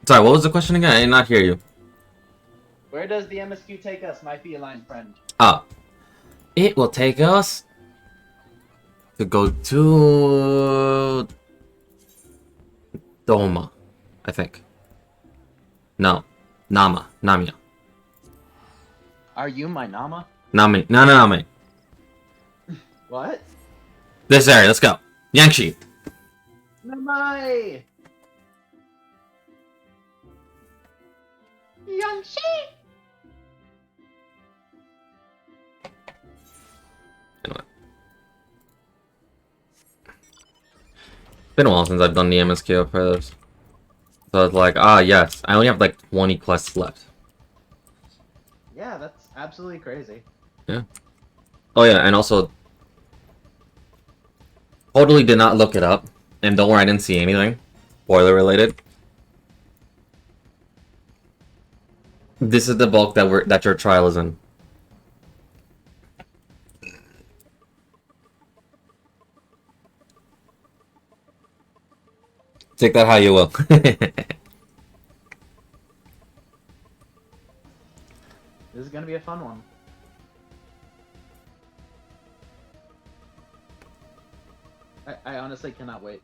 Sorry, what was the question again? I did not hear you. Where does the MSQ take us, my feline friend? Ah, it will take us to go to Doma, I think. No, Namia. Are you my Nama? Nami, no, Nami. What? This area, let's go. Yangshi. Namai! Yangshi! Anyway. Been a while since I've done the MSQ for this. So it's like, yes, I only have like 20 quests left. Yeah, that's absolutely crazy. Yeah. Oh yeah, and also, totally did not look it up. And don't worry, I didn't see anything spoiler related. This is the bulk that your trial is in. Take that how you will. This is gonna be a fun one. I honestly cannot wait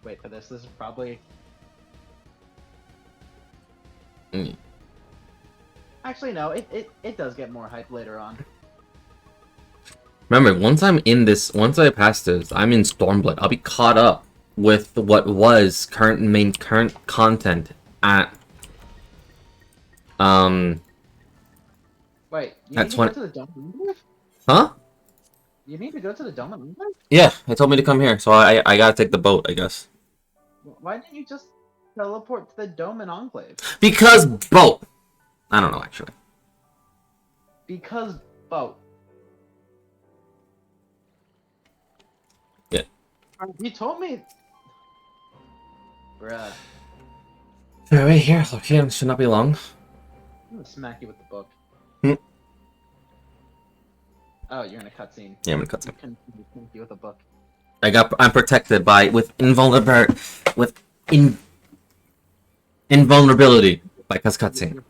for this. This is probably... Actually, no, it does get more hype later on. Remember, once I pass this, I'm in Stormblood. I'll be caught up with what was current content at Wait, you at need to 20. go to the Dome? Huh? You need to go to the Dome? Yeah, it told me to come here, so I gotta take the boat, I guess. Why didn't you just teleport to the Dome and Enclave? Because boat. I don't know actually. Because boat. Yeah. You told me... Bruh. Yeah, wait here. Okay, should not be long. I'm gonna smack you with the book. Hmm. Oh, you're in a cutscene. Yeah, I'm gonna cut I some. can smack you with a book. I'm protected invulnerability by cutscene.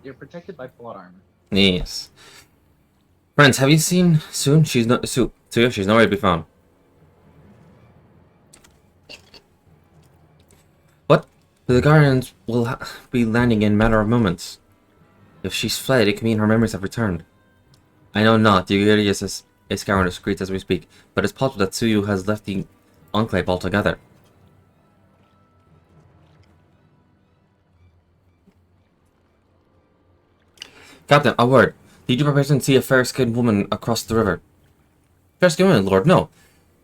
You're protected by plot armor. Yes. Friends, have you seen Soon? She's nowhere to be found. What? The Guardians will be landing in a matter of moments. If she's fled, it can mean her memories have returned. I know not. The Guardians is scouring the streets as we speak, but it's possible that Tsuyu has left the Enclave altogether. Captain, a word. Did you perhaps see a fair-skinned woman across the river? Fair-skinned woman, Lord? No.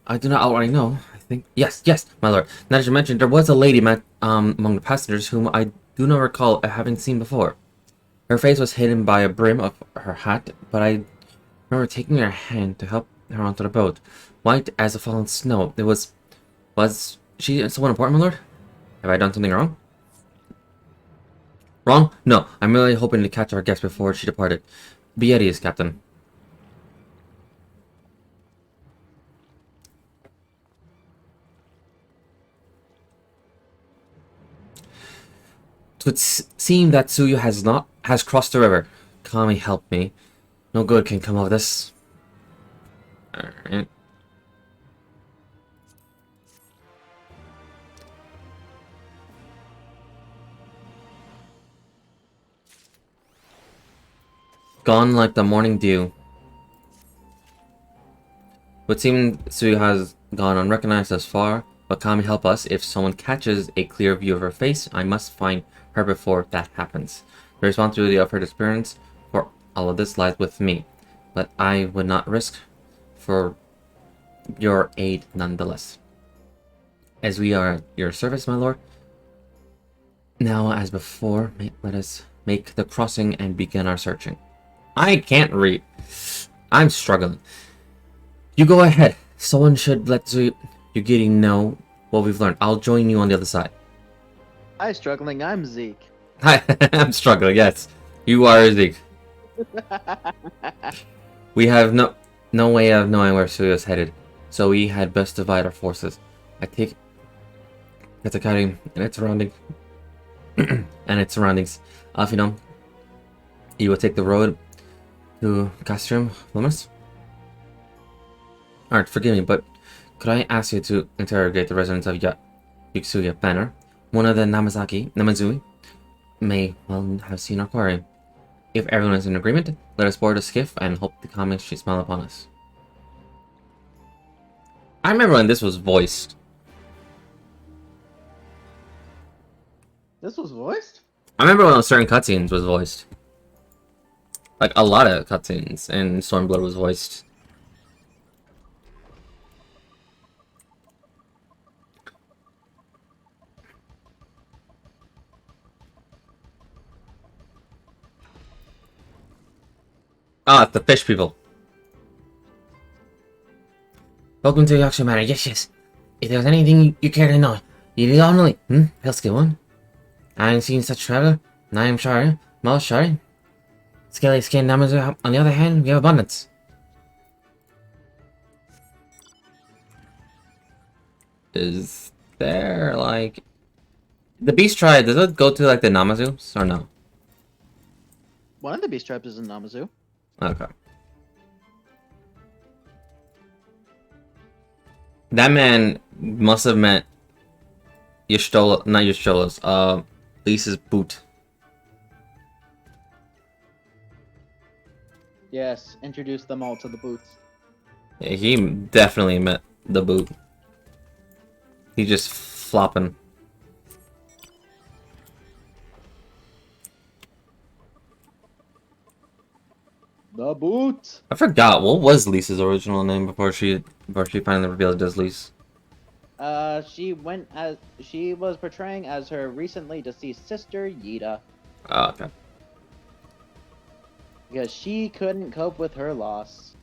I do not already know. I think... Yes, my lord. Now that you mentioned, there was a lady among the passengers whom I do not recall having seen before. Her face was hidden by a brim of her hat, but I remember taking her hand to help her onto the boat. White as the fallen snow. Was she someone important, my lord? Have I done something wrong? Wrong? No, I'm merely hoping to catch our guest before she departed. Be at ease, Captain. It would seem that Tsuyu has crossed the river. Kami, help me. No good can come of this. Alright. Gone like the morning dew. Would seem Tsuyu has gone unrecognized thus far, but Kami help us. If someone catches a clear view of her face, I must find her before that happens. The responsibility of her disappearance for all of this lies with me, but I would not risk for your aid nonetheless. As we are at your service, my lord. Now, as before, let us make the crossing and begin our searching. I can't read. I'm struggling. You go ahead. Someone should let Yugiri know what we've learned. I'll join you on the other side. Hi, struggling. I'm Zeke. Hi, I'm struggling. Yes, you are Zeke. We have no way of knowing where Suyo's headed, so we had best divide our forces. I take it's a cutting and it's surrounding. and its surroundings. If you know, you will take the road to Castrum, Lumus. Alright, forgive me, but could I ask you to interrogate the residents of Yuksuya Manor? One of the Namazui, may well have seen our quarry. If everyone is in agreement, let us board a skiff and hope the comics should smile upon us. I remember when this was voiced. This was voiced? I remember when certain cutscenes was voiced. Like, a lot of cutscenes in Stormblood was voiced. Ah, it's the fish people. Welcome to Yaksha Manor. Yes, yes. If there's anything you care to know, you need only. Hellsky one. I ain't seen such travel, and I am sorry. Most sorry. Scaly skin Namazu, on the other hand, we have abundance. Is there, like... The beast tribe, does it go to, like, the Namazus, or no? One of the beast tribes is in Namazu. Okay. That man must have met Y'shtola, not Y'shtola's, Lisa's boot. Yes, introduce them all to the boots. Yeah, he definitely met the boot. He's just flopping. The boot! I forgot, what was Lisa's original name before she finally revealed it as Lisa? She was portraying as her recently deceased sister, Yida. Oh, okay. Because she couldn't cope with her loss.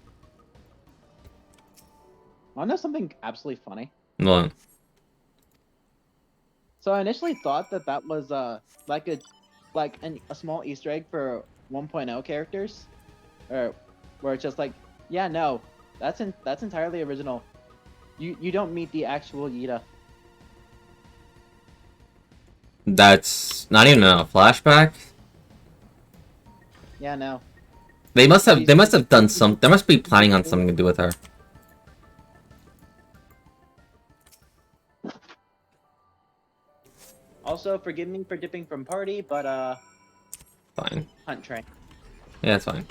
Wanna know something absolutely funny? What? So I initially thought that was like a small Easter egg for 1.0 characters, or where it's just like, yeah, no, that's entirely original. You don't meet the actual Yida. That's not even a flashback? Yeah, no. They must have done some, they must be planning on something to do with her. Also, forgive me for dipping from party, but Fine. hunt train. Yeah, it's fine.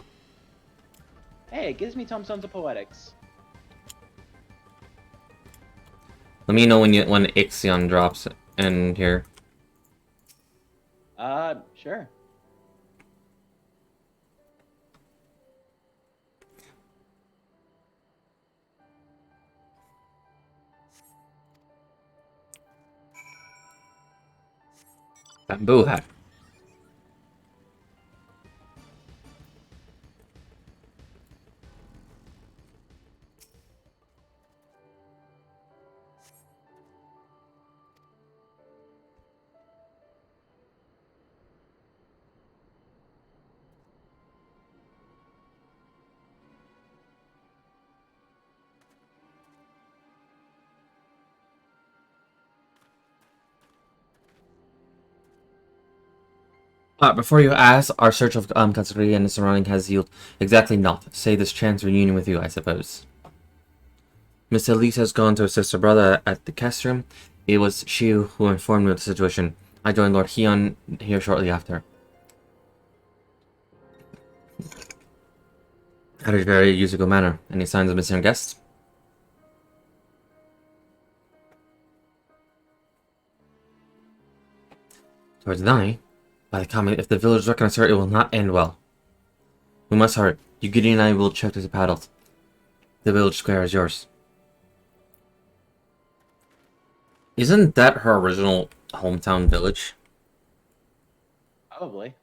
Hey, it gives me tombstones of poetics. Let me know when Ixion drops in here. Sure. Bamboo hat. Before you ask, our search of Katsuri and the surrounding has yielded exactly naught. Say this chance reunion with you, I suppose. Miss Elise has gone to assist her brother at the castrum. It was she who informed me of the situation. I joined Lord Heon here shortly after. How did very Yuzuko Manor? Any signs of missing guests? Towards night? By the comment, if the village recognize her, it will not end well. We must hurry. Yugiri and I will check to the paddles. The village square is yours. Isn't that her original hometown village? Probably.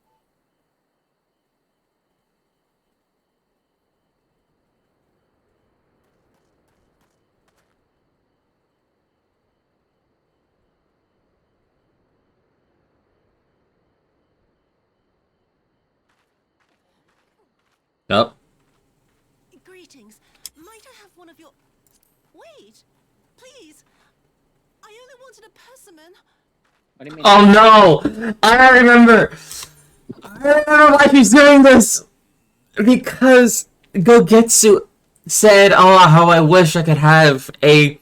Yup. Greetings. Might I have one of your... Wait! Please! I only wanted a persimmon. What do you mean? Oh no! I remember! I remember why he's doing this! Because Gogetsu said, "Oh, how I wish I could have a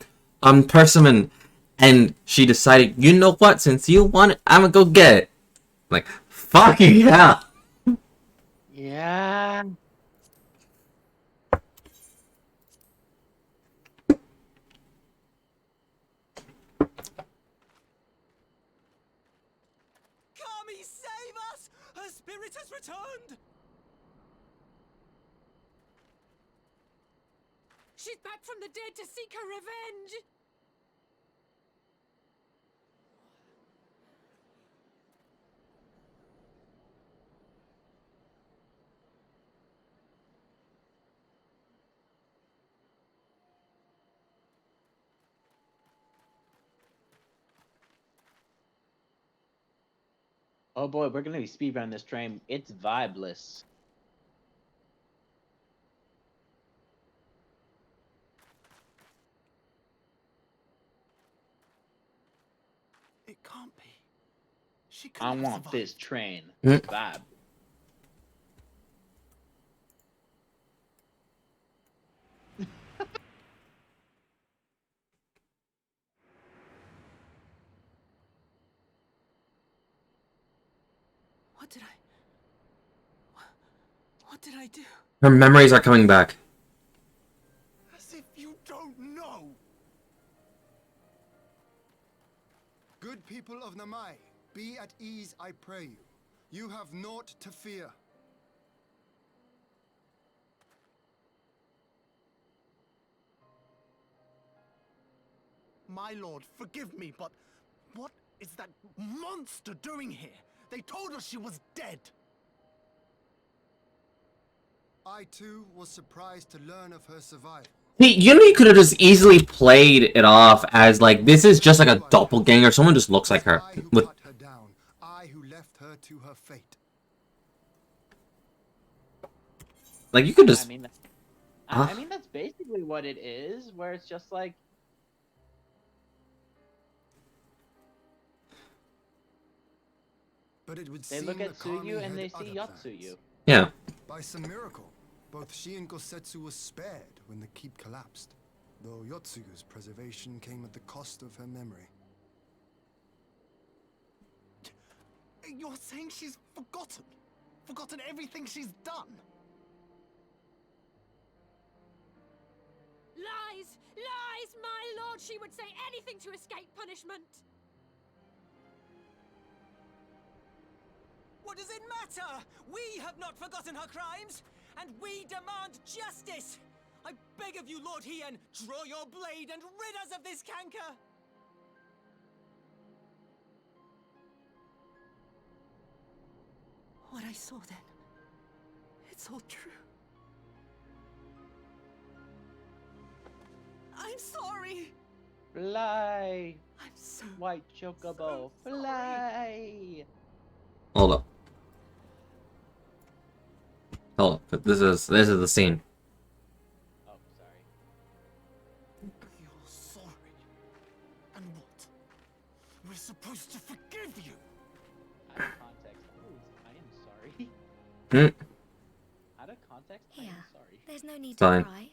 persimmon," and she decided, you know what? Since you want it, I'm gonna go get it. Like, fucking hell! Yeah. Kami, save us! Her spirit has returned! She's back from the dead to seek her revenge. Oh boy, we're gonna be speedrunning this train. It's vibeless. It can't be. She I couldn't have want survived. this train. Mm. Vibe. What did I do? Her memories are coming back. As if you don't know! Good people of Namai, be at ease, I pray you. You have naught to fear. My lord, forgive me, but what is that monster doing here? They told us she was dead. I too was surprised to learn of her survival. You know, you could have just easily played it off as like, this is just like a doppelganger. Someone just looks like her. I who With cut her down, I who left her to her fate. like, you could I just. mean, Huh? I mean that's basically what it is. Where it's just like, But it would they seem look at Akami Tsuyu and had they other see plans. Yotsuyu. Yeah. By some miracle, both she and Gosetsu were spared when the keep collapsed, though Yotsuyu's preservation came at the cost of her memory. You're saying she's forgotten? Forgotten everything she's done? Lies! Lies! My lord, she would say anything to escape punishment. What does it matter? We have not forgotten her crimes, and we demand justice! I beg of you, Lord Hien, draw your blade and rid us of this canker! What I saw then, it's all true. I'm sorry! Fly, I'm so... white chocobo, So sorry. fly. Hold up. Hold up. This is the scene. Oh, sorry. You're sorry. And what? We're supposed to forgive you! Out of context, I am sorry. Hmm. Out of context, I Here, am sorry. there's no need Fine. to cry.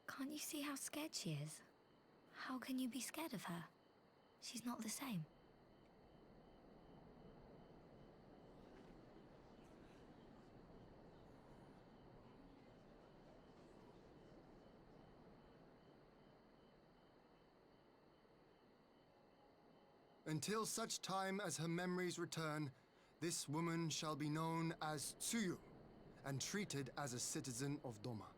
Can't you see how scared she is? How can you be scared of her? She's not the same. Until such time as her memories return, this woman shall be known as Tsuyu, and treated as a citizen of Doma.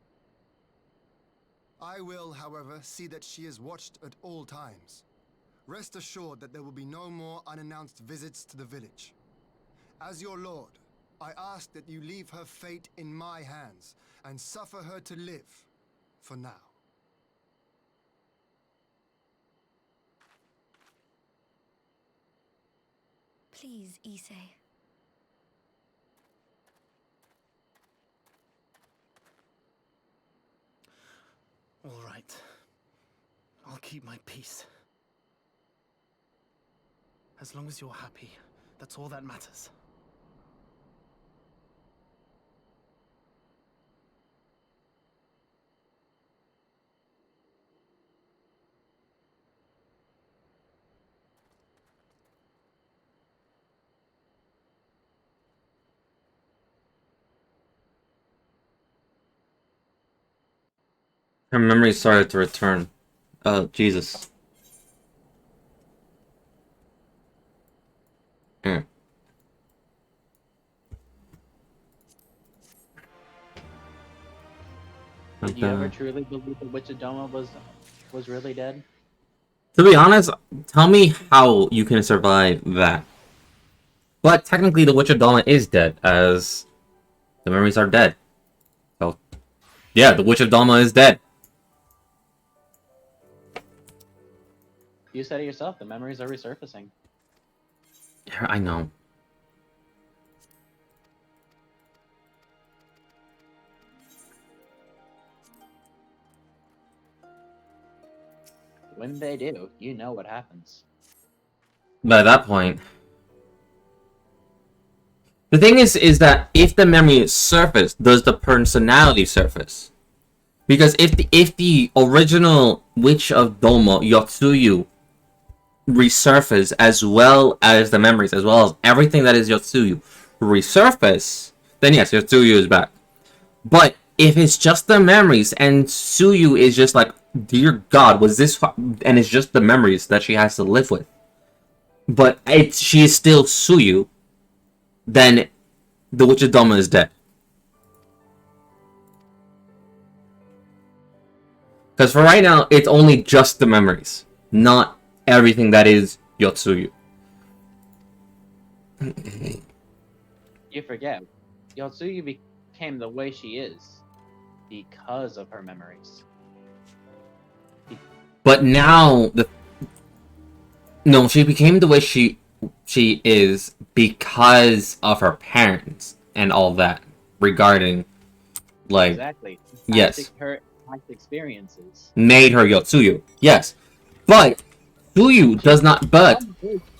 I will, however, see that she is watched at all times. Rest assured that there will be no more unannounced visits to the village. As your lord, I ask that you leave her fate in my hands, and suffer her to live, for now. Please, Issei. All right. I'll keep my peace. As long as you're happy, that's all that matters. Her memory started to return. Oh, Jesus. Hmm. Did you ever truly believe the Witch of Doma was really dead? To be honest, tell me how you can survive that. But technically, the Witch of Doma is dead, as the memories are dead. So, yeah, the Witch of Doma is dead. You said it yourself. The memories are resurfacing. Yeah, I know. When they do, you know what happens. But at that point, the thing is that if the memory surface, does the personality surface? Because if the original Witch of Doma, Yotsuyu, resurface, as well as the memories, as well as everything that is Yotsuyu resurface, then yes, Yotsuyu is back. But if it's just the memories and Tsuyu is just like, dear God, was this, and it's just the memories that she has to live with, but she is still Tsuyu, then the Witch of Doma is dead. Because for right now, it's only just the memories, not everything that is Yotsuyu. You forget, Yotsuyu became the way she is because of her memories. But now no, she became the way she is because of her parents and all that regarding, like, Exactly. yes, Her past experiences. made her Yotsuyu. Yes, but Tsuyu does not. But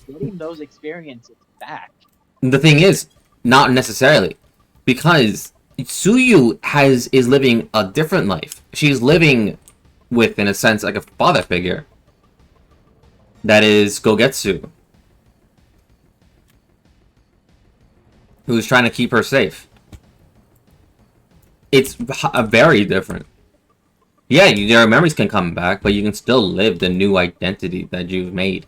Getting those experiences back. the thing is, not necessarily, because Tsuyu is living a different life. She's living with, in a sense, like a father figure. That is Gogetsu, who's trying to keep her safe. It's very different. Yeah, your memories can come back, but you can still live the new identity that you've made.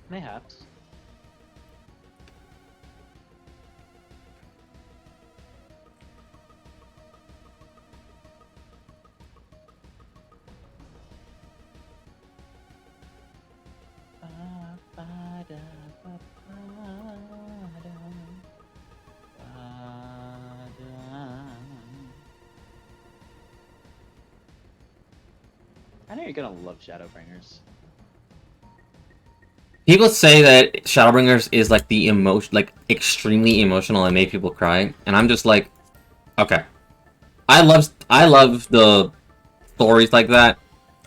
Mayhaps. I know you're gonna love Shadowbringers. People say that Shadowbringers is like the extremely emotional and made people cry, and I'm just like, okay. I love the stories like that,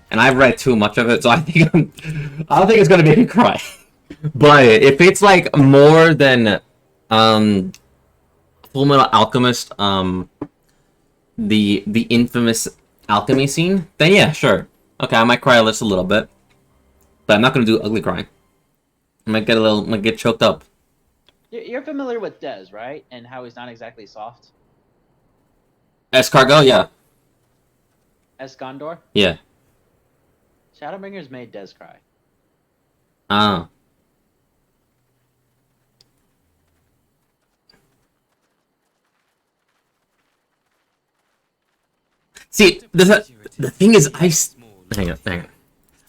and I've read too much of it, so I don't think it's gonna make me cry. But if it's like more than Full Metal Alchemist, the infamous alchemy scene, then yeah, sure. Okay, I might cry just a little bit, but I'm not gonna do ugly crying. I might get choked up. You're familiar with Dez, right? And how he's not exactly soft. Escargot, yeah. Escondor? Yeah. Shadowbringers made Dez cry. Ah. See, the thing is, hang on.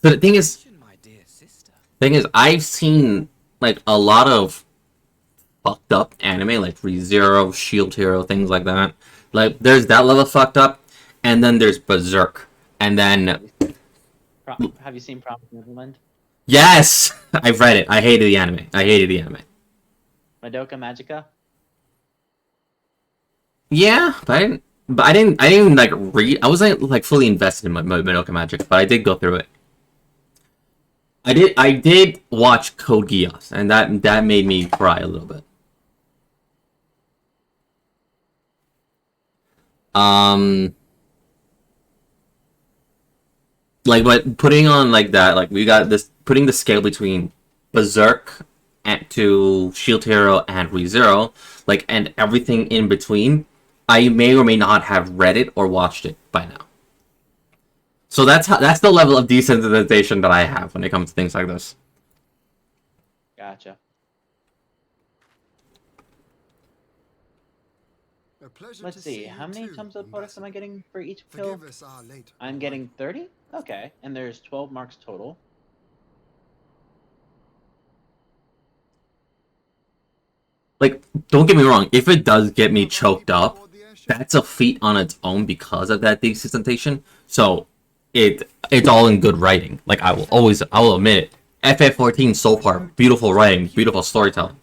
So the thing is, I've seen like a lot of fucked up anime, like ReZero, Shield Hero, things like that. Like, there's that level of fucked up, and then there's Berserk, and then Have you seen Promised Neverland? Yes! I've read it. I hated the anime. Madoka Magica? Yeah, but I didn't like read. I wasn't like fully invested in Madoka Magic, but I did go through it. I did watch Code Geass, and that made me cry a little bit. Like, but putting on like that, like we got this, putting the scale between Berserk to Shield Hero and ReZero, like, and everything in between. I may or may not have read it or watched it by now. So that's the level of desensitization that I have when it comes to things like this. Gotcha. A pleasure Let's to see, you how many too, tums of products am I getting for each kill? Forgive us our late I'm getting 30? Okay, and there's 12 marks total. Like, don't get me wrong, if it does get me choked up, that's a feat on its own because of that desensitization. So it's all in good writing. Like, I will admit it. FF14 so far, beautiful writing, beautiful storytelling.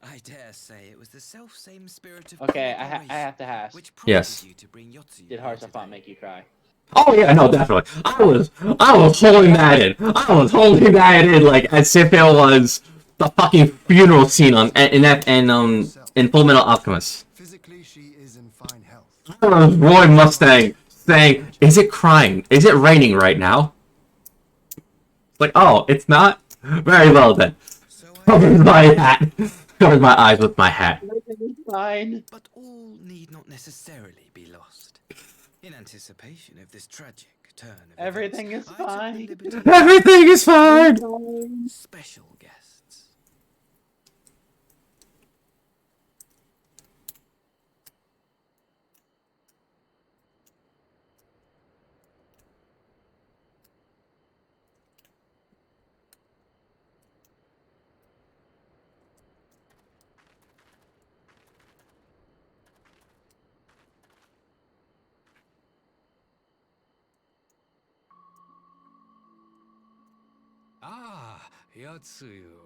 I dare say it was the self-same spirit of Okay, I have to ask. which Yes. prompted you to bring Yotsu Did here Hearts of Font today. make you cry? Oh yeah, no, definitely. I was holding that in. I was holding that in like as if it was the fucking funeral scene on in Full Metal Alchemist. Physically, she is in fine health. I was Roy Mustang saying, "Is it crying? Is it raining right now?" Like, oh, it's not. Very well then. So Covers my hat. Covers my eyes with my hat. Everything is fine. But all need not necessarily be lost. In anticipation of this tragic turn of Everything events, is I took the fine. liberty Everything is fine. of special guests. Ah, Yotsuyu.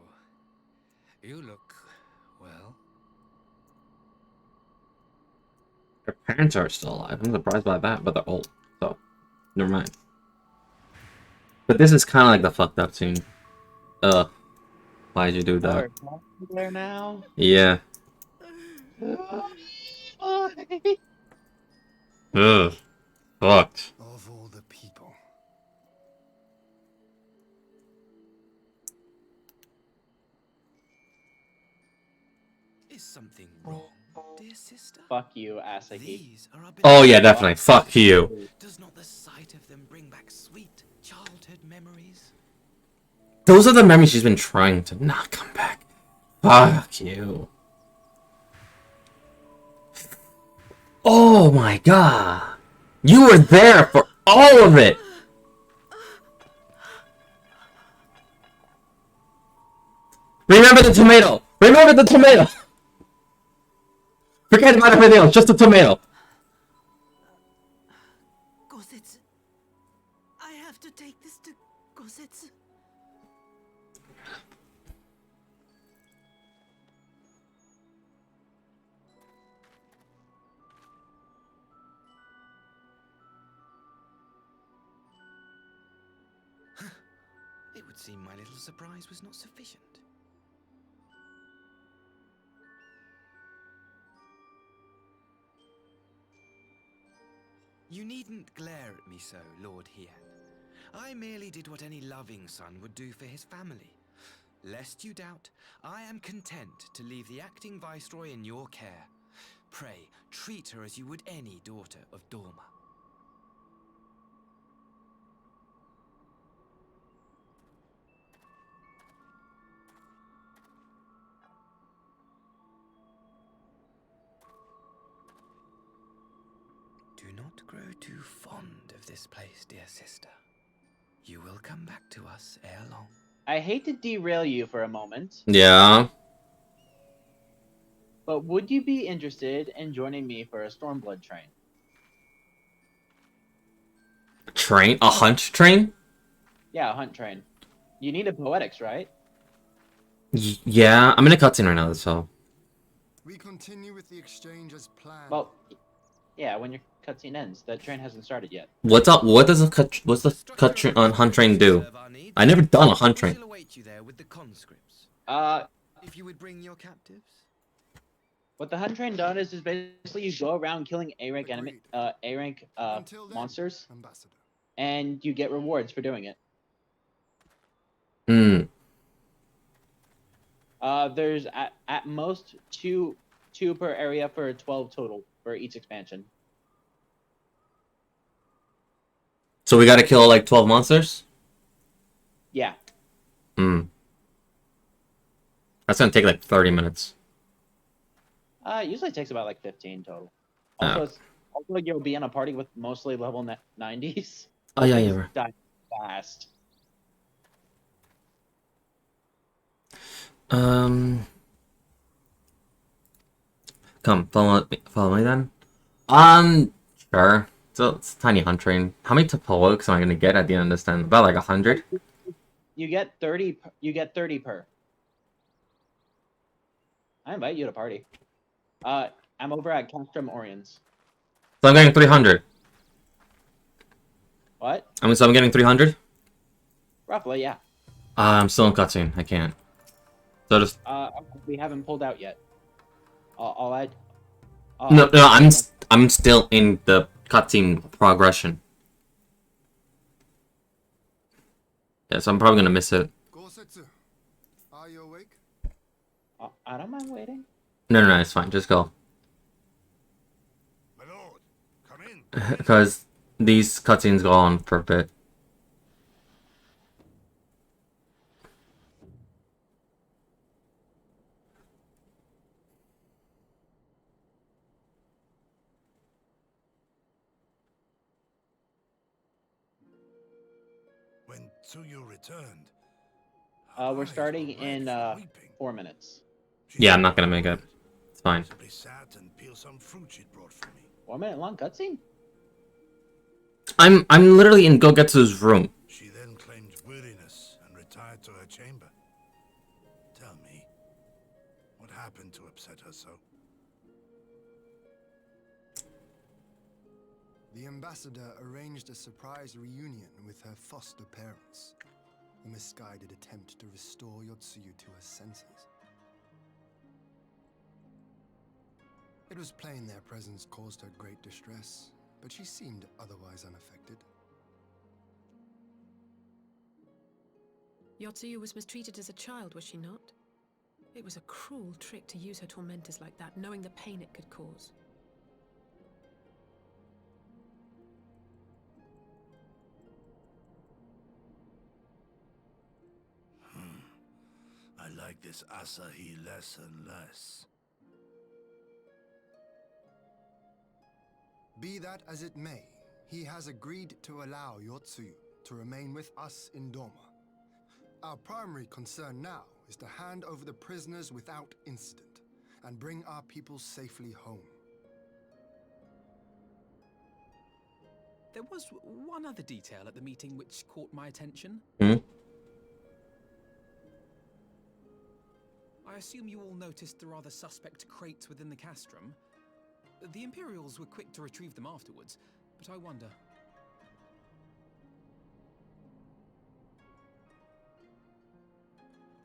You look well. Their parents are still alive. I'm surprised by that, but they're old. So, never mind. But this is kind of like the fucked up scene. Why'd you do that? Oh, there now. Yeah. Ugh. Fucked. Of all the people. Is something wrong, dear sister? Fuck you, Asaki. These are our Oh yeah, beloved definitely. Fuck you. Does not the sight of them bring back sweet childhood memories? Those are the memories she's been trying to not come back. Fuck you. Oh my god. You were there for all of it. Remember the tomato. Remember the tomato. Forget about everything else. Just the tomato. Gosetsu. I have to take this to Gosetsu. It would seem my little surprise was not sufficient. You needn't glare at me so, Lord Hien. I merely did what any loving son would do for his family. Lest you doubt, I am content to leave the acting viceroy in your care. Pray, treat her as you would any daughter of Dorma. Do not grow too fond of this place, dear sister. You will come back to us ere long. I hate to derail you for a moment, Yeah. but would you be interested in joining me for a Stormblood train? Train? A hunt train? Yeah, a hunt train. You need a poetics, right? Yeah, I'm in a cutscene right now, so. We continue with the exchange as planned. Well, yeah, when your cutscene ends, the train hasn't started yet. What's up? What's the cut train on hunt train do? I never done a hunt train. We shall await you there with the conscripts. If you would bring your captives. What the hunt train does is basically you go around killing A rank Until then, monsters, Ambassador. and you get rewards for doing it. Hmm. There's at most two per area for 12 total for each expansion. So we gotta kill like 12 monsters? Yeah. Hmm. That's gonna take like 30 minutes. It usually takes about like 15 total. Oh. Also you'll be in a party with mostly level 90s. Oh yeah, Things yeah. die fast. Come, follow me then. Sure. So it's a tiny hunt train. How many Topolux am I gonna get at the end of this then? About like 100? You get 30. You get 30 per. I invite you to party. I'm over at Castrum Orions. So I'm getting 300. What? So I'm getting 300? Roughly, yeah. I'm still in cutscene. I can't. So just We haven't pulled out yet. I'll add. no, I'm still in the cutscene progression. Yeah, so I'm probably gonna miss it. Gosetsu, are you awake? I don't mind waiting. No, it's fine. Just go. My lord, come in. Because these cutscenes go on for a bit. When Tsuyu returned, We're starting in 4 minutes. Yeah, I'm not gonna make it. It's fine. Simply sat and peeled some fruit she'd brought for me. 1 minute long cutscene. I'm literally in Gogetsu's room. She then claimed weariness and retired to her chamber. Tell me, what happened to upset her so? The ambassador arranged a surprise reunion with her foster parents. A misguided attempt to restore Yotsuyu to her senses. It was plain their presence caused her great distress, but she seemed otherwise unaffected. Yotsuyu was mistreated as a child, was she not? It was a cruel trick to use her tormentors like that, knowing the pain it could cause. I like this Asahi less and less. Be that as it may, he has agreed to allow Yotsuyu to remain with us in Doma. Our primary concern now is to hand over the prisoners without incident and bring our people safely home. There was one other detail at the meeting which caught my attention. I assume you all noticed the rather suspect crates within the castrum. The Imperials were quick to retrieve them afterwards, but I wonder...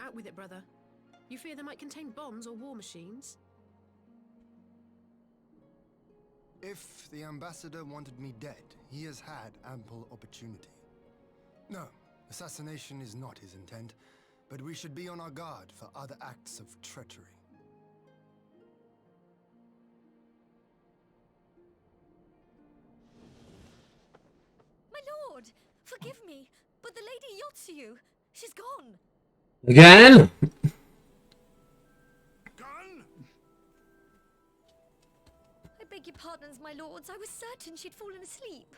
Out with it, brother. You fear they might contain bombs or war machines? If the ambassador wanted me dead, he has had ample opportunity. No, assassination is not his intent, but we should be on our guard for other acts of treachery. My lord, forgive me, but the Lady Yotsuyu, she's gone. Again? Gone? I beg your pardons, my lords. I was certain she'd fallen asleep.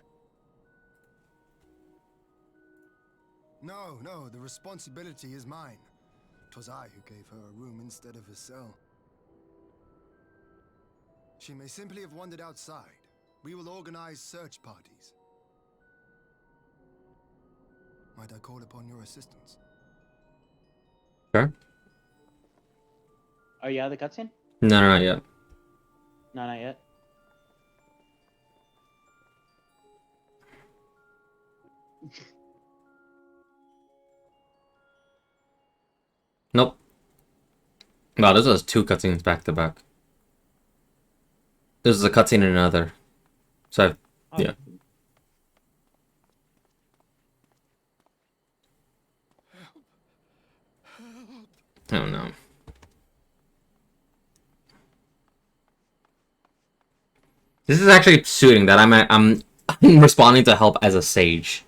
No, the responsibility is mine. 'Twas I who gave her a room instead of a cell. She may simply have wandered outside. We will organize search parties. Might I call upon your assistance? Sure. Are you out of the cutscene? No, not yet. No, not yet. Nope. Wow, this was 2 cutscenes back to back. This is a cutscene and another. So, yeah. Oh no. This is actually suiting that I'm responding to help as a sage.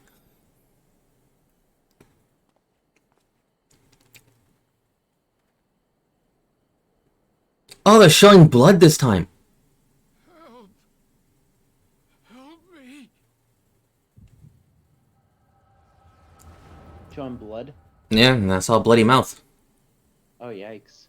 Oh, they're showing blood this time. Help me. Showing blood? Yeah, and I saw a bloody mouth. Oh, yikes.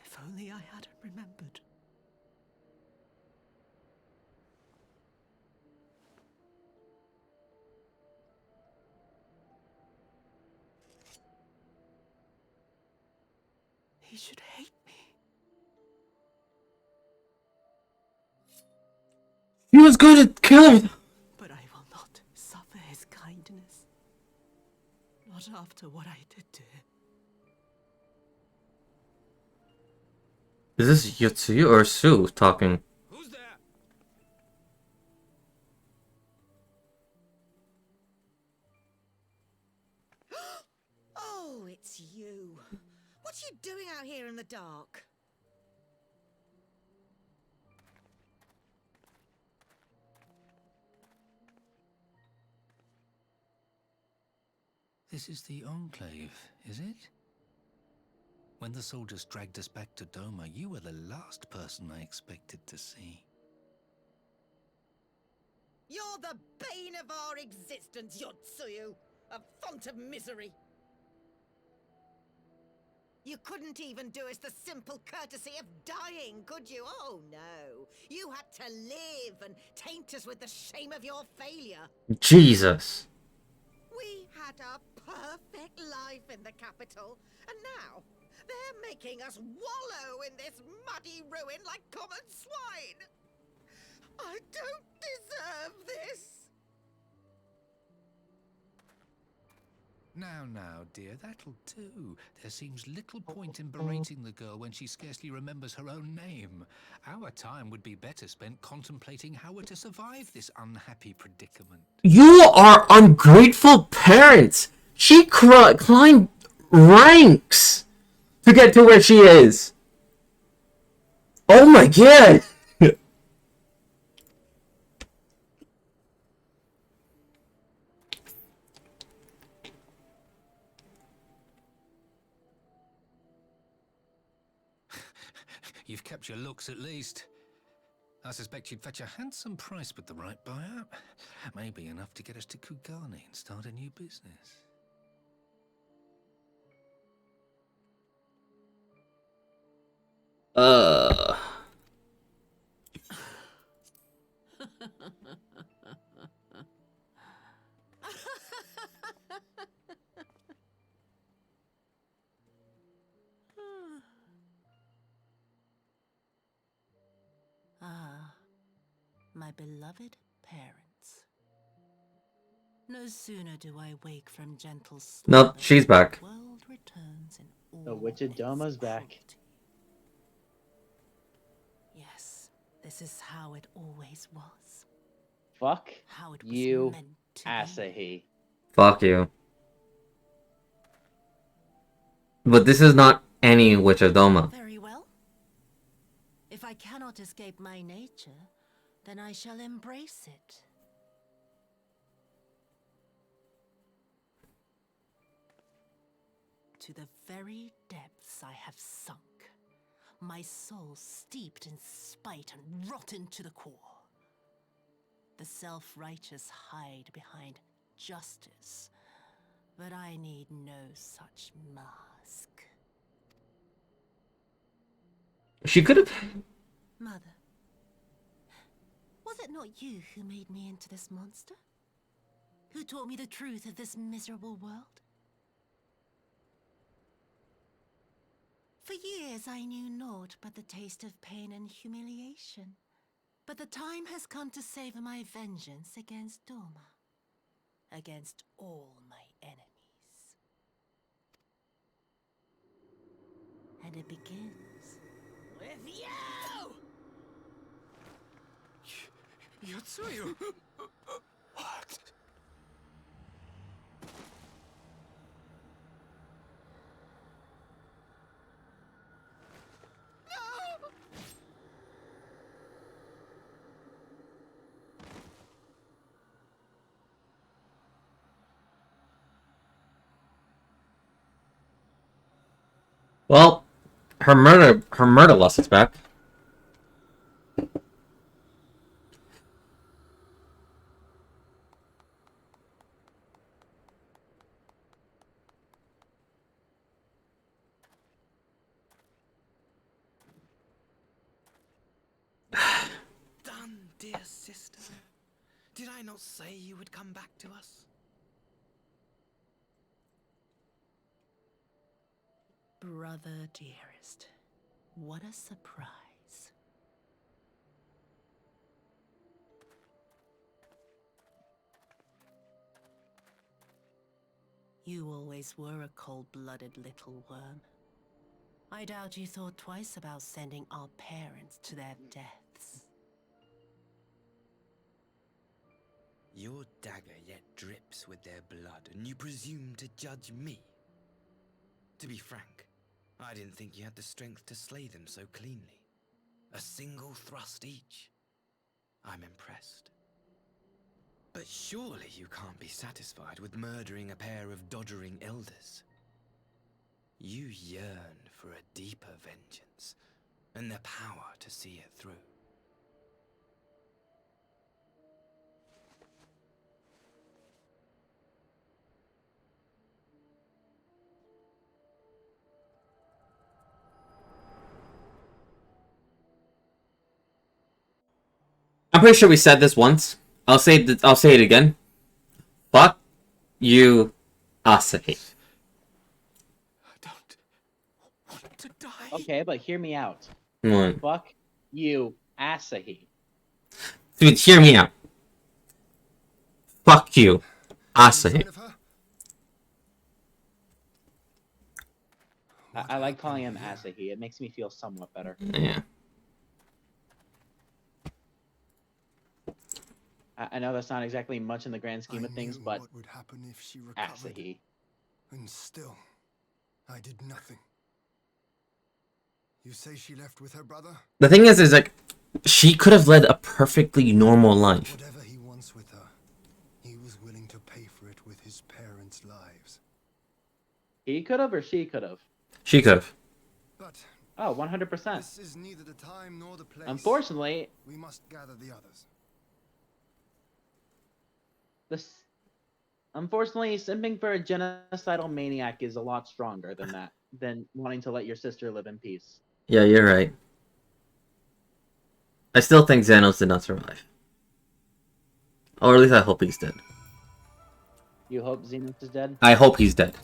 If only I hadn't remembered. He should hate me. He was going to kill him. But I will not suffer his kindness. Not after what I did to him. Is this Yotsuyu or Sue talking? Who's there? Oh, it's you. What are you doing out here in the dark? This is the Enclave, is it? When the soldiers dragged us back to Doma, you were the last person I expected to see. You're the bane of our existence, Yotsuyu. A font of misery. You couldn't even do us the simple courtesy of dying, could you? Oh, no. You had to live and taint us with the shame of your failure. Jesus. We had a perfect life in the capital, and now they're making us wallow in this muddy ruin like common swine. I don't deserve this. Now, dear, that'll do. There seems little point in berating the girl when she scarcely remembers her own name. Our time would be better spent contemplating how we're to survive this unhappy predicament. You are ungrateful parents. She climbed ranks to get to where she is. Oh my god. You've kept your looks at least. I suspect you'd fetch a handsome price with the right buyer. Maybe enough to get us to Kugane and start a new business. Ah, my beloved parents. No sooner do I wake from gentle slumber, No, she's back. the world returns in all The Witch of Doma's back. Yes, this is how it always was. Fuck How it was you, meant to be. Asahi. Fuck you. But this is not any Witch of Doma. Very well. If I cannot escape my nature, then I shall embrace it. To the very depths I have sunk. my soul steeped in spite and rotten to the core. The self-righteous hide behind justice, but I need no such mask. She could have. Mother, was it not you who made me into this monster? Who taught me the truth of this miserable world? For years I knew naught but the taste of pain and humiliation. But the time has come to savor my vengeance against Doma. Against all my enemies. And it begins with you! Yotsuyu! What? Well, her murder lust is back. Done, dear sister. Did I not say you would come back to us? Brother dearest, what a surprise. You always were a cold-blooded little worm. I doubt you thought twice about sending our parents to their deaths. Your dagger yet drips with their blood, and you presume to judge me? To be frank, I didn't think you had the strength to slay them so cleanly. A single thrust each. I'm impressed. But surely you can't be satisfied with murdering a pair of doddering elders. You yearn for a deeper vengeance, and the power to see it through. I'm pretty sure we said this once. I'll say it again. Fuck you, Asahi. To die. Okay, but hear me out. What? Fuck you, Asahi. Dude, hear me out. Fuck you, Asahi. I like calling him Asahi. It makes me feel somewhat better. Yeah. I know that's not exactly much in the grand scheme of things, but what would happen if she recovered, Asahi. and still, I did nothing. You say she left with her brother? The thing is like, she could have led a perfectly normal life. Whatever he wants with her, he was willing to pay for it with his parents' lives. He could have or she could have? She could have. But oh, 100%. This is neither the time nor the place. Unfortunately, we must gather the others. Unfortunately, simping for a genocidal maniac is a lot stronger than that, than wanting to let your sister live in peace. Yeah, you're right. I still think Xanos did not survive. Or at least I hope he's dead. You hope Xenos is dead? I hope he's dead.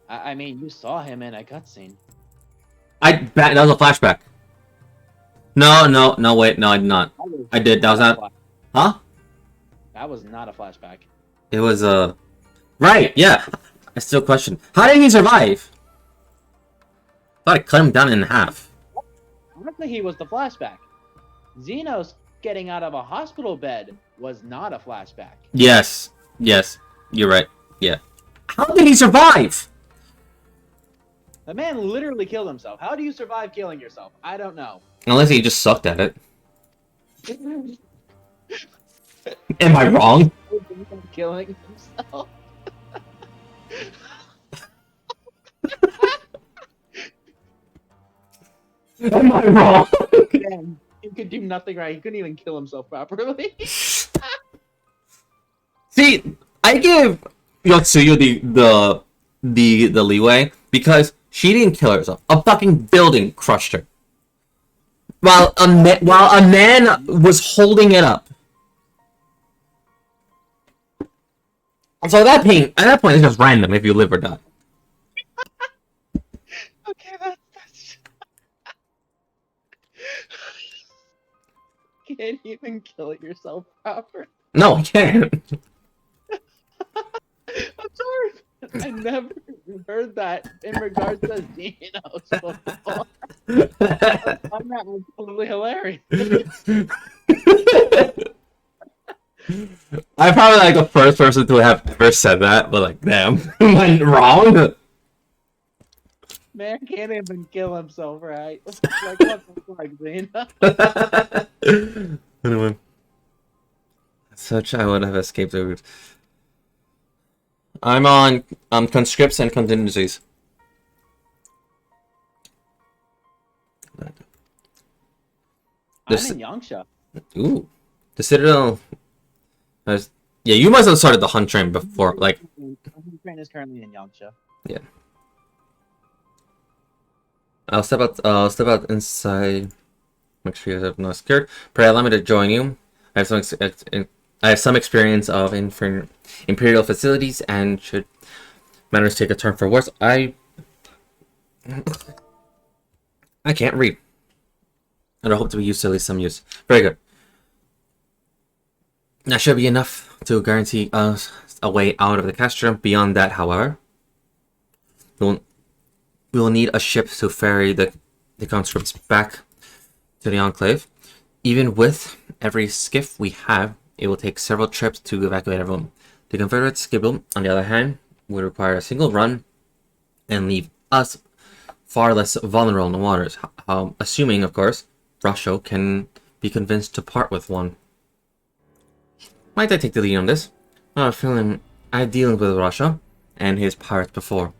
I mean, you saw him in a cutscene. That was a flashback. No, wait, no, I did not. I did, that was not... Huh? That was not a flashback. It was, right, yeah. I still question. How did he survive? I thought I cut him down in half. Honestly, he was the flashback. Xenos getting out of a hospital bed was not a flashback. Yes, you're right, yeah. How did he survive? The man literally killed himself. How do you survive killing yourself? I don't know. Unless he just sucked at it. Am I wrong? Killing himself. Am I wrong? Damn, he could do nothing right. He couldn't even kill himself properly. See, I give Yotsuyu the leeway because she didn't kill herself. A fucking building crushed her. While a man was holding it up. So at that point, it's just random if you live or die. Okay, that's can't even kill yourself proper. No, I can't. I'm sorry. I never heard that in regards to Xenos before. I find that absolutely hilarious. I'm probably like the first person to have ever said that, but like, damn, am I wrong? Man can't even kill himself, right? Like, what the fuck, Xena? Anyway. Such I would have escaped the route. I'm on conscripts and contingencies. I'm This- in Yangsha. Ooh. The Citadel... Yeah, you must have started the hunt train before, like... The train is currently in Yangsha. Yeah. I'll step out inside. Make sure you have not scared. Pray allow me to join you. I have some experience of imperial facilities, and should matters take a turn for worse, I can't read. And I hope to be used to at least some use. Very good. That should be enough to guarantee us a way out of the castrum. Beyond that, however, we will need a ship to ferry the conscripts back to the Enclave. Even with every skiff we have, it will take several trips to evacuate everyone. The Confederate skibble, on the other hand, would require a single run and leave us far less vulnerable in the waters. Assuming, of course, Russia can be convinced to part with one. Might I take the lead on this? I have a feeling I've dealt with Russia and his pirates before.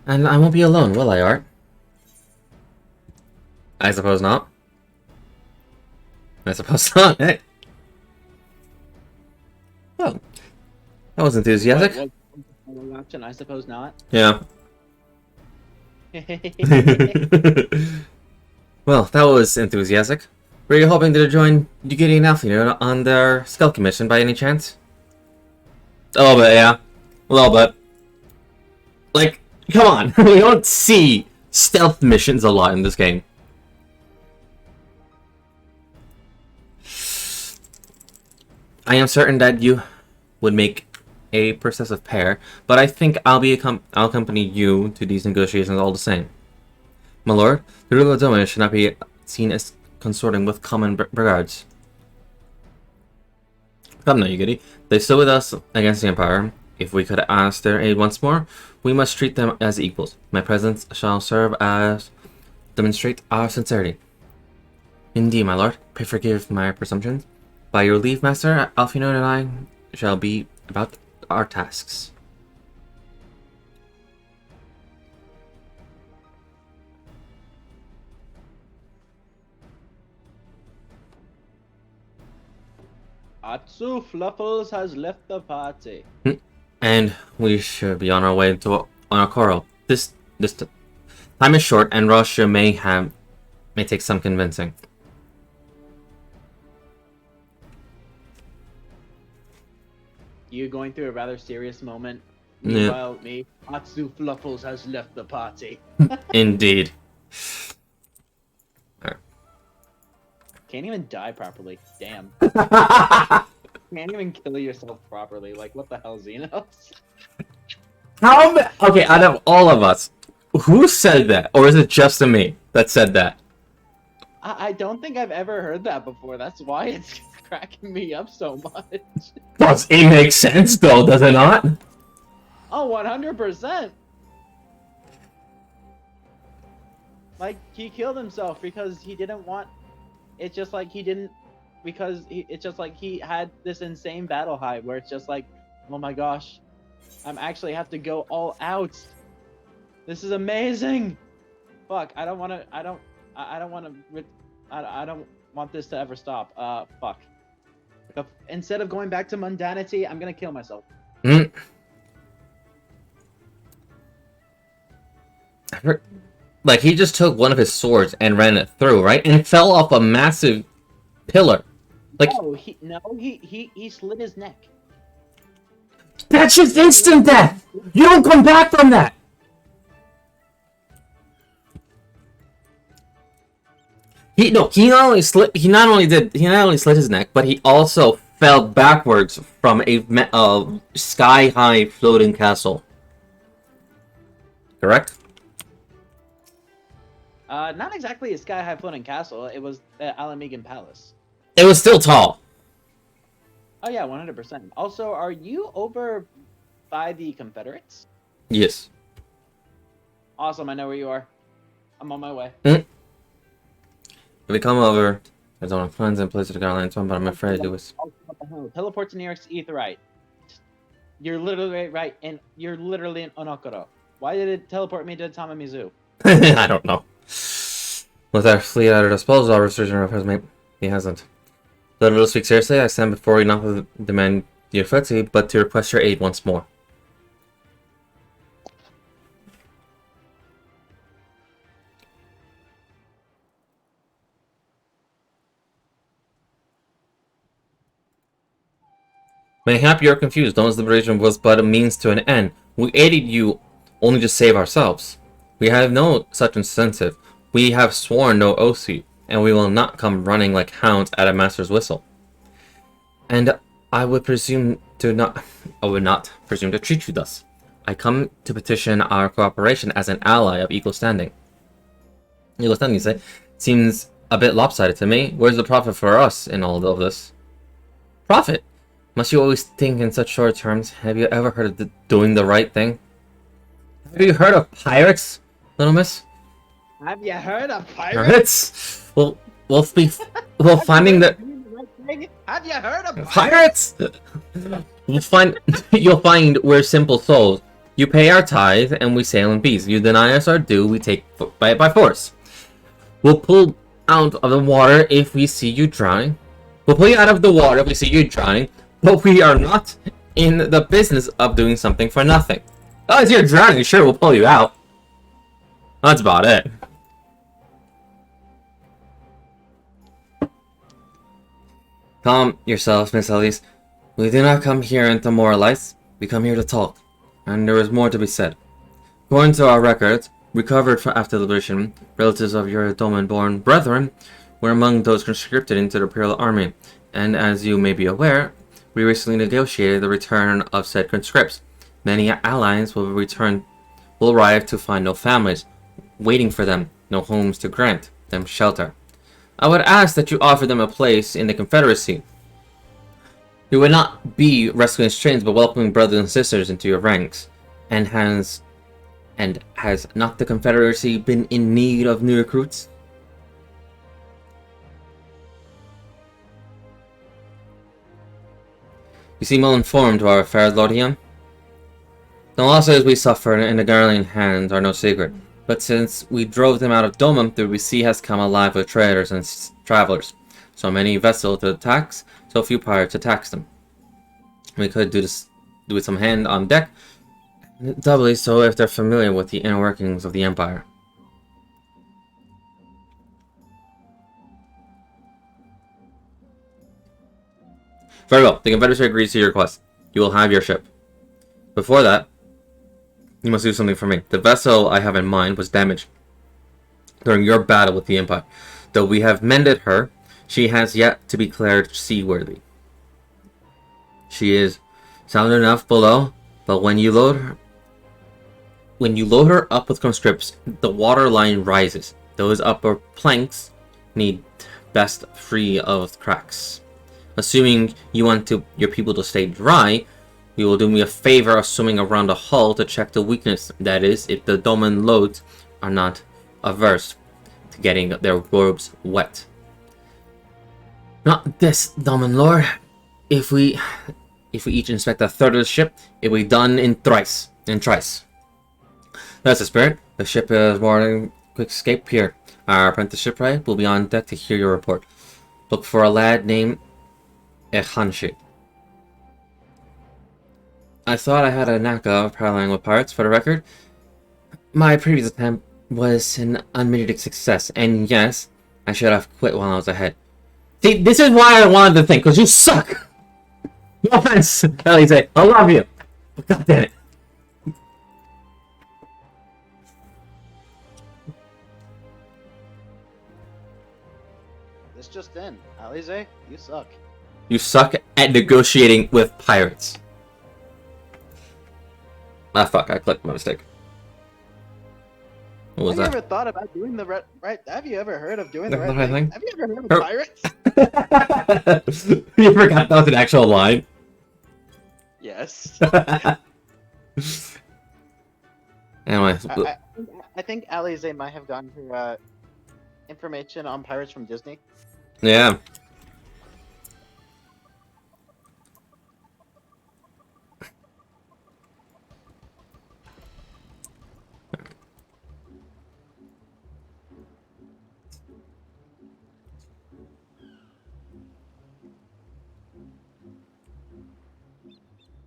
And I won't be alone, will I, Art? I suppose not. I suppose not, hey. Well, that was enthusiastic. What option? I suppose not. Yeah. Well, that was enthusiastic. Were you hoping to join Yugiri and Alfino on their stealth mission by any chance? A little bit, yeah. A little bit. Like, come on. We don't see stealth missions a lot in this game. I am certain that you would make a possessive pair, but I think I'll accompany you to these negotiations all the same. My lord, the ruler of Doma should not be seen as consorting with common brigands. Come now, Yugiri. They stood with us against the Empire. If we could ask their aid once more, we must treat them as equals. My presence shall serve as demonstrate our sincerity. Indeed, my lord. Pray forgive my presumption. By your leave, Master, Alfino and I shall be about our tasks. Atsu Fluffles has left the party. And we should be on our way to Onokoro. This time is short, and Russia may take some convincing. You going through a rather serious moment. Yeah. Meanwhile, me, Atsu Fluffles has left the party. Indeed. Can't even die properly. Damn. Can't even kill yourself properly. Like, what the hell, Xenos? Okay, out of all of us, who said that? Or is it just me that said that? I don't think I've ever heard that before. That's why it's cracking me up so much. Does it make sense, though, does it not? Oh, 100%! Like, he killed himself because he didn't want... It's just like he didn't... Because it's just like he had this insane battle high where it's just like, oh my gosh, I'm actually have to go all out. This is amazing! fuck. I don't want to. I don't want to. I don't want this to ever stop. Fuck. Instead of going back to mundanity, I'm gonna kill myself. Like, he just took one of his swords and ran it through, right? And it fell off a massive pillar. Like, he slit his neck. That's just instant death! You don't come back from that! He not only slit his neck, but he also fell backwards from a sky-high floating castle. Correct? Not exactly a sky-high floating castle. It was the Alamegan Palace. It was still tall. Oh yeah, 100%. Also, are you over by the Confederates? Yes. Awesome, I know where you are. I'm on my way. If we come over, there's only friends and places to go land, but I'm afraid it was. Teleport to New York's Aetheryte. You're literally right, and you're literally in Onokoro. Why did it teleport me to Tamamizu? I don't know. With our fleet at our disposal, our resurgent has made. He hasn't. Let us speak seriously. I stand before you not to demand your fealty, but to request your aid once more. Mayhap you're confused. Dawn's liberation was but a means to an end. We aided you only to save ourselves. We have no such incentive. We have sworn no oath to you, and we will not come running like hounds at a master's whistle. And I would not presume to treat you thus. I come to petition our cooperation as an ally of equal standing. Equal standing, you say? Seems a bit lopsided to me. Where's the profit for us in all of this? Profit? Must you always think in such short terms? Have you ever heard of doing the right thing? Have you heard of pirates, little miss? Have you heard of pirates? Pirates? We'll finding the... Have you heard of pirates? You'll find we're simple souls. You pay our tithe and we sail in peace. You deny us our due, we take by force. We'll pull out of the water if we see you drowning. We'll pull you out of the water if we see you drowning, but we are not in the business of doing something for nothing. Oh, if you're drowning, sure, we'll pull you out. That's about it. Calm yourself, Miss Elise. We do not come here to moralize. We come here to talk. And there is more to be said. According to our records, recovered after the liberation, relatives of your Doman-born brethren were among those conscripted into the Imperial Army. And as you may be aware, we recently negotiated the return of said conscripts. Many allies will arrive to find no families waiting for them, no homes to grant them shelter. I would ask that you offer them a place in the Confederacy. You would not be rescuing strangers, but welcoming brothers and sisters into your ranks. And has not the Confederacy been in need of new recruits? You seem well informed of our affairs, Lord Ian. The losses we suffered in the Garlean hands are no secret. But since we drove them out of Domum, the sea has come alive with traders and travelers. So many vessels to tax, so few pirates to tax them. We could do with some hand on deck, doubly so if they're familiar with the inner workings of the Empire. Very well, the Confederacy agrees to your request. You will have your ship. Before that, you must do something for me. The vessel I have in mind was damaged during your battle with the Empire. Though we have mended her, she has yet to be declared seaworthy. She is sound enough below, but when you load her up with conscripts, the water line rises. Those upper planks need best free of cracks. Assuming you want your people to stay dry, you will do me a favor of swimming around the hull to check the weakness. That is, if the Doman loads are not averse to getting their robes wet. Not this, Doman Lord. If we each inspect a third of the ship, it will be done in trice. That's the spirit. The ship is moored quick escape here. Our apprentice shipwright will be on deck to hear your report. Look for a lad named Ehanshi. I thought I had a knack of parleying with pirates. For the record, my previous attempt was an unmitigated success, and yes, I should have quit while I was ahead. See, this is why I wanted to think, because you suck! No offense, Elise, I love you! But god damn it. This just in. Alize, you suck. You suck at negotiating with pirates. Ah, fuck, I clicked my mistake. What was have that? you ever thought about doing the right? Have you ever heard of doing the The right right thing? thing? Have you ever heard of Oh. pirates? You forgot that was an actual line? Yes. Anyway. I think Alize might have gotten her information on pirates from Disney. Yeah.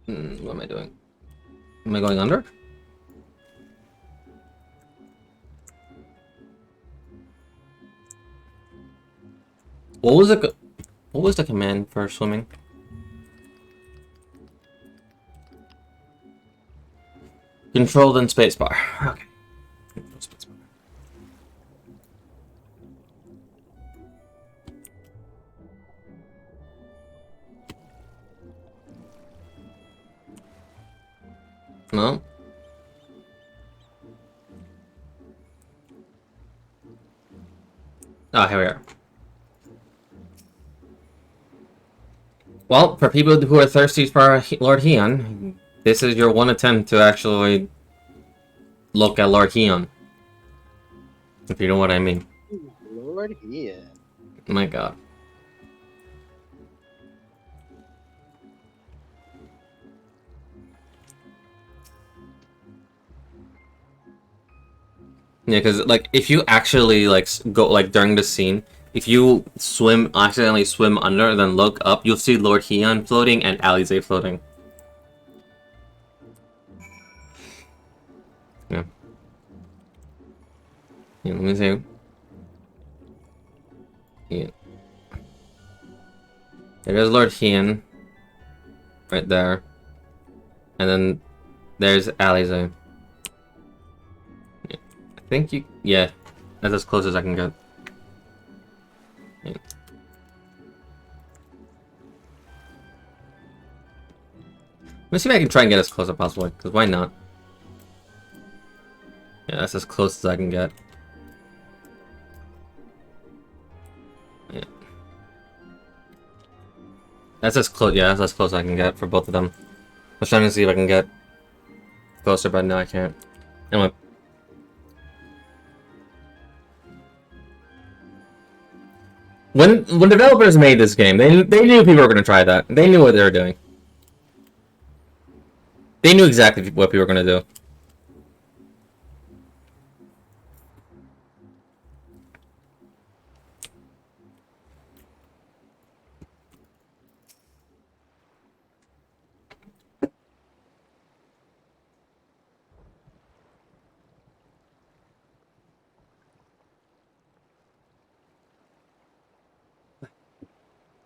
What am I doing? Am I going under? What was the command for swimming? Controlled in spacebar. Okay. Control spacebar. No. Ah, here we are. Well, for people who are thirsty for Lord Heon, this is your one attempt to actually look at Lord Heon. If you know what I mean. Lord Heon. My god. Yeah, because, like, if you actually, like, go, like, during the scene, if you accidentally swim under and then look up, you'll see Lord Heon floating and Alize floating. Yeah. Yeah, let me see. Yeah. There's Lord Heon. Right there. And then there's Alize. Yeah. I think you... Yeah. That's as close as I can get. Yeah. Let's see if I can try and get as close as possible, because why not? Yeah, that's as close as I can get. Yeah. That's as close, yeah, that's as close as I can get for both of them. I was trying to see if I can get closer, but no, I can't. Anyway. When developers made this game, they knew people were going to try that. They knew what they were doing. They knew exactly what people were going to do.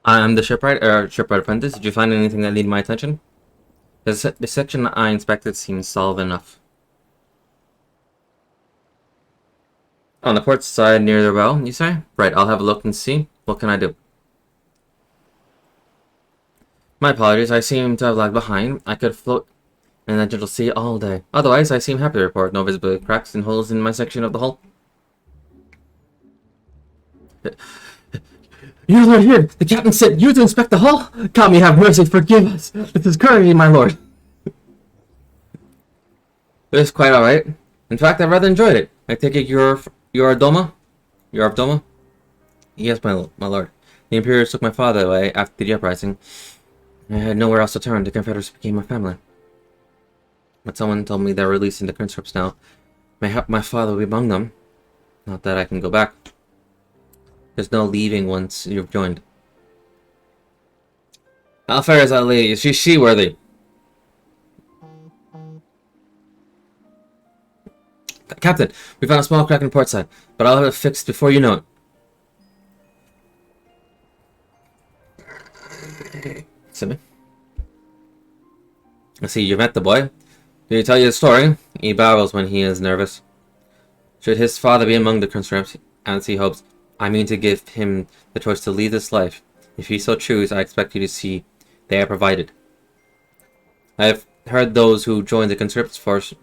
I'm the shipwright apprentice. Did you find anything that needed my attention? The section I inspected seems solid enough. On the port side near the well, you say? Right, I'll have a look and see. What can I do? My apologies, I seem to have lagged behind. I could float in that gentle sea all day. Otherwise, I seem happy to report. No visible cracks and holes in my section of the hull. You're Lord here! The captain sent you to inspect the hull? God may have mercy, forgive us! This is courtesy, my lord! It was quite alright. In fact, I rather enjoyed it. I take it you're Doma? You're of Doma? Yes, my lord. The Imperials took my father away after the uprising. I had nowhere else to turn. The Confederates became my family. But someone told me they're releasing the conscripts now. Mayhap my father will be among them. Not that I can go back. There's no leaving once you've joined. How fair is that lady? Is she worthy? Captain, we found a small crack in port side, but I'll have it fixed before you know it. Simmy? I see you met the boy. Did he tell you the story? He babbles when he is nervous. Should his father be among the conscripts, as he hopes, I mean to give him the choice to lead this life. If he so choose, I expect you to see they are provided. I have heard those who join the conscripts force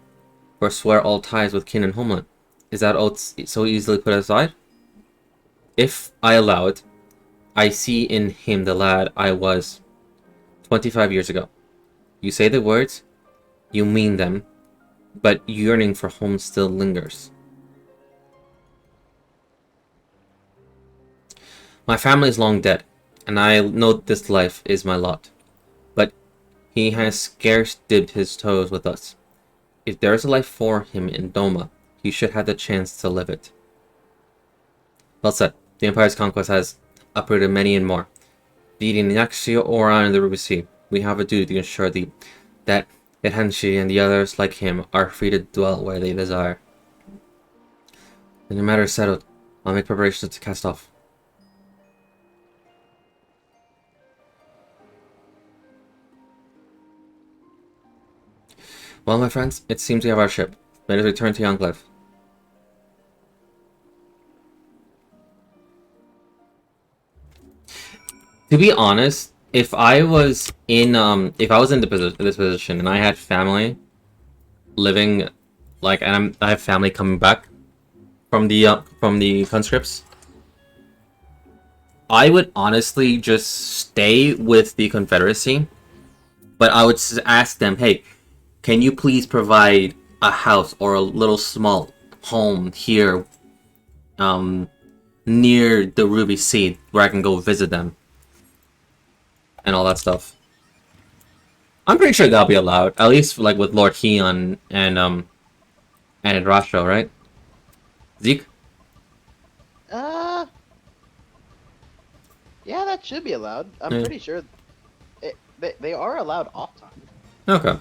forswear all ties with kin and homeland. Is that oath so easily put aside? If I allow it, I see in him the lad I was 25 years ago. You say the words, you mean them, but yearning for home still lingers. My family is long dead, and I know this life is my lot. But he has scarce dipped his toes with us. If there is a life for him in Doma, he should have the chance to live it. Well said. The Empire's conquest has uprooted many and more. Beating Naxia or on the Ruby Sea, we have a duty to ensure that Ihenshi and the others like him are free to dwell where they desire. When the matter is settled, I'll make preparations to cast off. Well, my friends, it seems we have our ship. Let us return to Youngcliff. To be honest, if I was in this position and I had family living, like, and I have family coming back from the conscripts, I would honestly just stay with the Confederacy, but I would ask them, hey, can you please provide a house or a little small home here near the Ruby Sea where I can go visit them and all that stuff? I'm pretty sure that'll be allowed, at least like with Lord Heon and Rasho, right? Zeke? Yeah, that should be allowed. I'm pretty sure they are allowed off time. Okay.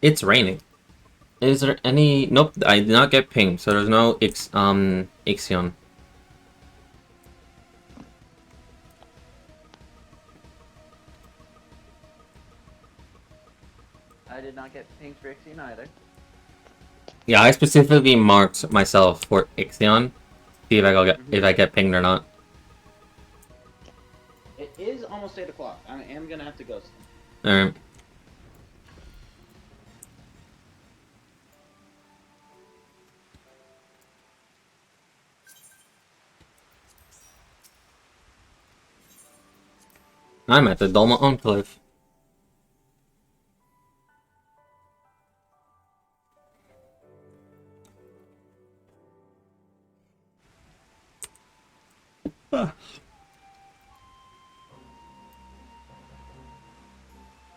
It's raining. Is there any... Nope, I did not get pinged, so there's no Ixion. I did not get pinged for Ixion either. Yeah, I specifically marked myself for Ixion. See if I get pinged or not. It is almost 8 o'clock. I am gonna have to go soon. Alright. I'm at the Doma Enclave.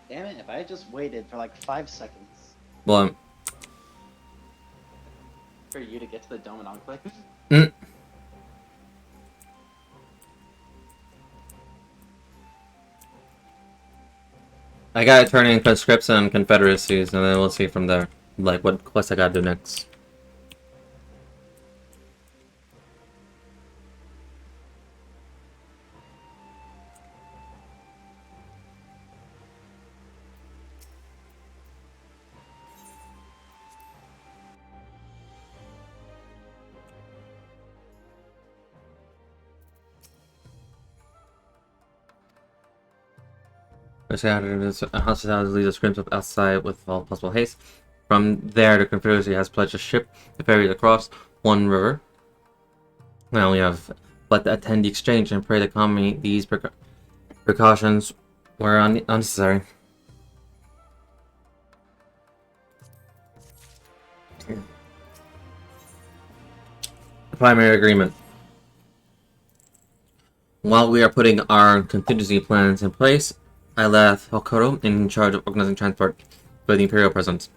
Damn it, if I had just waited for like 5 seconds. Well, for you to get to the Dome and Enclave. I gotta turn in conscripts and confederacies, and then we'll see from there, like, what quest I gotta do next. Hospitality leads the screams up outside with all possible haste. From there, the Confederacy has pledged a ship to ferry across one river. Now we have but to attend the exchange and pray the economy. These precautions were unnecessary. primary agreement. While we are putting our contingency plans in place, I left Hokkaido in charge of organizing transport for the Imperial presence.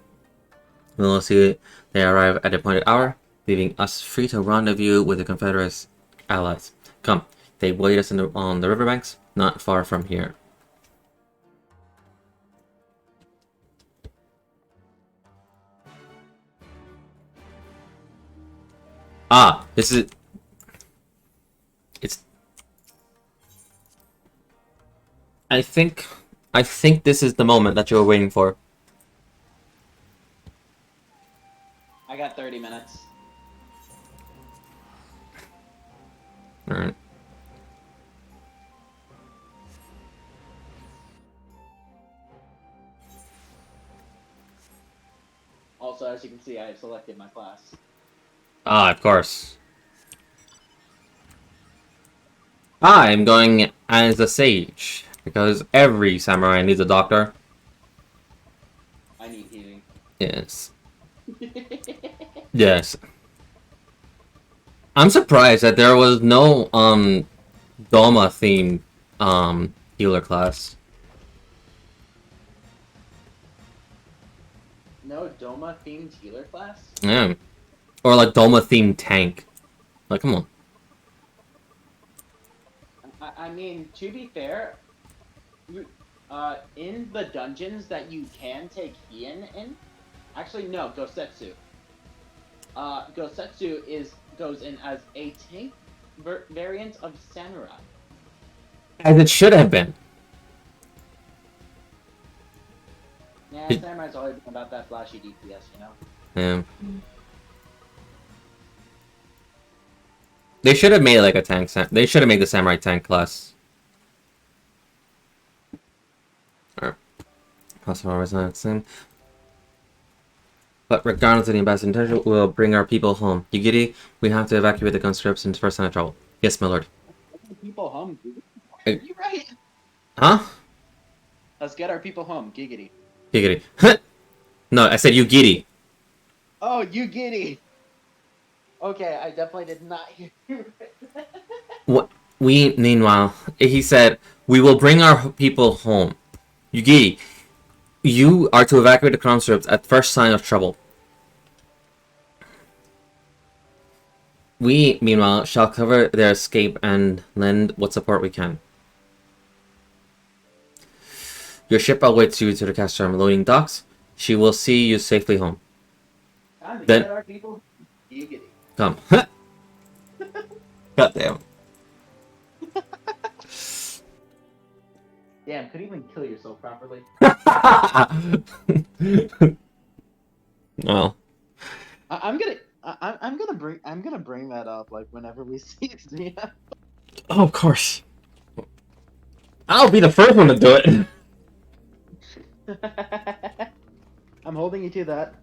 We will see they arrive at the appointed hour, leaving us free to rendezvous with the Confederates allies. Come, they wait us on the riverbanks, not far from here. Ah, this is... It's... I think this is the moment that you were waiting for. I got 30 minutes. Alright. Also, as you can see, I have selected my class. Ah, of course. I'm going as a sage, because every samurai needs a doctor. I need healing. Yes. Yes. I'm surprised that there was no, Doma themed, healer class. No Doma themed healer class? Yeah. Or like Doma themed tank. Like, come on. I mean, to be fair, in the dungeons that you can take Hien in, actually no, Gosetsu. Gosetsu goes in as a tank variant of Samurai. As it should have been. Yeah, Samurai's always been about that flashy DPS, you know? Yeah. They should have made like a tank. They should have made the samurai tank class. Alright. But regardless of the ambassador's intention, we'll bring our people home. Yugiri, we have to evacuate the conscripts in the first sign of trouble. Yes, my lord. People home. Are you right? Huh? Let's get our people home. Giggity. Giggity. No, I said Yugiri. Oh, you giddy. Okay, I definitely did not hear you. What? Meanwhile, he said, we will bring our people home. Yugiri, you are to evacuate the conscripts at first sign of trouble. We, meanwhile, shall cover their escape and lend what support we can. Your ship awaits you to the Castrum loading docks. She will see you safely home. Time to Then, get our people. Giggity. come. God damn. Damn, couldn't even kill yourself properly. Well. I'm gonna bring that up like whenever we see Zia. Oh, of course. I'll be the first one to do it. I'm holding you to that.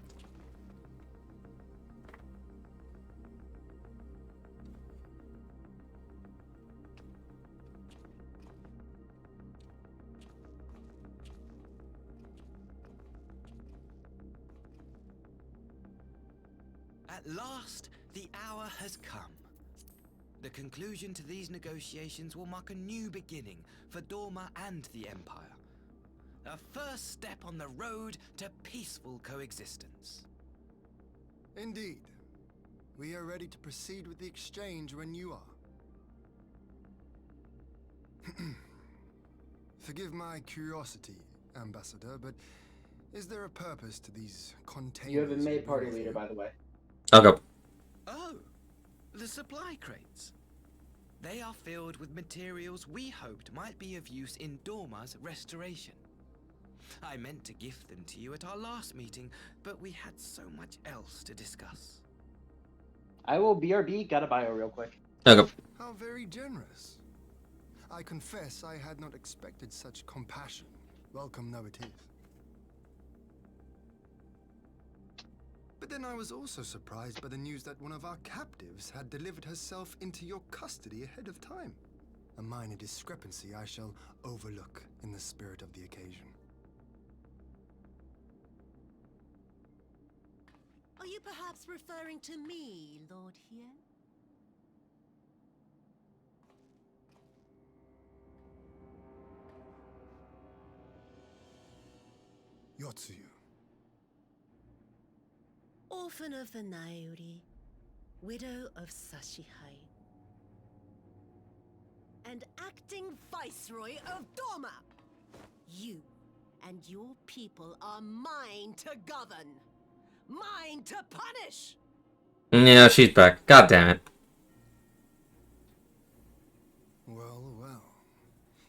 At last, the hour has come. The conclusion to these negotiations will mark a new beginning for Dorma and the Empire. A first step on the road to peaceful coexistence. Indeed. We are ready to proceed with the exchange when you are. Forgive my curiosity, Ambassador, but is there a purpose to these containers? You have been made party leader, by the way. I'll go. Oh, the supply crates. They are filled with materials we hoped might be of use in Dorma's restoration. I meant to gift them to you at our last meeting, but we had so much else to discuss. I will BRB, got a bio real quick. Okay. How very generous. I confess I had not expected such compassion. Welcome though it is. But then I was also surprised by the news that one of our captives had delivered herself into your custody ahead of time. A minor discrepancy I shall overlook in the spirit of the occasion. Are you perhaps referring to me, Lord Hien? Yotsuyu. Orphan of the Nairi, widow of Sashihai, and acting Viceroy of Doma. You and your people are mine to govern, mine to punish. Yeah, she's back. God damn it. Well, well.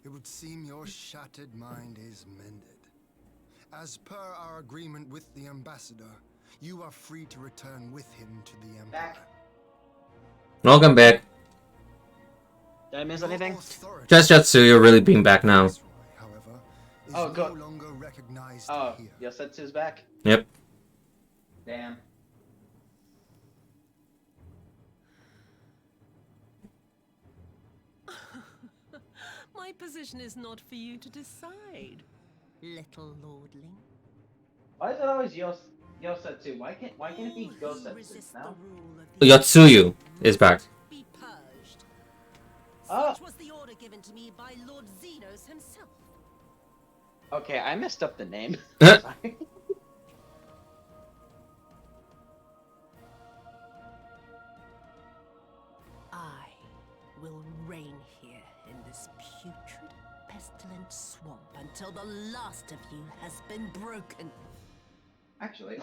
It would seem your shattered mind is mended. As per our agreement with the ambassador, you are free to return with him to the Empire. Back. Welcome back. Did I miss anything? Just Yotsuyu really being back now. However, is Oh, no good. longer recognized Oh, here. Yosetsu's back? Yep. Damn. My position is not for you to decide, little lordling. Why is it always Yosetsu? Why can't it be Gosetsu now? Yotsuyu is back. Be purged. Oh. Such was the order given to me by Lord Xenos himself. Okay, I messed up the name. I will reign here in this putrid, pestilent swamp until the last of you has been broken. Actually,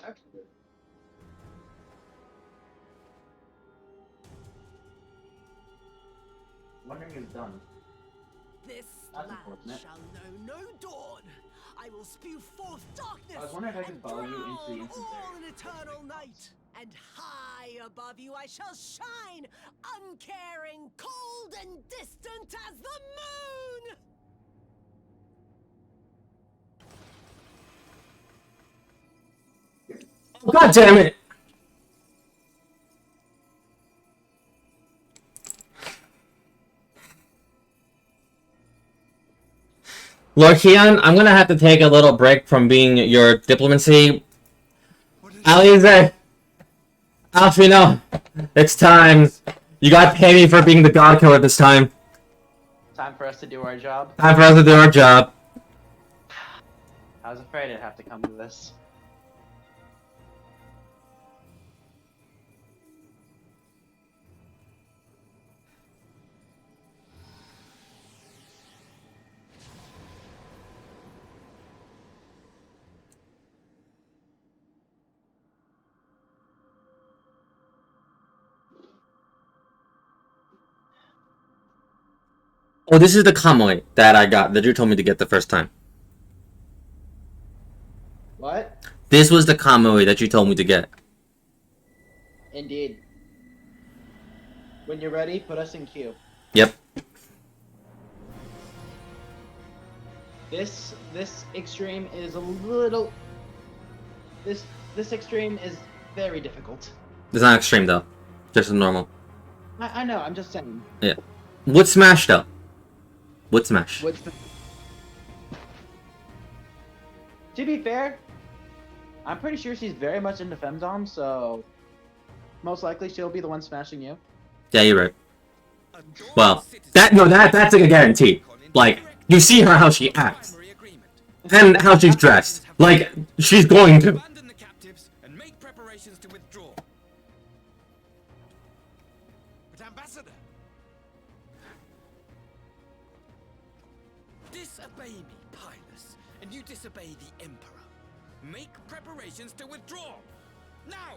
wondering is done. This That's land unfortunate. shall know no dawn. I will spew forth darkness. I was wondering if I could and follow you into the drown instance all area. an eternal night. And high above you I shall shine, uncaring, cold and distant as the moon. God damn it! Lord Kian, I'm gonna have to take a little break from being your diplomacy. Alize, Alfino, it's time. You gotta pay me for being the god killer this time. Time for us to do our job. Time for us to do our job. I was afraid it'd have to come to this. Oh, this is the Kamui that I got, that you told me to get the first time. What? This was the Kamui that you told me to get. Indeed. When you're ready, put us in queue. Yep. This extreme is a little. This extreme is very difficult. It's not extreme though. Just normal. I know. I'm just saying. Yeah. Wood smash though. Wood smash. To be fair, I'm pretty sure she's very much into femdom, so most likely she'll be the one smashing you. Yeah, you're right. Well, that's like a guarantee. Like, you see her how she acts. And how she's dressed. Like, she's going to. Abandon the captives and make preparations to withdraw. But Ambassador! Disobey me, Pilus, and you disobey the Emperor. Make preparations to withdraw. Now!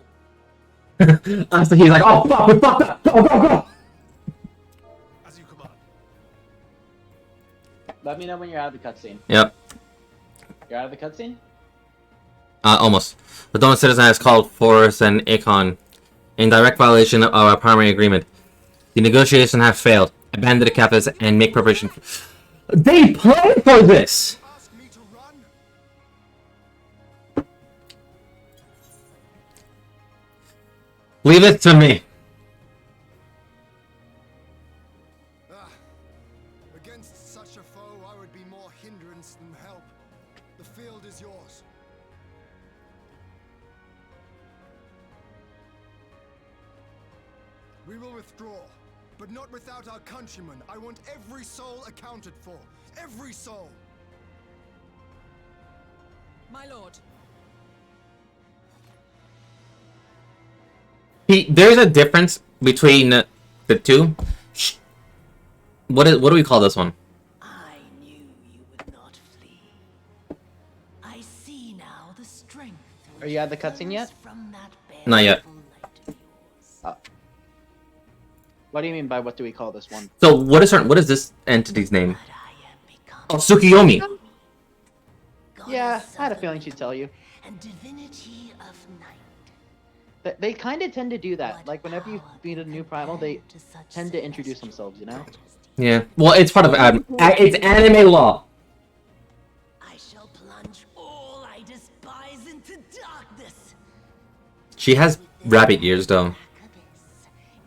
After he's like, oh fuck, we fucked up! Go, go, go! As you command. Let me know when you're out of the cutscene. Yep. You're out of the cutscene? Almost. The Doma citizen has called Forrest and Akon in direct violation of our primary agreement. The negotiations have failed. Abandon the captives and make preparation. They planned for this! Leave it to me. Against such a foe, I would be more hindrance than help. The field is yours. We will withdraw, but not without our countrymen. I want every soul accounted for. Every soul! My lord. There's a difference between the two. What do we call this one? I knew you would not flee. I see now the strength. Are you at the cutscene yet? From that Not yet. What do you mean by what do we call this one? So what is this entity's name? Oh, Tsukuyomi. Yeah, I had a feeling she'd tell you. And divinity of night. They kind of tend to do that. Like whenever you beat a new primal, they tend to introduce themselves. You know? Yeah. Well, it's part of it's anime law. I shall plunge all I despise into darkness. She has rabbit ears, though.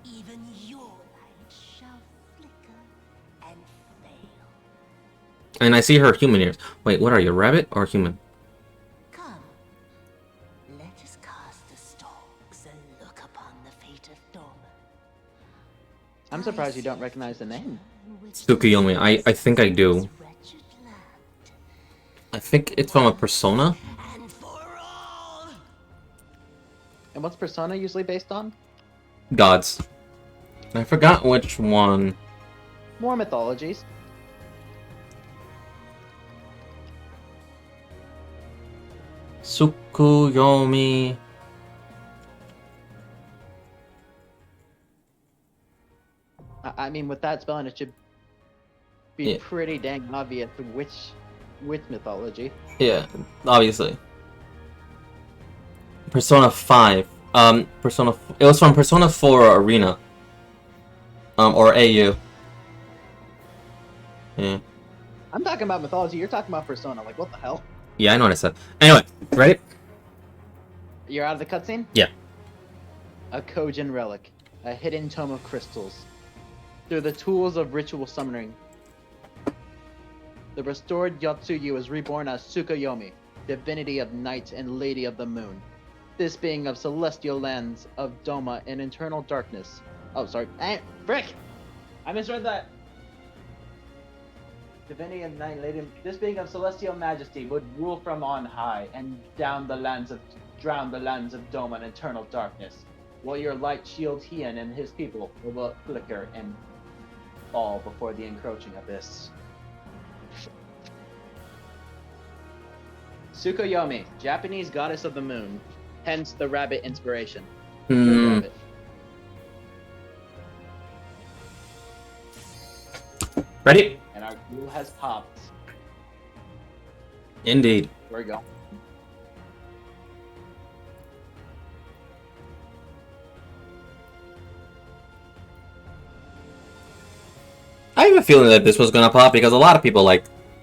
Even your light shall flicker and fail. And I see her human ears. Wait, what are you, rabbit or human? Come, let us cast the stalks and look upon the fate of Doma. I'm surprised you don't recognize the name. Tsukuyomi. I think I do. I think it's from a Persona. And what's Persona usually based on? Gods. I forgot which one. More mythologies. Tsukuyomi. I mean, with that spelling, it should be pretty dang obvious which mythology. Yeah, obviously. Persona 5. Persona. It was from Persona 4 Arena. Or AU. Yeah. I'm talking about mythology. You're talking about Persona. Like, what the hell? Yeah, I know what I said. Anyway, ready? You're out of the cutscene? Yeah. A Kojin relic. A hidden tome of crystals. Through the tools of ritual summoning, the restored Yotsuyu is reborn as Tsukuyomi, divinity of night and lady of the moon. This being of celestial lands of Doma and eternal darkness. Oh, sorry. Frick! I misread that. Divinity of night, lady. This being of celestial majesty would rule from on high and drown the lands of Doma in eternal darkness. While your light shields Hien and his people will flicker and fall before the encroaching abyss. Tsukuyomi, Japanese goddess of the moon, hence the rabbit inspiration. Rabbit. Ready? And our ghoul has popped. Indeed. We're going. I have a feeling that this was gonna pop because a lot of people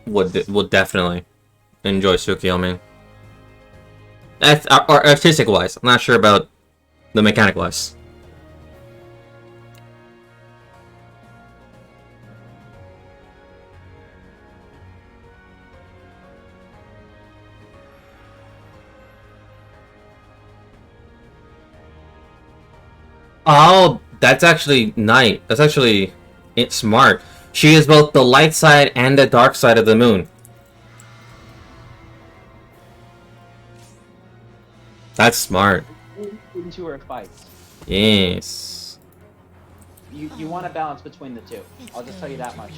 would definitely enjoy Tsukuyomi. Or artistic wise. I'm not sure about the mechanic wise. Oh, that's actually nice. That's actually smart. She is both the light side and the dark side of the moon. That's smart. Into her fights. Yes. You want to balance between the two. I'll just tell you that much.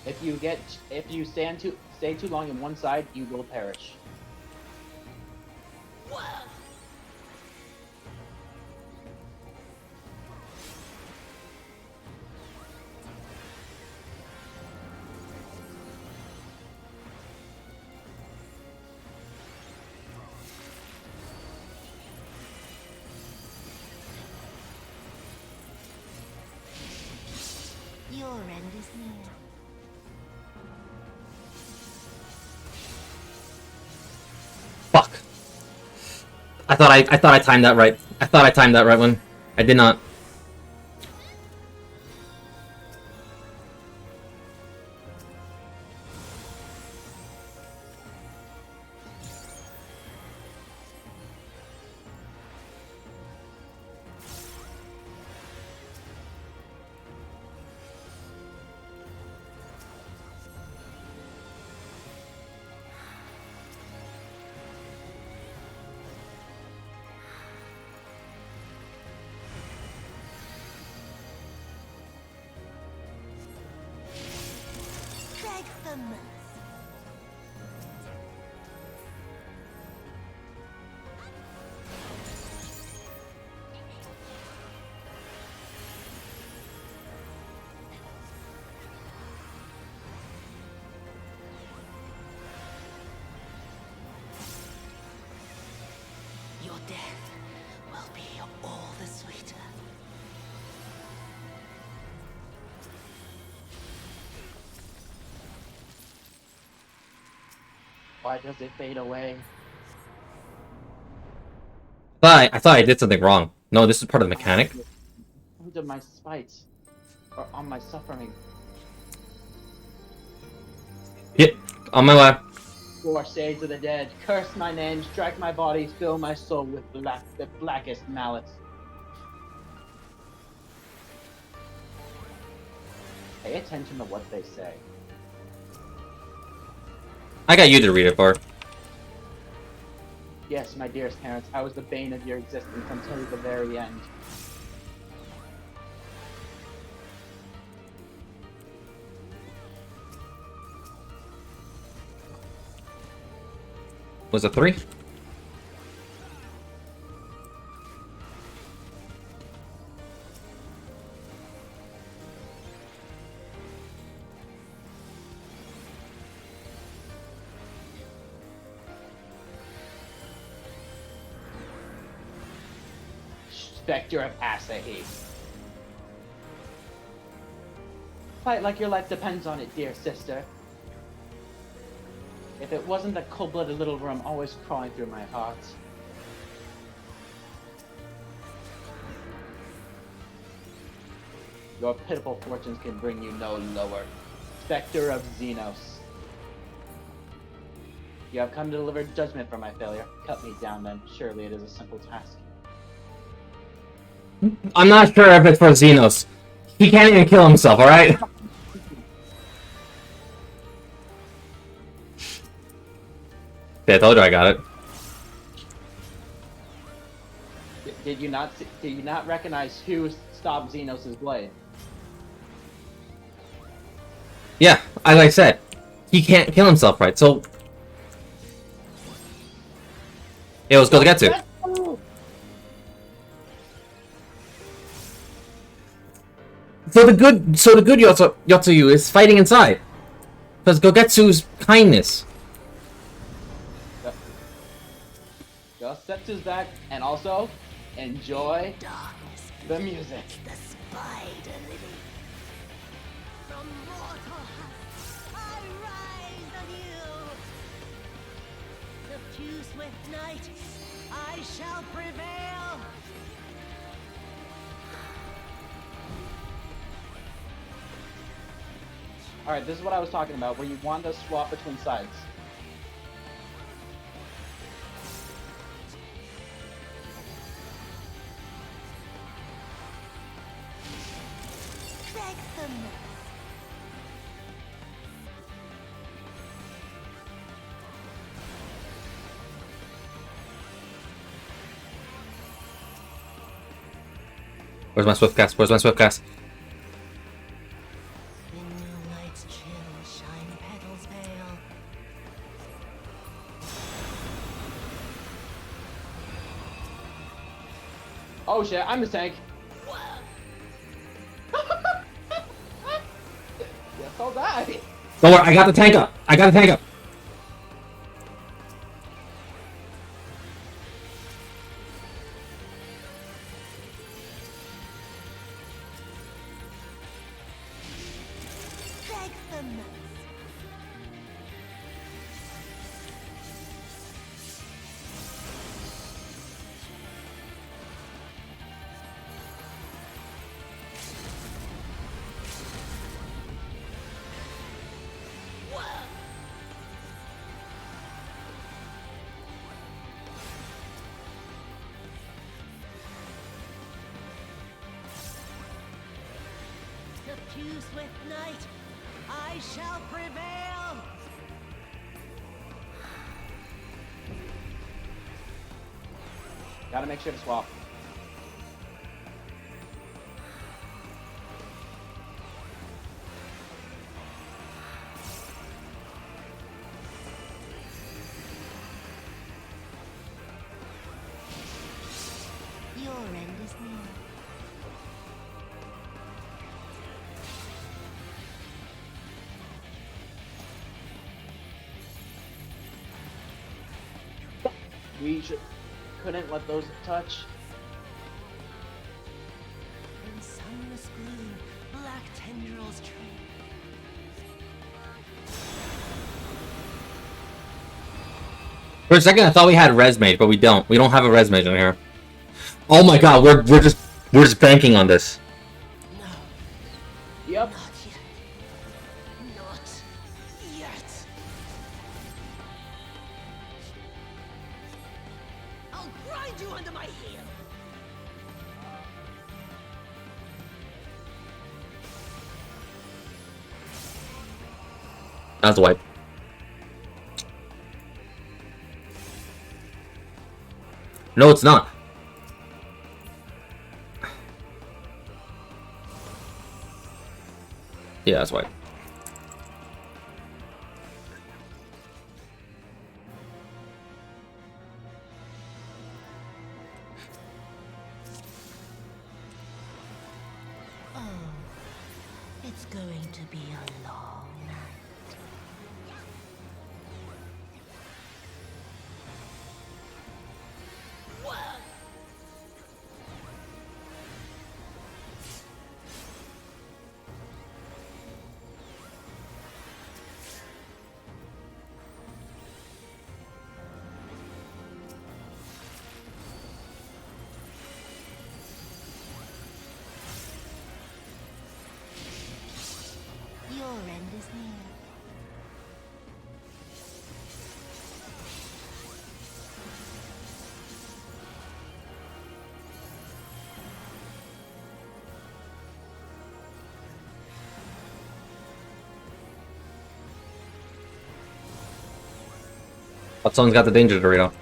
If you stay too long in one side, you will perish. Your end is near. Fuck. I thought I timed that right. I thought I timed that right one. I did not. Your death will be all the sweeter. Why does it fade away? I thought I did something wrong. No, this is part of the mechanic. Under my spite. Or on my suffering. Yeah, on my way. Four shades of the dead, curse my name, strike my body, fill my soul with the blackest malice. Pay attention to what they say. I got you to read it, Bart. Yes, my dearest parents, I was the bane of your existence until the very end. Was it 3? Spectre of Asahi. Fight like your life depends on it, dear sister. If it wasn't the cold-blooded little worm always crawling through my heart. Your pitiful fortunes can bring you no lower. Spectre of Xenos. You have come to deliver judgment for my failure. Cut me down then. Surely it is a simple task. I'm not sure if it's for Xenos. He can't even kill himself, alright? Yeah, I told you I got it. Did you not recognize who stopped Xenos' blade? Yeah, as I said, he can't kill himself, right? So it was Gogetsu. So the good Yotsuyu is fighting inside. Because Gogetsu's kindness. Gogetsu's back, and also enjoy the music. The spider lily. From mortal husk, I rise anew. Suffused with night, I shall prevail. Alright, this is what I was talking about, where you want to swap between sides. Where's my swift cast? Where's my swift cast? In moonlight's chill, shine petals pale. Oh shit, I'm the tank. Yes, I'll die. Don't worry, I got the tank up. I got the tank up. Suffused with night, I shall prevail. Gotta make sure to swap. near. Couldn't let those touch. In sunless gloom, black tendrils trail. For a second, I thought we had res mage, but we don't. We don't have a res mage in here. Oh my god, we're just banking on this. Yep. Not yet. Not yet. I'll grind you under my heel. That's a wipe. No, it's not. Yeah, that's why. Oh, it's going to be a long night. Your end is near. But someone's got the danger Dorito.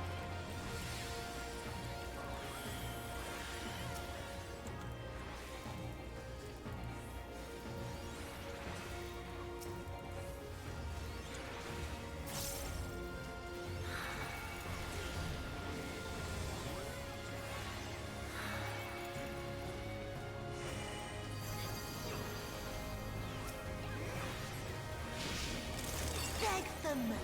Beg the mercy.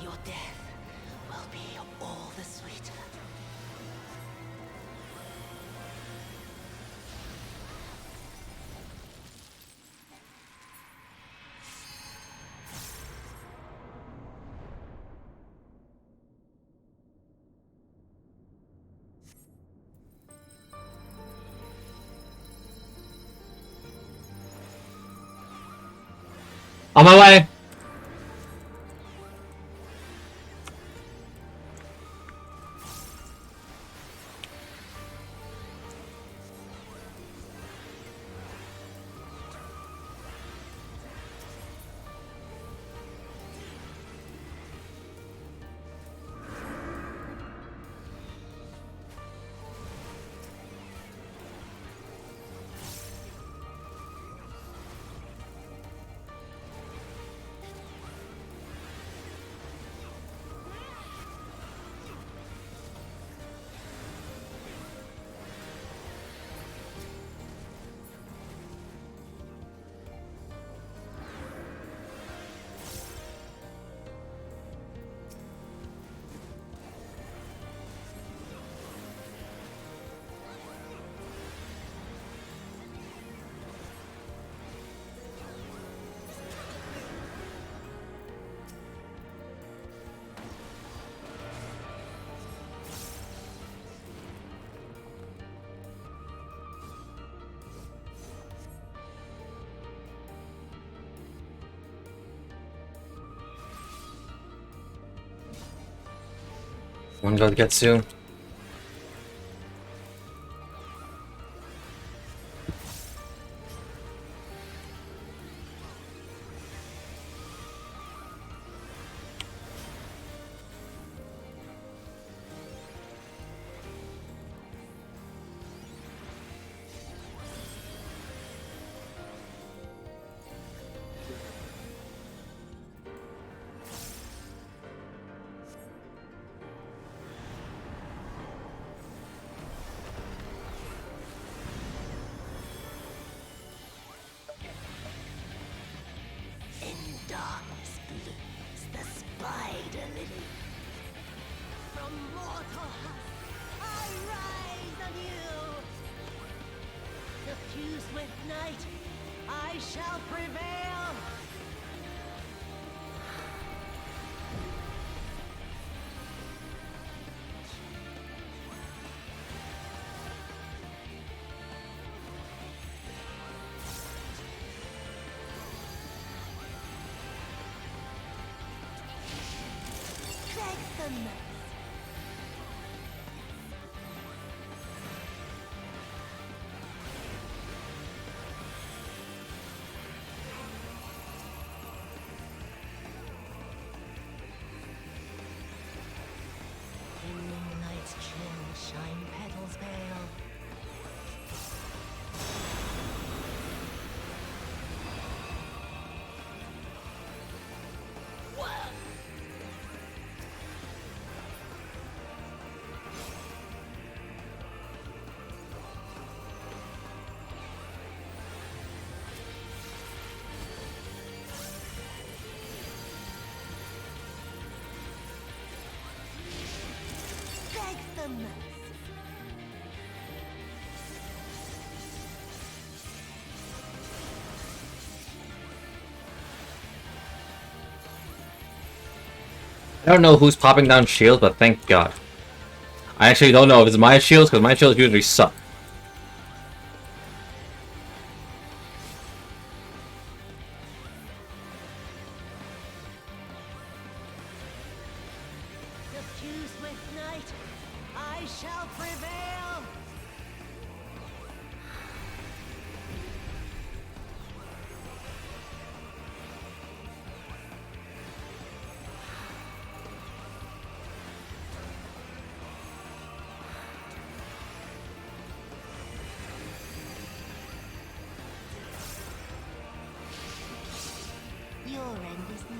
Your death will be all the sweeter. On my way. One go to Getsu. you, swift knight. I shall prevail. Dread them. In night's chill, shine petals pale. Beg them. I don't know who's popping down shields, but thank God. I actually don't know if it's my shields, because my shields usually suck. Diffuse with night. I shall prevail. Your end is near.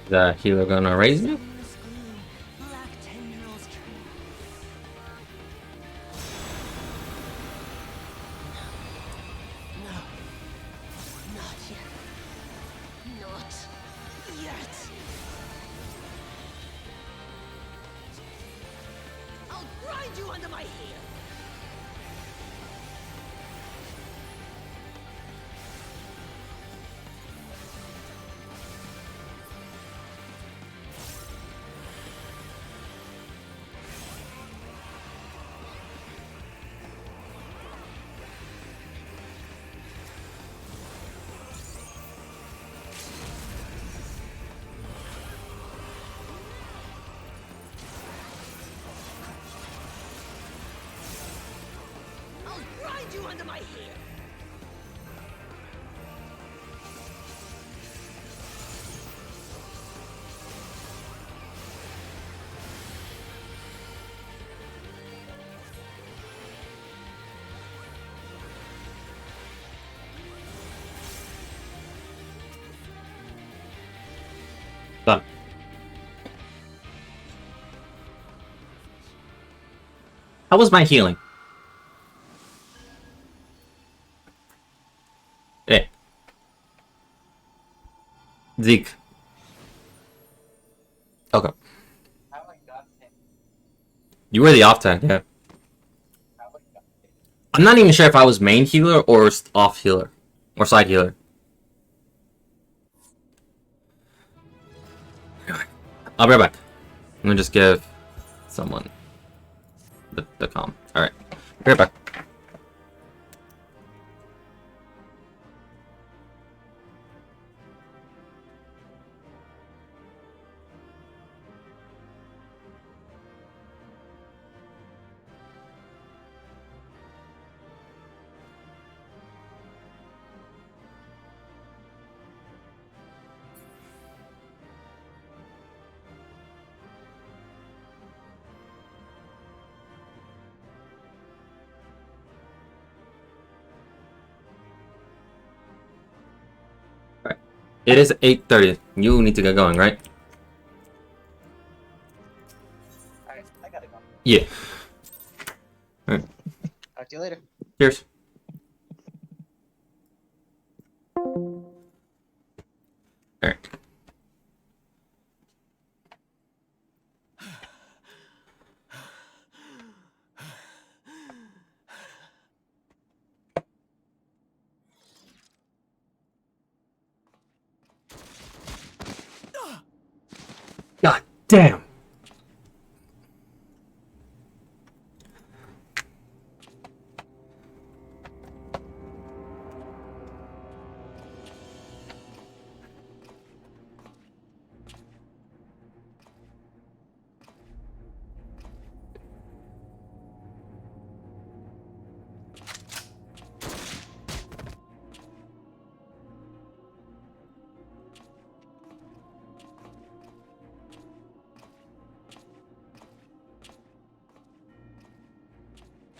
Is the healer gonna raise me? Endless gloom, black tendrils trail. No. Not yet. Not yet. I'll grind you under my heel. I'll grind you under my heel. Done. How was my healing? Hey. Zeke. Okay. You were the off tank, yeah. I'm not even sure if I was main healer or off healer. Or side healer. I'll be right back. I'm gonna just give someone the comm. Alright. Be right back. It is 8:30. You need to get going, right? Alright, I gotta go. Yeah. Alright. Talk to you later. Cheers. Damn.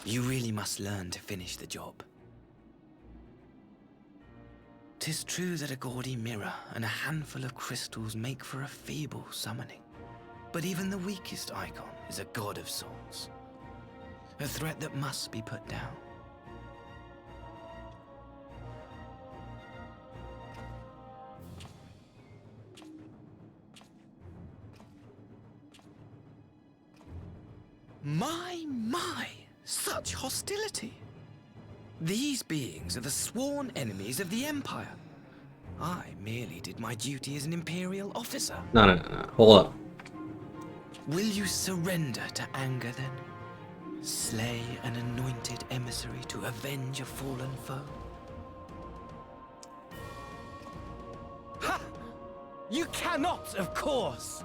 You really must learn to finish the job. 'Tis true that a gaudy mirror and a handful of crystals make for a feeble summoning. But even the weakest icon is a god of sorts. A threat that must be put down. My! Such hostility! These beings are the sworn enemies of the Empire. I merely did my duty as an Imperial officer. No. Hold up. Will you surrender to anger then? Slay an anointed emissary to avenge a fallen foe? Ha! You cannot, of course!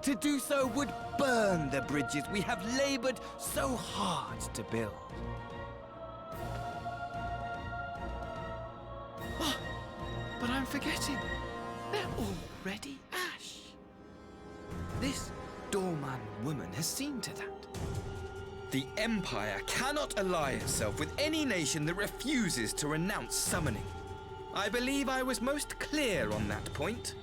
To do so would burn the bridges we have labored so hard to build. Oh, but I'm forgetting. They're already ash. This doorman woman has seen to that. The Empire cannot ally itself with any nation that refuses to renounce summoning. I believe I was most clear on that point.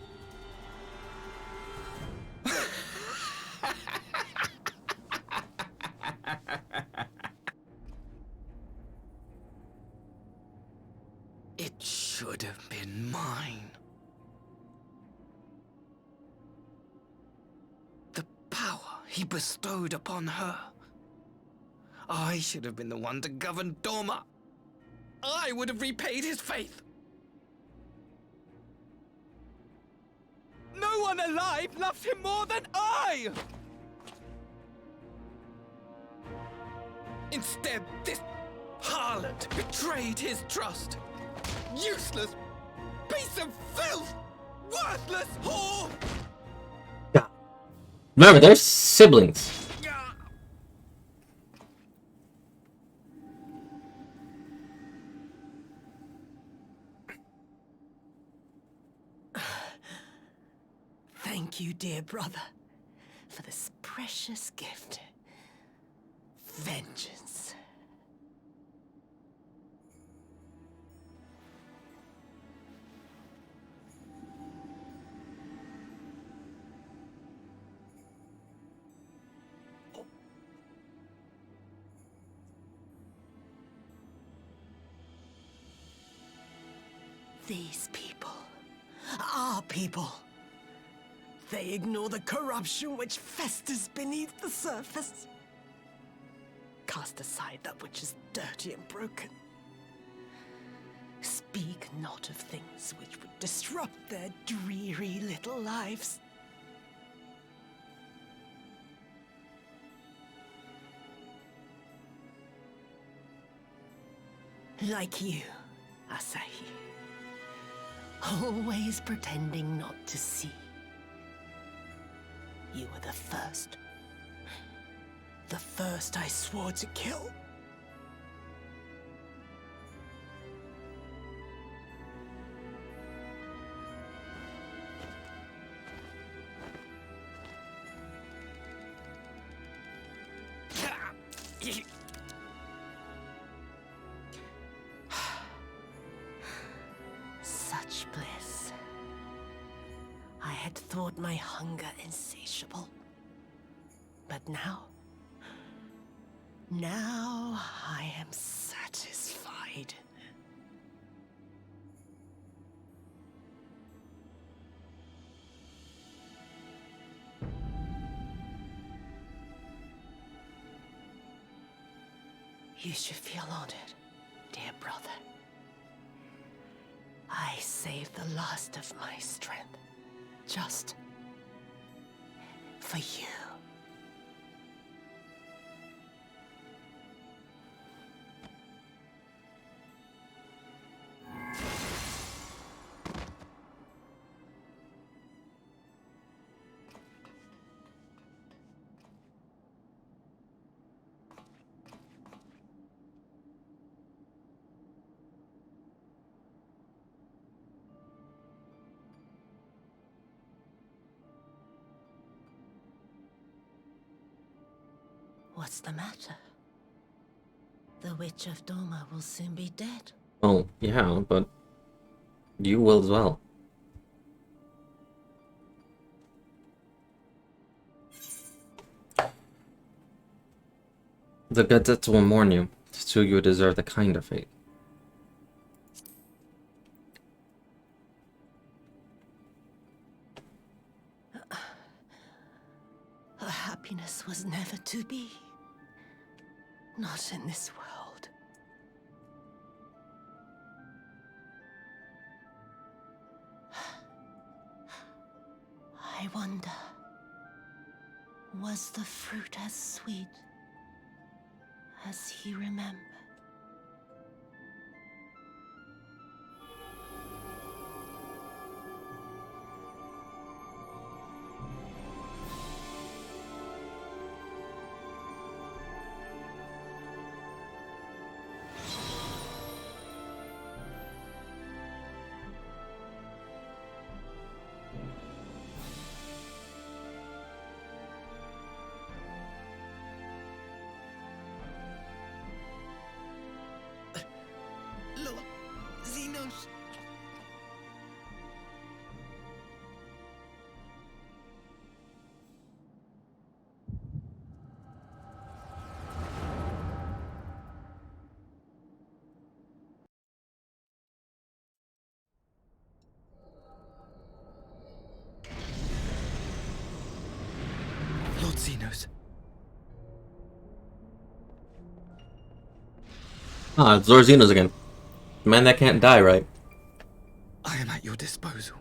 It should have been mine. The power he bestowed upon her. I should have been the one to govern Dorma. I would have repaid his faith. No one alive loves him more than I! Instead, this harlot betrayed his trust. Useless piece of filth! Worthless whore! Yeah. Remember, they're siblings. Thank you, dear brother, for this precious gift. Vengeance. These people, our people, they ignore the corruption which festers beneath the surface. Cast aside that which is dirty and broken. Speak not of things which would disrupt their dreary little lives. Like you, Asahi. Always pretending not to see. You were the first. The first I swore to kill. Such bliss. I had thought my hunger insatiable. But now I am satisfied. You should feel honored, dear brother. I saved the last of my strength, just for you. What's the matter? The Witch of Doma will soon be dead. Well, yeah, but you will as well. The Gazette will warn you, so you deserve the kind of fate. Her happiness was never to be. Not in this world. I wonder, was the fruit as sweet as he remembered? Lord Xenos. Lord Xenos. Ah, it's Zorzinos again. The man that can't die, right? I am at your disposal.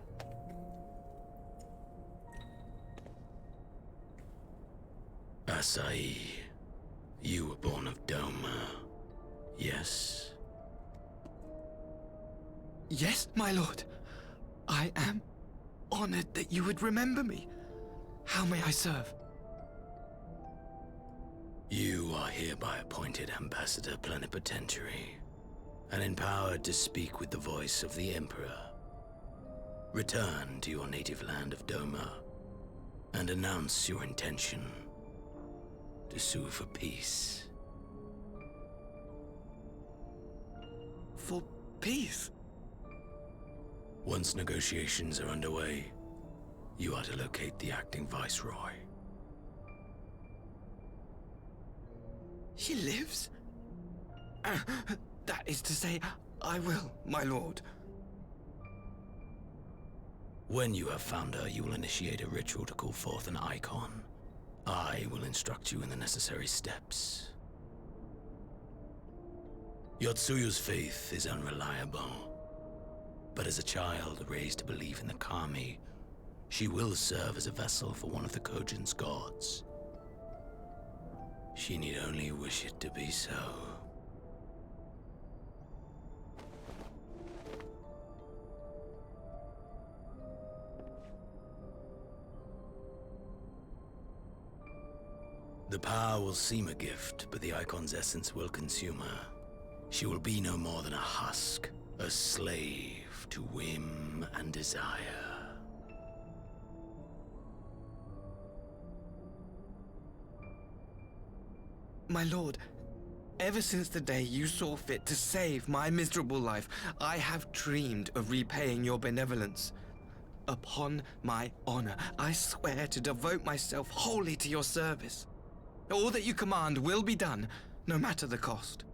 Asai, you were born of Doma, yes? Yes, my lord. I am honored that you would remember me. How may I serve? You are hereby appointed Ambassador Plenipotentiary, and empowered to speak with the voice of the Emperor. Return to your native land of Doma, and announce your intention to sue for peace. For peace? Once negotiations are underway, you are to locate the acting Viceroy. She lives? That is to say, I will, my lord. When you have found her, you will initiate a ritual to call forth an icon. I will instruct you in the necessary steps. Yotsuyu's faith is unreliable, but as a child raised to believe in the Kami, she will serve as a vessel for one of the Kojin's gods. She need only wish it to be so. The power will seem a gift, but the icon's essence will consume her. She will be no more than a husk, a slave to whim and desire. My lord, ever since the day you saw fit to save my miserable life, I have dreamed of repaying your benevolence. Upon my honor, I swear to devote myself wholly to your service. All that you command will be done, no matter the cost.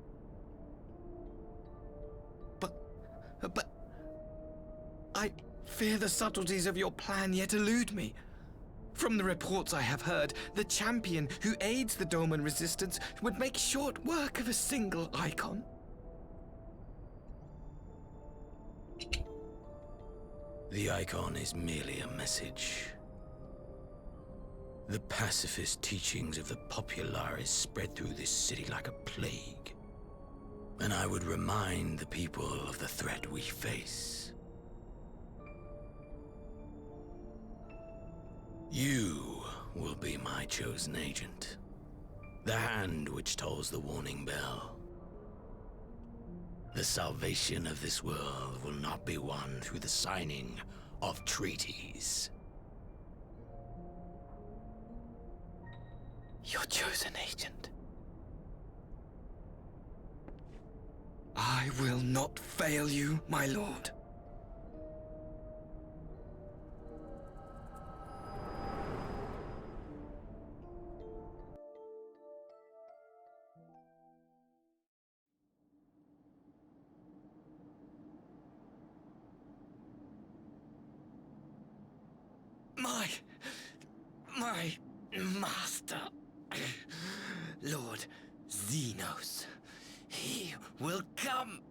But I fear the subtleties of your plan yet elude me. From the reports I have heard, the champion who aids the Doman resistance would make short work of a single icon. The icon is merely a message. The pacifist teachings of the Populares spread through this city like a plague. And I would remind the people of the threat we face. You will be my chosen agent. The hand which tolls the warning bell. The salvation of this world will not be won through the signing of treaties. Your chosen agent. I will not fail you, my lord. My master, Lord Xenos, he will come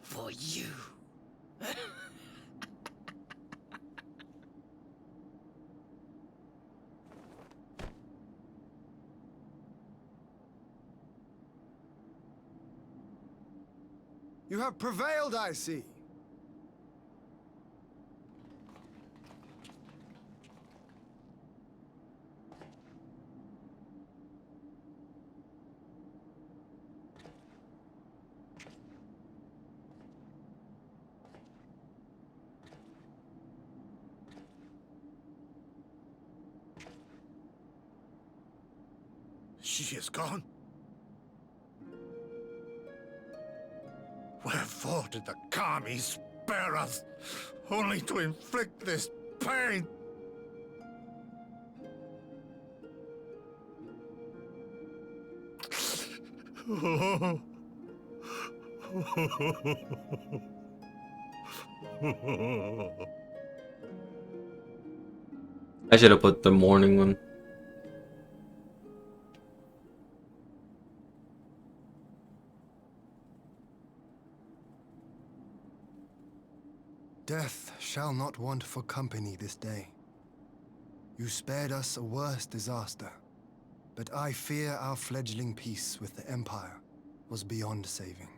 for you. You have prevailed, I see. She is gone. Wherefore did the Kami spare us, only to inflict this pain? I should have put the morning one. Death shall not want for company this day. You spared us a worse disaster, but I fear our fledgling peace with the Empire was beyond saving.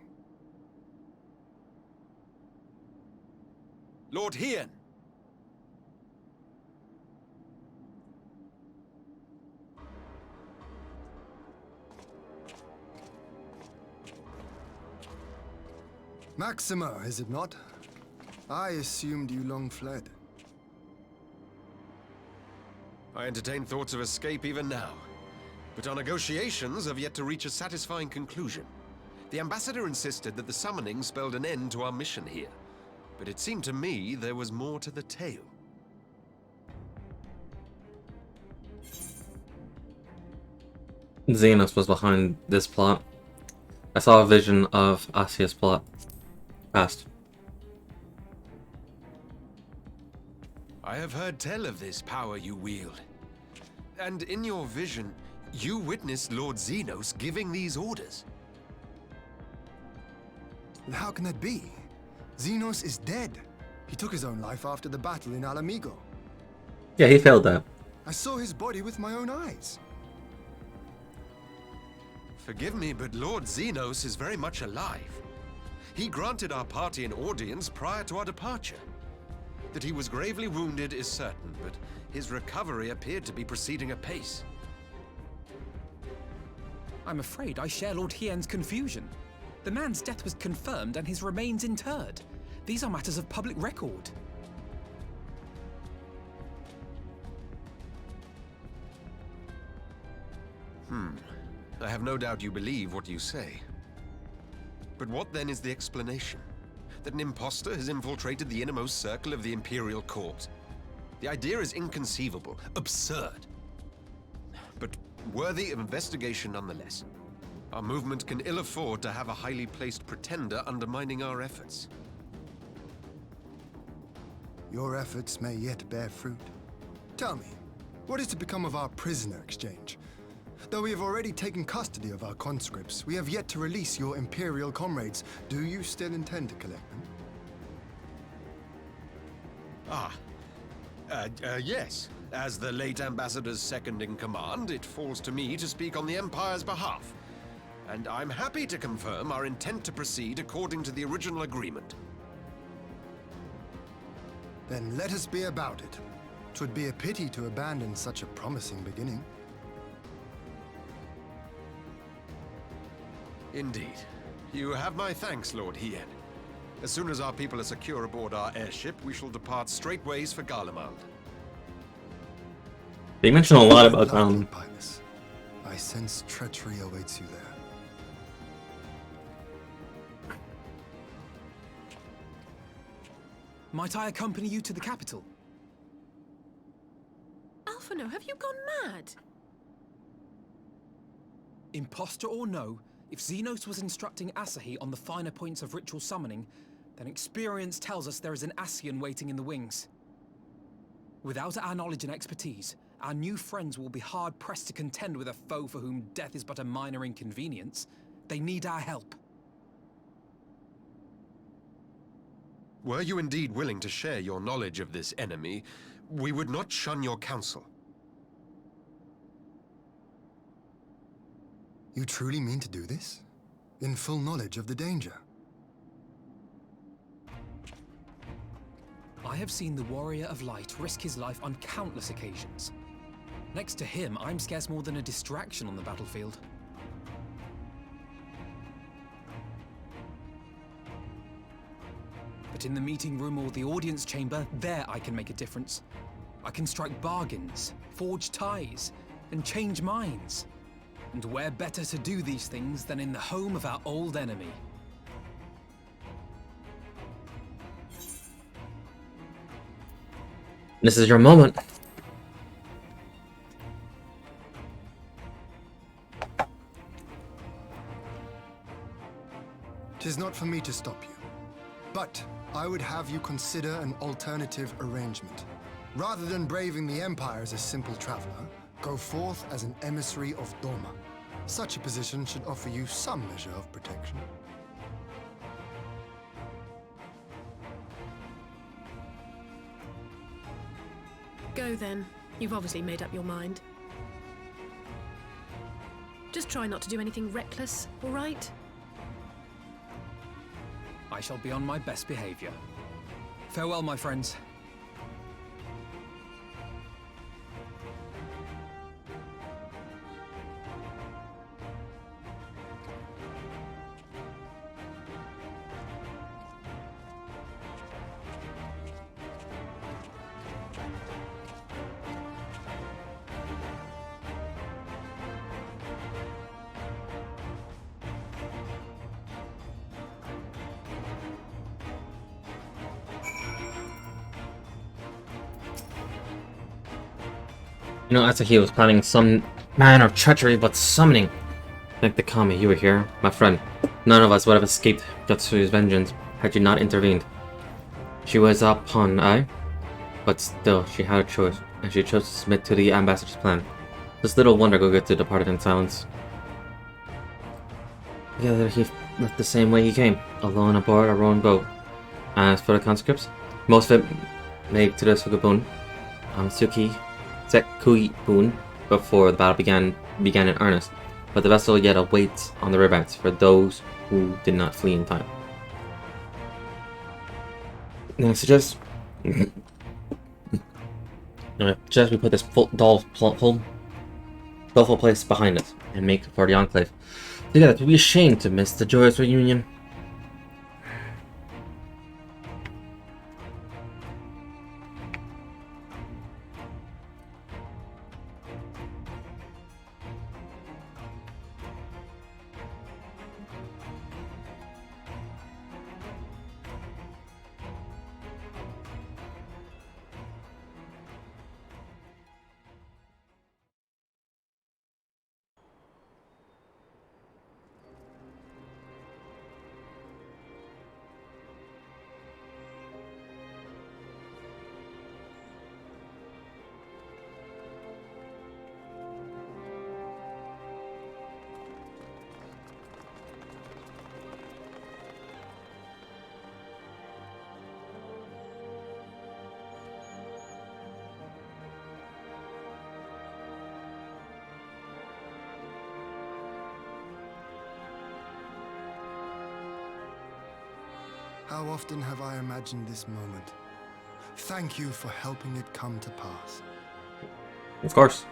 Lord Hien! Maxima, is it not? I assumed you long fled. I entertain thoughts of escape even now. But our negotiations have yet to reach a satisfying conclusion. The ambassador insisted that the summoning spelled an end to our mission here. But it seemed to me there was more to the tale. Xenos was behind this plot. I saw a vision of Asia's plot. Past. I have heard tell of this power you wield. And in your vision, you witnessed Lord Xenos giving these orders. How can that be? Xenos is dead. He took his own life after the battle in Alamigo. Yeah, he failed that. I saw his body with my own eyes. Forgive me, but Lord Xenos is very much alive. He granted our party an audience prior to our departure. That he was gravely wounded is certain, but his recovery appeared to be proceeding apace. I'm afraid I share Lord Hien's confusion. The man's death was confirmed and his remains interred. These are matters of public record. I have no doubt you believe what you say. But what then is the explanation? That an imposter has infiltrated the innermost circle of the Imperial Court? The idea is inconceivable, absurd. But worthy of investigation nonetheless. Our movement can ill afford to have a highly placed pretender undermining our efforts. Your efforts may yet bear fruit. Tell me, what is to become of our prisoner exchange? Though we have already taken custody of our conscripts, we have yet to release your Imperial comrades. Do you still intend to collect them? Yes. As the late Ambassador's second in command, it falls to me to speak on the Empire's behalf. And I'm happy to confirm our intent to proceed according to the original agreement. Then let us be about it. 'Twould be a pity to abandon such a promising beginning. Indeed. You have my thanks, Lord Hien. As soon as our people are secure aboard our airship, we shall depart straightways for Garlemald. They mention a lot about Lovely, Pybus. I sense treachery awaits you there. Might I accompany you to the capital? Alphino, have you gone mad? Imposter or no, if Xenos was instructing Asahi on the finer points of ritual summoning, then experience tells us there is an Ascian waiting in the wings. Without our knowledge and expertise, our new friends will be hard-pressed to contend with a foe for whom death is but a minor inconvenience. They need our help. Were you indeed willing to share your knowledge of this enemy, we would not shun your counsel. You truly mean to do this? In full knowledge of the danger? I have seen the Warrior of Light risk his life on countless occasions. Next to him, I'm scarce more than a distraction on the battlefield. But in the meeting room or the audience chamber, there I can make a difference. I can strike bargains, forge ties, and change minds. And where better to do these things than in the home of our old enemy? This is your moment. Tis not for me to stop you, but I would have you consider an alternative arrangement. Rather than braving the Empire as a simple traveler, go forth as an emissary of Doma. Such a position should offer you some measure of protection. Go then. You've obviously made up your mind. Just try not to do anything reckless, all right? I shall be on my best behavior. Farewell, my friends. You know, Asahi was planning some manner of treachery, but summoning. Like the Kami, you were here, my friend. None of us would have escaped Yotsu's vengeance had you not intervened. She was a pawn, aye? But still, she had a choice, and she chose to submit to the ambassador's plan. This little wonder Gogeta departed in silence. Together, he left the same way he came, alone aboard a rowing boat. As for the conscripts, most of it made to the Sukabun, Sekui-bun, before the battle began in earnest, but the vessel yet awaits on the rivets for those who did not flee in time. And I suggest we put this doleful place behind us and make for the Enclave. Together, to be ashamed to miss the joyous reunion. How often have I imagined this moment? Thank you for helping it come to pass. Of course.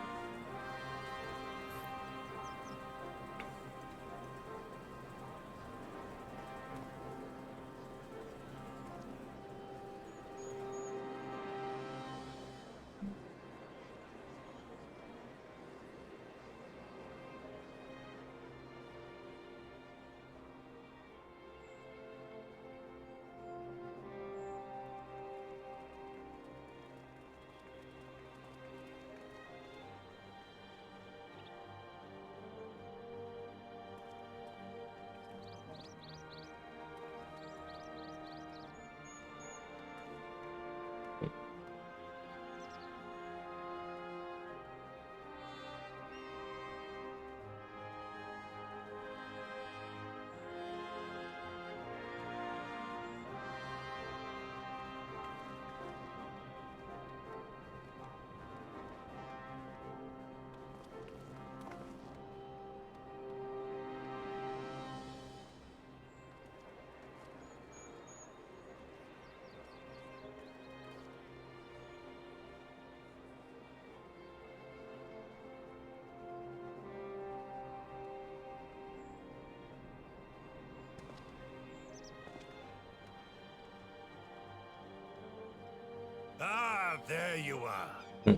Ah, there you are.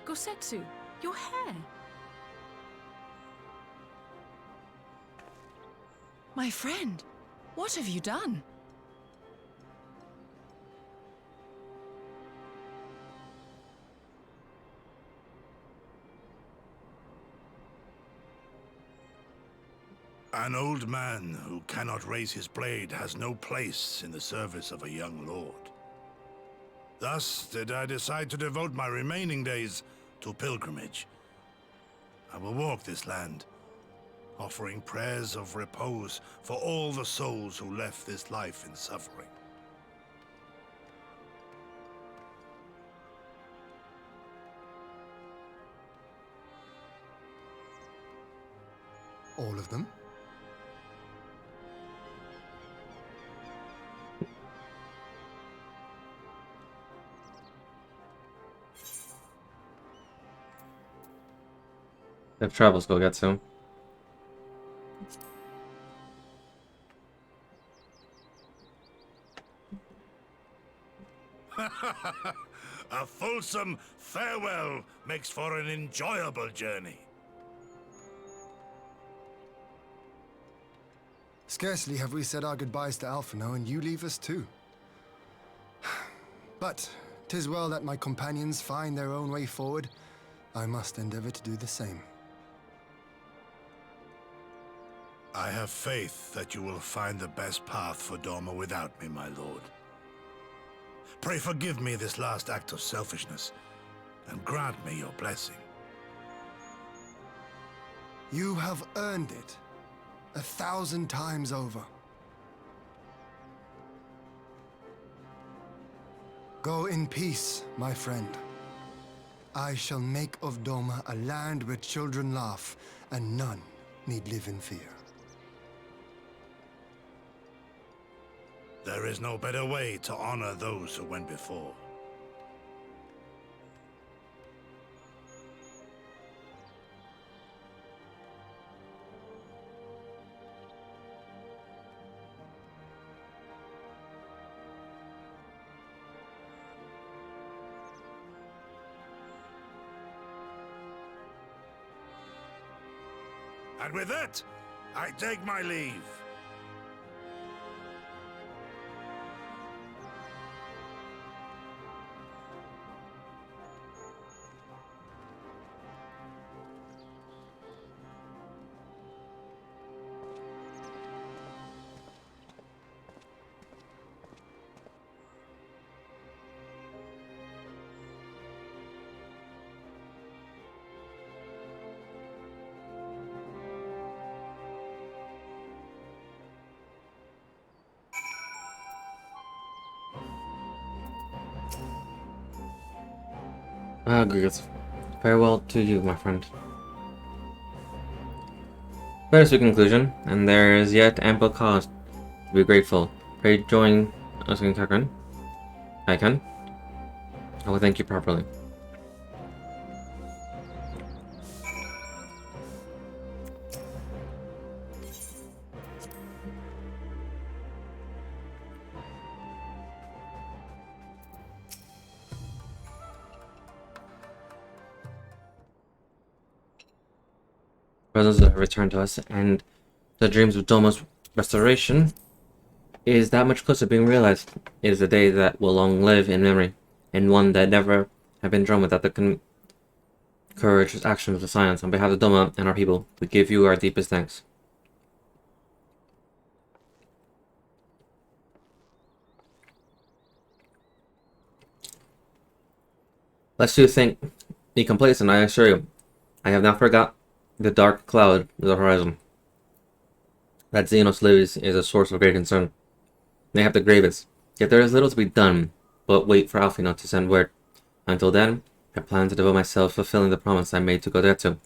Gosetsu, your hair. My friend, what have you done? An old man who cannot raise his blade has no place in the service of a young lord. Thus did I decide to devote my remaining days to pilgrimage. I will walk this land, offering prayers of repose for all the souls who left this life in suffering. All of them? If travels, go get some. A fulsome farewell makes for an enjoyable journey. Scarcely have we said our goodbyes to Alphino, and you leave us too. But 'tis well that my companions find their own way forward. I must endeavor to do the same. I have faith that you will find the best path for Dorma without me, my lord. Pray forgive me this last act of selfishness, and grant me your blessing. You have earned it 1,000 times over. Go in peace, my friend. I shall make of Doma a land where children laugh and none need live in fear. There is no better way to honor those who went before. And with that, I take my leave. Ah, good. Farewell to you, my friend. Bittersweet conclusion, and there is yet ample cause to be grateful. Pray join us in Kakran. I can. I will thank you properly. Presents have returned to us, and the dreams of Domo's restoration is that much closer to being realized. It is a day that will long live in memory, and one that never have been drawn without the courageous actions of the science. On behalf of Doma and our people, we give you our deepest thanks. Lest you think me complacent, I assure you, I have not forgot the dark cloud of the horizon. That Xenos lives is a source of great concern. They have the gravest, yet there is little to be done but wait for Alfina to send word. Until then, I plan to devote myself fulfilling the promise I made to Godetto,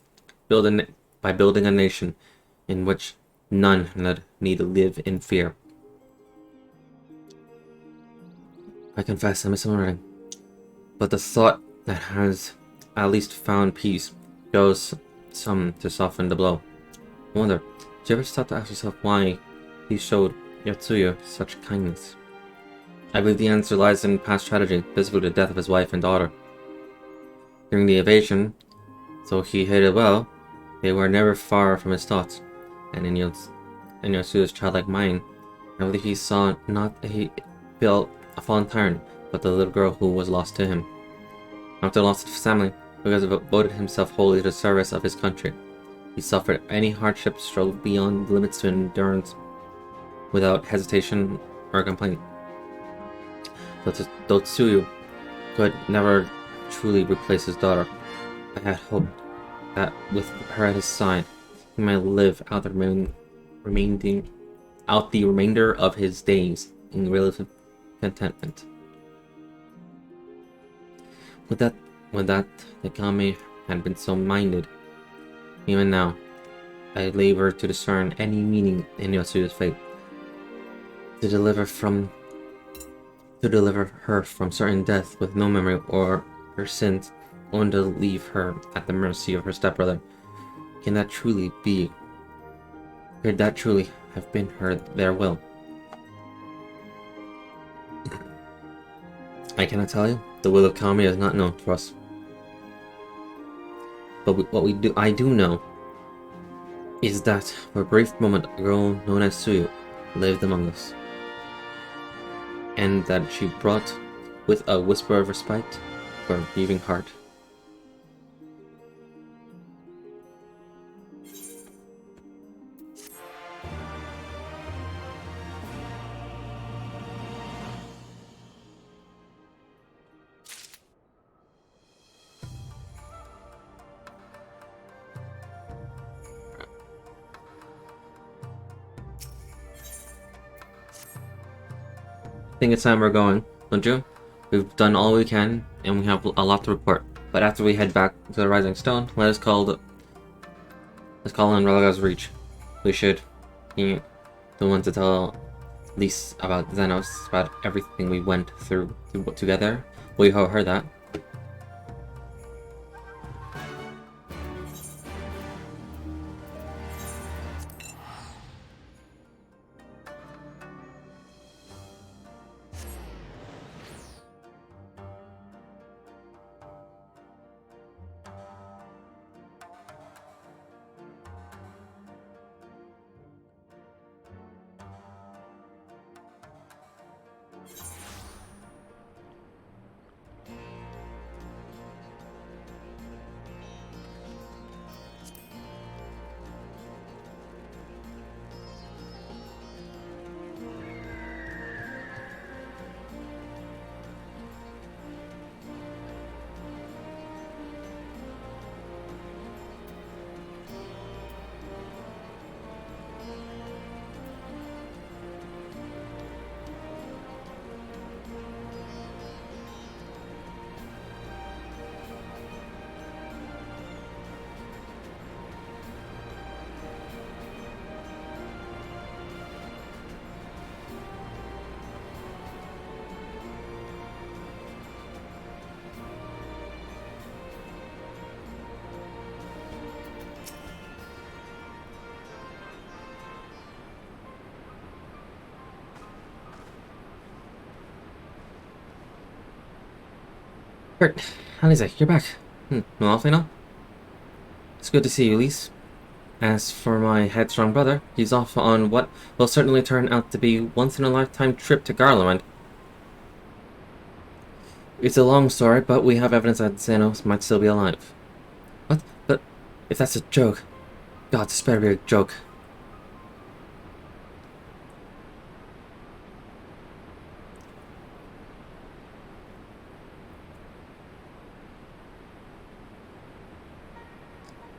by building a nation in which none need live in fear. I confess I miss learning, but the thought that has at least found peace goes some to soften the blow. I wonder, did you ever stop to ask yourself why he showed Yatsuya such kindness? I believe the answer lies in past tragedy, specifically the death of his wife and daughter. During the invasion, though he hid it well, they were never far from his thoughts, and in Yatsuya's childlike mind, I believe he felt a fallen tyrant, but the little girl who was lost to him. After the loss of his family, he has devoted himself wholly to the service of his country. He suffered any hardship, strove beyond limits to endurance, without hesitation or complaint. Though Tsuyu could never truly replace his daughter, I had hoped that with her at his side, he might live out the remainder of his days in relative contentment. With that, the Kami had been so minded. Even now, I labor to discern any meaning in Yatsuya's fate. To deliver her from certain death with no memory or her sins, only to leave her at the mercy of her stepbrother. Could that truly have been their will? I cannot tell you. The will of Kami is not known to us. But I do know is that for a brief moment a girl known as Tsuyu lived among us, and that she brought with a whisper of respite for a grieving heart. I think it's time we're going, don't you? We've done all we can, and we have a lot to report. But after we head back to the Rising Stone, let's call in Relaga's Reach. We should be the one to tell Lise about Xenos, about everything we went through together. We heard that. Bert, Alize, you're back. Well, awfully now. It's good to see you, Elise. As for my headstrong brother, he's off on what will certainly turn out to be once-in-a-lifetime trip to Garlemald. It's a long story, but we have evidence that Xenos might still be alive. What? But if that's a joke... God, this better be a joke.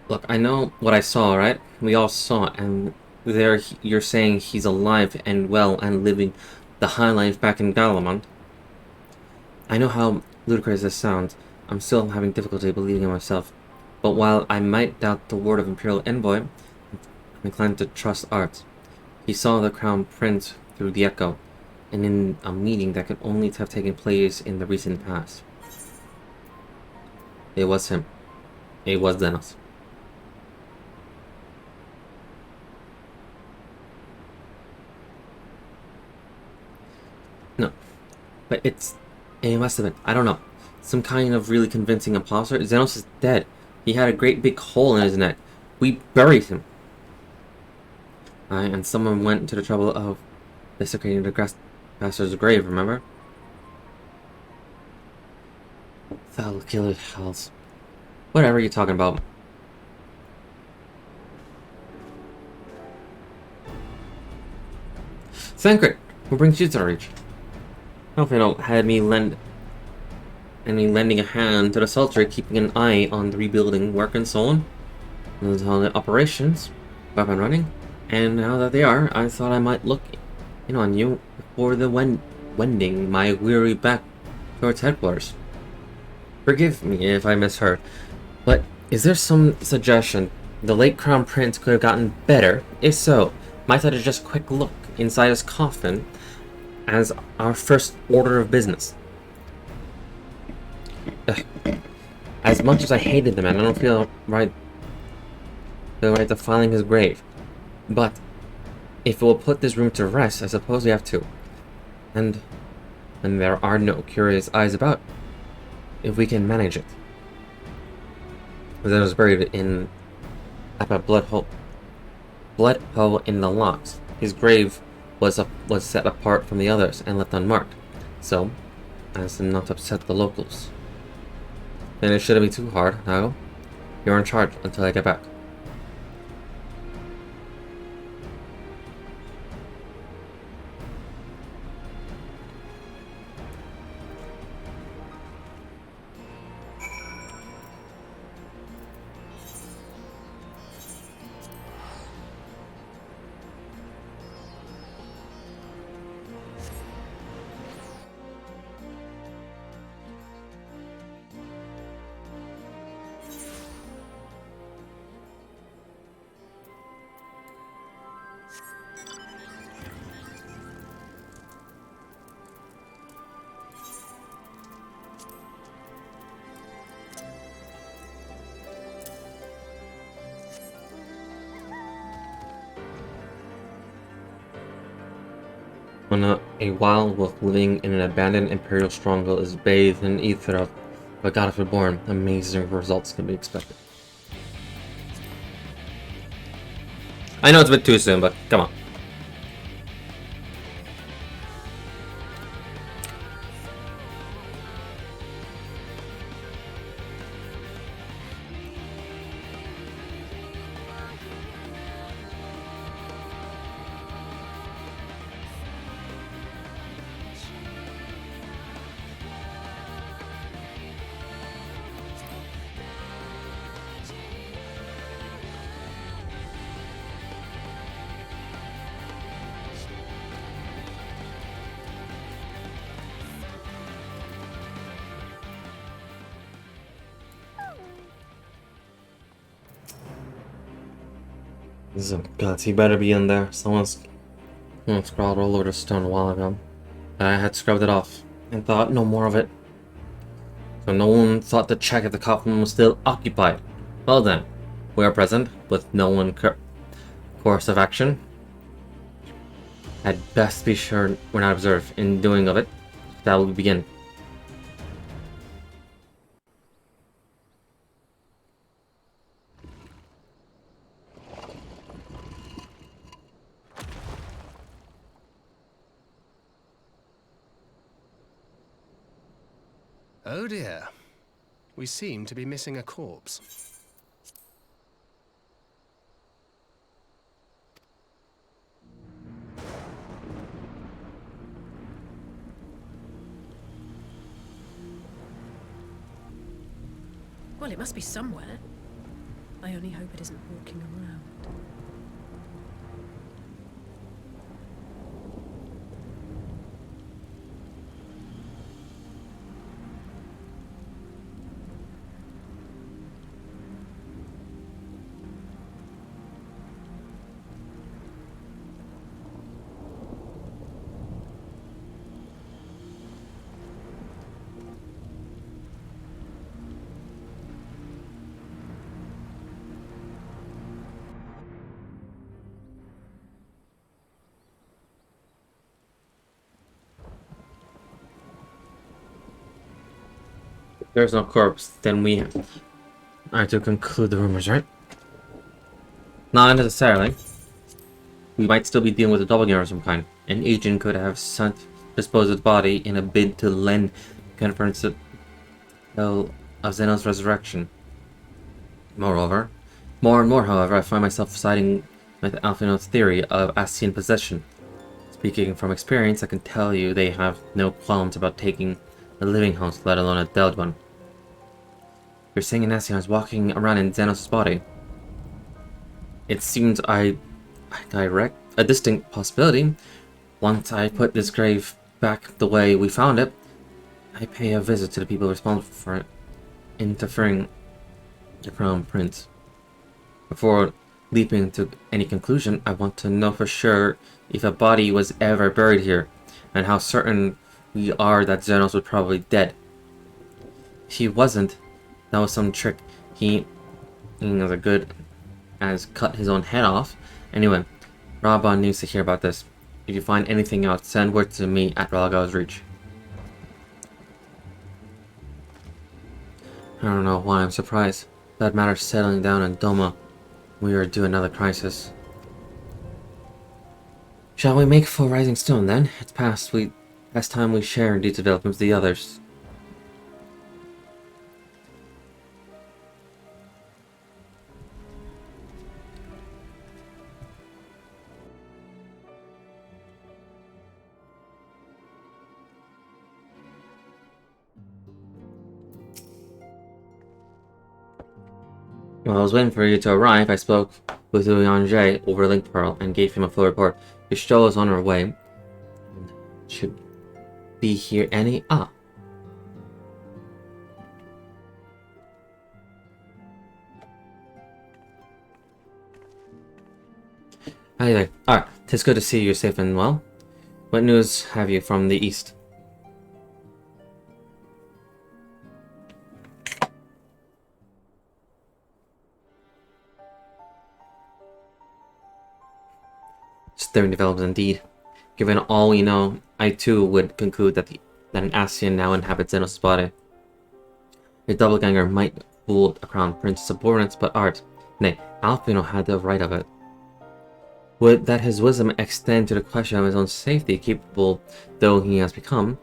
Look, I know what I saw, right? We all saw it, and there you're saying he's alive and well and living the high life back in Garlemald. I know how ludicrous this sounds. I'm still having difficulty believing in myself. But while I might doubt the word of Imperial Envoy, I'm inclined to trust Art. He saw the Crown Prince through the Echo, and in a meeting that could only have taken place in the recent past. It was him. It was Xenos. No, but it must have been, I don't know, some kind of really convincing imposter. Xenos is dead. He had a great big hole in his neck. We buried him. And someone went to the trouble of desecrating the bastard's grave, remember? Foul killer hells. Whatever you're talking about. Thancred, who brings you to the reach? Hopefully don't had me lending a hand to the sultry, keeping an eye on the rebuilding work and so on. And all the operations were up and running, and now that they are, I thought I might look in on you before the wending my weary back towards headquarters. Forgive me if I misheard, but is there some suggestion the late Crown Prince could have gotten better? If so, might I just a quick look inside his coffin as our first order of business? As much as I hated the man, I don't feel right defiling his grave. But if it will put this room to rest, I suppose we have to. And there are no curious eyes about. If we can manage it. Then was buried in a blood hole in the logs. His grave was set apart from the others and left unmarked, so as to not upset the locals. And it shouldn't be too hard, Nago. You're in charge until I get back. When a wild wolf living in an abandoned Imperial stronghold is bathed in ether of a god reborn, amazing results can be expected. I know it's a bit too soon, but come on. So, God, he better be in there. Someone crawled all over the stone a while ago. I had scrubbed it off and thought no more of it. So no one thought to check if the coffin was still occupied. Well then, we are present with no one course of action. I'd best be sure we're not observed. In doing of it, that will begin. Oh dear. We seem to be missing a corpse. Well, it must be somewhere. I only hope it isn't walking around. If there's no corpse, then we are to conclude the rumors, right? Not necessarily. We might still be dealing with a doppelganger of some kind. An agent could have sent disposed of the body in a bid to lend confidence of Zeno's resurrection. Moreover, more and more, however, I find myself siding with Alphinaud's theory of Ascian possession. Speaking from experience, I can tell you they have no qualms about taking a living house, let alone a dead one. You're saying an Ascian is walking around in Xenos' body. It seems a distinct possibility. Once I put this grave back the way we found it, I pay a visit to the people responsible for it, interfering the Crown Prince. Before leaping to any conclusion, I want to know for sure if a body was ever buried here, and how certain we are that Xenos was probably dead. If he wasn't, that was some trick. He as good as cut his own head off. Anyway, Raban needs to hear about this. If you find anything out, send word to me at Ralgao's Reach. I don't know why I'm surprised. That matter's settling down in Doma. We are due another crisis. Shall we make for Rising Stone then? It's past time we share these developments with the others. While I was waiting for you to arrive, I spoke with Yanje over Link Pearl and gave him a full report. Bistro is on her way. Should be here any... Ah. Hi there. Alright, tis good to see you safe and well. What news have you from the east? Stirring developments indeed. Given all we know, I too would conclude that an Ascian now inhabits Xenos' body. A doppelganger might fool a crown prince's subordinates, but art, nay, Alphinaud had the right of it. Would that his wisdom extend to the question of his own safety, capable though he has become?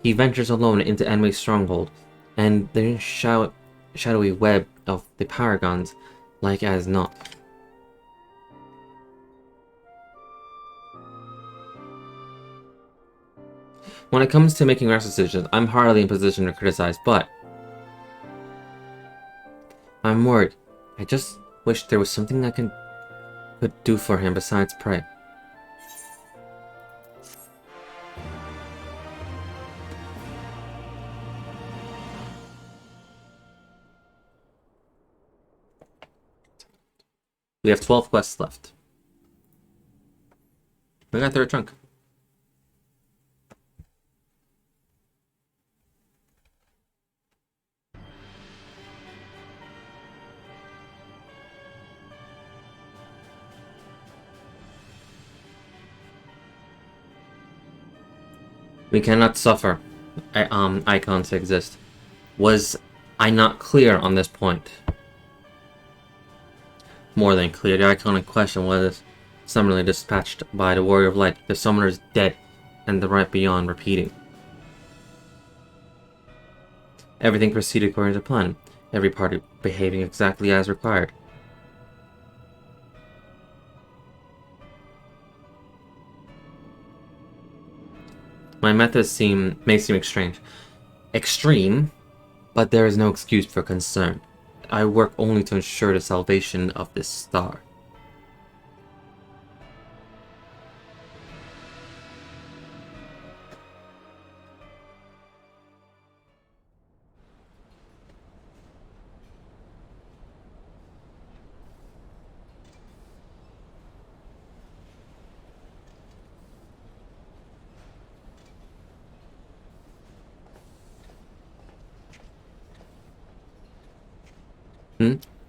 He ventures alone into enemy's stronghold, and the shadowy web of the paragons, like as not. When it comes to making rash decisions, I'm hardly in position to criticize, but I'm worried. I just wish there was something I could do for him besides pray. We have 12 quests left. We got third chunk. We cannot suffer icons to exist. Was I not clear on this point? More than clear. The icon in question was summarily dispatched by the Warrior of Light. The summoner is dead, and the right beyond repeating. Everything proceeded according to plan, every party behaving exactly as required. My methods may seem extreme, but there is no excuse for concern. I work only to ensure the salvation of this star.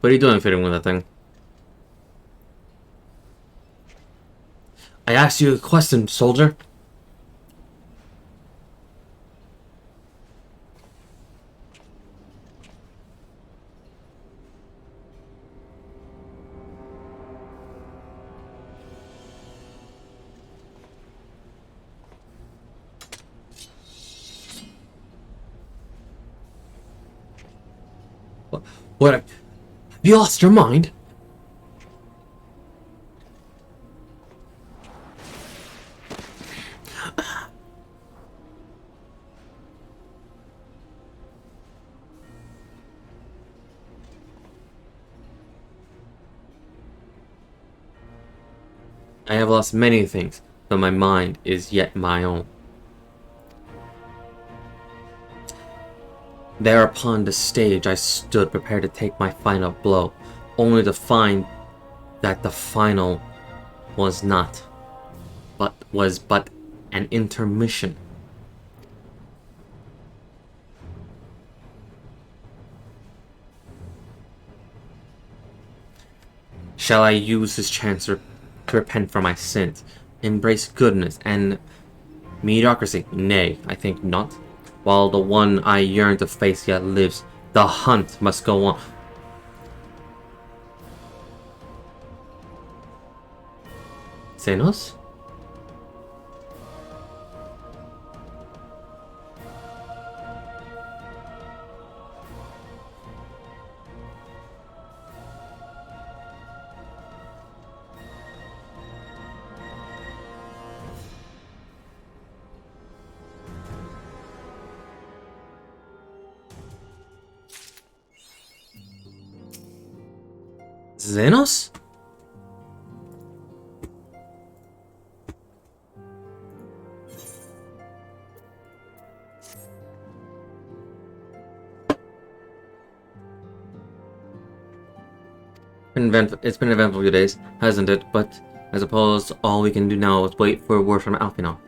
What are you doing fitting with that thing? I asked you a question, soldier. What? Have you lost your mind? I have lost many things, but my mind is yet my own. There upon the stage I stood prepared to take my final blow, only to find that the final was but an intermission. Shall I use this chance to repent for my sins, embrace goodness and mediocrity? Nay, I think not. While the one I yearn to face yet lives, the hunt must go on. Xenos? Xenos? It's been an eventful few days, hasn't it? But I suppose all we can do now is wait for a word from Alfino.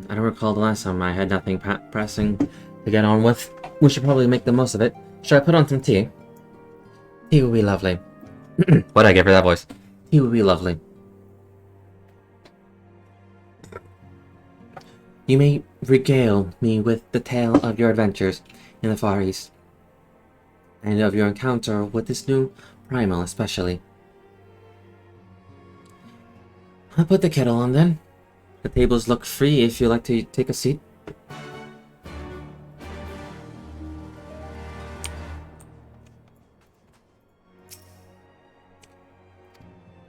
I don't recall the last time I had nothing pressing to get on with. We should probably make the most of it. Should I put on some tea? Tea would be lovely. What'd I give her that voice? Tea would be lovely. You may regale me with the tale of your adventures in the Far East, and of your encounter with this new primal especially. I'll put the kettle on then. The tables look free if you'd like to take a seat.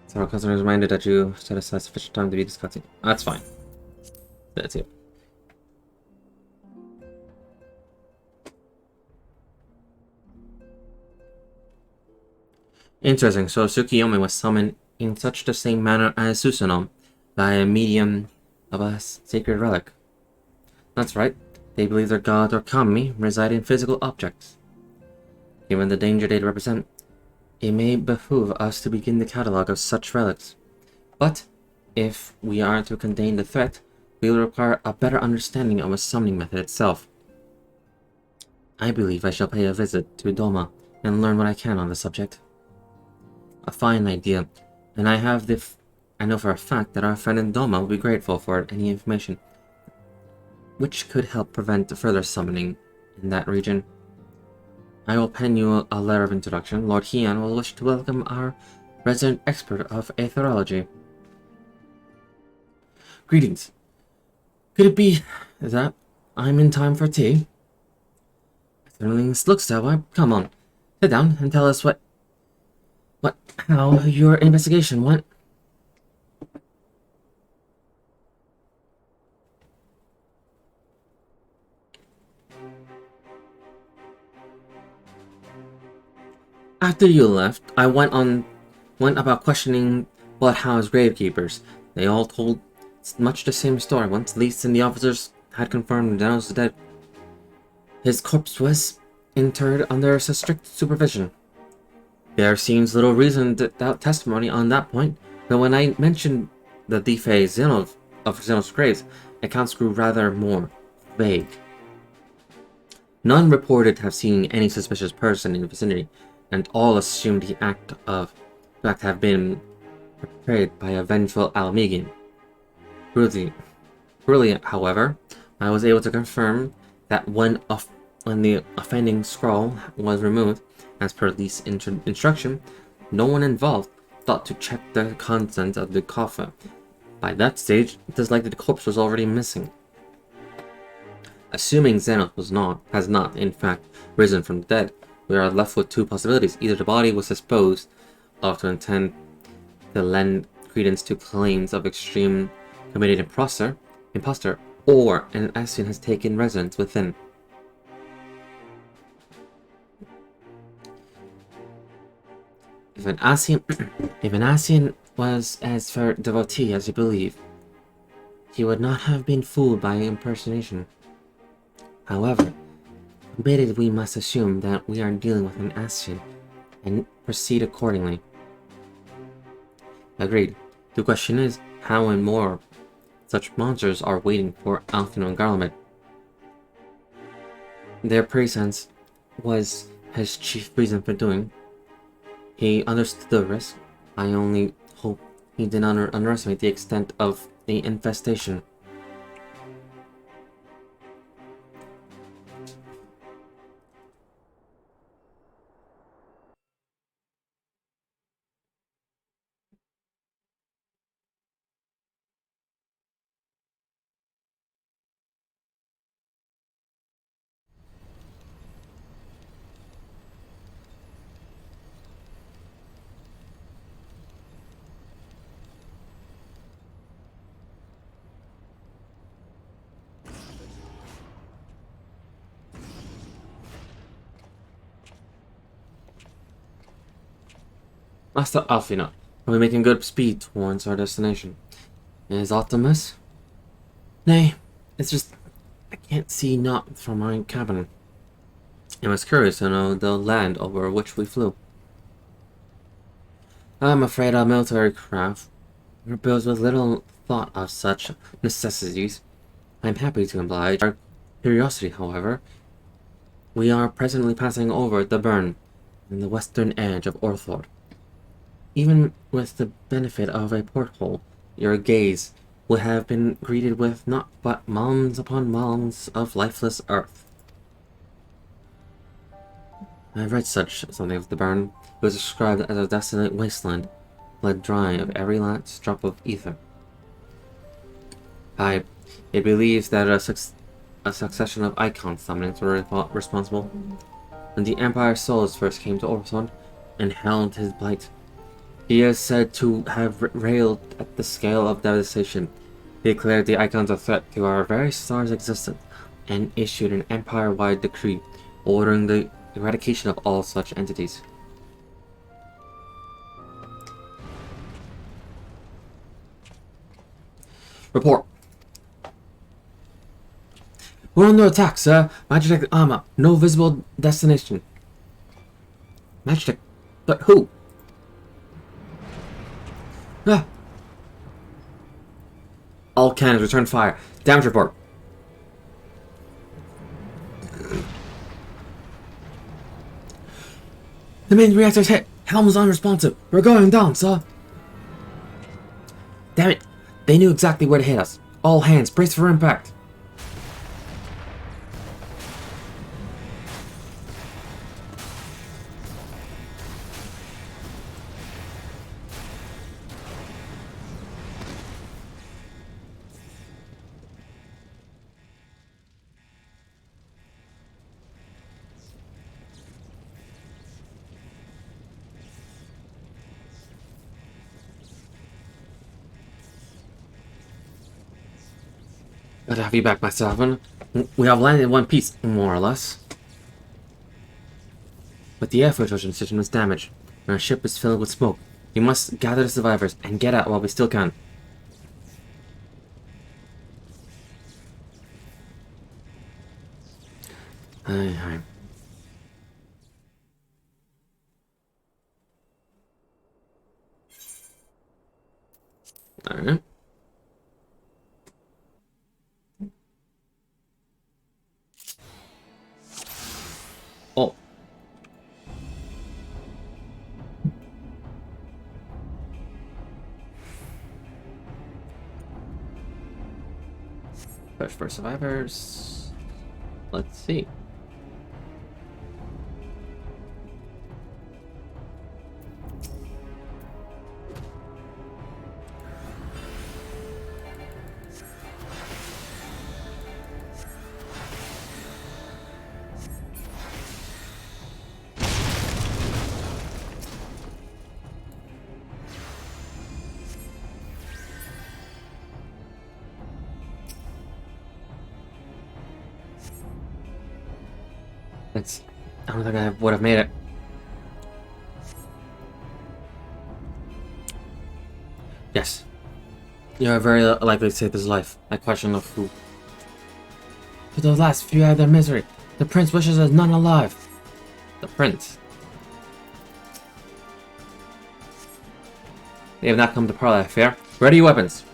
So our customer is reminded that you set aside sufficient time to be discussing. That's fine. That's it. Interesting. So Tsukiyomi was summoned in such the same manner as Susanoo, by a medium of a sacred relic. That's right. They believe their god or kami reside in physical objects. Given the danger they represent, it may behoove us to begin the catalogue of such relics. But if we are to contain the threat, we will require a better understanding of a summoning method itself. I believe I shall pay a visit to Doma and learn what I can on the subject. A fine idea, and I know for a fact that our friend in Doma will be grateful for any information which could help prevent further summoning in that region. I will pen you a letter of introduction. Lord Heian will wish to welcome our resident expert of aetherology. Greetings. Could it be that I'm in time for tea? Certainly looks that way. Come on, sit down and tell us how your investigation went. After you left, I went about questioning Bloodhound's gravekeepers. They all told much the same story. Once Least and the officers had confirmed Dennis was dead, his corpse was interred under strict supervision. There seems little reason to doubt testimony on that point, but when I mentioned the defaced of Xenos graves, accounts grew rather more vague. None reported to have seen any suspicious person in the vicinity, and all assumed the act have been perpetrated by a vengeful Alamegan. Really, however, I was able to confirm that when the offending scroll was removed, as per Lee's instruction, no one involved thought to check the contents of the coffin. By that stage, it is likely the corpse was already missing. Assuming Xenos has not, in fact, risen from the dead, we are left with two possibilities. Either the body was disposed of to intend to lend credence to claims of extreme committed imposter, or an Ascian has taken residence within. If an Ascian was as fair devotee as you believe, he would not have been fooled by impersonation. However, admitted we must assume that we are dealing with an Ascian and proceed accordingly. Agreed. The question is, how and more such monsters are waiting for Alfino and Garlemid. Their presence was his chief reason for doing. He understood the risk. I only hope he did not underestimate the extent of the infestation. Master Alfina, are we making good speed towards our destination? Is Optimus? Nay, it's just I can't see naught from my cabin. I was curious to know the land over which we flew. I'm afraid our military craft were built with little thought of such necessities. I'm happy to oblige our curiosity, however. We are presently passing over the Burn, in the western edge of Orthord. Even with the benefit of a porthole, your gaze would have been greeted with naught but mounds upon mounds of lifeless earth. I've read something of the Burn. It was described as a desolate wasteland, bled dry of every last drop of ether. It believes that a succession of icon summonings were responsible. When the Empire's souls first came to Orthon and held his blight, he is said to have railed at the scale of devastation. He declared the icons a threat to our very star's existence and issued an empire-wide decree ordering the eradication of all such entities. Report. We're under attack, sir. Magitech armor. No visible destination. Magitech? But who? Ah. All cannons return fire. Damage report. The main reactor's hit. Helm's unresponsive. We're going down, sir. Damn it. They knew exactly where to hit us. All hands, brace for impact. Glad to have you back, Master Alvin. We have landed in one piece, more or less. But the air filtration system is damaged, and our ship is filled with smoke. We must gather the survivors and get out while we still can. Aye. Alright. Oh. Push for survivors. Let's see. I don't think I would have made it. Yes. You are very likely to save his life. I question of who. For the last few out of their misery, the prince wishes us none alive. The prince. They have not come to parley, I fear. Ready your weapons.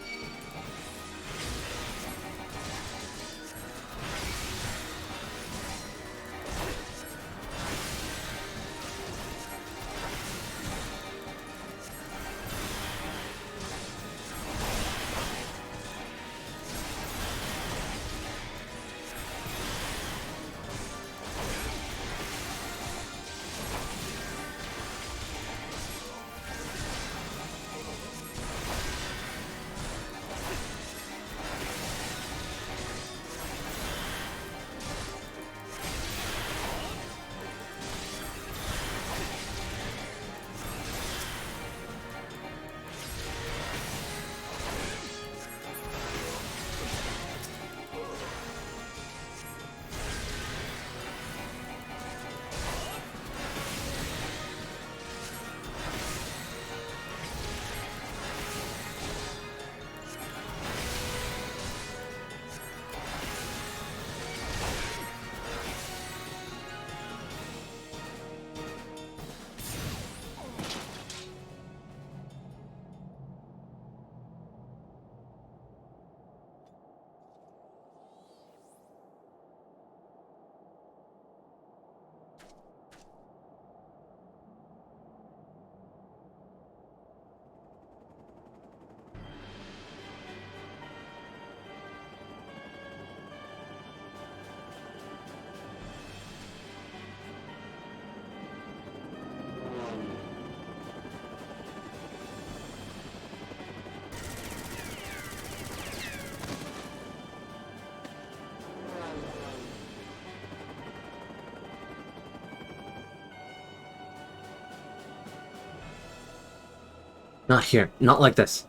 Not here. Not like this.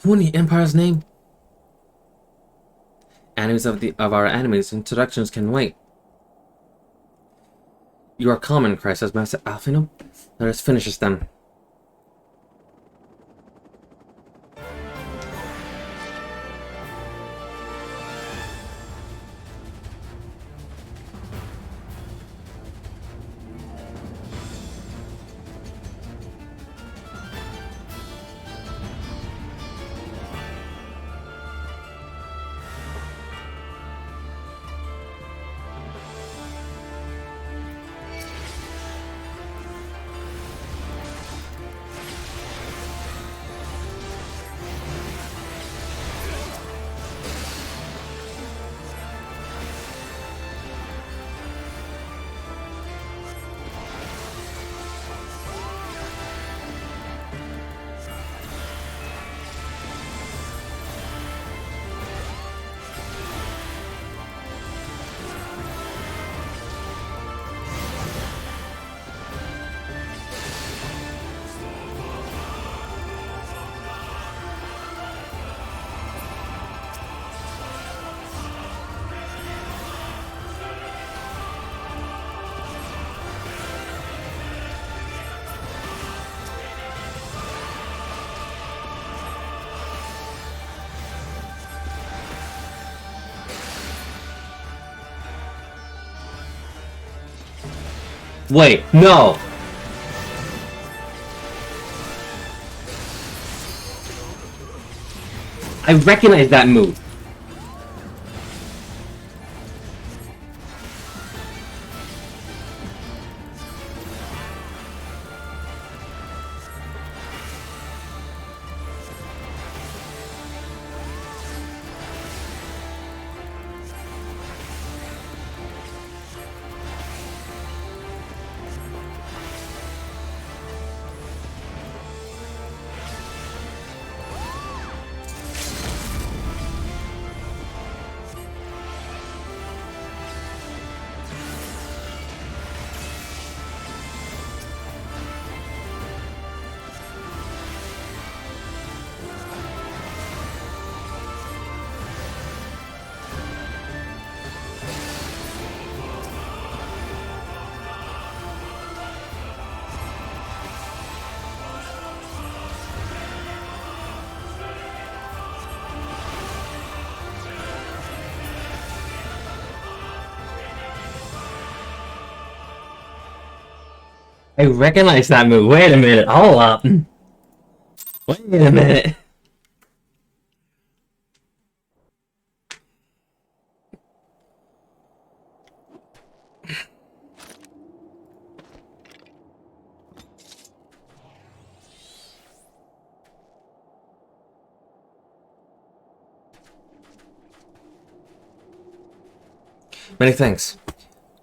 Who in the Empire's name? Enemies of our enemies, introductions can wait. You are common, Christ, says Master Alfino. Let us finish this then. Wait, no! I recognize that move. I recognize that move. Wait a minute. Hold up. Wait a minute. Many thanks.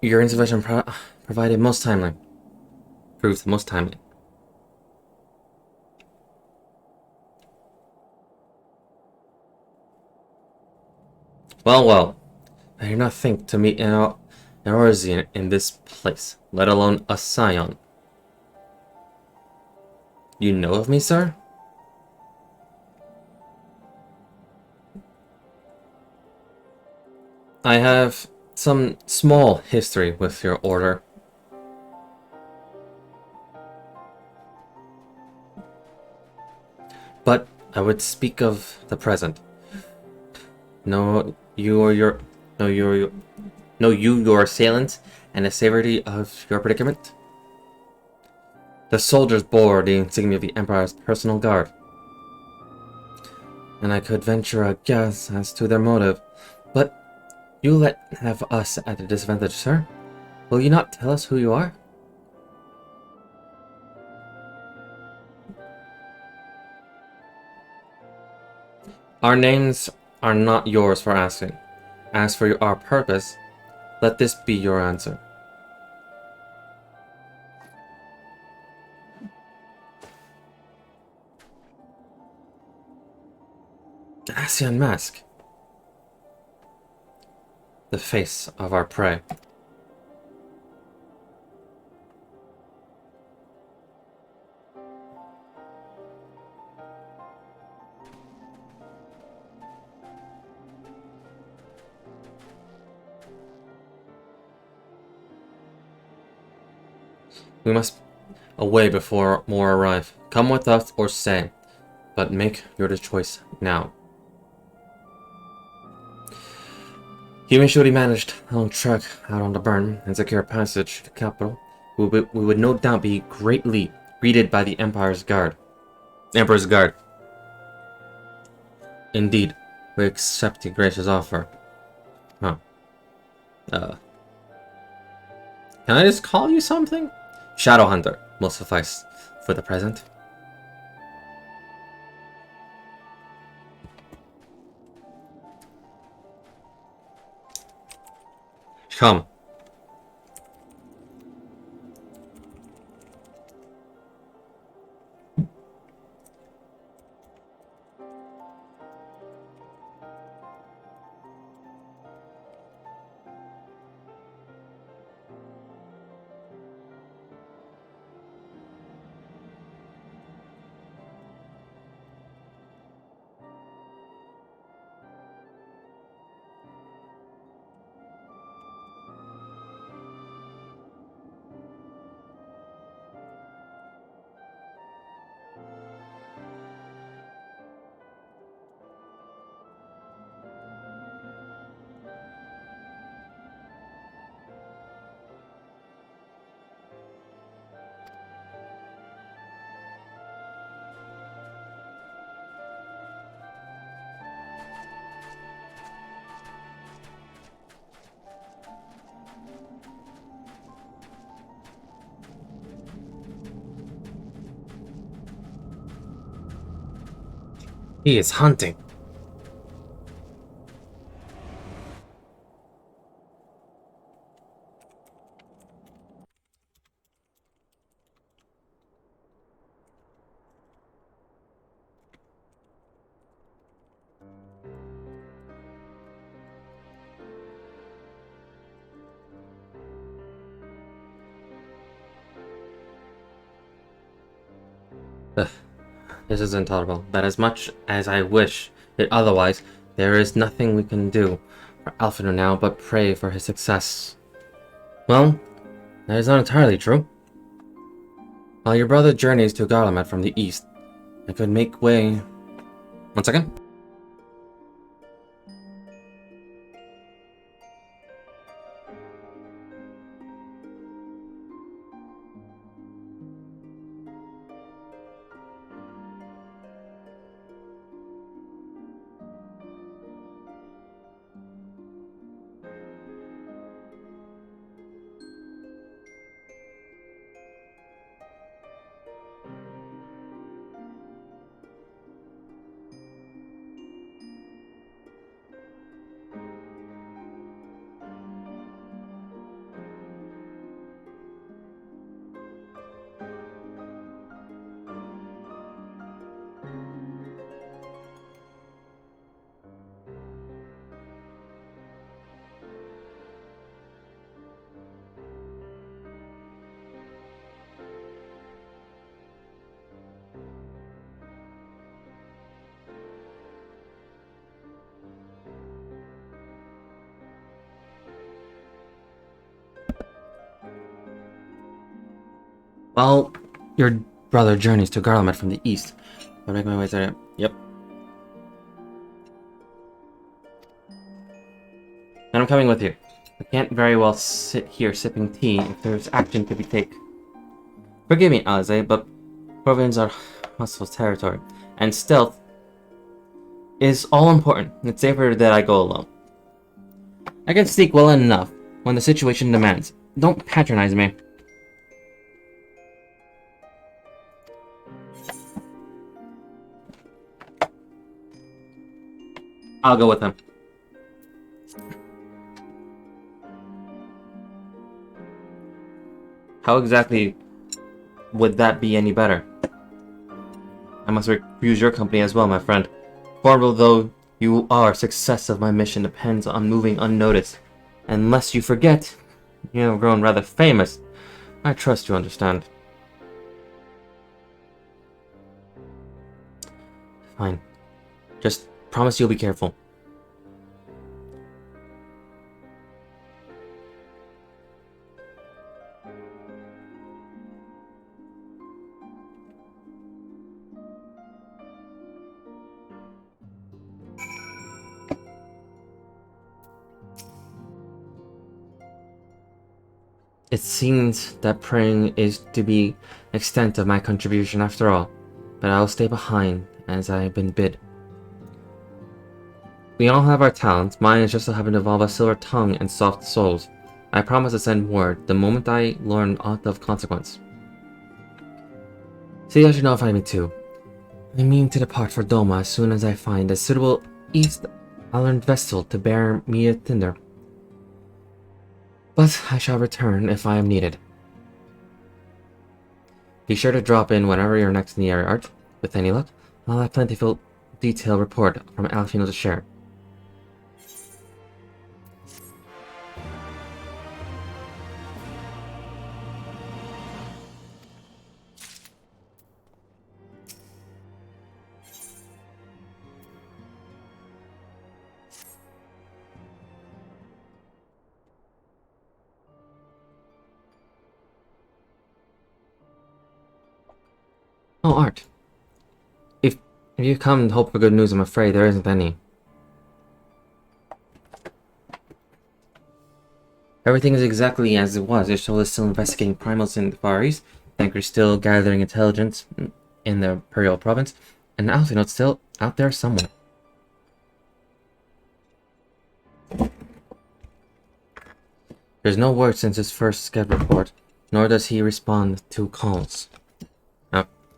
Your intervention provided most timely. Proved most timely. Well, well. I did not think to meet an Eorzean in this place, let alone a Scion. You know of me, sir? I have some small history with your order. But I would speak of the present. Know you your assailants and the severity of your predicament? The soldiers bore the insignia of the Empire's personal guard. And I could venture a guess as to their motive, but you have us at a disadvantage, sir. Will you not tell us who you are? Our names are not yours for asking. As for our purpose, let this be your answer. The Ascian mask. The face of our prey. We must away before more arrive. Come with us or stay, but make your choice now. Human should have managed a long trek out on the burn and secure passage to the capital. We would no doubt be greatly greeted by the Emperor's Guard. Indeed, we accept the gracious offer. Huh. Can I just call you something? Shadow Hunter will suffice for the present. Come. He is hunting. Ugh, this is intolerable, but as much as I wish it otherwise, there is nothing we can do for Alfino now but pray for his success. Well, that is not entirely true. While your brother journeys to Garlemald from the east, I could make way... One second. While your brother journeys to Garlemald from the east, I'll make my way there. Yep. And I'm coming with you. I can't very well sit here sipping tea if there's action to be taken. Forgive me, Alize, but Province are hostile territory, and stealth is all important. It's safer that I go alone. I can sneak well enough when the situation demands. Don't patronize me. I'll go with him. How exactly would that be any better? I must refuse your company as well, my friend. Formidable though you are, success of my mission depends on moving unnoticed. Unless you forget, you have grown rather famous. I trust you understand. Fine. Just promise you'll be careful. It seems that praying is to be extent of my contribution after all, but I'll stay behind as I have been bid. We all have our talents. Mine is just to happen to involve a silver tongue and soft souls. I promise to send word the moment I learn aught of consequence. See, I should notify me too. I mean to depart for Doma as soon as I find a suitable East Island vessel to bear me a thither. But I shall return if I am needed. Be sure to drop in whenever you're next in the area, Art. With any luck, I'll have plentiful detailed report from Alfino to share. Oh, Art. If you come and hope for good news, I'm afraid there isn't any. Everything is exactly as it was. Ishol is still investigating primals in the Far East. Thanker's still gathering intelligence in the Imperial Province. And Alfino's still out there somewhere. There's no word since his first Scud report, nor does he respond to calls.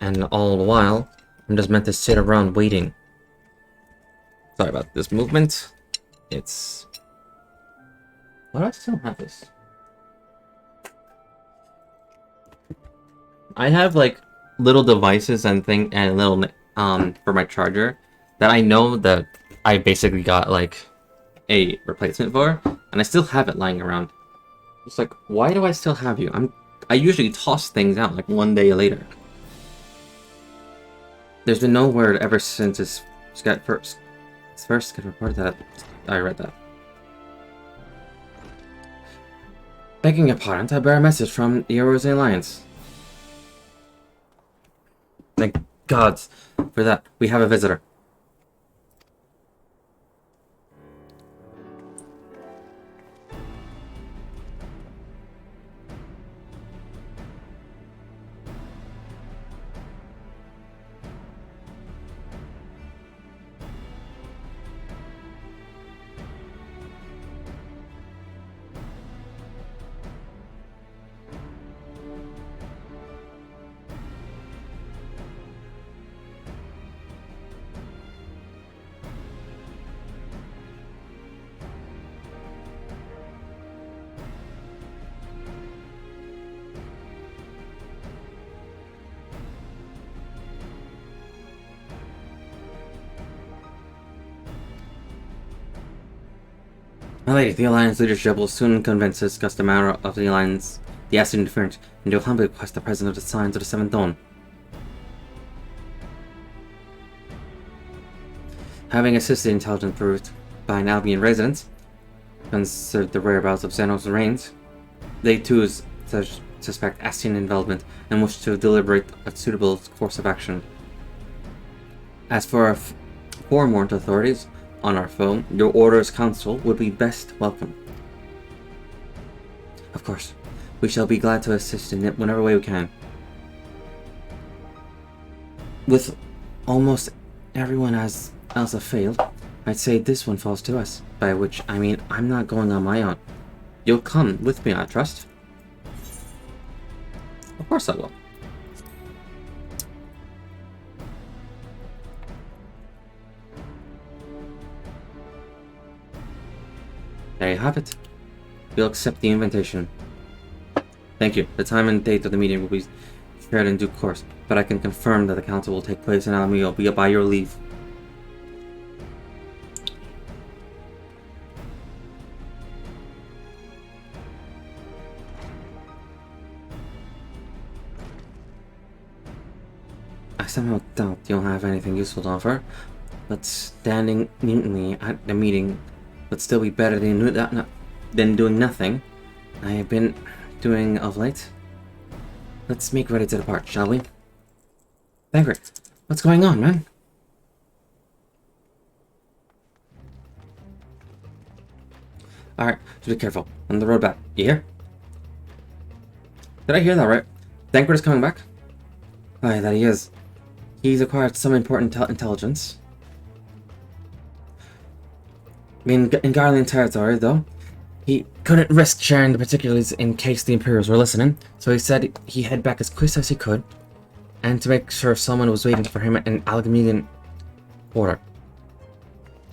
And all the while, I'm just meant to sit around waiting. Sorry about this movement. It's... Why do I still have this? I have like little devices and little for my charger that I know that I basically got like a replacement for, and I still have it lying around. It's like, why do I still have you? I usually toss things out like one day later. There's been no word ever since it's first got reported that I read that. Begging your pardon, I bear a message from the Eurasian Alliance. Thank gods for that. We have a visitor. My lady, the Alliance leadership will soon convince its customer of the Alliance, the Aston interference, and will humbly request the presence of the signs of the Seventh Dawn. Having assisted intelligence proved by an Albion resident, considered the whereabouts of Xenos' reigns, they too suspect Aston involvement and wish to deliberate a suitable course of action. As for our forewarned authorities on our phone, your orders counsel would be best welcome. Of course, we shall be glad to assist in it whenever way we can. With almost everyone else have failed, I'd say this one falls to us, by which I mean I'm not going on my own. You'll come with me, I trust? Of course I will. There you have it. We'll accept the invitation. Thank you. The time and date of the meeting will be shared in due course, but I can confirm that the council will take place in Alamillo by your leave. I somehow doubt you'll have anything useful to offer, but standing mutely at the meeting would still be better than doing nothing. I have been doing of late. Let's make ready to depart, shall we? Thancred, what's going on, man? Alright, just be careful. On the road back. You hear? Did I hear that right? Thancred is coming back? Aye, that he is. He's acquired some important intelligence. In Garland territory, though, he couldn't risk sharing the particulars in case the Imperials were listening, so he said he'd head back as quick as he could, and to make sure someone was waiting for him in Algamelian order.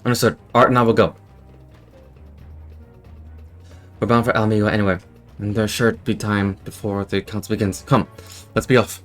Understood. Art and I will go. We're bound for Almio anyway, and there's sure to be time before the council begins. Come, let's be off.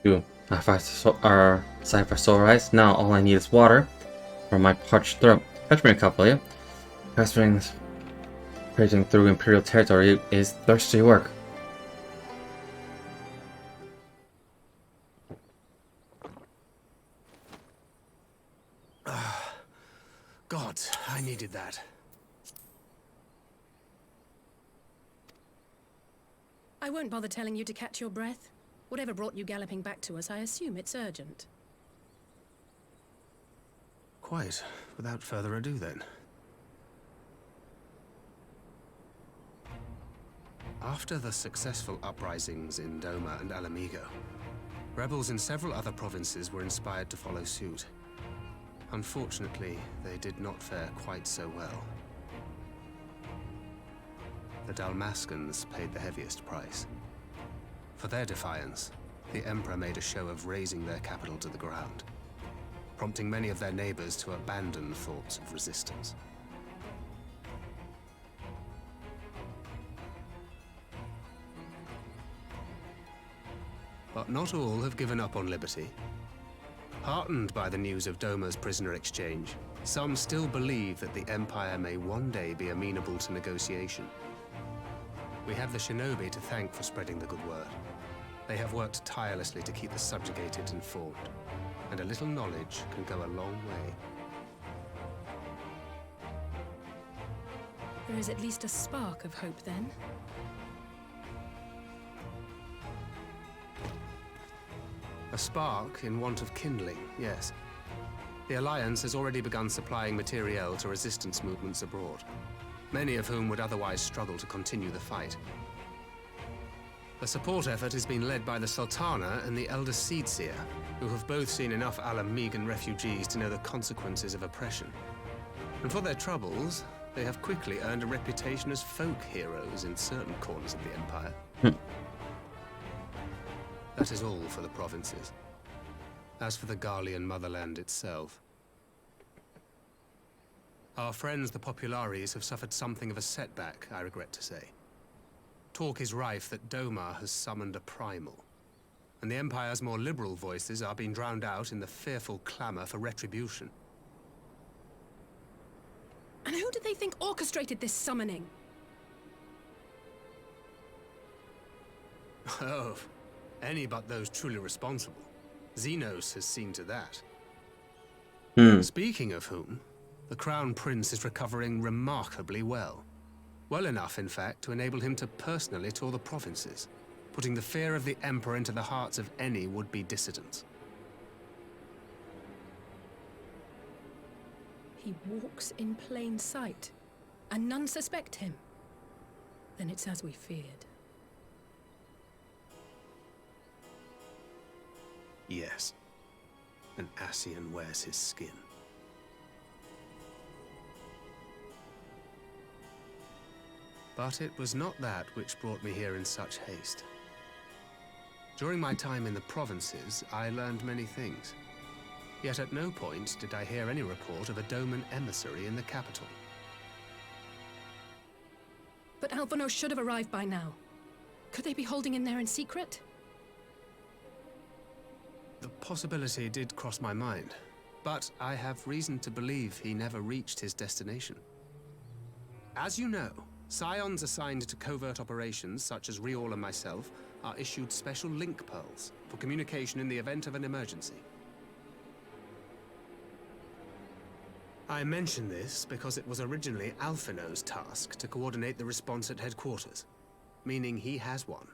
Ooh, our cipher soul rice. Now all I need is water for my parched throat. Fetch me a cup, will you? Praising through Imperial territory is thirsty work. God, I needed that. I won't bother telling you to catch your breath. Whatever brought you galloping back to us, I assume it's urgent. Quite. Without further ado, then. After the successful uprisings in Doma and Alamigo, rebels in several other provinces were inspired to follow suit. Unfortunately, they did not fare quite so well. The Dalmascans paid the heaviest price. For their defiance, the Emperor made a show of razing their capital to the ground, prompting many of their neighbors to abandon thoughts of resistance. But not all have given up on liberty. Heartened by the news of Doma's prisoner exchange, some still believe that the Empire may one day be amenable to negotiation. We have the shinobi to thank for spreading the good word. They have worked tirelessly to keep the subjugated informed, and a little knowledge can go a long way. There is at least a spark of hope, then. A spark in want of kindling, yes. The Alliance has already begun supplying materiel to resistance movements abroad, many of whom would otherwise struggle to continue the fight. The support effort has been led by the Sultana and the Elder Seedseer, who have both seen enough Alamigan refugees to know the consequences of oppression. And for their troubles, they have quickly earned a reputation as folk heroes in certain corners of the Empire. That is all for the provinces. As for the Garlean motherland itself, our friends the Populares have suffered something of a setback, I regret to say. Talk is rife that Doma has summoned a primal, and the Empire's more liberal voices are being drowned out in the fearful clamor for retribution. And who do they think orchestrated this summoning? Oh, any but those truly responsible. Xenos has seen to that. Speaking of whom, the Crown Prince is recovering remarkably well. Well enough, in fact, to enable him to personally tour the provinces, putting the fear of the Emperor into the hearts of any would-be dissidents. He walks in plain sight, and none suspect him. Then it's as we feared. Yes. An Ascian wears his skin. But it was not that which brought me here in such haste. During my time in the provinces, I learned many things. Yet at no point did I hear any report of a Doman emissary in the capital. But Alphonse should have arrived by now. Could they be holding him there in secret? The possibility did cross my mind, but I have reason to believe he never reached his destination. As you know, Scions assigned to covert operations, such as Riol and myself, are issued special link pearls for communication in the event of an emergency. I mention this because it was originally Alphino's task to coordinate the response at headquarters, meaning he has one.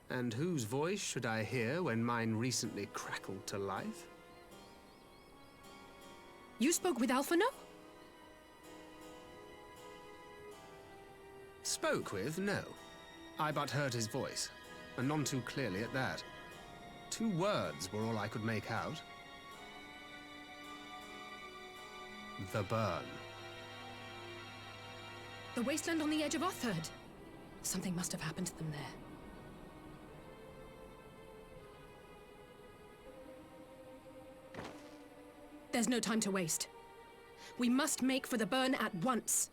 And whose voice should I hear when mine recently crackled to life? You spoke with Alphino? Spoke with? No. I but heard his voice, and none too clearly at that. 2 words were all I could make out. The burn. The wasteland on the edge of Otherd. Something must have happened to them there. There's no time to waste. We must make for the burn at once.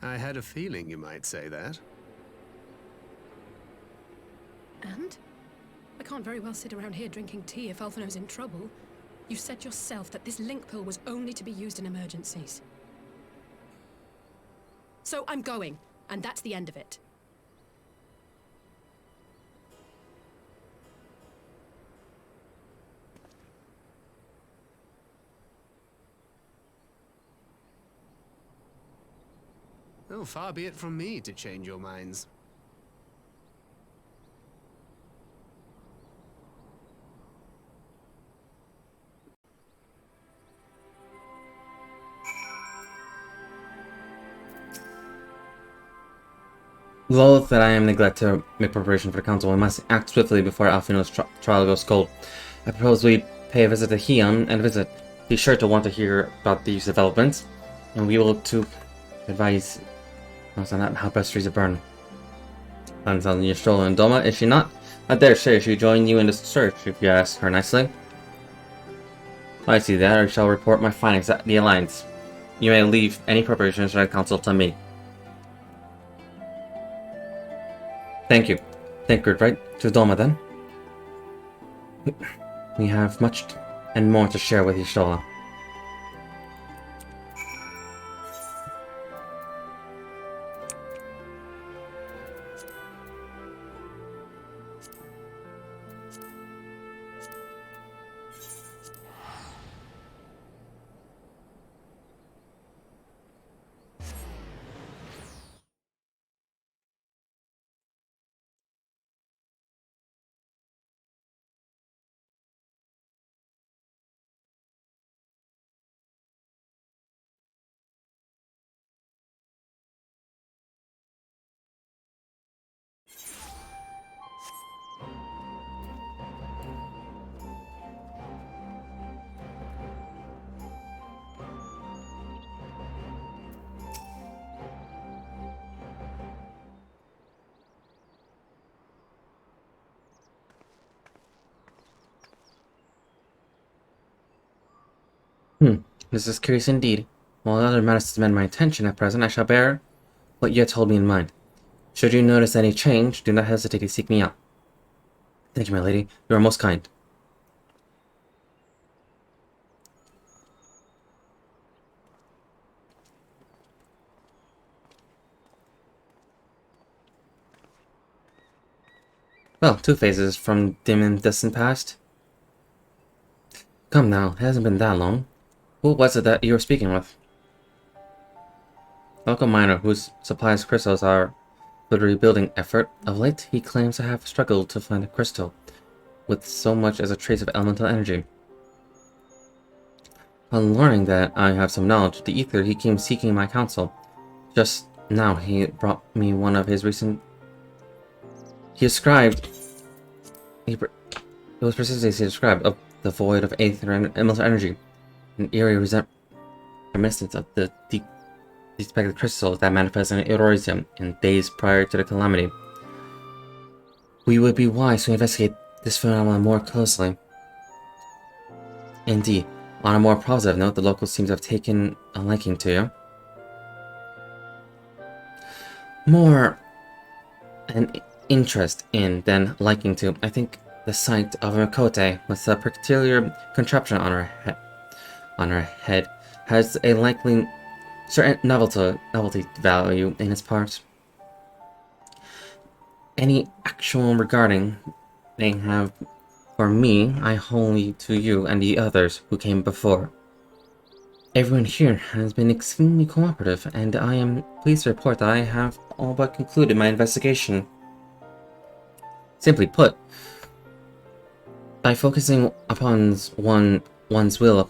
I had a feeling you might say that. And? I can't very well sit around here drinking tea if Alphino's in trouble. You said yourself that this link pill was only to be used in emergencies. So I'm going, and that's the end of it. Oh, far be it from me to change your minds. Loath that I am neglect to make preparation for the council, we must act swiftly before Alphino's trial goes cold. I propose we pay a visit to Heian and visit. Be sure to want to hear about these developments, and we will to advise us on how best to reach a burn. I'm telling you, Strolla and Doma, is she not? I dare say she join you in the search, if you ask her nicely. I see that, I shall report my findings at the Alliance. You may leave any preparations for the council to me. Thank you. Thank you, right? To Doma, then. We have much and more to share with you, Strolla. This is curious indeed. While other matters demand my attention at present, I shall bear what you have told me in mind. Should you notice any change, do not hesitate to seek me out. Thank you, my lady. You are most kind. Well, 2 phases from dim and distant past. Come now, it hasn't been that long. Who was it that you were speaking with? A local miner whose supplies crystals are for the rebuilding effort. Of late, he claims to have struggled to find a crystal with so much as a trace of elemental energy. On learning that I have some knowledge of the ether, he came seeking my counsel. Just now, he brought me one of his recent... He described... It was precisely as he described, of the void of ether and elemental energy. An eerie reminiscence of the deep expected crystals that manifested in Eurasia in days prior to the calamity. We would be wise to investigate this phenomenon more closely. Indeed, on a more positive note, the locals seem to have taken a liking to you. More an interest in than liking to. I think the sight of a Mikote with a peculiar contraption on her head has a likely certain novelty value in its parts. Any actual regarding they have for me, I wholly to you and the others who came before. Everyone here has been extremely cooperative, and I am pleased to report that I have all but concluded my investigation. Simply put, by focusing upon one's will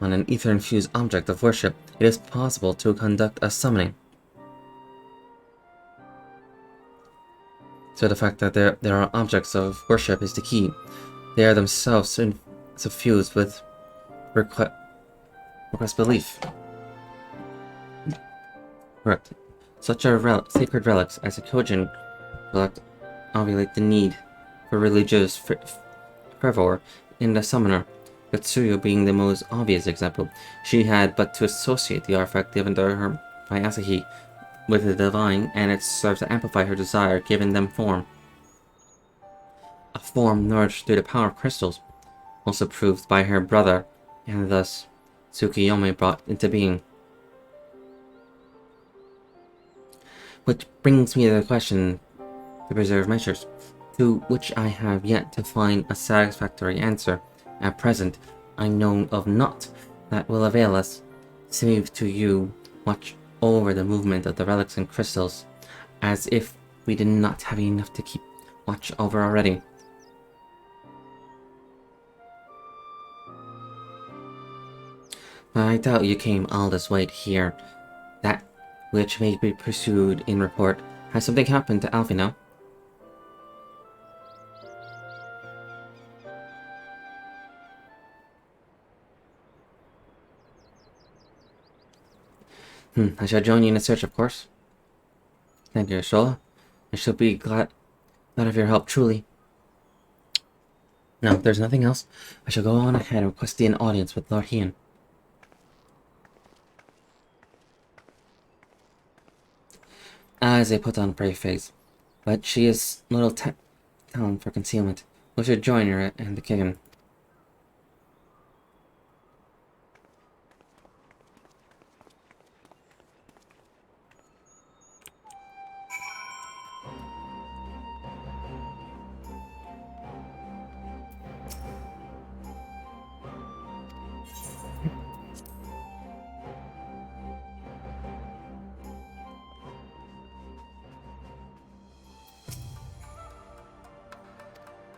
on an ether-infused object of worship, it is possible to conduct a summoning. So the fact that there are objects of worship is the key. They are themselves suffused with request belief. Correct. Such a sacred relics as a Kojin relic ovulate the need for religious fervor in the summoner, Katsuyo being the most obvious example. She had but to associate the artifact given to her by Asahi with the divine, and it serves to amplify her desire, giving them form. a form nourished through the power of crystals, also proved by her brother, and thus Tsukiyomi brought into being. Which brings me to the question, the preserve measures, to which I have yet to find a satisfactory answer. At present, I know of naught that will avail us, save to you watch over the movement of the relics and crystals, as if we did not have enough to keep watch over already. I doubt you came all this way to hear that which may be pursued in report. Has something happened to Alfie now? I shall join you in the search, of course. Thank you, Shola. I shall be glad of your help, truly. Now, if there's nothing else, I shall go on ahead and request an audience with Lord Hien. As I put on a brave face, but she is little talent for concealment. We should join her in the kitchen.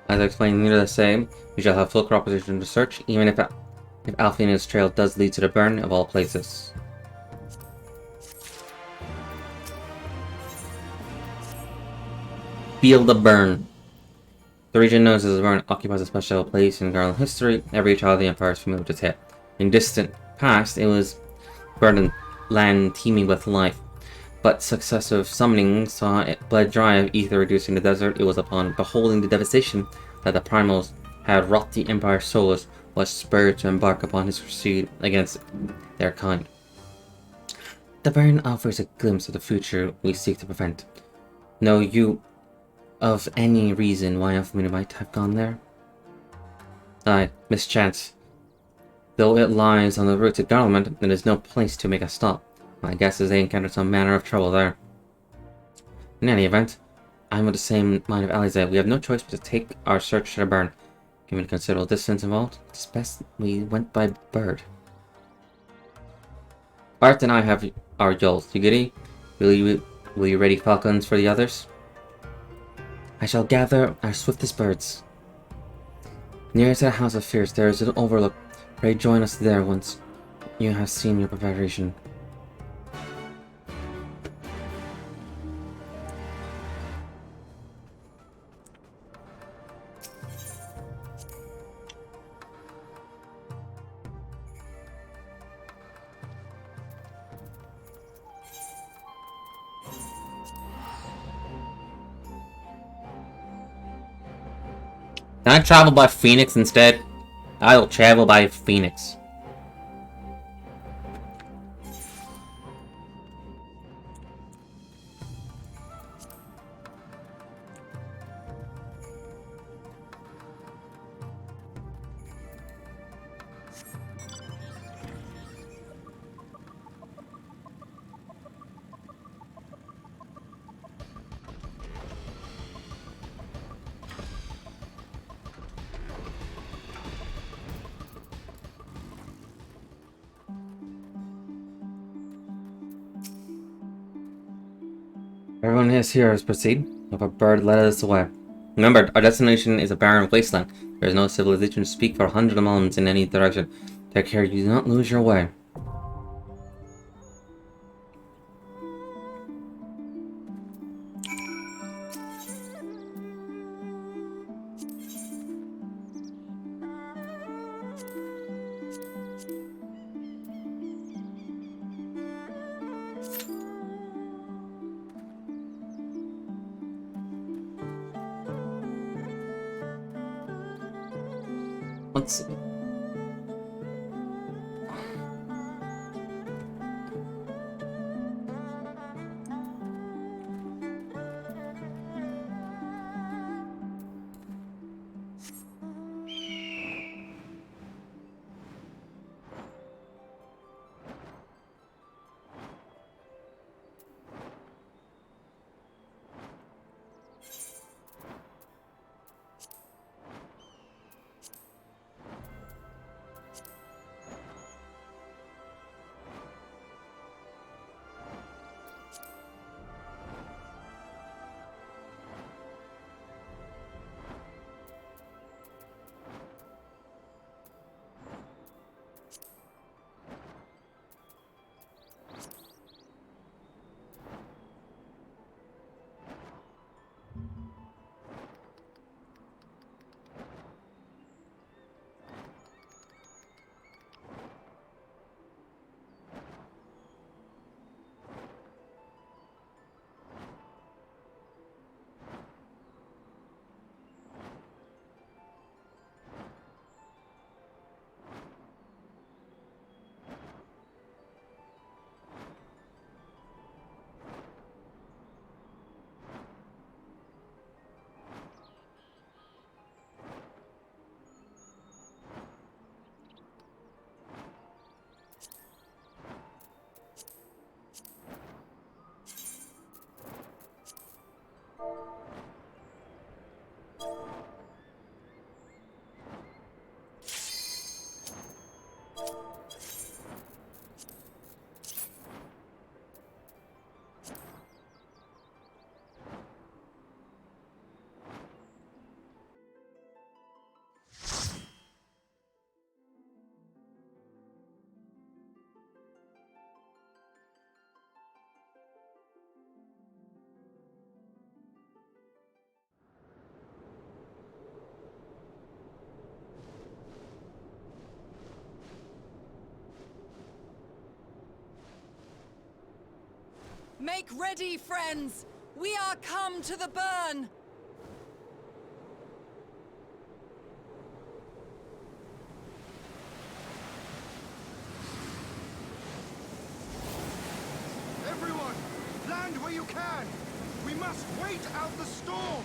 As I explained near the same, we shall have full cooperation to search, even if Alfina's trail does lead to the burn of all places. Feel the burn. The region known as the burn occupies a special place in Garland history. Every child of the Empire is familiar with its hit. In distant past, it was burdened land teeming with life, but successive summonings saw it bled dry of ether reducing the desert. It was upon beholding the devastation that the primals had wrought the Empire's souls was spurred to embark upon his pursuit against their kind. The burn offers a glimpse of the future we seek to prevent. Know you of any reason why Alphamina might have gone there? Aye, mischance. Though it lies on the route to Garland, there is no place to make a stop. My guess is they encountered some manner of trouble there. In any event, I am of the same mind of Alize. We have no choice but to take our search to the burn. Given the considerable distance involved, it's best we went by bird. Bart and I have our Joels. You giddy? Will you ready falcons for the others? I shall gather our swiftest birds. Near to the House of Fierce, there is an overlook. Pray join us there once you have seen your preparation. Can I travel by Phoenix instead? I'll travel by Phoenix. Everyone is here. Let's proceed. If a bird led us away. Remember, our destination is a barren wasteland. There is no civilization to speak for 100 miles in any direction. Take care you do not lose your way. Let's see. Make ready, friends! We are come to the burn! Everyone, land where you can! We must wait out the storm!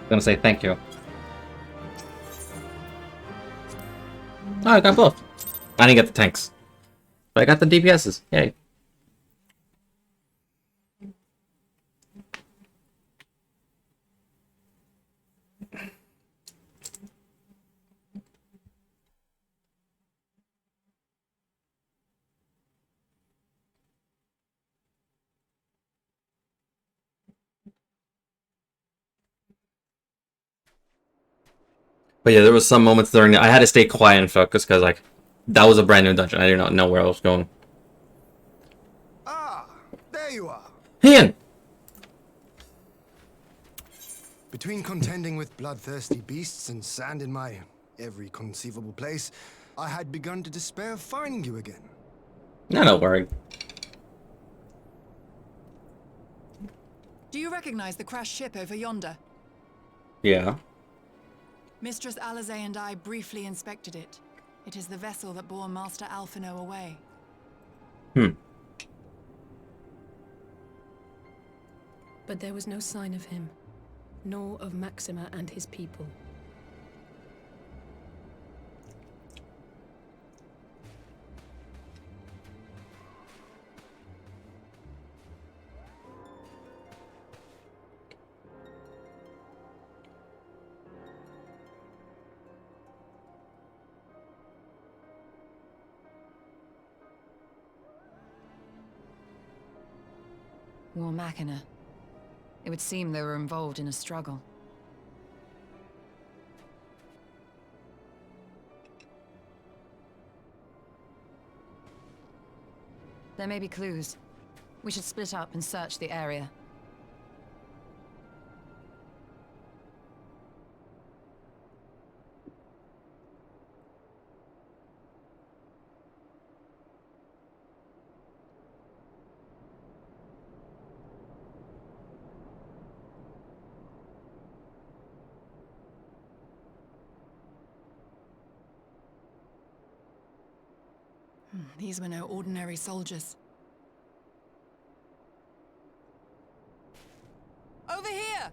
gonna say thank you. Oh, I got both. I didn't get the tanks, but I got the DPSs. Yay. But yeah, there was some moments during it. I had to stay quiet and focus because, like, that was a brand new dungeon. I did not know where I was going. Ah, there you are. Ian! Between contending with bloodthirsty beasts and sand in my every conceivable place, I had begun to despair of finding you again. No, don't worry. Do you recognize the crashed ship over yonder? Yeah. Mistress Alizé and I briefly inspected it. It is the vessel that bore Master Alphino away. But there was no sign of him, nor of Maxima and his people. War Machina. It would seem they were involved in a struggle. There may be clues. We should split up and search the area. These were no ordinary soldiers. Over here!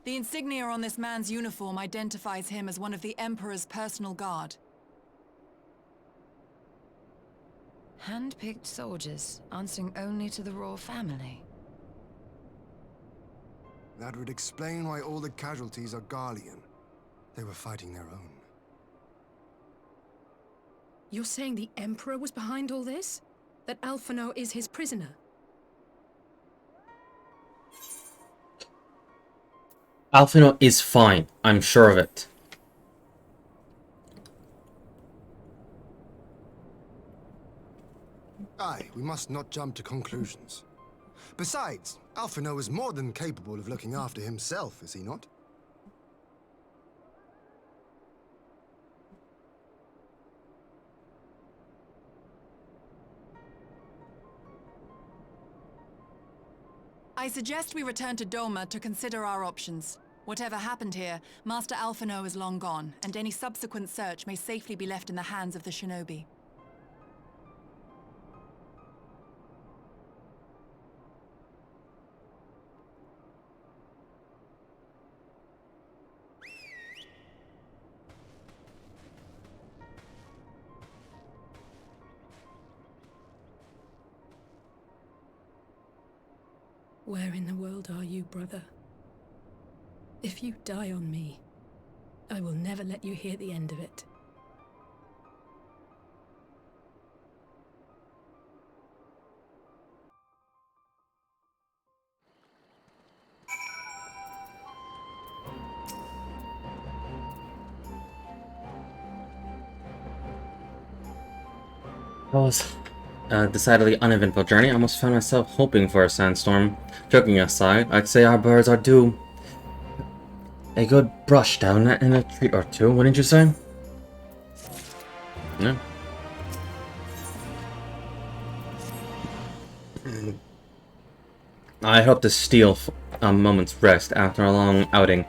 The insignia on this man's uniform identifies him as one of the Emperor's personal guard. Hand-picked soldiers, answering only to the royal family. That would explain why all the casualties are Garlean. They were fighting their own. You're saying the Emperor was behind all this? That Alphino is his prisoner? Alphino is fine. I'm sure of it. Aye, we must not jump to conclusions. Besides, Alphino is more than capable of looking after himself, is he not? I suggest we return to Doma to consider our options. Whatever happened here, Master Alphino is long gone, and any subsequent search may safely be left in the hands of the shinobi. Where in the world are you, brother? If you die on me, I will never let you hear the end of it. That was a decidedly uneventful journey. I almost found myself hoping for a sandstorm. Joking aside, I'd say our birds are due a good brush down in a tree or two, wouldn't you say? Yeah. I hope to steal a moment's rest after a long outing.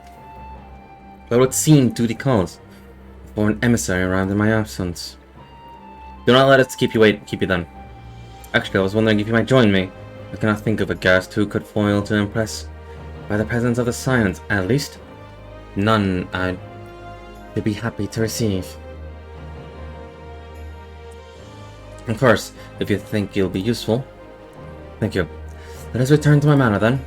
But what seemed to the cause? or an emissary around in my absence. Do not let us keep you then. Actually, I was wondering if you might join me. I cannot think of a guest who could fail to impress by the presence of the silence. At least, none I'd be happy to receive. Of course, if you think you'll be useful. Thank you. Let us return to my manor then.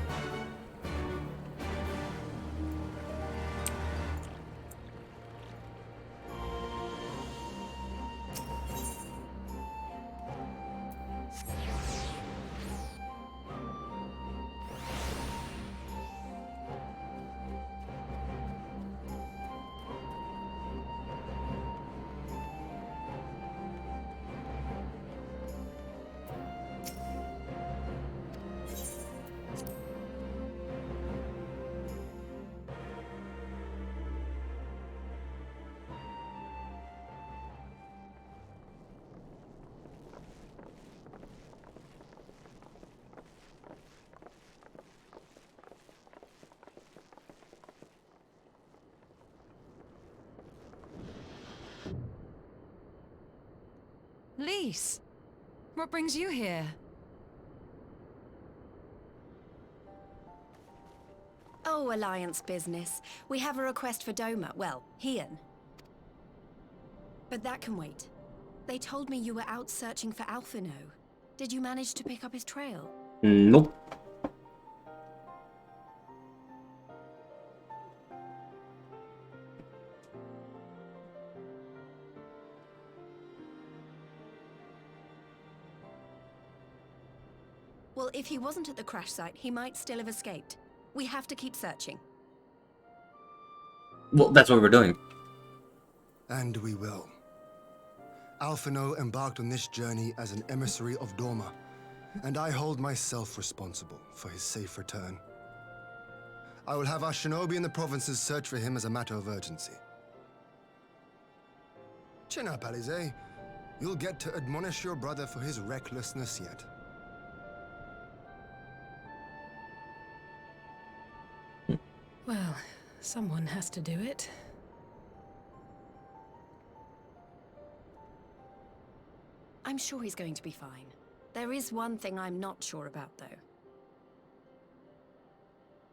Lise, what brings you here? Oh, Alliance business. We have a request for Doma. Well, Hien. But that can wait. They told me you were out searching for Alphino. Did you manage to pick up his trail? Nope. Well, if he wasn't at the crash site, he might still have escaped. We have to keep searching. Well, that's what we're doing. And we will. Alphino embarked on this journey as an emissary of Doma, and I hold myself responsible for his safe return. I will have our shinobi in the provinces search for him as a matter of urgency. Chin up, Alize. You'll get to admonish your brother for his recklessness yet. Well, someone has to do it. I'm sure he's going to be fine. There is one thing I'm not sure about, though.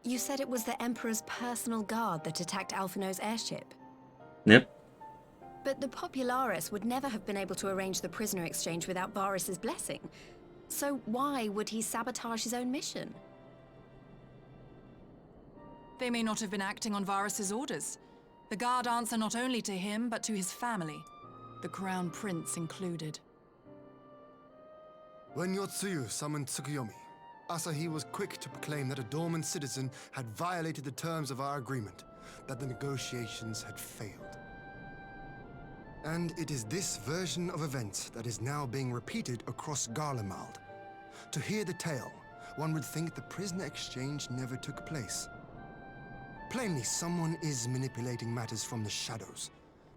You said it was the Emperor's personal guard that attacked Alphino's airship. Yep. But the Popularis would never have been able to arrange the prisoner exchange without Varys' blessing. So why would he sabotage his own mission? They may not have been acting on Varys' orders. The guard answer not only to him, but to his family, the Crown Prince included. When Yotsuyu summoned Tsukuyomi, Asahi was quick to proclaim that a dormant citizen had violated the terms of our agreement, that the negotiations had failed. And it is this version of events that is now being repeated across Garlemald. To hear the tale, one would think the prisoner exchange never took place. Plainly, someone is manipulating matters from the shadows.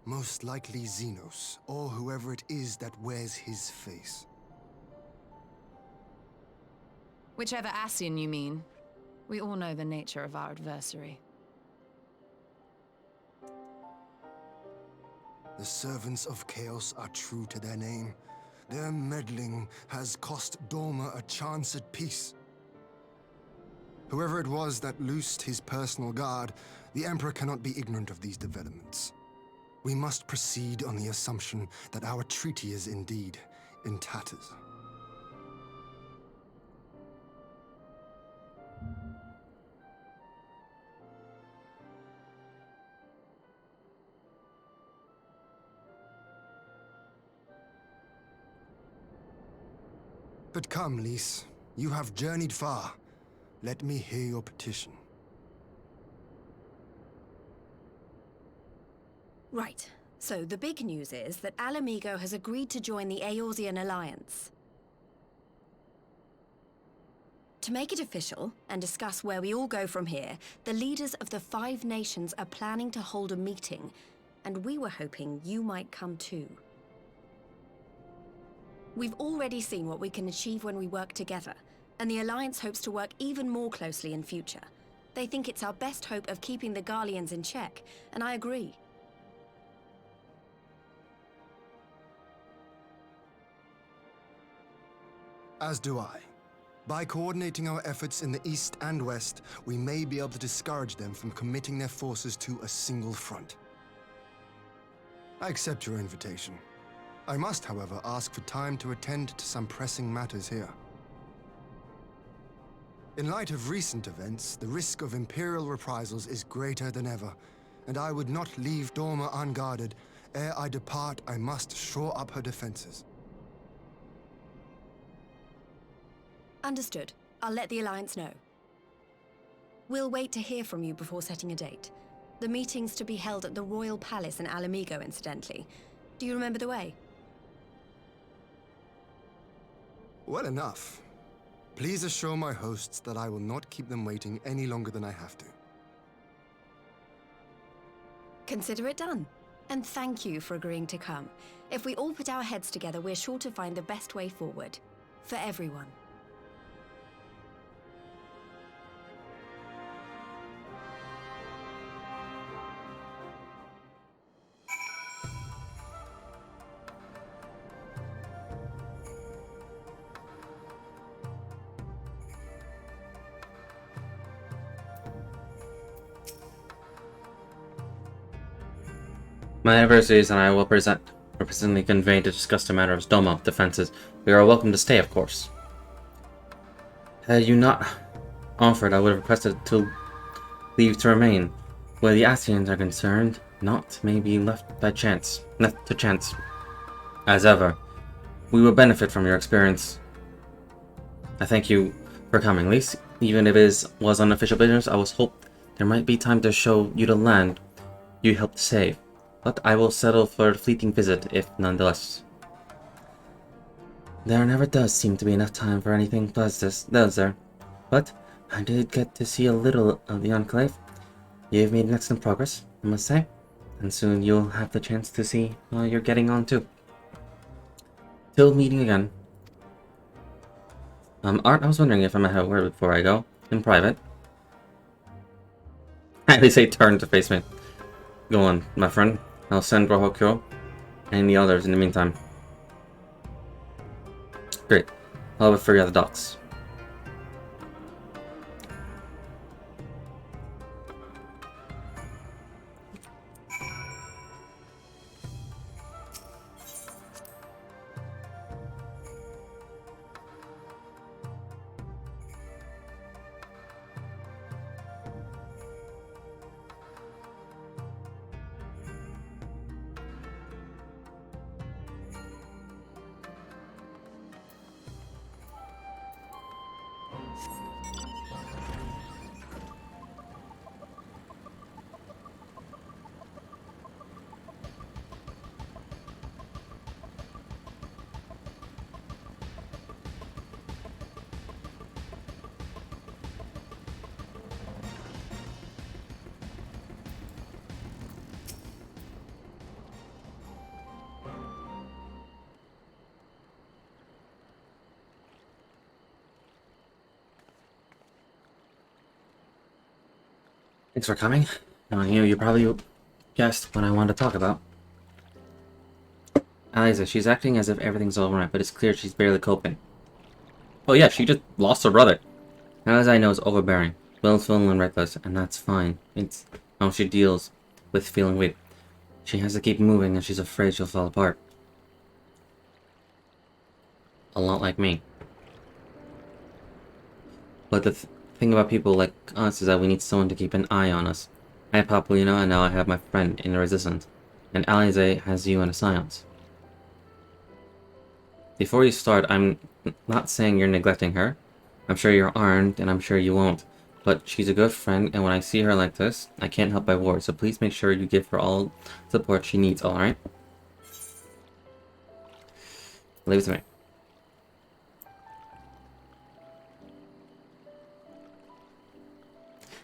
Most likely Xenos, or whoever it is that wears his face. Whichever Ascian you mean. We all know the nature of our adversary. The servants of chaos are true to their name. Their meddling has cost Doma a chance at peace. Whoever it was that loosed his personal guard, the Emperor cannot be ignorant of these developments. We must proceed on the assumption that our treaty is indeed in tatters. But come, Lise. You have journeyed far. Let me hear your petition. Right. So the big news is that Alamigo has agreed to join the Eorzean Alliance. To make it official and discuss where we all go from here, the leaders of the 5 nations are planning to hold a meeting, and we were hoping you might come too. We've already seen what we can achieve when we work together, and the Alliance hopes to work even more closely in future. They think it's our best hope of keeping the Garleans in check, and I agree. As do I. By coordinating our efforts in the east and west, we may be able to discourage them from committing their forces to a single front. I accept your invitation. I must, however, ask for time to attend to some pressing matters here. In light of recent events, the risk of Imperial reprisals is greater than ever, and I would not leave Dorma unguarded. Ere I depart, I must shore up her defenses. Understood. I'll let the Alliance know. We'll wait to hear from you before setting a date. The meeting's to be held at the Royal Palace in Alamigo, incidentally. Do you remember the way? Well enough. Please assure my hosts that I will not keep them waiting any longer than I have to. Consider it done. And thank you for agreeing to come. If we all put our heads together, we're sure to find the best way forward. For everyone. My adversaries and I will presently convene to discuss the matter of Doma defenses. We are welcome to stay, of course. Had you not offered, I would have requested to leave to remain. Where the Ascians are concerned, naught may be left to chance. As ever, we will benefit from your experience. I thank you for coming, least even if it was unofficial business. I was hoped there might be time to show you the land you helped save. But I will settle for a fleeting visit, if nonetheless. There never does seem to be enough time for anything, does there? But I did get to see a little of the Enclave. You've made excellent progress, I must say. And soon you'll have the chance to see how you're getting on too. Till meeting again. Art, I was wondering if I might have a word before I go. In private. At least I turn to face me. Go on, my friend. I'll send Rohokyo and the others in the meantime. Great. I'll have it for you at the docks. Thanks for coming. Knowing you probably guessed what I wanted to talk about. Eliza, she's acting as if everything's alright, but it's clear she's barely coping. Oh yeah, she just lost her brother. As I know, is overbearing, willful and reckless, and that's fine. It's how she deals with feeling weak. She has to keep moving, and she's afraid she'll fall apart. A lot like me. But the thing about people like us is that we need someone to keep an eye on us. I have Papolino, and now I have my friend in the Resistance. And Alize has you in a Science. Before you start, I'm not saying you're neglecting her. I'm sure you aren't, and I'm sure you won't. But she's a good friend, and when I see her like this, I can't help but worry. So please make sure you give her all support she needs, alright? Leave it to me.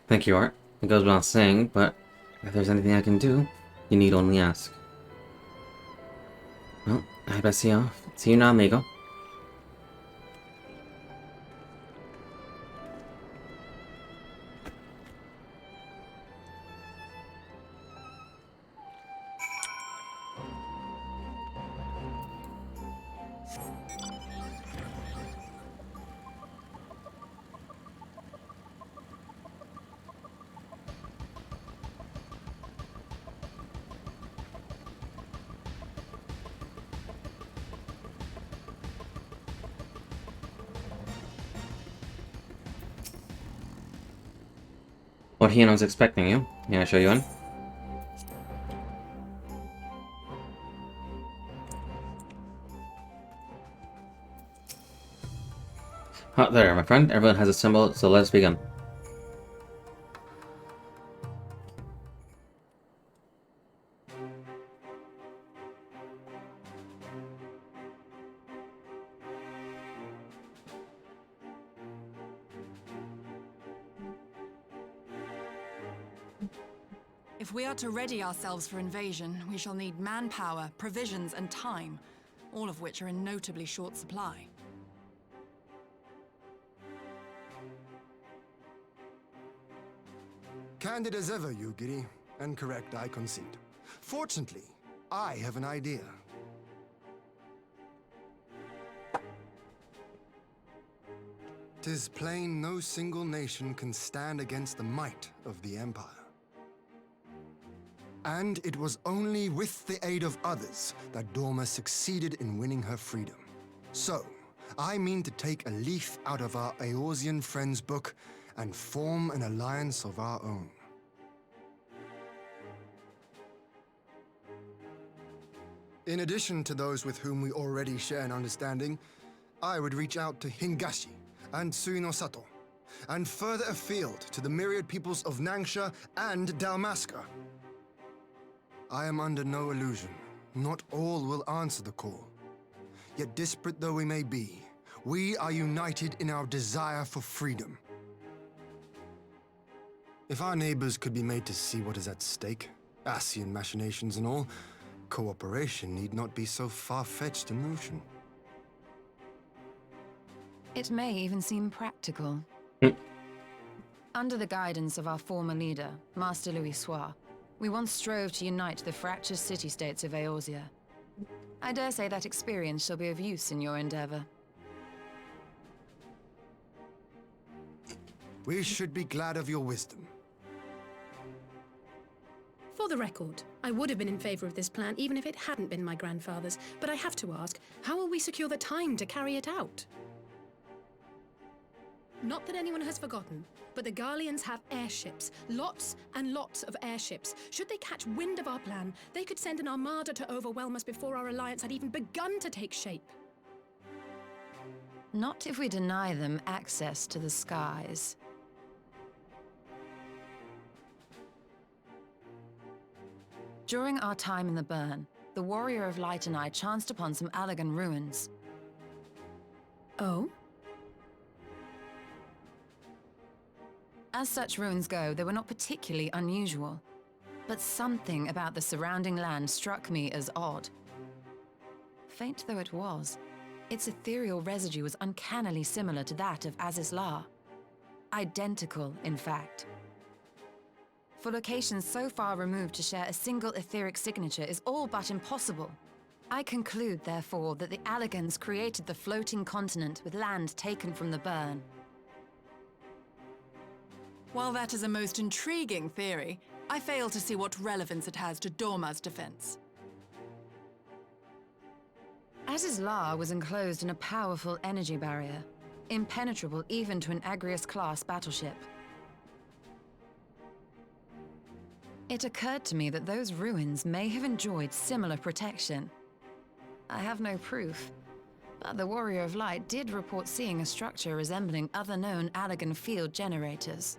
Thank you, Art. It goes without saying, but if there's anything I can do, you need only ask. Well, I best see you off. See you now, amigo. What Hien was expecting you. Yeah, I show you in. Ah, there, my friend. Everyone has assembled, so let's begin. If we are to ready ourselves for invasion, we shall need manpower, provisions, and time, all of which are in notably short supply. Candid as ever, Yugiri, and correct, I concede. Fortunately, I have an idea. "'Tis plain no single nation can stand against the might of the Empire. And it was only with the aid of others that Dorma succeeded in winning her freedom. So, I mean to take a leaf out of our Eorzean friends' book and form an alliance of our own. In addition to those with whom we already share an understanding, I would reach out to Hingashi and Suinosato, and further afield to the myriad peoples of Nangsha and Dalmasca. I am under no illusion. Not all will answer the call. Yet disparate though we may be, we are united in our desire for freedom. If our neighbors could be made to see what is at stake, Ascian machinations and all, cooperation need not be so far-fetched a notion. It may even seem practical. Under the guidance of our former leader, Master Louis Soir, we once strove to unite the fractious city-states of Eorzea. I dare say that experience shall be of use in your endeavor. We should be glad of your wisdom. For the record, I would have been in favor of this plan even if it hadn't been my grandfather's, but I have to ask, how will we secure the time to carry it out? Not that anyone has forgotten, but the Garleans have airships. Lots and lots of airships. Should they catch wind of our plan, they could send an armada to overwhelm us before our alliance had even begun to take shape. Not if we deny them access to the skies. During our time in the Burn, the Warrior of Light and I chanced upon some Allagan ruins. Oh? As such ruins go, they were not particularly unusual. But something about the surrounding land struck me as odd. Faint though it was, its ethereal residue was uncannily similar to that of Azizlar. Identical, in fact. For locations so far removed to share a single etheric signature is all but impossible. I conclude, therefore, that the Allagans created the floating continent with land taken from the Burn. While that is a most intriguing theory, I fail to see what relevance it has to Dorma's defense. Azizlar was enclosed in a powerful energy barrier, impenetrable even to an Agrius-class battleship. It occurred to me that those ruins may have enjoyed similar protection. I have no proof, but the Warrior of Light did report seeing a structure resembling other known Allagan field generators.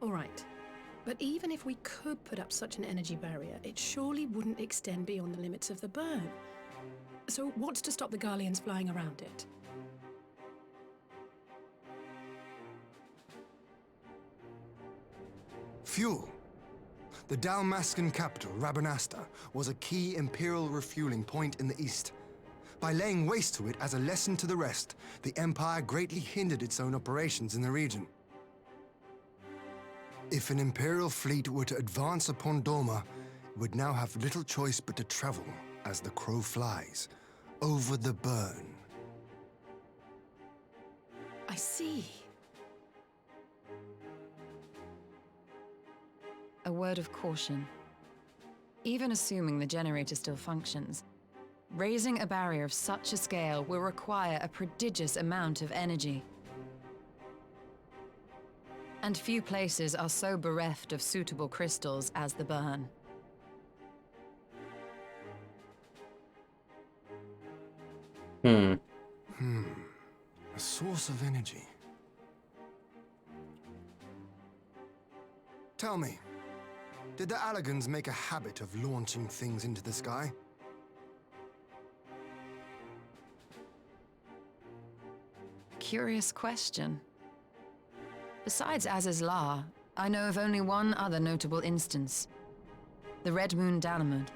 All right. But even if we could put up such an energy barrier, it surely wouldn't extend beyond the limits of the Burn. So what's to stop the Garleans flying around it? Fuel. The Dalmascan capital, Rabanasta, was a key Imperial refueling point in the east. By laying waste to it as a lesson to the rest, the Empire greatly hindered its own operations in the region. If an Imperial fleet were to advance upon Dorma, it would now have little choice but to travel, as the crow flies, over the Burn. I see. A word of caution. Even assuming the generator still functions, Raising a barrier of such a scale will require a prodigious amount of energy. And few places are so bereft of suitable crystals as the Burn. A source of energy. Tell me, did the Allagans make a habit of launching things into the sky? Curious question. Besides Az's Law, I know of only one other notable instance. The Red Moon Dalamud,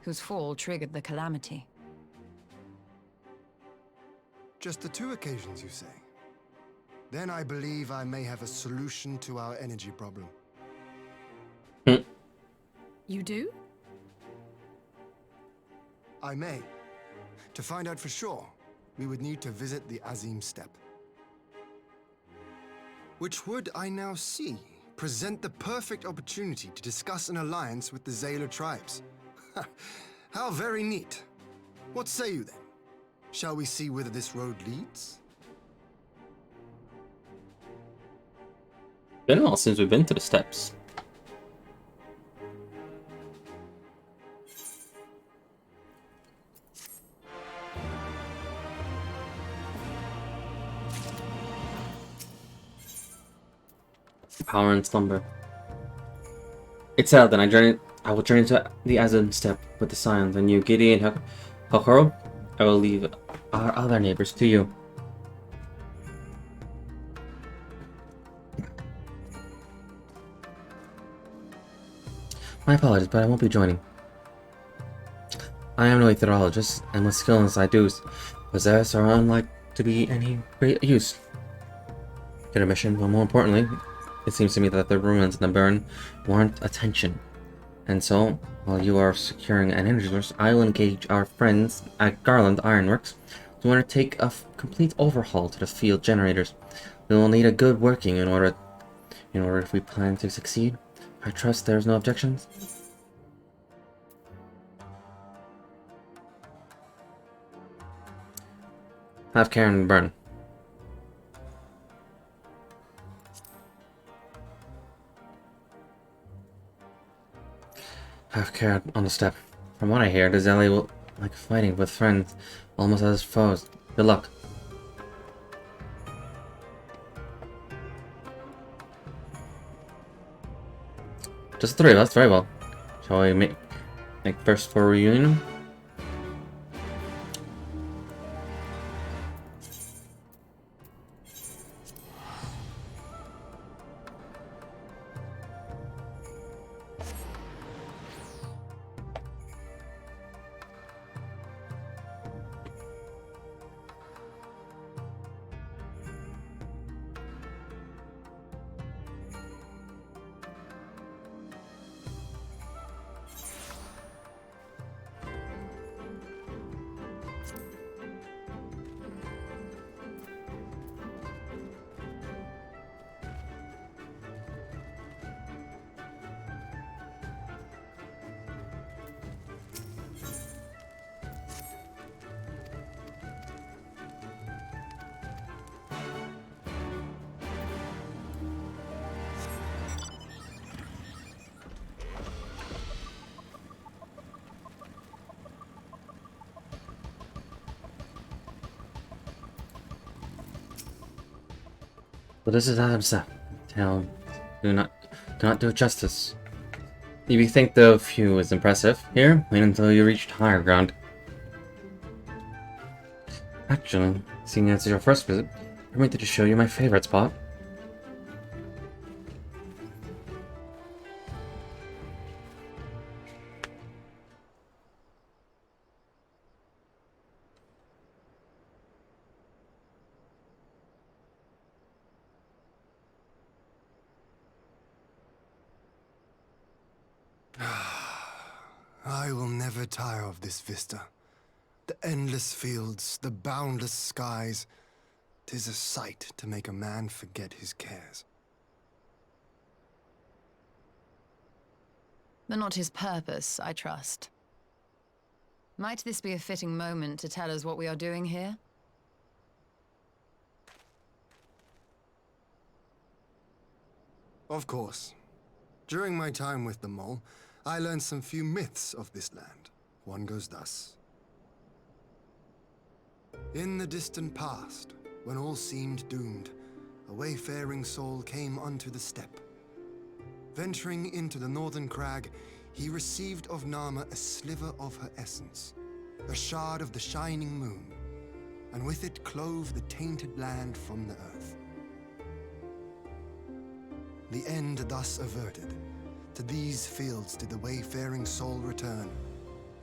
whose fall triggered the calamity. Just the 2 occasions, you say? Then I believe I may have a solution to our energy problem. You do? I may. To find out for sure, we would need to visit the Azim Steppe. Which would, I now see, present the perfect opportunity to discuss an alliance with the Zayla tribes. How very neat. What say you then? Shall we see whither this road leads? Been a while since we've been to the steps. Power and slumber. It's out then. I will journey to the Azim Steppe with the Scions, and you, Gideon and Hakoro, I will leave our other neighbors to you. My apologies, but I won't be joining. I am no meteorologist, and what skills I do possess are unlike to be any great use. Get a mission, but more importantly, it seems to me that the ruins and the burn warrant attention. And so, while you are securing an energy source, I will engage our friends at Garland Ironworks to undertake a complete overhaul to the field generators. We will need a good working in order if we plan to succeed. I trust there's no objections. Have Karen burn. Have Karen on the step. From what I hear, the Zeli will like fighting with friends, almost as foes. Good luck. Just 3 of us, very well. Shall we make first for a reunion? But this is Adam's step. Do not do it justice. If you think the view is impressive, here, wait until you reach higher ground. Actually, seeing as it's your first visit, permit me to show you my favorite spot. I will never tire of this vista. The endless fields, the boundless skies. 'Tis a sight to make a man forget his cares. But not his purpose, I trust. Might this be a fitting moment to tell us what we are doing here? Of course. During my time with the mole, I learned some few myths of this land. One goes thus. In the distant past, when all seemed doomed, a wayfaring soul came unto the steppe. Venturing into the northern crag, he received of Nama a sliver of her essence, a shard of the shining moon, and with it clove the tainted land from the earth. The end thus averted, to these fields did the wayfaring soul return,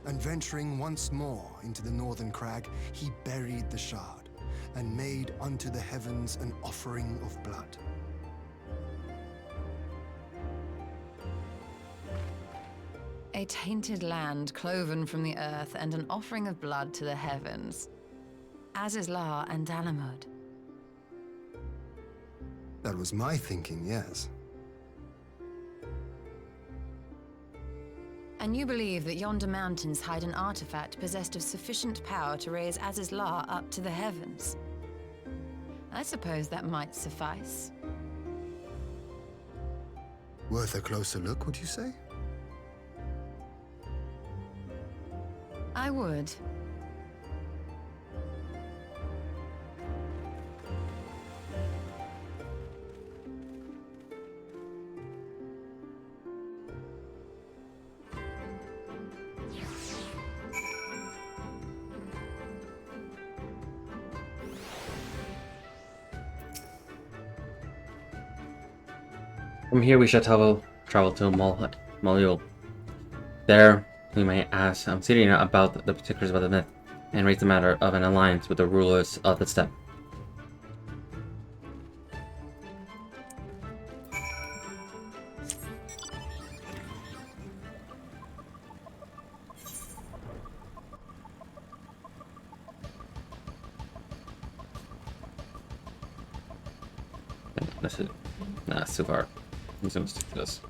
and venturing once more into the northern crag, he buried the shard, and made unto the heavens an offering of blood. A tainted land cloven from the earth and an offering of blood to the heavens. Azizlar and Dalamud. That was my thinking, yes. And you believe that yonder mountains hide an artifact possessed of sufficient power to raise Azizlar up to the heavens? I suppose that might suffice. Worth a closer look, would you say? I would. From here we shall travel to Malul. There we may ask Sirina about the particulars about the myth, and raise the matter of an alliance with the rulers of the steppe. This is too far. I'm just gonna stick to this.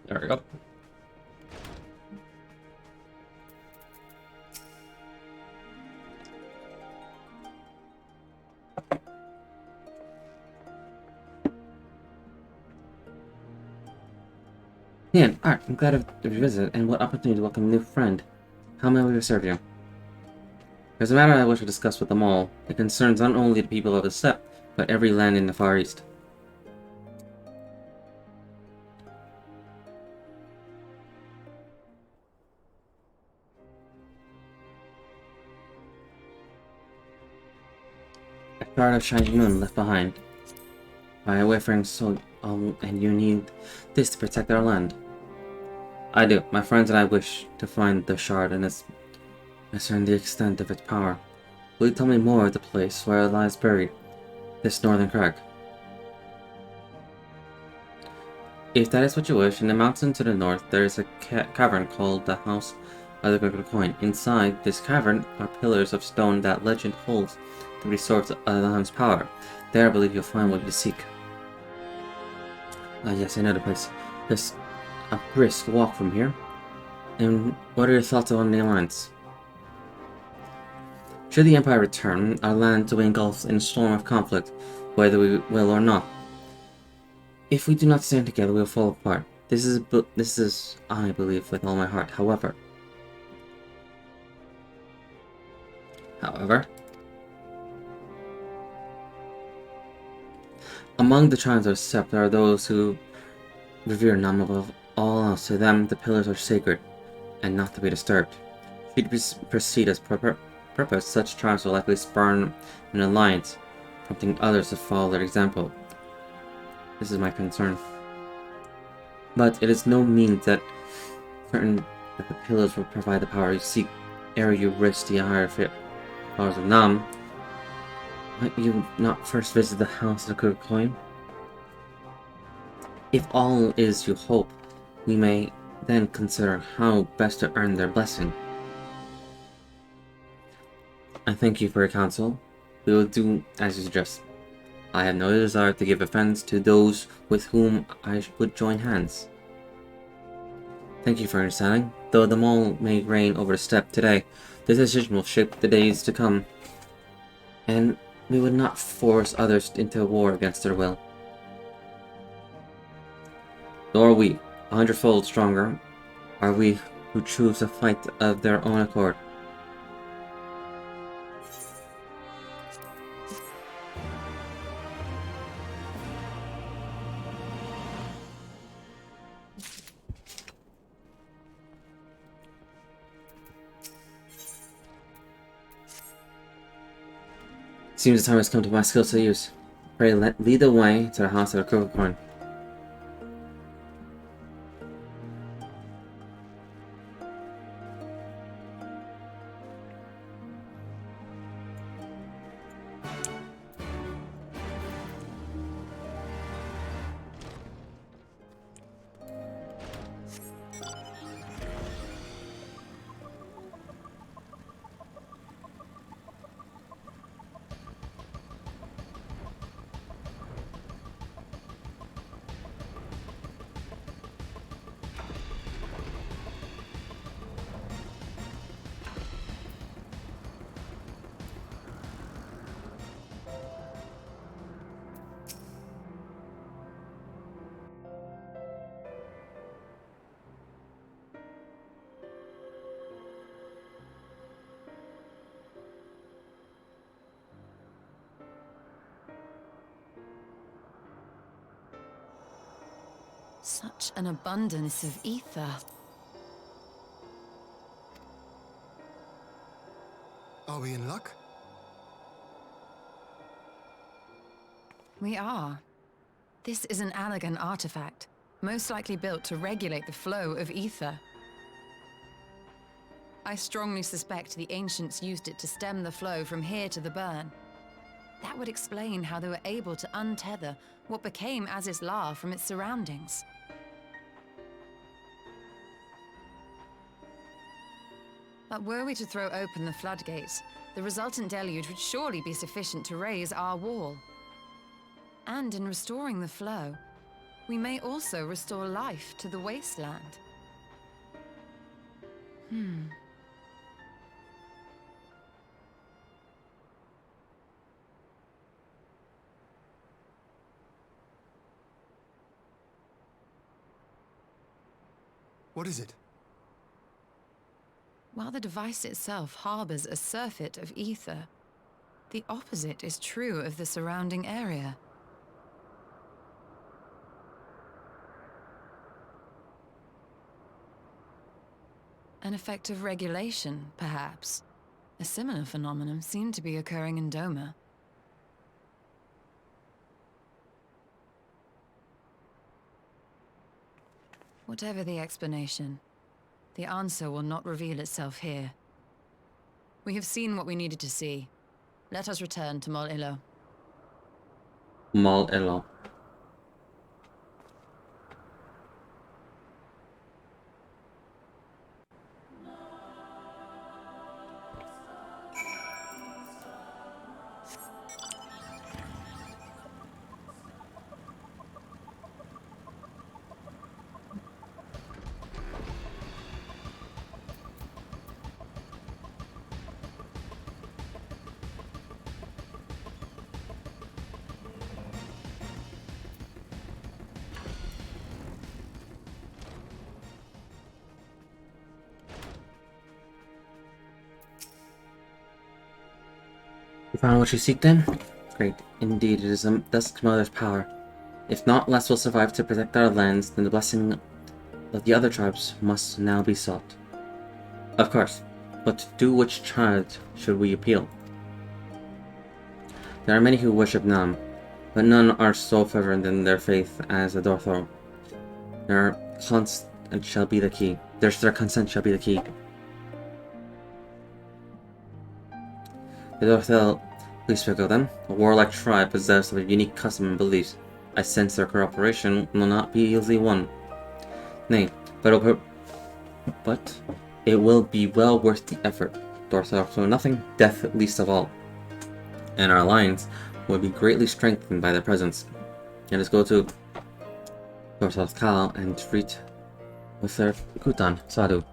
There we go. Ian, Art, I'm glad of your visit, and what opportunity to welcome a new friend. How may we serve you? There's a matter I wish to discuss with them all. It concerns not only the people of the steppe, but every land in the Far East. A shard of shining moon left behind by a wayfaring soul, and you need this to protect our land. I do. My friends and I wish to find the shard and discern the extent of its power. Will you tell me more of the place where it lies buried, this northern crag? If that is what you wish, in the mountain to the north there is a cavern called the House of the Crooked Coin. Inside this cavern are pillars of stone that legend holds to be source of the land's power. There I believe you'll find what you seek. Yes, I know the place. There's a brisk walk from here. And what are your thoughts on the alliance? Should the Empire return, our land will be engulfed in a storm of conflict, whether we will or not. If we do not stand together, we will fall apart. This is I believe with all my heart. However, among the tribes of Sept, there are those who revere Nam above all else. To them, the pillars are sacred, and not to be disturbed. Should we proceed as purpose, such tribes will likely spurn an alliance, prompting others to follow their example. This is my concern. But it is no means that certain that the pillars will provide the power you seek ere you risk the higher powers of Nam. Might you not first visit the house of the good coin? If all is you hope, we may then consider how best to earn their blessing. I thank you for your counsel. We will do as you suggest. I have no desire to give offense to those with whom I would join hands. Thank you for understanding. Though the mole may reign over the steppe today, this decision will shape the days to come, and we would not force others into a war against their will. Nor are we, 100-fold stronger, are we who choose to fight of their own accord. Seems the time has come to my skills to use. Pray lead the way to the house of the crooked coin. Such an abundance of ether. Are we in luck? We are. This is an Allegan artifact, most likely built to regulate the flow of ether. I strongly suspect the ancients used it to stem the flow from here to the burn. That would explain how they were able to untether what became Azys La from its surroundings. But were we to throw open the floodgates, the resultant deluge would surely be sufficient to raise our wall. And in restoring the flow, we may also restore life to the wasteland. What is it? While the device itself harbors a surfeit of ether, the opposite is true of the surrounding area. An effect of regulation, perhaps. A similar phenomenon seemed to be occurring in Doma. Whatever the explanation, the answer will not reveal itself here. We have seen what we needed to see. Let us return to Mol Ilo. Mol Ilo. You found what you seek then? Great. Indeed, it is the Dusk Mother's power. If not less will survive to protect our lands, then the blessing of the other tribes must now be sought. Of course, but to which charge should we appeal? There are many who worship Nam, but none are so fervent in their faith as the Dorthor. Their consent shall be the key. Their consent shall be the key. The Dorthel, we speak of them, a warlike tribe possessed of a unique custom and beliefs. I sense their cooperation will not be easily won. Nay, but it will be well worth the effort. Dorthel know nothing, death least of all. And our alliance will be greatly strengthened by their presence. Let us go to Dorthel's Kal and treat with their Kutan, Sadhu.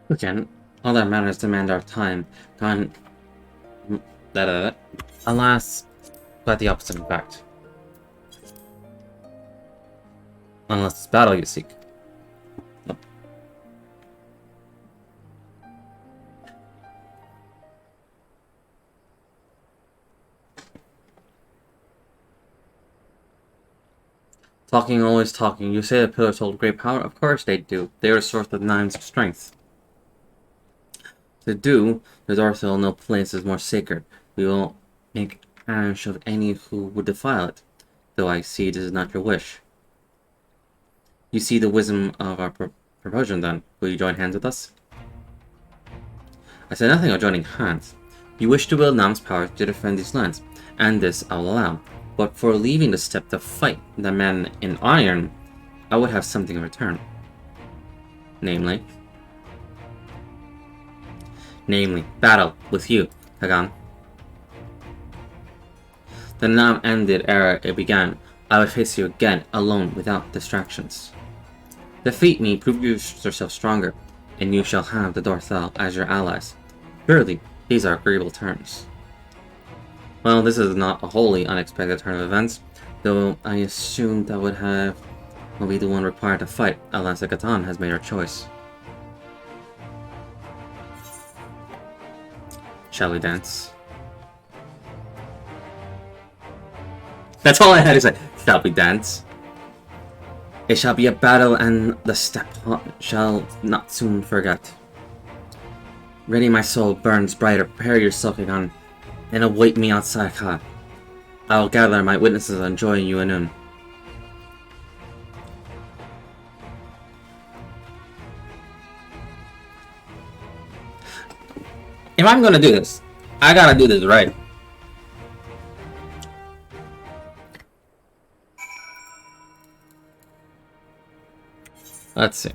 Again, other matters demand our time. Alas, quite the opposite in fact. Unless it's battle you seek. Nope. Talking, always talking. You say the pillars hold great power? Of course they do. They are a source of Nine's strength. To do, the Dorthel no place is more sacred. We will make ash of any who would defile it, though I see this is not your wish. You see the wisdom of our proposal then. Will you join hands with us? I said nothing of joining hands. You wish to wield Nam's power to defend these lands, and this I will allow. But for leaving the step to fight the man in iron, I would have something in return. Namely, battle with you, Hagan. The Nam ended ere it began. I would face you again, alone, without distractions. Defeat me, prove yourself stronger, and you shall have the Dorthel as your allies. Surely, these are agreeable terms. Well, this is not a wholly unexpected turn of events, though I assumed I will be the one required to fight, unless the Catan has made her choice. Shall we dance? That's all I had to say. Shall we dance? It shall be a battle, and the step shall not soon forget. Ready, my soul burns brighter. Prepare yourself, Hagan, and await me outside Ka. I will gather my witnesses and join you anon. if I'm gonna do this, I gotta do this right. Let's see.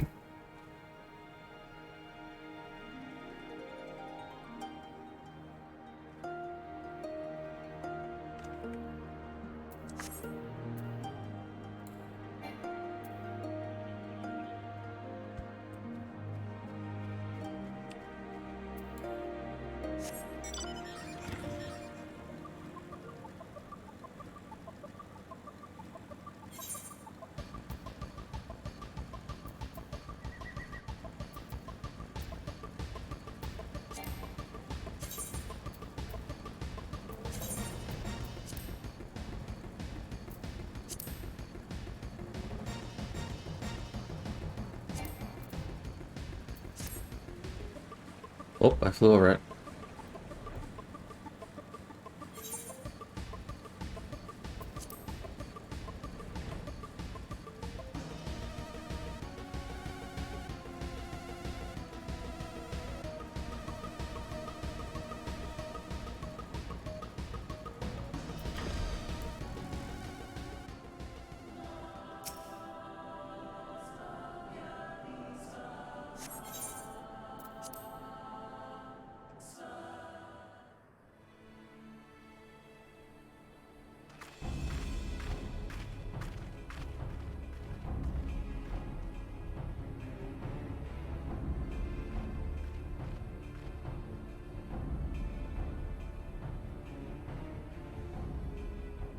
Oh, I flew over it.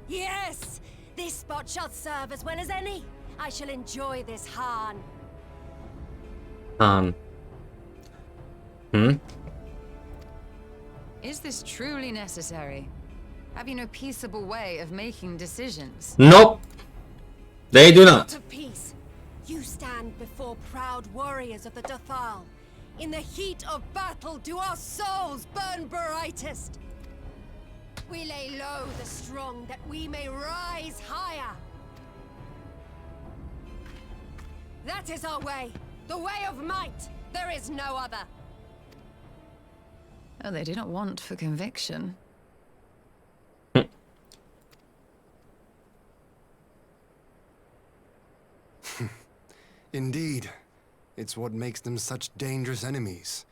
Yes! This spot shall serve as well as any. I shall enjoy this Han. Is this truly necessary? Have you no peaceable way of making decisions? Nope. They do not. Of peace. You stand before proud warriors of the Dathal. In the heat of battle do our souls burn brightest. We lay low the strong that we may rise higher. That is our way. The way of might. There is no other. Oh, they do not want for conviction. Indeed. It's what makes them such dangerous enemies.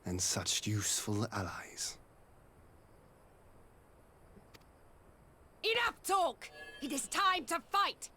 And such useful allies. Enough talk! It is time to fight!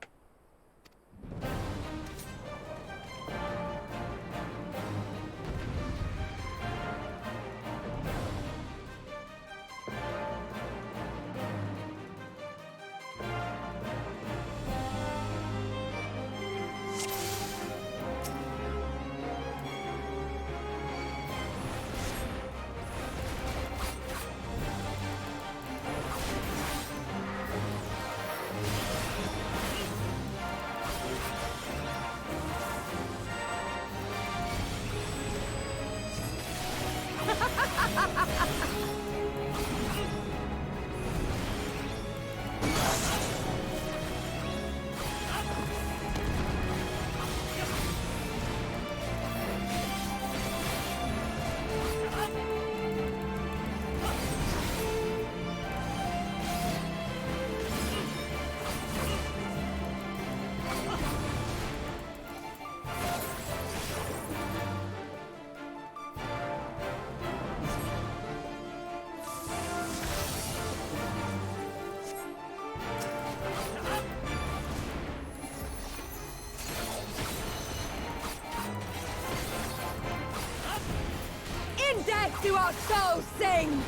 In death do our souls sing!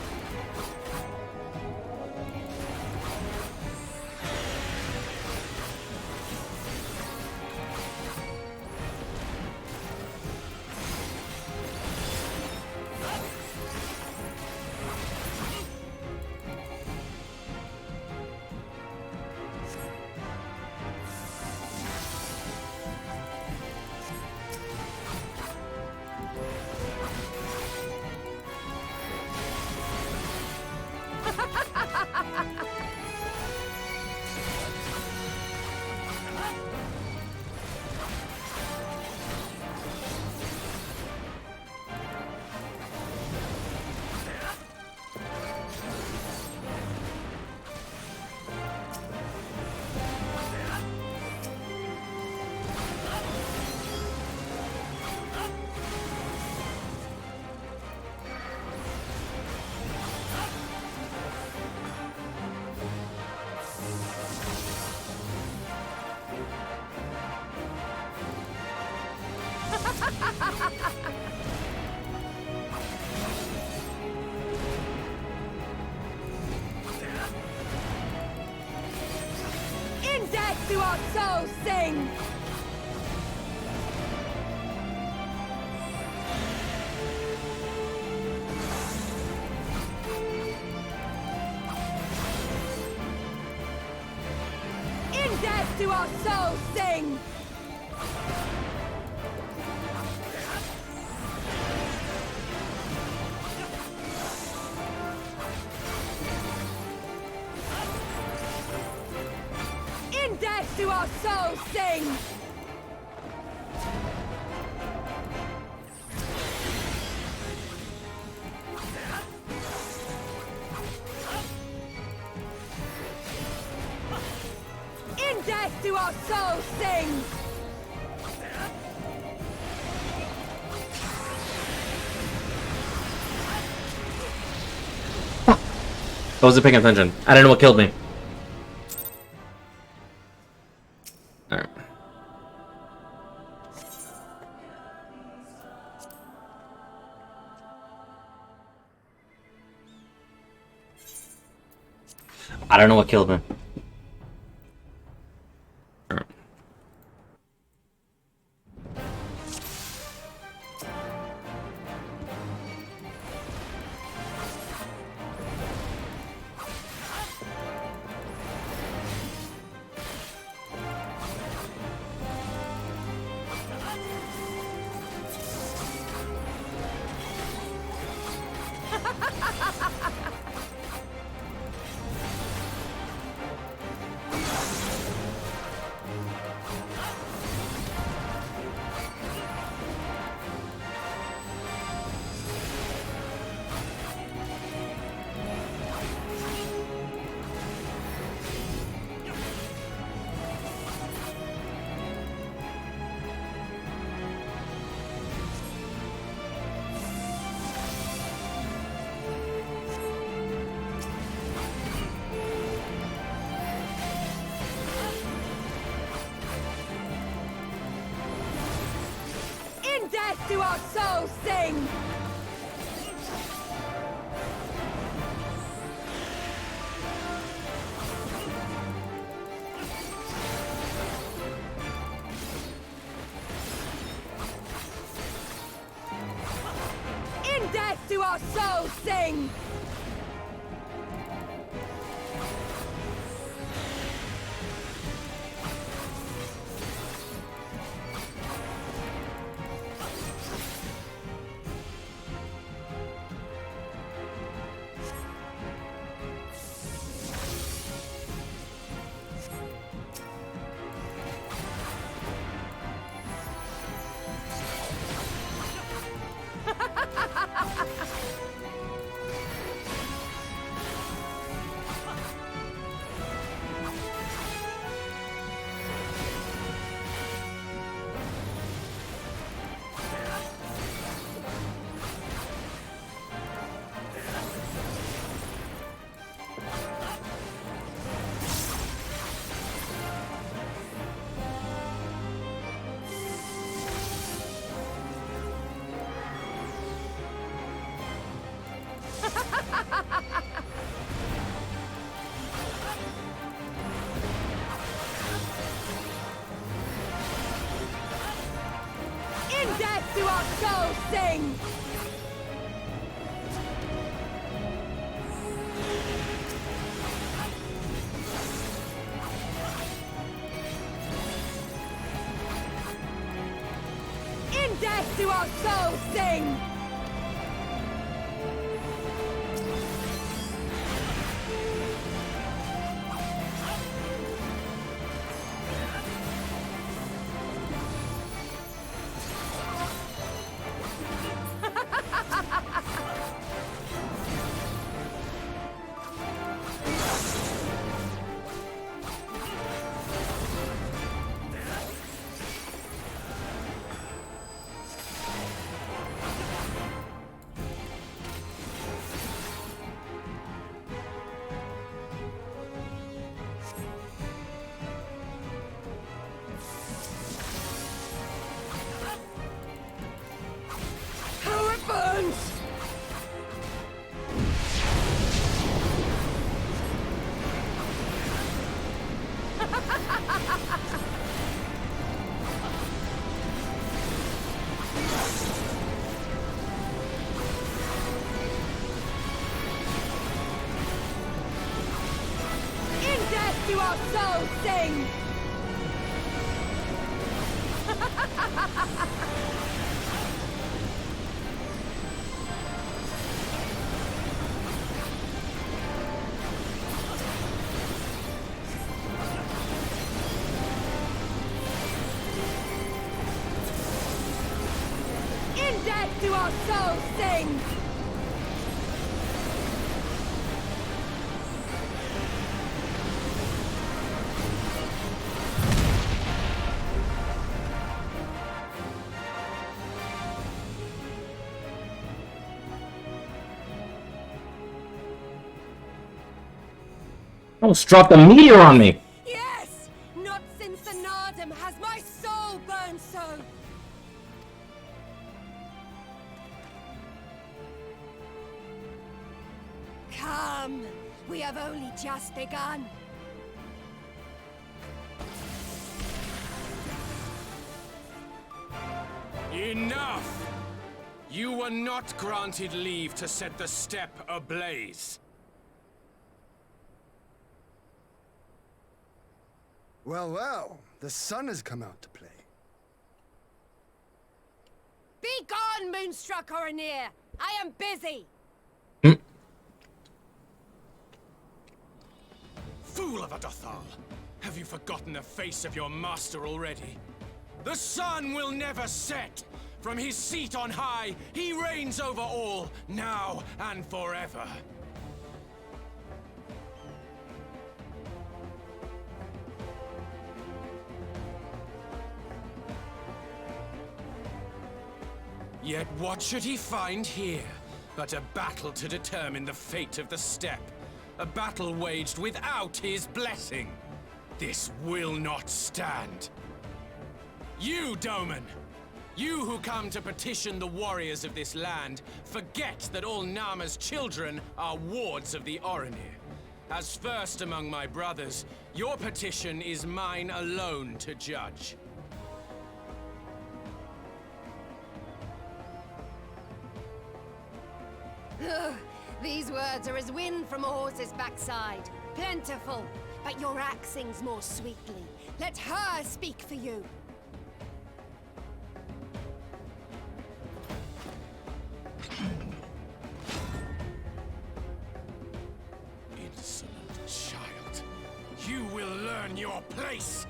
In death do our souls sing! In death do our souls sing! In death do our souls sing! In death do our souls sing! I wasn't paying attention. I don't know what killed me. Alright. I don't know what killed me. Alright. In death do our souls sing! In death do our souls sing! In death do our souls sing! In death do our souls sing! soul sing! In death do our souls sing! Almost dropped a meteor on me. Yes! Not since the Nardum has my soul burned so! Come! We have only just begun. Enough! You were not granted leave to set the steppe ablaze. Well, well, the sun has come out to play. Be gone, Moonstruck Oranir! I am busy! Fool of a Dothal! Have you forgotten the face of your master already? The sun will never set! From his seat on high, he reigns over all, now and forever. Yet what should he find here but a battle to determine the fate of the steppe? A battle waged without his blessing. This will not stand. You, Doman! You who come to petition the warriors of this land, forget that all Nama's children are wards of the Oranir. As first among my brothers, your petition is mine alone to judge. Ugh, these words are as wind from a horse's backside. Plentiful, but your axe sings more sweetly. Let her speak for you. Insolent child. You will learn your place!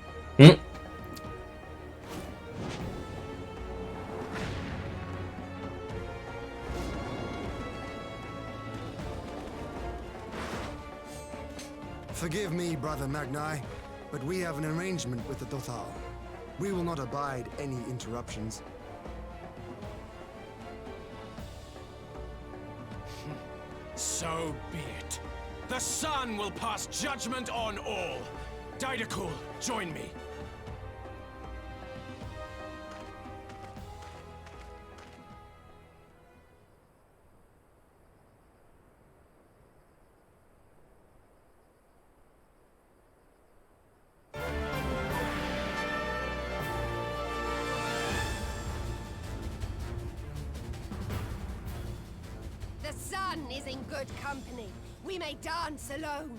Forgive me, Brother Magni, but we have an arrangement with the Dothal. We will not abide any interruptions. So be it. The sun will pass judgment on all. Didakul, join me. The sun is in good company. We may dance alone.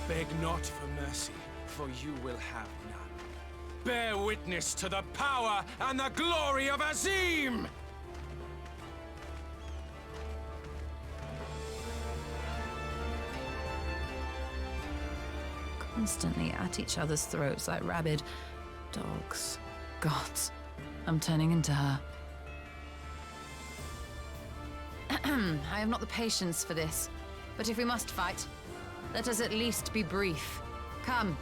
Beg not for mercy, for you will have none. Bear witness to the power and the glory of Azim! Constantly at each other's throats like rabid dogs. Gods, I'm turning into her. I have not the patience for this. But if we must fight, let us at least be brief. Come.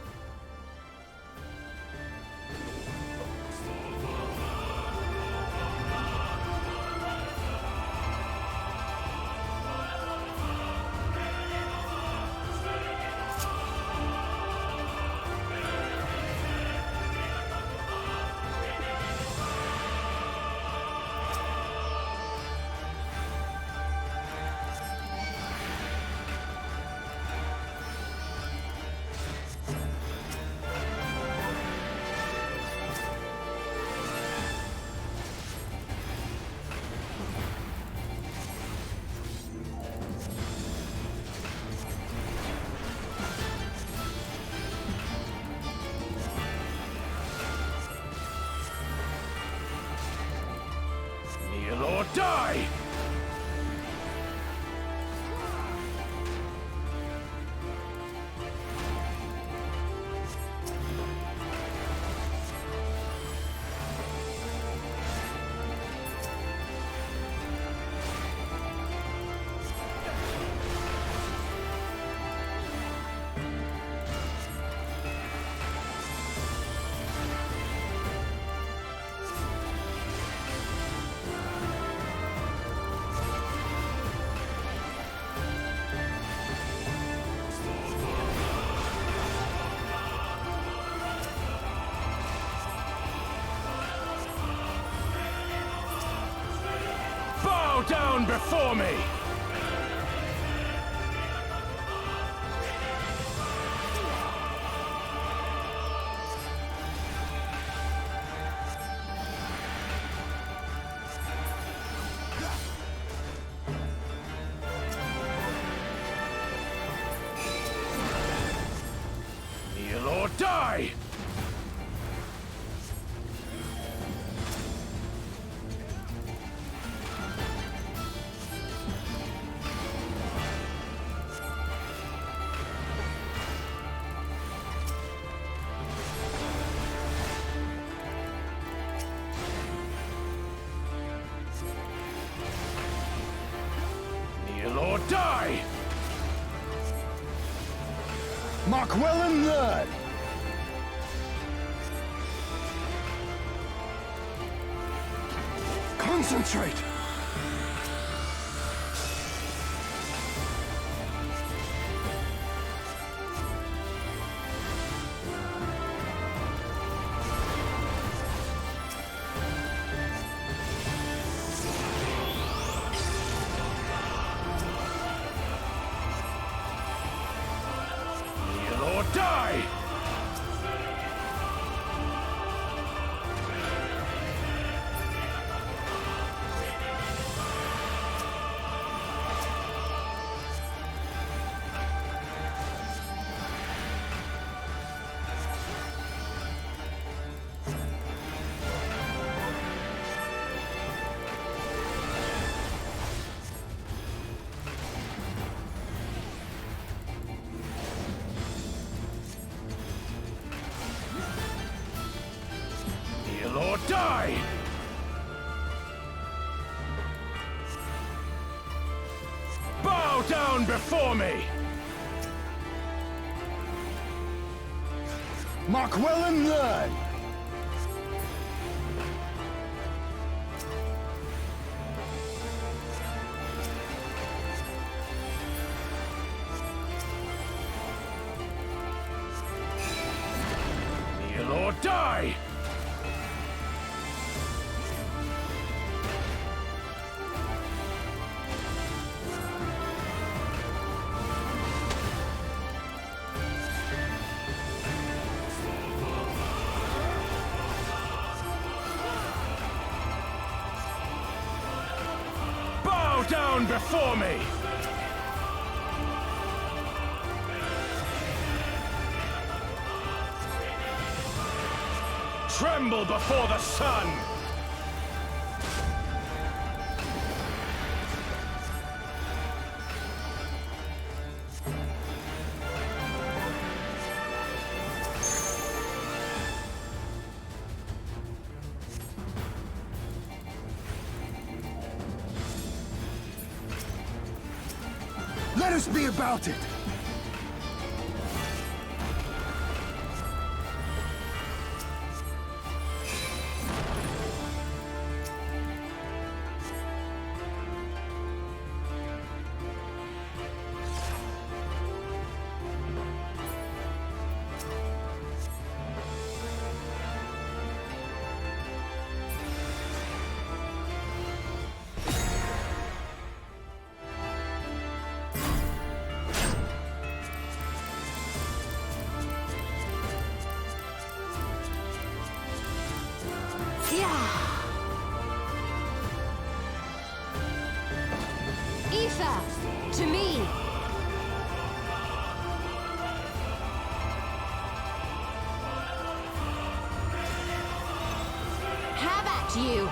down before me! Kneel or die! Kneel or die! Mark well and learn! Concentrate! Kneel or die! Kneel or die! Bow down before me! Mark well and learn! Kneel or die! Bow down before me! Tremble before the sun! Let us be about it! Ether, to me! Have at you!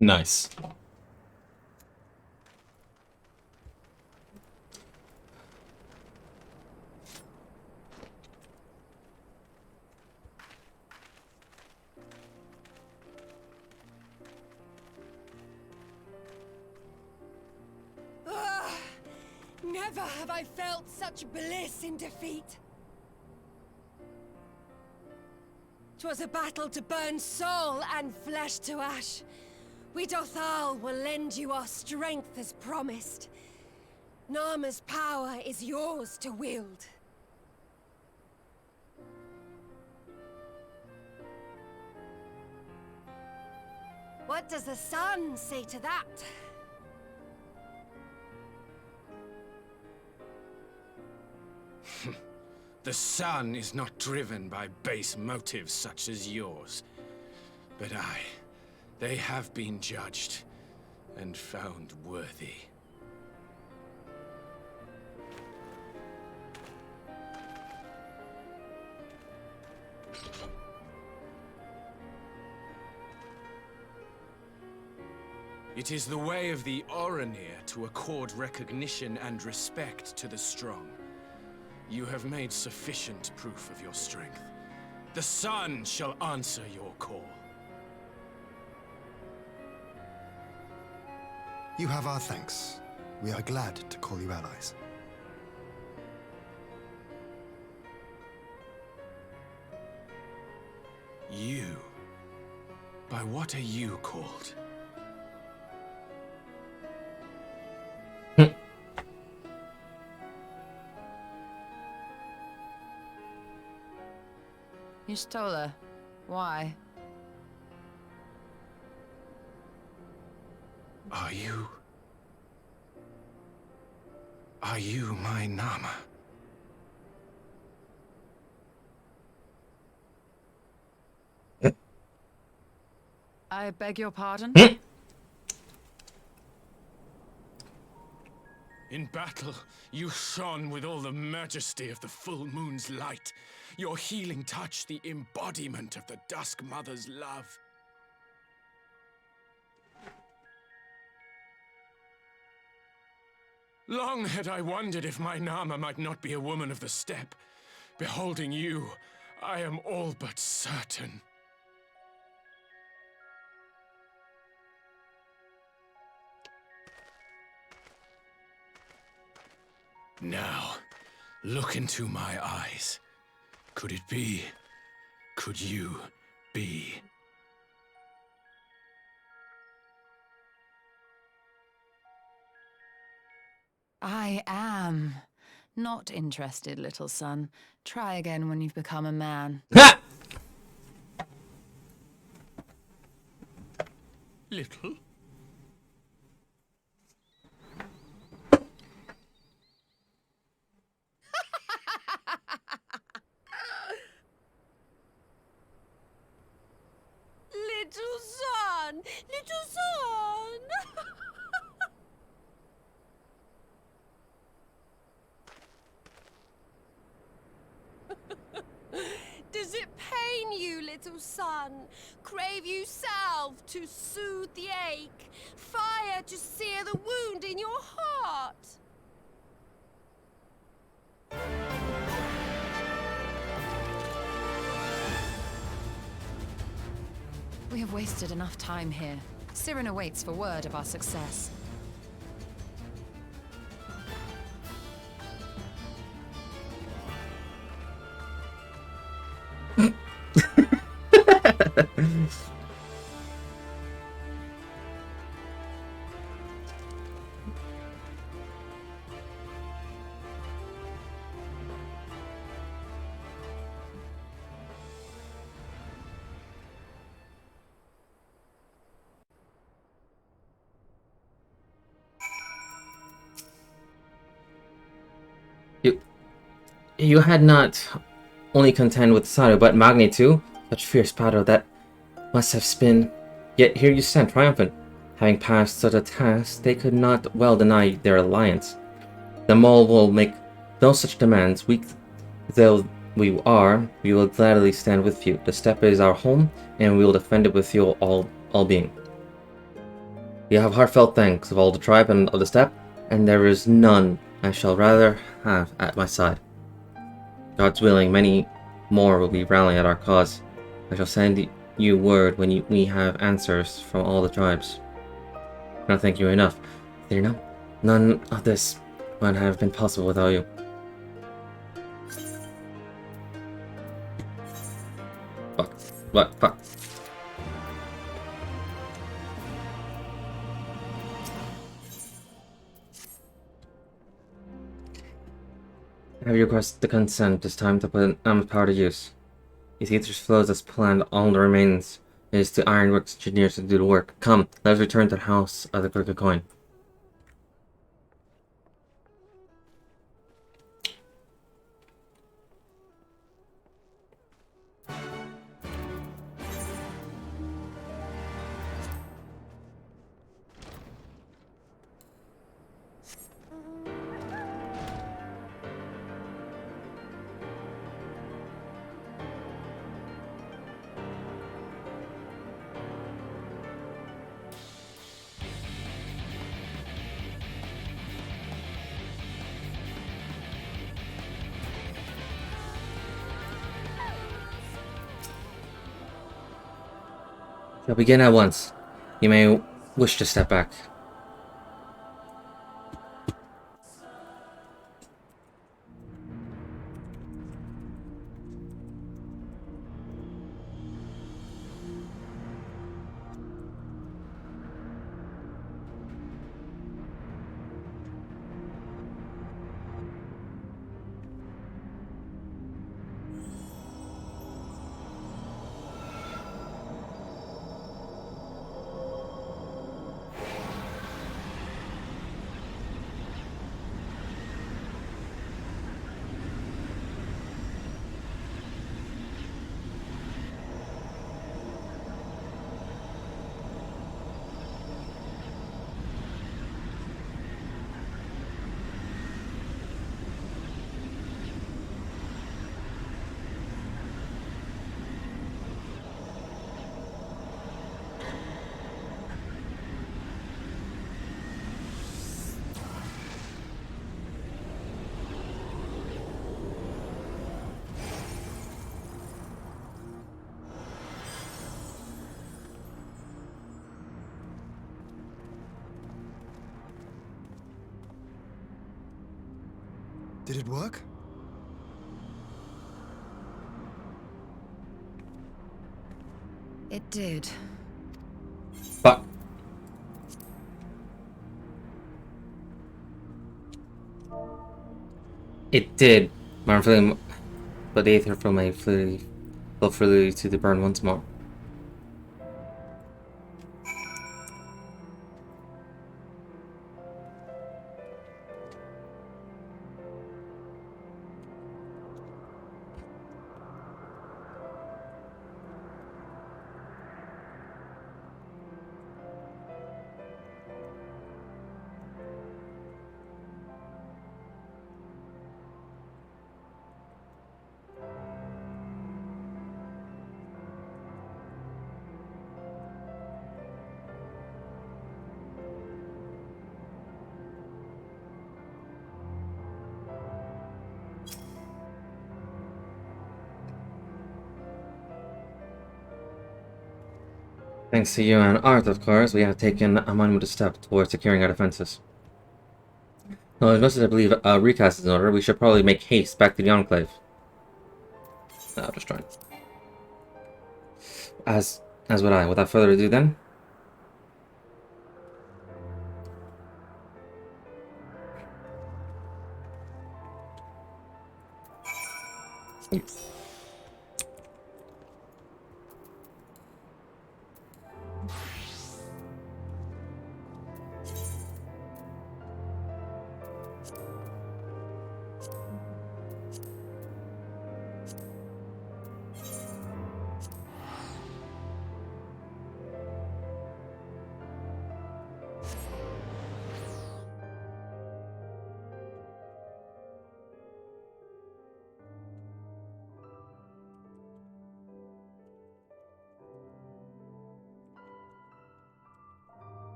Nice. Never have I felt such bliss in defeat. 'Twas a battle to burn soul and flesh to ash. We Dothal will lend you our strength as promised. Narma's power is yours to wield. What does the sun say to that? The sun is not driven by base motives such as yours. But they have been judged and found worthy. It is the way of the Oranir to accord recognition and respect to the strong. You have made sufficient proof of your strength. The sun shall answer your call. You have our thanks. We are glad to call you allies. You? By what are you called? You stole her. Why? Are you my Nama? I beg your pardon? In battle, you shone with all the majesty of the full moon's light. Your healing touch, the embodiment of the Dusk Mother's love. Long had I wondered if my Nama might not be a woman of the steppe. Beholding you, I am all but certain. Now, look into my eyes. Could it be? Could you be? I am. Not interested, little son. Try again when you've become a man. Little? Little son! Little son! Does it pain you, little son? Crave you salve to soothe the ache? Fire to sear the wound in your heart? We have wasted enough time here. Siren awaits for word of our success. You had not only contend with Saru, but Magni too? Such fierce battle that must have been. Yet here you stand, triumphant. Having passed such a task, they could not well deny their alliance. The mole will make no such demands. Weak though we are, we will gladly stand with you. The steppe is our home, and we will defend it with your all being. You have heartfelt thanks of all the tribe and of the steppe, and there is none I shall rather have at my side. God's willing, many more will be rallying at our cause. I shall send you word when we have answers from all the tribes. I don't thank you enough. Thirna, none of this would have been possible without you. Fuck. What? Fuck. Have you requested the consent? It's time to put Am's power to use. If the Aether's flows as planned, all that remains is the Ironworks engineers to do the work. Come, let us return to the house of the Crooked Coin. Shall begin at once. You may wish to step back. Did it work? It did. Fuck. It did. But I'm feeling, but the Aether from my flew freely to the burn once more. Thanks to you and Art, of course, we have taken a monumental step towards securing our defenses. Now, as much as I believe a recast is in order, we should probably make haste back to the Enclave. No, just trying. As would I. Without further ado, then.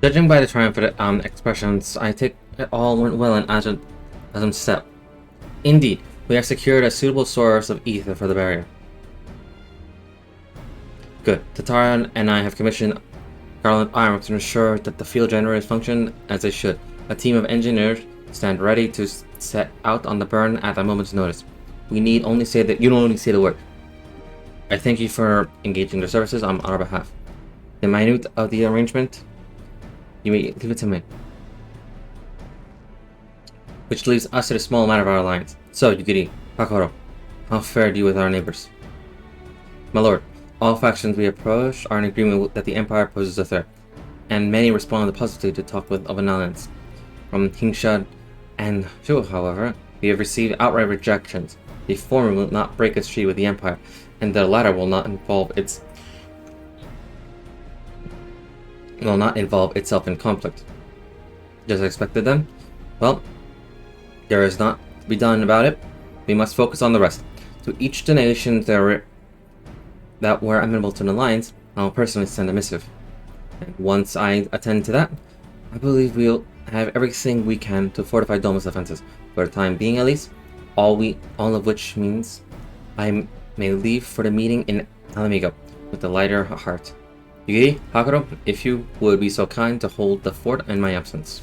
Judging by the triumphant expressions, I take it all went well in Azim's step. Indeed, we have secured a suitable source of ether for the barrier. Good. Tatara and I have commissioned Garland Ironworks to ensure that the field generators function as they should. A team of engineers stand ready to set out on the burn at a moment's notice. We need only say that you don't only say the word. I thank you for engaging their services on our behalf. The minute of the arrangement, you may leave it to me. Which leaves us to the small matter of our alliance. So, Yugiri, Hakoro, how fare do you with our neighbors? My lord, all factions we approach are in agreement that the Empire poses a threat, and many responded positively to talk of an alliance. From Hingsha and Shu, however, we have received outright rejections. The former will not break its treaty with the Empire, and the latter will not involve itself in conflict. Just as expected then? Well, there is not to be done about it. We must focus on the rest. To each the nations that were amenable to an alliance, I will personally send a missive. And once I attend to that, I believe we'll have everything we can to fortify Doma's defenses. For the time being at least, all of which means I may leave for the meeting in Alamigo with a lighter heart. Yugiri, Hakuro, if you would be so kind to hold the fort in my absence.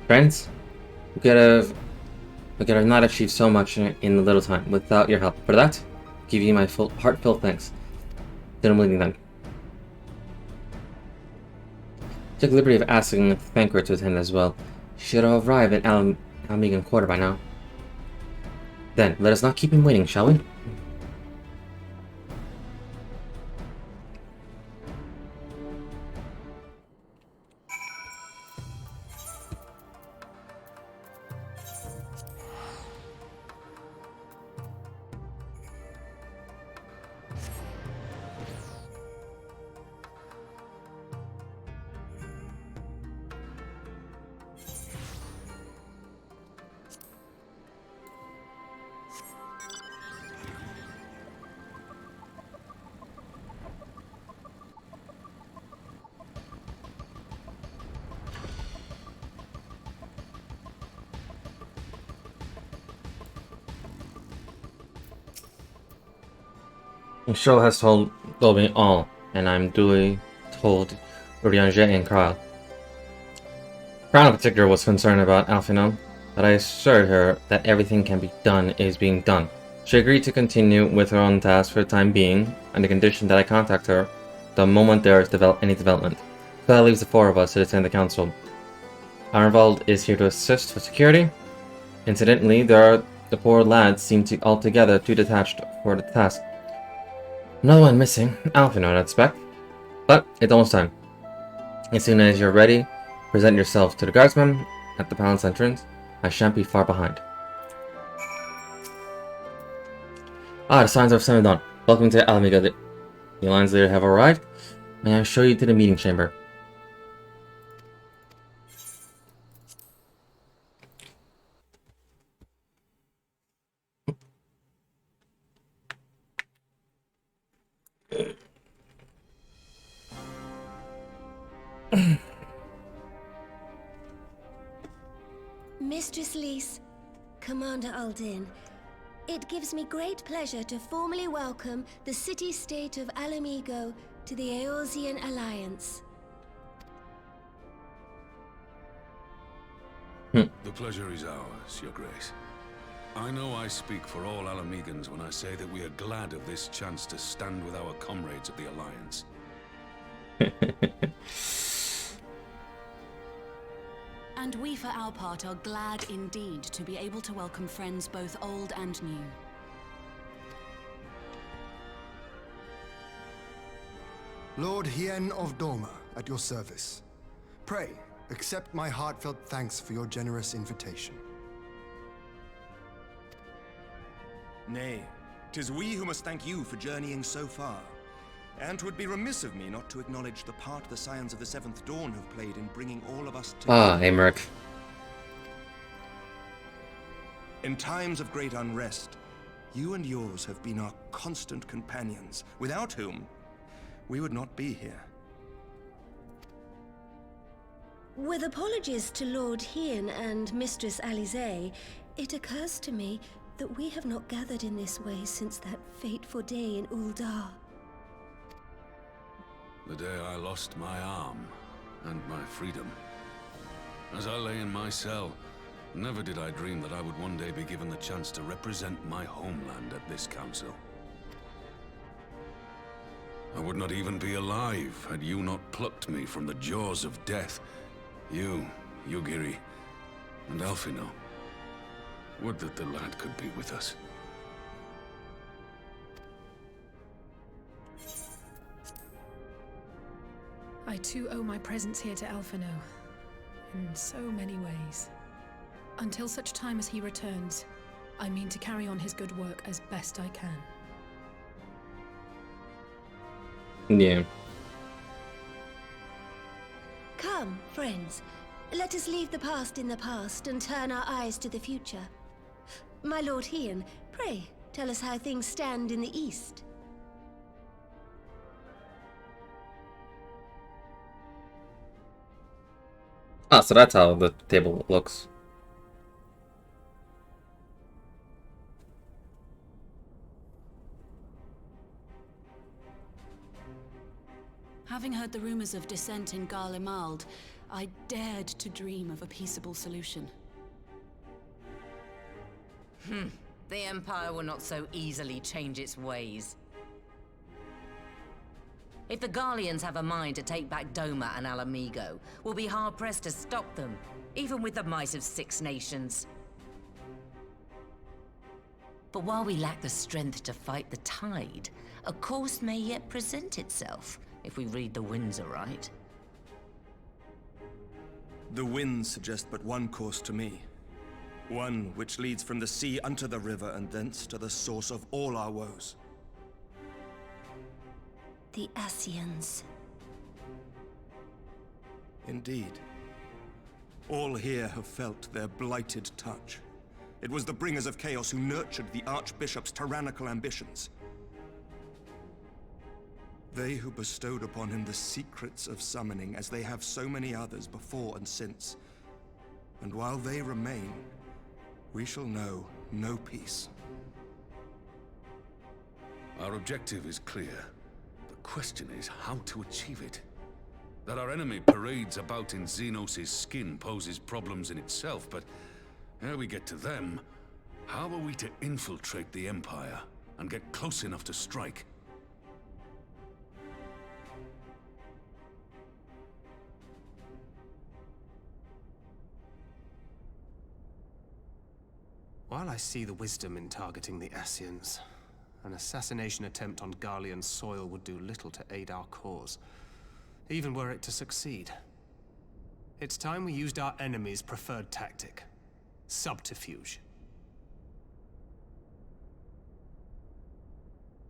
Friends, we could have not achieved so much in a little time without your help. For that, I give you my heartfelt thanks. Then I'm leaving then. Took the liberty of asking Thanker to attend as well. She should have arrived at Alamigan Quarter by now. Then, let us not keep him waiting, shall we? The show has told me all, and I'm duly told Urianger and Kyle. Kyle in particular was concerned about Alphinaud, but I assured her that everything can be done is being done. She agreed to continue with her own task for the time being, on the condition that I contact her the moment there is any development. So that leaves the four of us to attend the council. Arnvald is here to assist with security. Incidentally, the poor lads seem to altogether too detached for the task. Another one missing, Alphinaud, I'd expect. But it's almost time. As soon as you're ready, present yourself to the guardsmen at the palace entrance. I shan't be far behind. Ah, the signs of Semi-Dawn. Welcome to Alamigo. The Alliance leader have arrived. May I show you to the meeting chamber? Mistress Lys, Commander Aldin, it gives me great pleasure to formally welcome the city-state of Alamigo to the Eorzean Alliance. The pleasure is ours, Your Grace. I know I speak for all Alamegans when I say that we are glad of this chance to stand with our comrades of the Alliance. And we for our part are glad indeed to be able to welcome friends both old and new. Lord Hien of Doma, at your service. Pray, accept my heartfelt thanks for your generous invitation. Nay, 'tis we who must thank you for journeying so far. And 'twould be remiss of me not to acknowledge the part the Scions of the Seventh Dawn have played in bringing all of us together. Ah, Americ. In times of great unrest, you and yours have been our constant companions, without whom we would not be here. With apologies to Lord Hien and Mistress Alize, it occurs to me that we have not gathered in this way since that fateful day in Uldar. The day I lost my arm and my freedom. As I lay in my cell, never did I dream that I would one day be given the chance to represent my homeland at this council. I would not even be alive had you not plucked me from the jaws of death. You, Yugiri, and Alphino. Would that the lad could be with us. I too owe my presence here to Alphino, in so many ways. Until such time as he returns, I mean to carry on his good work as best I can. Yeah. Come, friends. Let us leave the past in the past and turn our eyes to the future. My Lord Hien, pray, tell us how things stand in the East. Ah, so that's how the table looks. Having heard the rumors of dissent in Garlemald, I dared to dream of a peaceable solution. The Empire will not so easily change its ways. If the Garleans have a mind to take back Doma and Alamigo, we'll be hard-pressed to stop them, even with the might of 6 nations. But while we lack the strength to fight the tide, a course may yet present itself, if we read the winds aright. The winds suggest but one course to me. One which leads from the sea unto the river and thence to the source of all our woes. The Ascians. Indeed. All here have felt their blighted touch. It was the bringers of chaos who nurtured the Archbishop's tyrannical ambitions. They who bestowed upon him the secrets of summoning, as they have so many others before and since. And while they remain, we shall know no peace. Our objective is clear. The question is how to achieve it. That our enemy parades about in Xenos' skin poses problems in itself, but ere we get to them, how are we to infiltrate the Empire and get close enough to strike? While I see the wisdom in targeting the Ascians, an assassination attempt on Garlean soil would do little to aid our cause, even were it to succeed. It's time we used our enemy's preferred tactic: subterfuge.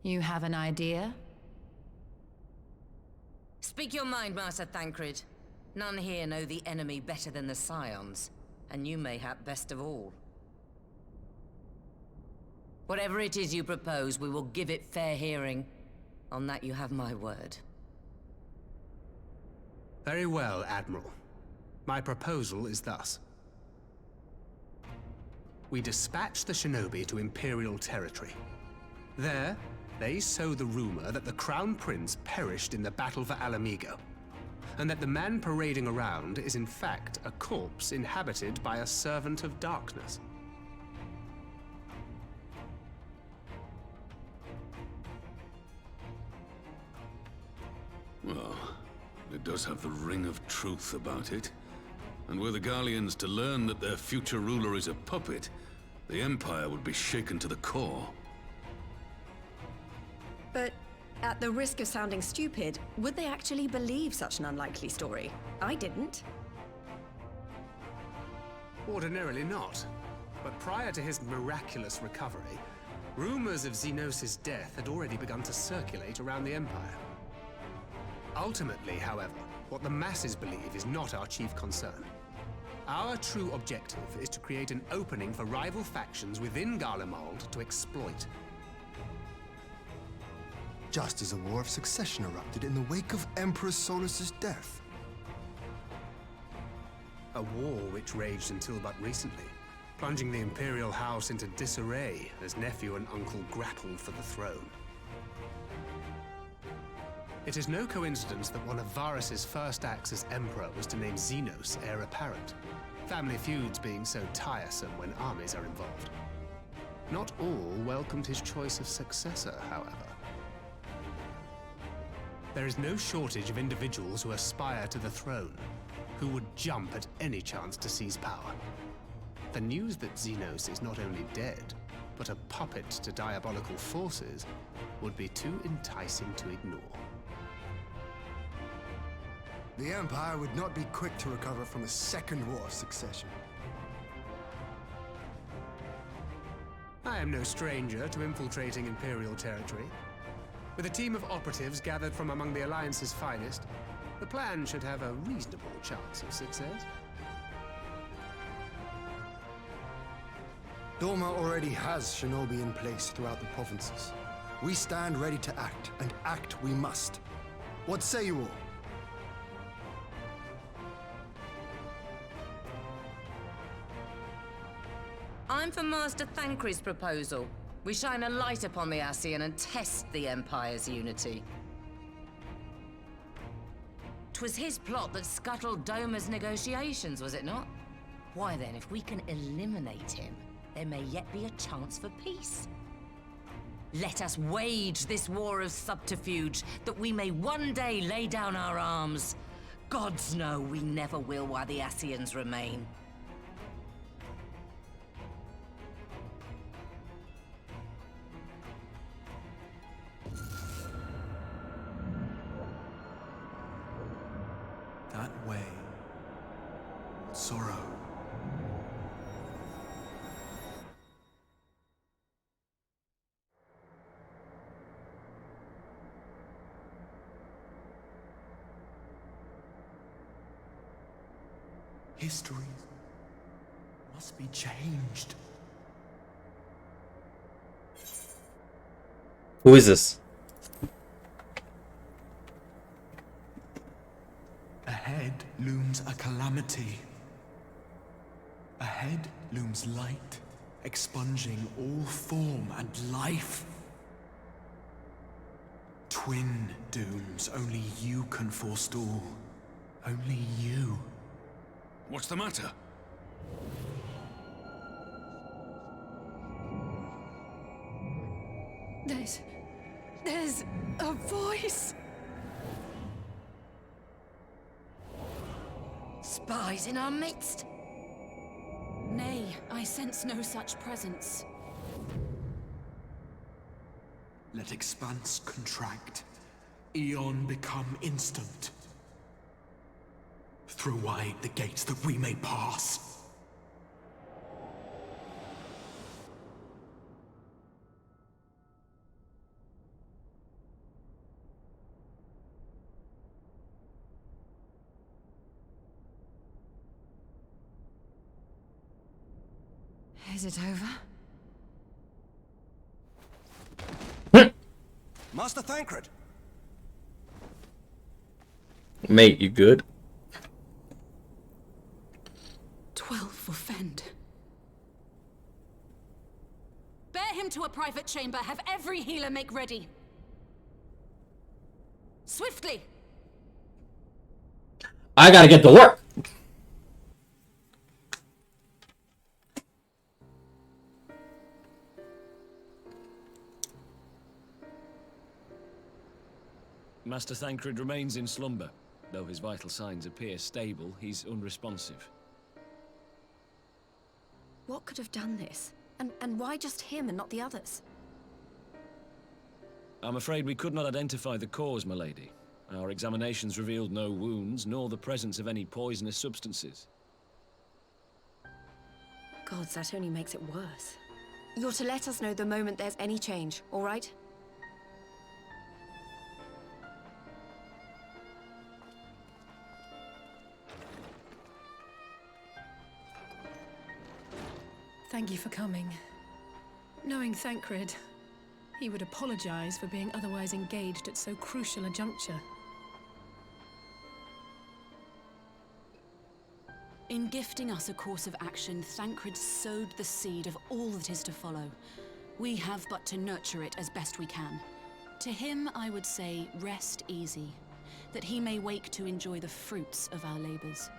You have an idea? Speak your mind, Master Thancred. None here know the enemy better than the Scions, and you mayhap best of all. Whatever it is you propose, we will give it fair hearing. On that you have my word. Very well, Admiral. My proposal is thus. We dispatch the Shinobi to Imperial territory. There, they sow the rumor that the Crown Prince perished in the battle for Alamigo, and that the man parading around is in fact a corpse inhabited by a servant of darkness. Well, it does have the ring of truth about it. And were the Garleans to learn that their future ruler is a puppet, the Empire would be shaken to the core. But at the risk of sounding stupid, would they actually believe such an unlikely story? I didn't. Ordinarily not. But prior to his miraculous recovery, rumors of Xenos' death had already begun to circulate around the Empire. Ultimately, however, what the masses believe is not our chief concern. Our true objective is to create an opening for rival factions within Garlemald to exploit. Just as a war of succession erupted in the wake of Emperor Solus's death. A war which raged until but recently, plunging the Imperial House into disarray as nephew and uncle grappled for the throne. It is no coincidence that one of Varus's first acts as Emperor was to name Xenos heir apparent, family feuds being so tiresome when armies are involved. Not all welcomed his choice of successor, however. There is no shortage of individuals who aspire to the throne, who would jump at any chance to seize power. The news that Xenos is not only dead, but a puppet to diabolical forces, would be too enticing to ignore. The Empire would not be quick to recover from a second war of succession. I am no stranger to infiltrating Imperial territory. With a team of operatives gathered from among the Alliance's finest, the plan should have a reasonable chance of success. Doma already has shinobi in place throughout the provinces. We stand ready to act, and act we must. What say you all? I'm for Master Thancred's proposal. We shine a light upon the Ascian and test the Empire's unity. 'Twas his plot that scuttled Doma's negotiations, was it not? Why then, if we can eliminate him, there may yet be a chance for peace. Let us wage this war of subterfuge, that we may one day lay down our arms. Gods know we never will while the Ascians remain. That way. Sorrow. History must be changed. Who is this? Ahead looms a calamity. Ahead looms light, expunging all form and life. Twin dooms only you can forestall. Only you. What's the matter? There's a voice. Spies in our midst? Nay, I sense no such presence. Let expanse contract. Eon become instant. Throw wide the gates that we may pass. Is it over? Master Thancred! Mate, you good? 12 for Fend. Bear him to a private chamber. Have every healer make ready. Swiftly! I gotta get to work! Master Thancred remains in slumber. Though his vital signs appear stable, he's unresponsive. What could have done this? And why just him and not the others? I'm afraid we could not identify the cause, my lady. Our examinations revealed no wounds, nor the presence of any poisonous substances. Gods, that only makes it worse. You're to let us know the moment there's any change, all right? Thank you for coming. Knowing Thancred, he would apologize for being otherwise engaged at so crucial a juncture. In gifting us a course of action, Thancred sowed the seed of all that is to follow. We have but to nurture it as best we can. To him, I would say, rest easy, that he may wake to enjoy the fruits of our labors.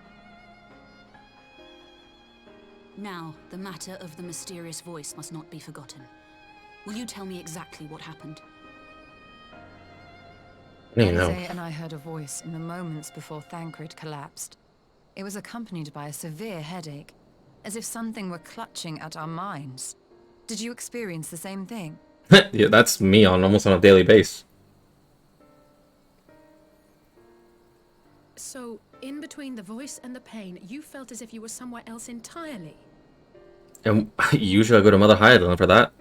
Now, the matter of the mysterious voice must not be forgotten. Will you tell me exactly what happened? Elise and I heard a voice in the moments before Thancred collapsed. It was accompanied by a severe headache, as if something were clutching at our minds. Did you experience the same thing? Yeah, that's me almost on a daily basis. So, in between the voice and the pain, you felt as if you were somewhere else entirely. And usually I go to Mother Highland for that.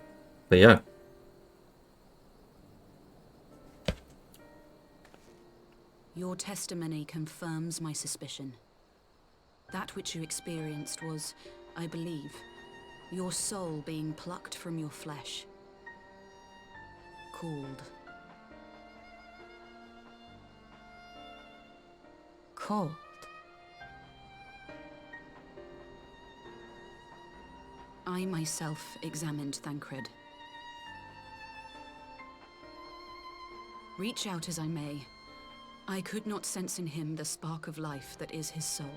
But yeah. Your testimony confirms my suspicion. That which you experienced was, I believe, your soul being plucked from your flesh. Called. Called? I myself examined Thancred. Reach out as I may, I could not sense in him the spark of life that is his soul.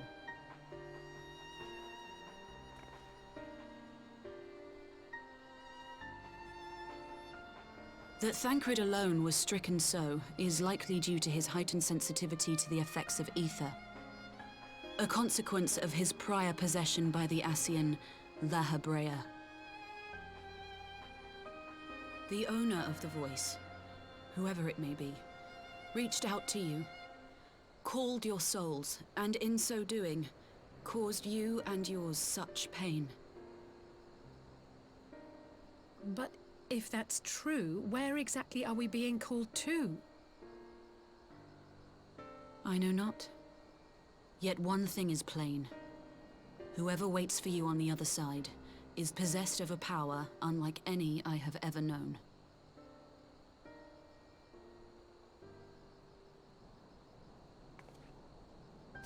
That Thancred alone was stricken so is likely due to his heightened sensitivity to the effects of ether, a consequence of his prior possession by the Ascian La Hebrea. The owner of the voice, whoever it may be, reached out to you, called your souls, and in so doing, caused you and yours such pain. But if that's true, where exactly are we being called to? I know not. Yet one thing is plain. Whoever waits for you on the other side is possessed of a power unlike any I have ever known.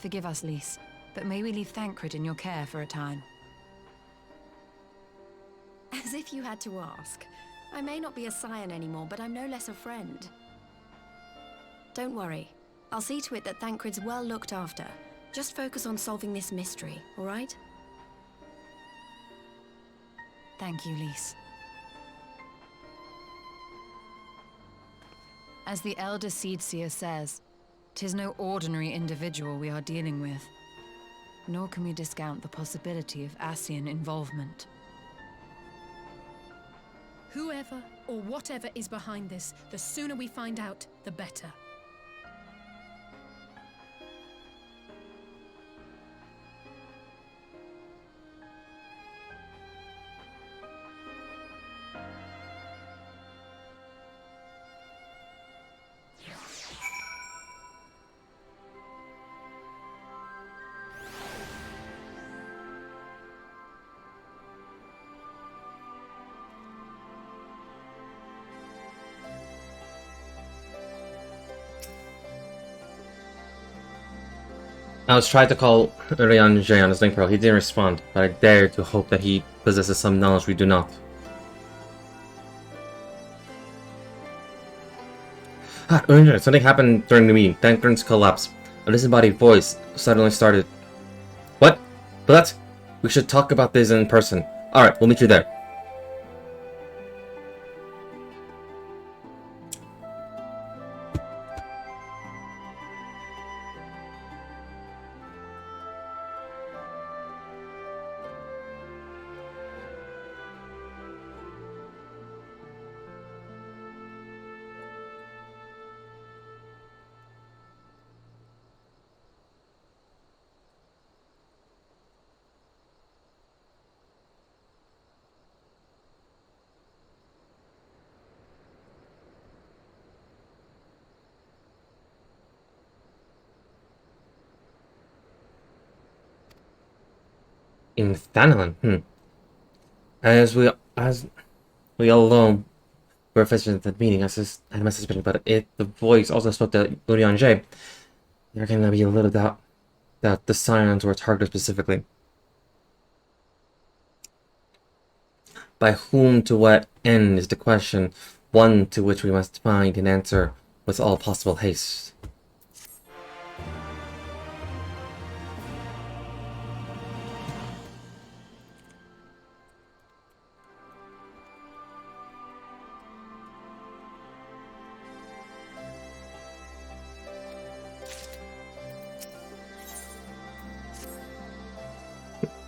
Forgive us, Lys, but may we leave Thancred in your care for a time? As if you had to ask. I may not be a scion anymore, but I'm no less a friend. Don't worry. I'll see to it that Thancred's well looked after. Just focus on solving this mystery, all right? Thank you, Lys. As the Elder Seedseer says, 'tis no ordinary individual we are dealing with. Nor can we discount the possibility of Ascian involvement. Whoever or whatever is behind this, the sooner we find out, the better. I was trying to call early on Jay on his link pearl. He didn't respond, but I dare to hope that he possesses some knowledge we do not. Something happened during the meeting. Thancred's collapse. A disembodied voice suddenly started. What? But we should talk about this in person. Alright, we'll meet you there. In Thanalan, As we all know, we're officials at the meeting. I had my suspicion, but if the voice also spoke to Urianger, there can be a little doubt that the silence were targeted specifically. By whom to what end is the question, one to which we must find an answer with all possible haste.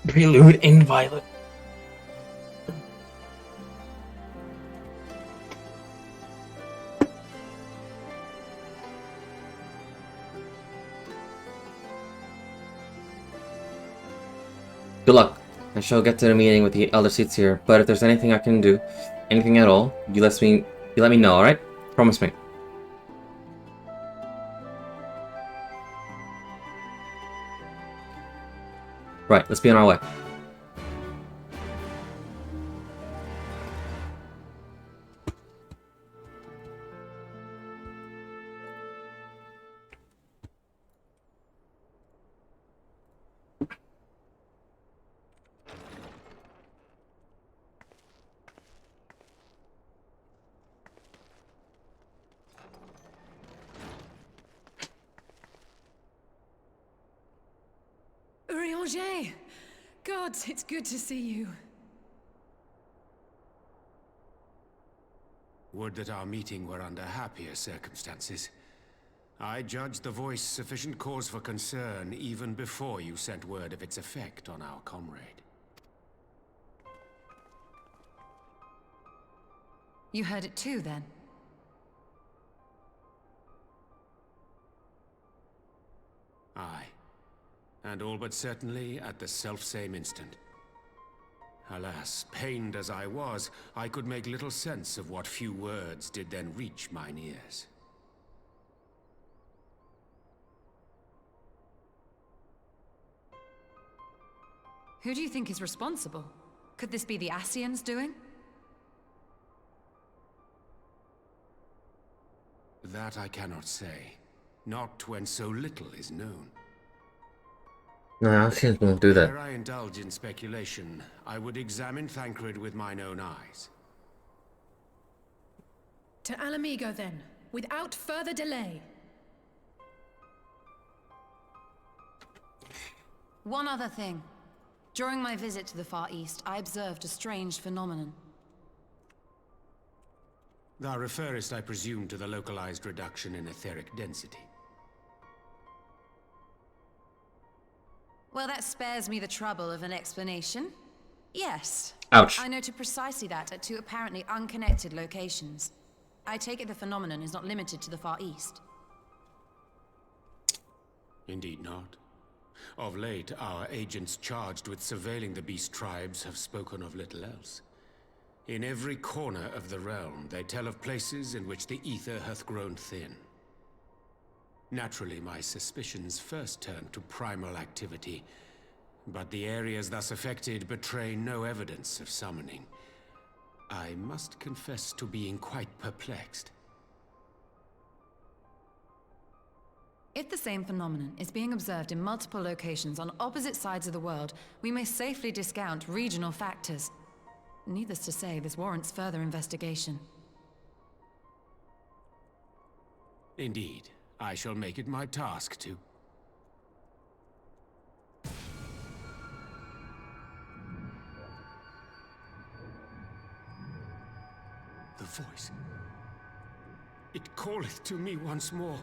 Prelude in Violet. Good luck. I shall get to the meeting with the elder seats here, but if there's anything I can do, anything at all, you let me know, alright? Promise me. Right, let's be on our way. Urianger! God, it's good to see you. Would that our meeting were under happier circumstances. I judged the voice sufficient cause for concern even before you sent word of its effect on our comrade. You heard it too, then? Aye. And all but certainly at the selfsame instant. Alas, pained as I was, I could make little sense of what few words did then reach mine ears. Who do you think is responsible? Could this be the Ascians doing? That I cannot say. Not when so little is known. No, Ascians won't do that. Ere I indulge in speculation, I would examine Thancred with mine own eyes. To Alamigo, then, without further delay. One other thing. During my visit to the Far East, I observed a strange phenomenon. Thou referrest, I presume, to the localized reduction in etheric density. Well, that spares me the trouble of an explanation. Yes. Ouch. I noted precisely that at two apparently unconnected locations. I take it the phenomenon is not limited to the Far East. Indeed not. Of late, our agents charged with surveilling the beast tribes have spoken of little else. In every corner of the realm, they tell of places in which the ether hath grown thin. Naturally, my suspicions first turned to primal activity, but the areas thus affected betray no evidence of summoning. I must confess to being quite perplexed. If the same phenomenon is being observed in multiple locations on opposite sides of the world, we may safely discount regional factors. Needless to say, this warrants further investigation. Indeed. I shall make it my task to. The voice. It calleth to me once more.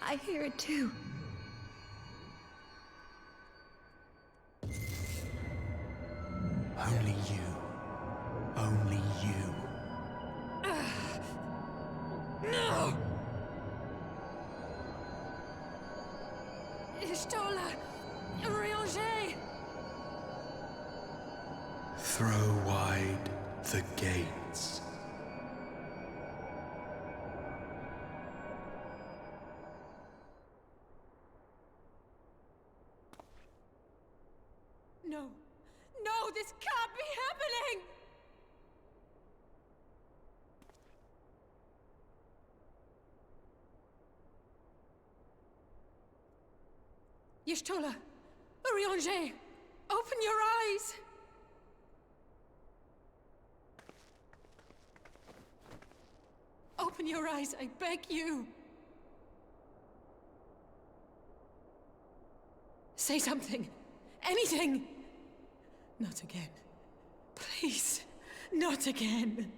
I hear it too. Only you. Only you. No! Ishtola! Urianger! Throw wide the gates. No. No, this can't be happening! Y'shtola! Urianger! Open your eyes! Open your eyes, I beg you! Say something! Anything! Not again. Please, not again.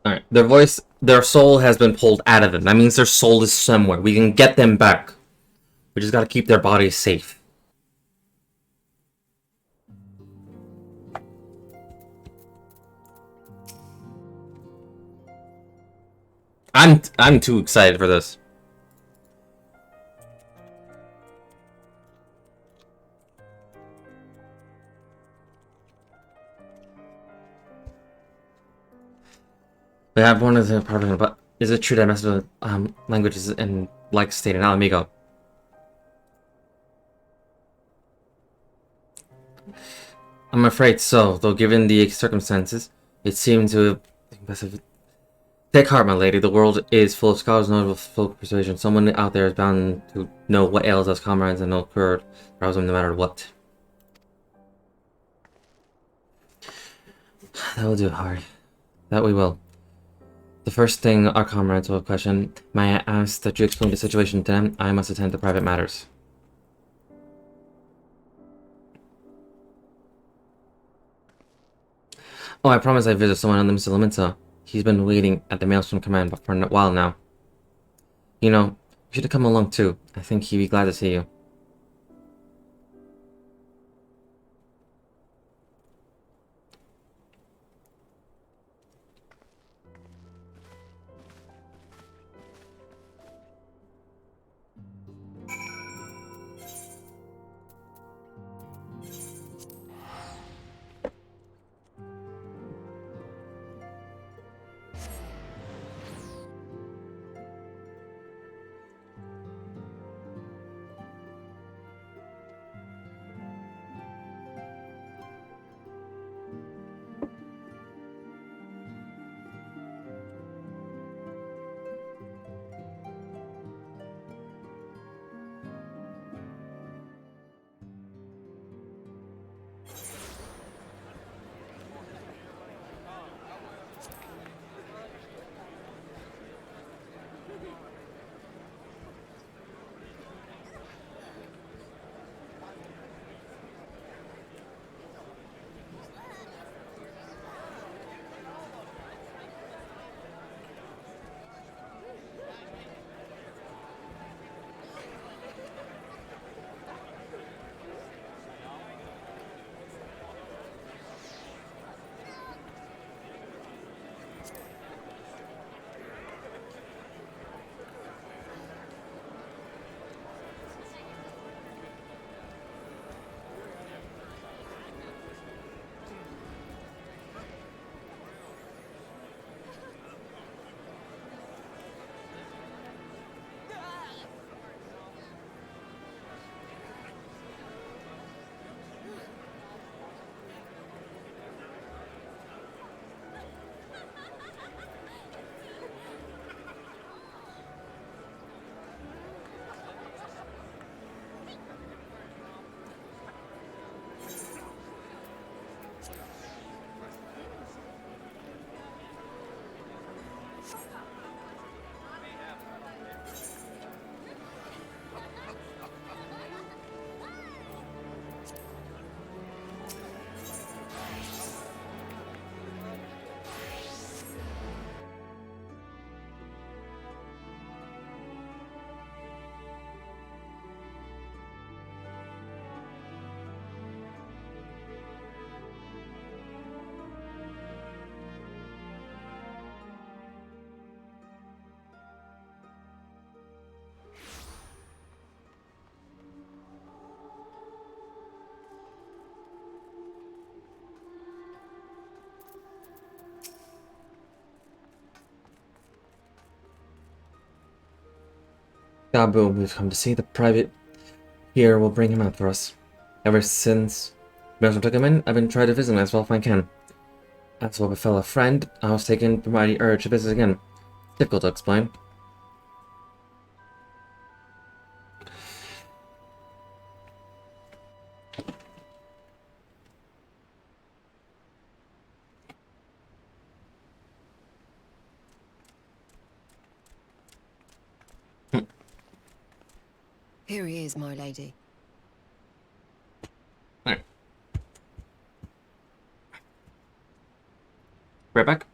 Alright, their soul has been pulled out of them. That means their soul is somewhere. We can get them back. We just gotta keep their bodies safe. I'm too excited for this. We have one of the problem, but is it true that most of the languages in like state in Alamigo? I'm afraid so, though given the circumstances, it seems to take heart, my lady. The world is full of scholars, notable folk persuasion. Someone out there is bound to know what ails us comrades and no cure rouse them no matter what. That will do, Harry. That we will. The first thing our comrades will question, may I ask that you explain the situation to them? I must attend to private matters. Oh, I promise I visit someone on the Mr. Laminsa. He's been waiting at the Maelstrom Command for a while now. You know, you should have come along too. I think he'd be glad to see you. Gabu, we've come to see the private here will bring him out for us. Ever since Benzo took him in, I've been trying to visit him as well if I can. As what befell a friend, I was taken by the urge to visit again. Difficult to explain. Here he is, my lady. Right. Right back.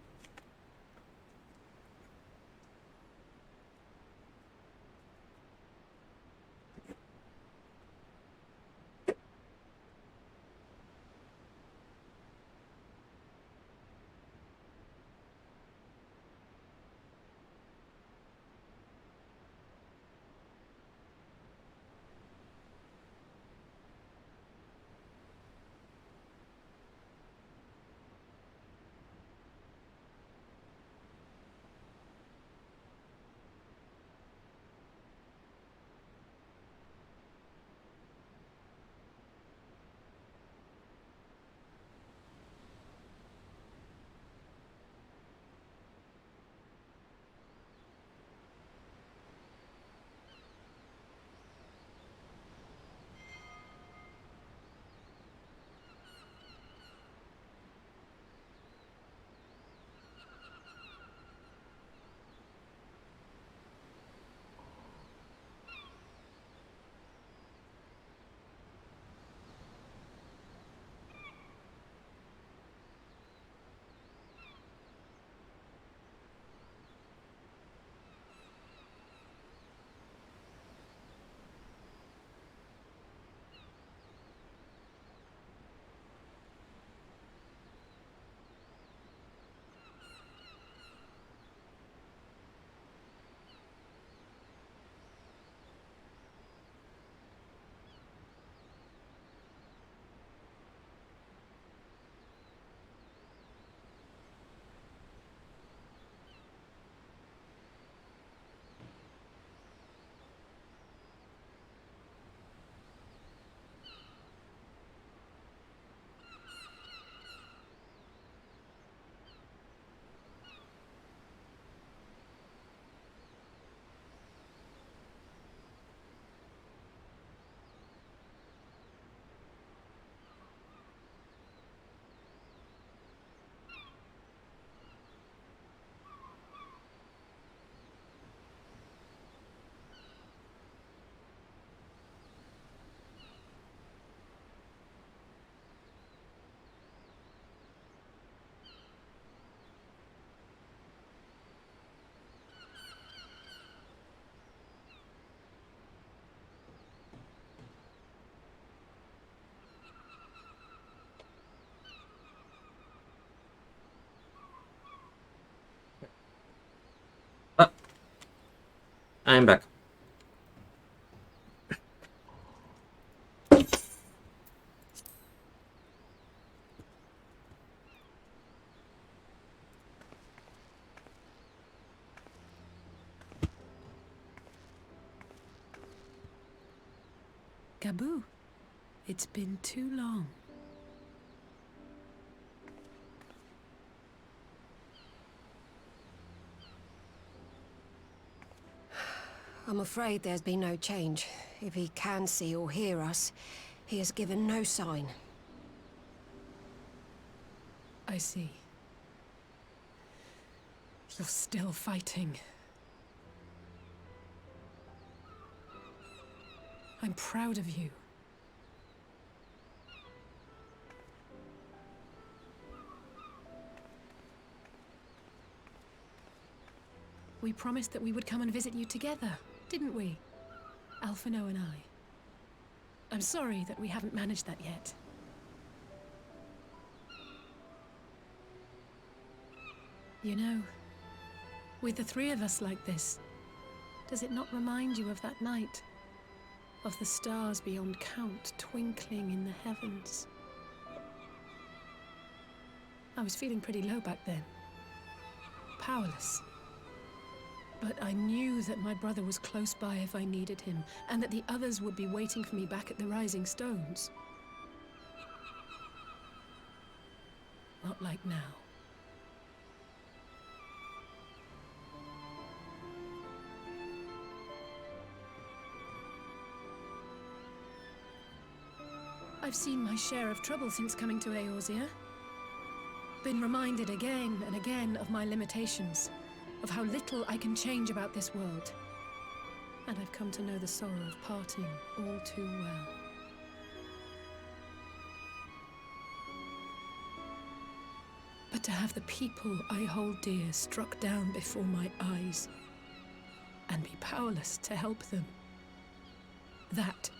I'm back. Gabu, it's been too long. I'm afraid there's been no change. If he can see or hear us, he has given no sign. I see. You're still fighting. I'm proud of you. We promised that we would come and visit you together, didn't we? Alphino and I. I'm sorry that we haven't managed that yet. You know, with the three of us like this, does it not remind you of that night? Of the stars beyond count twinkling in the heavens? I was feeling pretty low back then. Powerless. But But I knew that my brother was close by if I needed him, and that the others would be waiting for me back at the Rising Stones. Not like now. I've seen my share of trouble since coming to Eorzea. Been reminded again and again of my limitations, of how little I can change about this world. And I've come to know the sorrow of parting all too well. But to have the people I hold dear struck down before my eyes, and be powerless to help them, that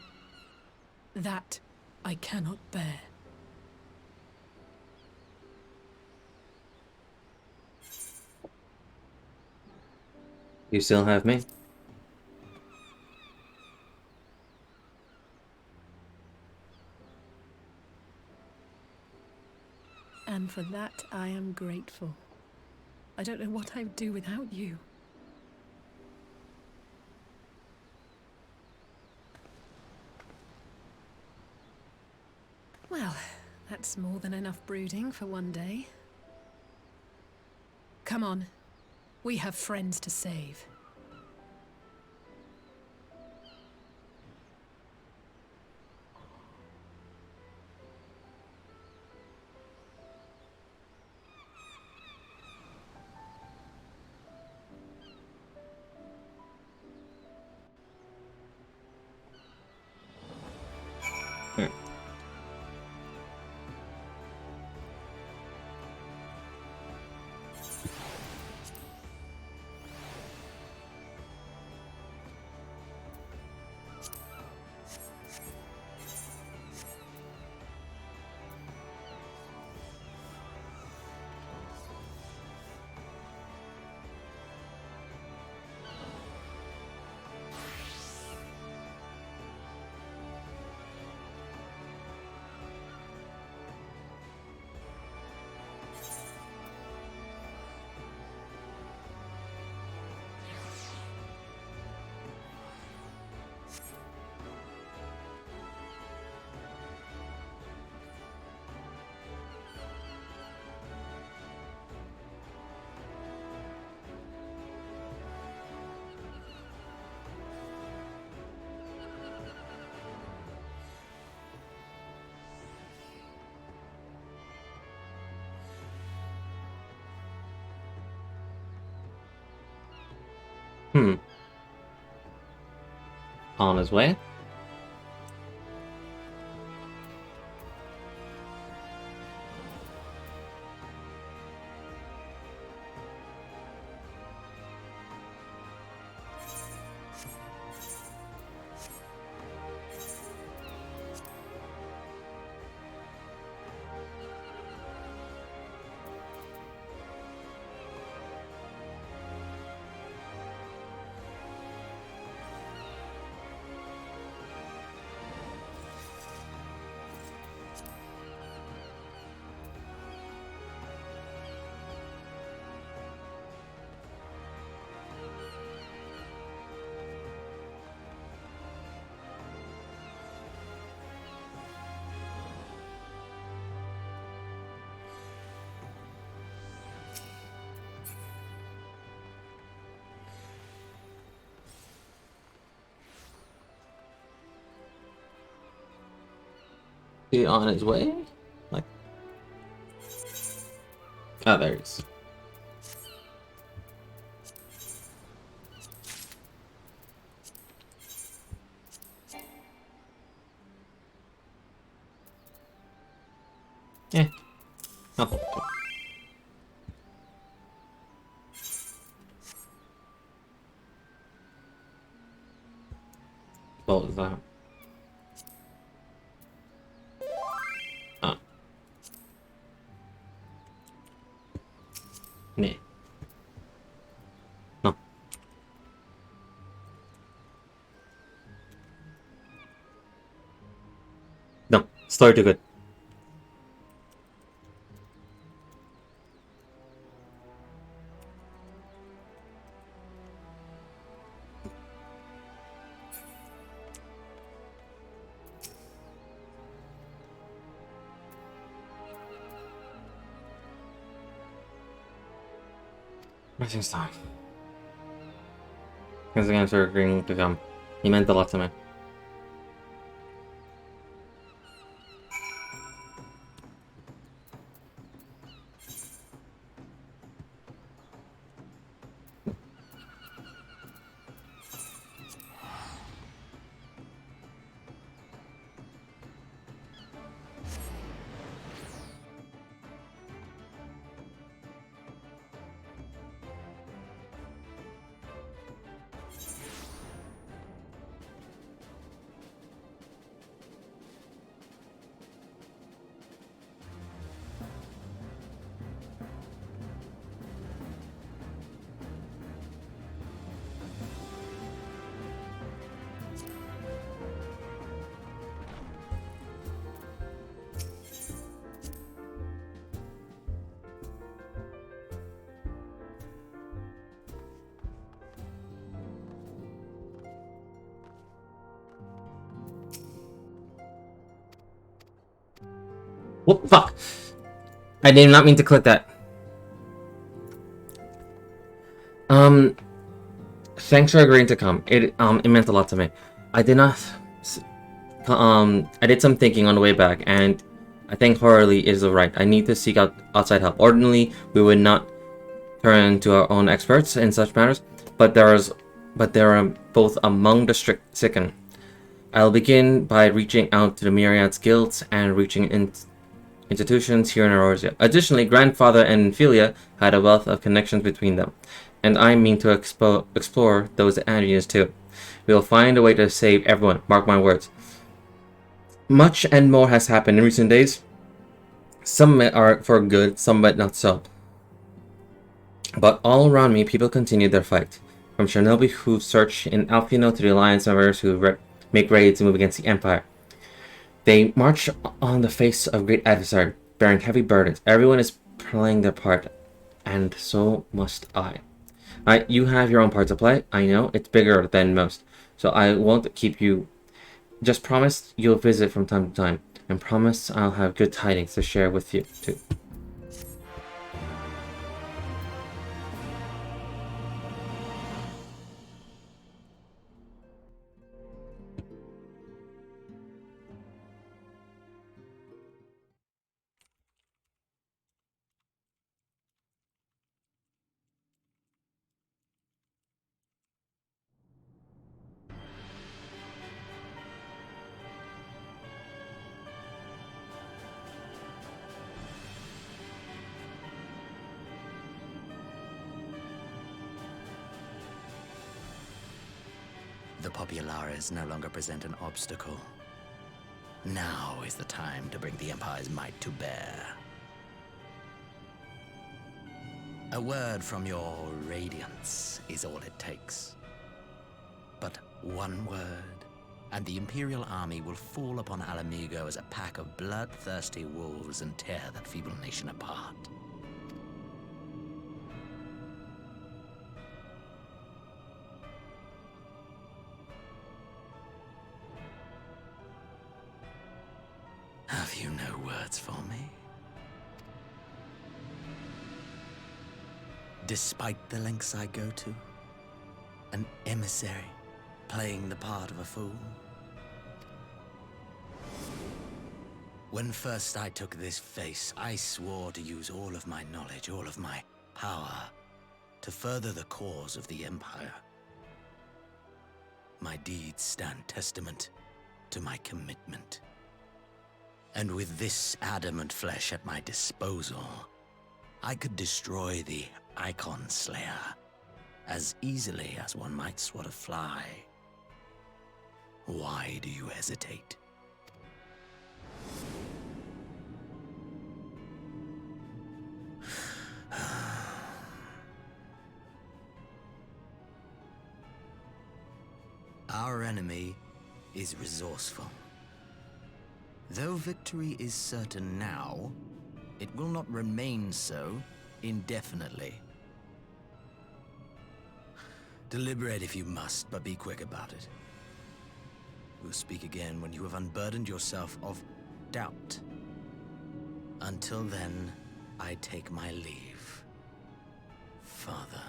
I cannot bear. You still have me? And for that I am grateful. I don't know what I'd do without you. Well, that's more than enough brooding for one day. Come on. We have friends to save. On his way? He on his way? Like, oh, there he is. Yeah. Oh. What was that? Oh. Nah. No. No. Story too good. Everything's time. Thanks again for agreeing to come. He meant a lot to me. What? Fuck! I did not mean to click that. Thanks for agreeing to come. It meant a lot to me. I did not... I did some thinking on the way back, and I think Horley is right. I need to seek out outside help. Ordinarily, we would not turn to our own experts in such matters, but there are both among the stricken. I'll begin by reaching out to the myriad guilds and reaching institutions here in Eorzea. Additionally, Grandfather and Philia had a wealth of connections between them, and I mean to explore those avenues too. We will find a way to save everyone, mark my words. Much and more has happened in recent days. Some are for good, some but not so. But all around me, people continue their fight. From Shinobi who search in Alfino to the Alliance members who make raids and move against the Empire. They march on the face of great adversary, bearing heavy burdens. Everyone is playing their part, and so must I. You have your own part to play. I know it's bigger than most, so I won't keep you. Just promise you'll visit from time to time, and promise I'll have good tidings to share with you too. The Populares no longer present an obstacle. Now is the time to bring the Empire's might to bear. A word from your Radiance is all it takes. But one word, and the Imperial army will fall upon Alamigo as a pack of bloodthirsty wolves and tear that feeble nation apart. Have you no words for me? Despite the lengths I go to, an emissary playing the part of a fool. When first I took this face, I swore to use all of my knowledge, all of my power, to further the cause of the Empire. My deeds stand testament to my commitment. And with this adamant flesh at my disposal, I could destroy the Icon Slayer as easily as one might swat a fly. Why do you hesitate? Our enemy is resourceful. Though victory is certain now, it will not remain so indefinitely. Deliberate if you must, but be quick about it. We'll speak again when you have unburdened yourself of doubt. Until then, I take my leave. Father.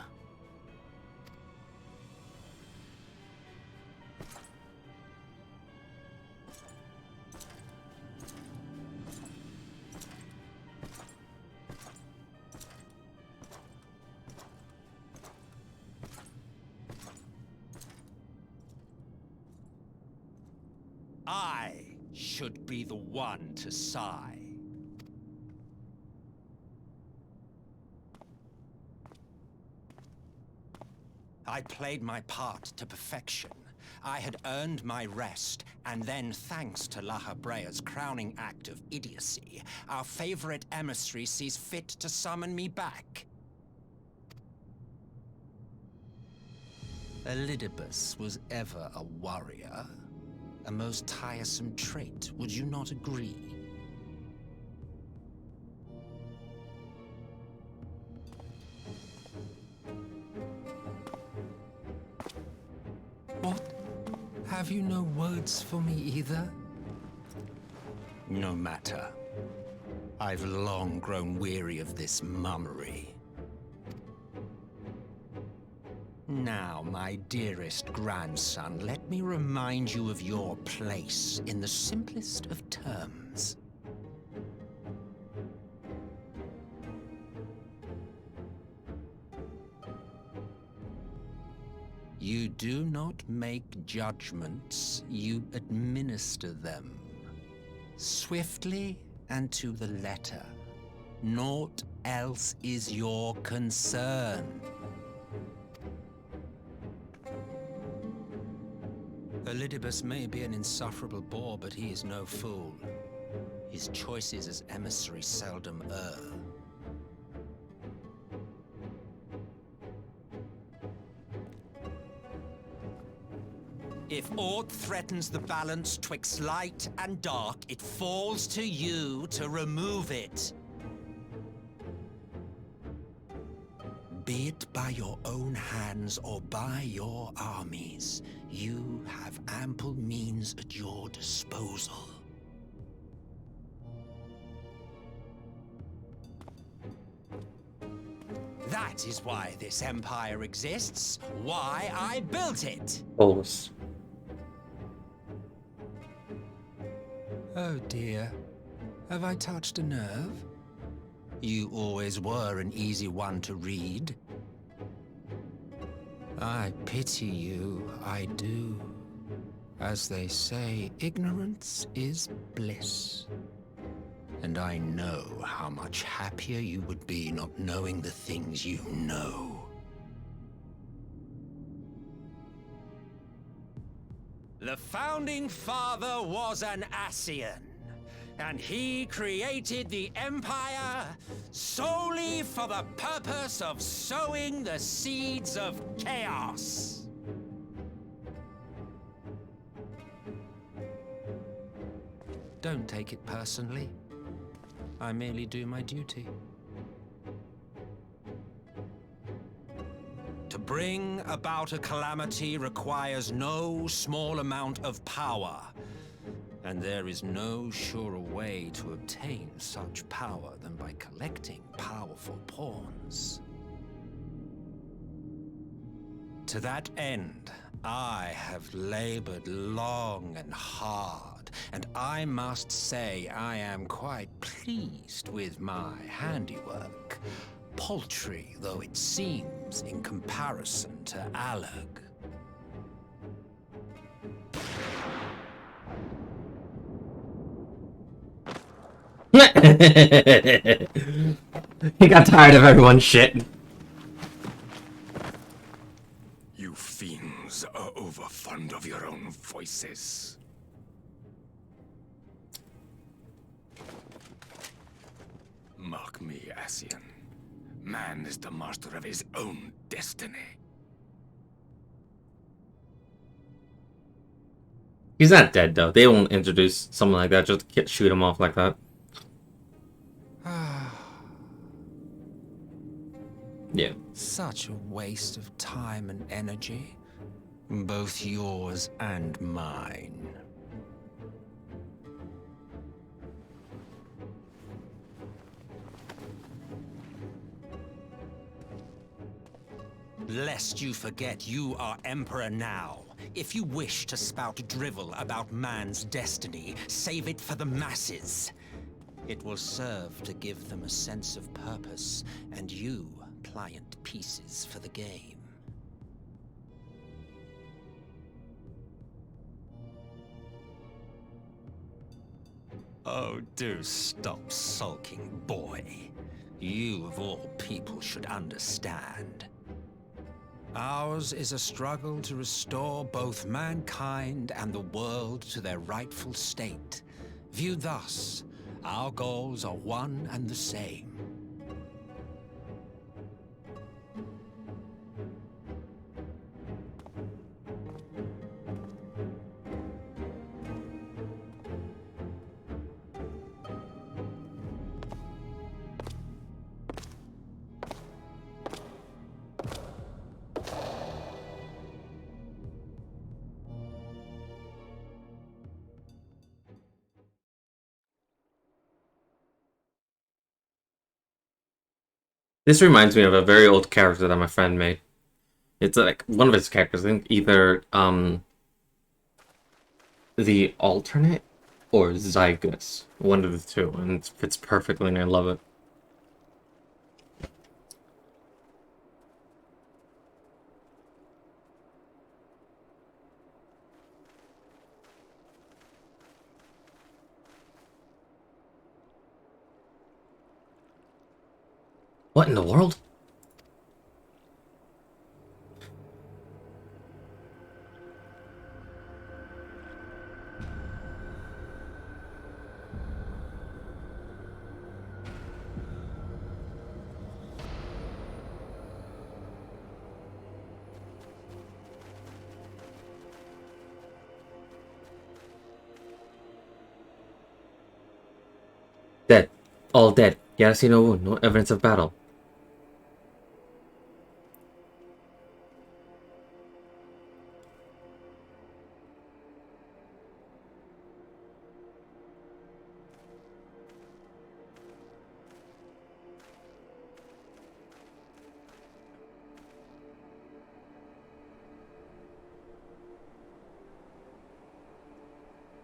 I should be the one to sigh. I played my part to perfection. I had earned my rest, and then thanks to Lahabrea's crowning act of idiocy, our favorite emissary sees fit to summon me back. Elidibus was ever a warrior. A most tiresome trait, would you not agree? What? Have you no words for me either? No matter. I've long grown weary of this mummery. Now, my dearest grandson, let me remind you of your place in the simplest of terms. You do not make judgments, you administer them. Swiftly and to the letter. Naught else is your concern. Elidibus may be an insufferable bore, but he is no fool. His choices as emissary seldom err. If aught threatens the balance twixt light and dark, it falls to you to remove it. Be it by your own hands or by your armies, you have ample means at your disposal. That is why this empire exists, why I built it. Always. Oh dear, have I touched a nerve? You always were an easy one to read. I pity you, I do. As they say, ignorance is bliss. And I know how much happier you would be not knowing the things you know. The Founding Father was an Ascian. And he created the Empire solely for the purpose of sowing the seeds of chaos. Don't take it personally. I merely do my duty. To bring about a calamity requires no small amount of power. And there is no surer way to obtain such power than by collecting powerful pawns. To that end, I have labored long and hard, and I must say I am quite pleased with my handiwork, paltry though it seems in comparison to Alag. He got tired of everyone's shit. You fiends are overfond of your own voices. Mark me, Ascian. Man is the master of his own destiny. He's not dead though. They won't introduce someone like that just to shoot him off like that. Yeah. Such a waste of time and energy. Both yours and mine. Lest you forget you are Emperor now. If you wish to spout drivel about man's destiny, save it for the masses. It will serve to give them a sense of purpose, and you pliant pieces for the game. Oh, do stop sulking, boy. You, of all people, should understand. Ours is a struggle to restore both mankind and the world to their rightful state. Viewed thus, our goals are one and the same. This reminds me of a very old character that my friend made. It's like one of his characters. I think either the alternate or Zygus. One of the two, and it fits perfectly, and I love it. What in the world? Dead. All dead. Yeah, I see no wound, no evidence of battle.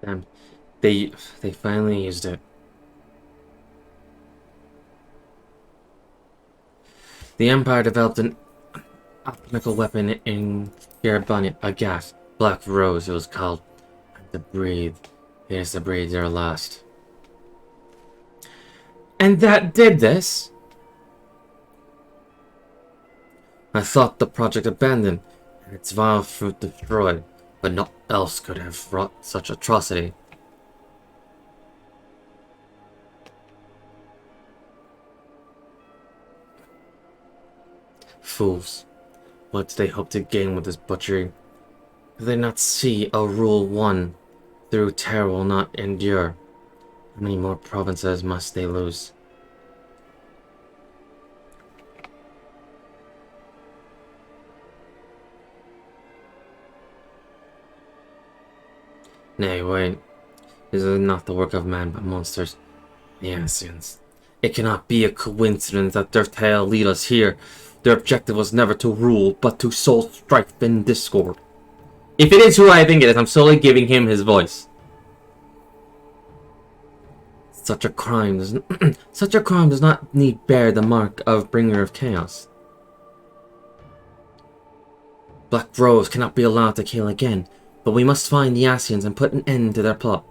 Damn. They finally used it. The Empire developed an alchemical weapon in Garabanya, a gas. Black Rose, it was called. And to breathe. Here's to breathe their last. And that did this? I thought the project abandoned, and its vile fruit destroyed, but naught else could have wrought such atrocity. Fools. What do they hope to gain with this butchery? Do they not see a rule won through terror will not endure? How many more provinces must they lose? Nay, wait. This is not the work of man but monsters. The Ascians. It cannot be a coincidence that their tale lead us here. Their objective was never to rule, but to sow strife and discord. If it is who I think it is, I'm solely giving him his voice. Such a crime does not need bear the mark of bringer of chaos. Black Rose cannot be allowed to kill again, but we must find the Ascians and put an end to their plot.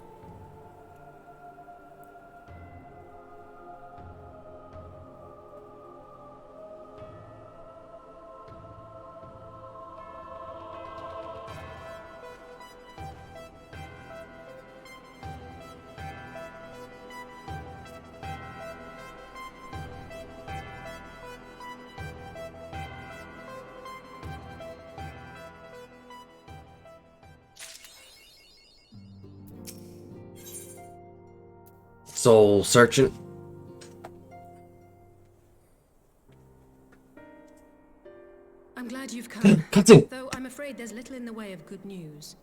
Soul searching. I'm glad you've come. Cutting. Though I'm afraid there's little in the way of good news.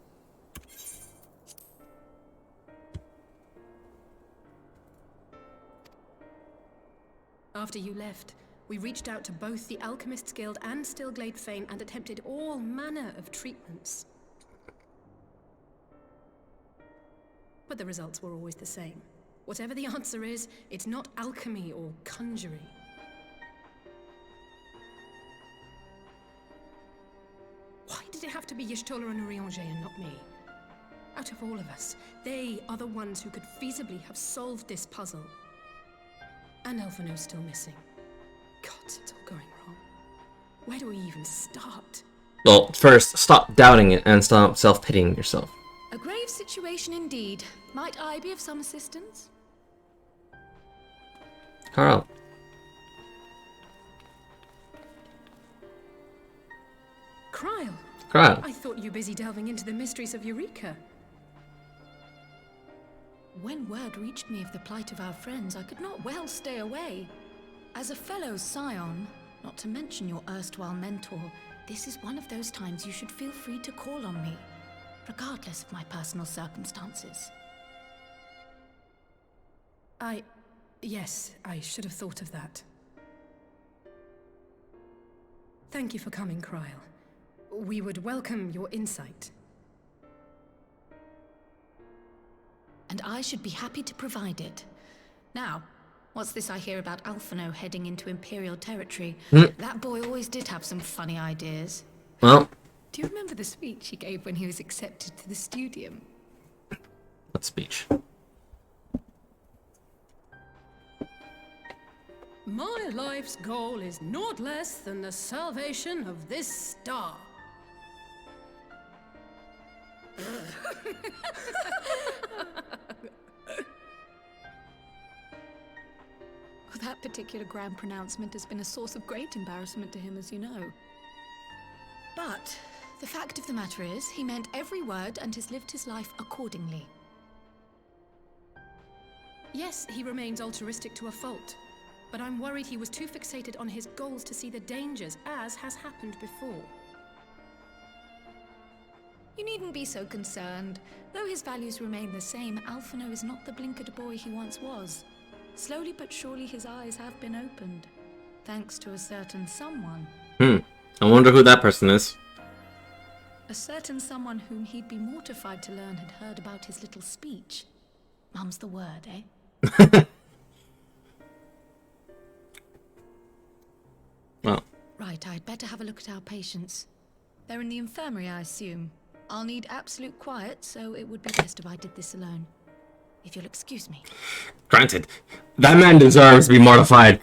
After you left, We reached out to both the Alchemists Guild and Stillglade Fane and attempted all manner of treatments. But the results were always the same. Whatever the answer is, it's not alchemy or conjuring. Why did it have to be Y'shtola and Urianger and not me? Out of all of us, they are the ones who could feasibly have solved this puzzle. And Alphino's still missing. God, it's all going wrong. Where do we even start? Well, first, stop doubting it and stop self-pitying yourself. A grave situation indeed. Might I be of some assistance? Carl. Kryle. Kryle. I thought you busy delving into the mysteries of Eureka. When word reached me of the plight of our friends, I could not well stay away. As a fellow scion, not to mention your erstwhile mentor, this is one of those times you should feel free to call on me, regardless of my personal circumstances. Yes, I should have thought of that. Thank you for coming, Kryle. We would welcome your insight. And I should be happy to provide it. Now, what's this I hear about Alphino heading into Imperial territory? That boy always did have some funny ideas. Well. Do you remember the speech he gave when he was accepted to the Studium? What speech? My life's goal is naught less than the salvation of this star. That particular grand pronouncement has been a source of great embarrassment to him, as you know. But the fact of the matter is, he meant every word and has lived his life accordingly. Yes, he remains altruistic to a fault, but I'm worried he was too fixated on his goals to see the dangers, as has happened before. You needn't be so concerned. Though his values remain the same, Alphino is not the blinkered boy he once was. Slowly but surely his eyes have been opened, thanks to a certain someone. I wonder who that person is. A certain someone whom he'd be mortified to learn had heard about his little speech. Mum's the word, eh? Well. Right, I'd better have a look at our patients. They're in the infirmary, I assume. I'll need absolute quiet, so it would be best if I did this alone. If you'll excuse me. Granted, that man deserves to be mortified.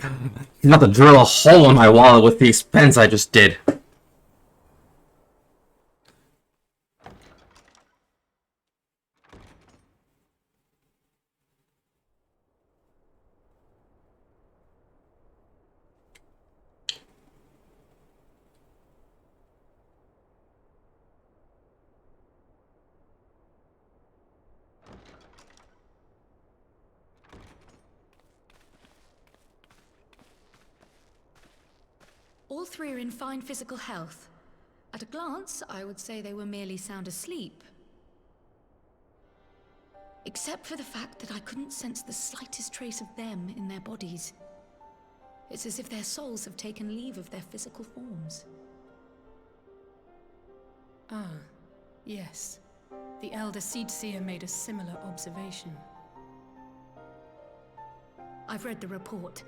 He's not to drill a hole in my wallet with the expense I just did. All three are in fine physical health. At a glance, I would say they were merely sound asleep. Except for the fact that I couldn't sense the slightest trace of them in their bodies. It's as if their souls have taken leave of their physical forms. Ah, yes. The Elder Seedseer made a similar observation. I've read the report.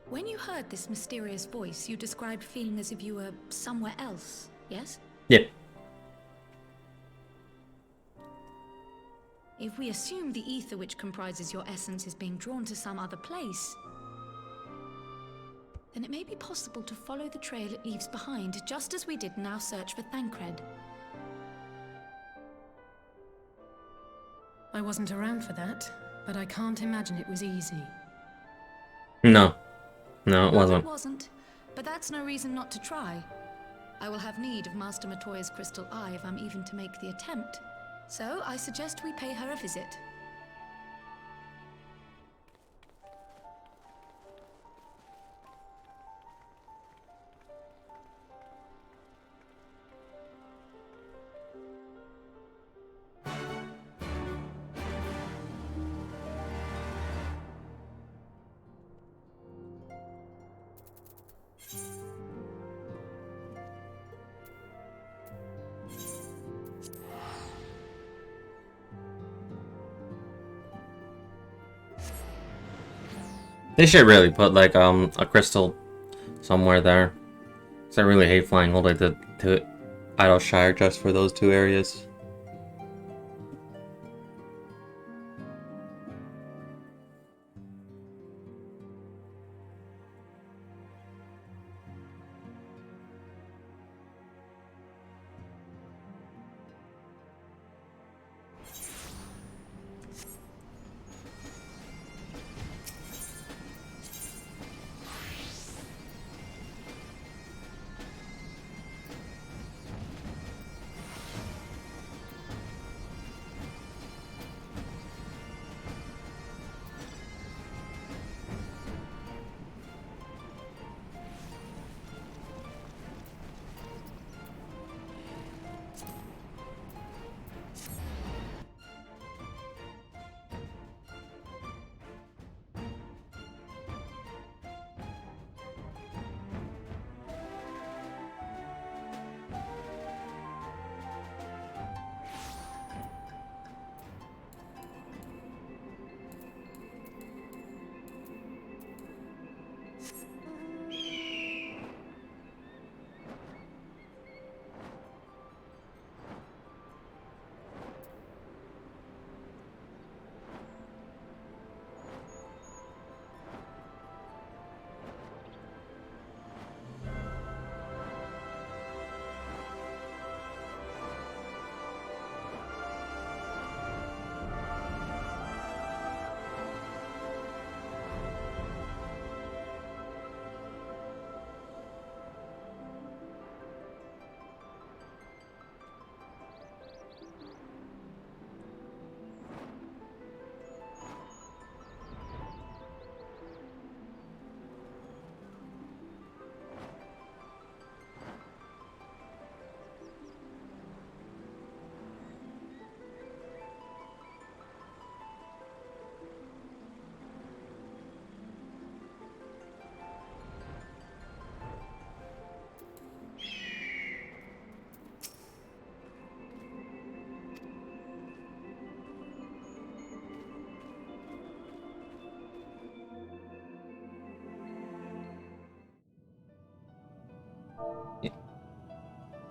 When you heard this mysterious voice, you described feeling as if you were somewhere else, yes? Yeah. If we assume the ether which comprises your essence is being drawn to some other place, then it may be possible to follow the trail it leaves behind, just as we did in our search for Thancred. I wasn't around for that, but I can't imagine it was easy. No. No, it wasn't. It wasn't, but that's no reason not to try. I will have need of Master Matoya's crystal eye if I'm even to make the attempt. So I suggest we pay her a visit. They should really put like a crystal somewhere there. 'Cause I really hate flying all the way to Idleshire just for those two areas.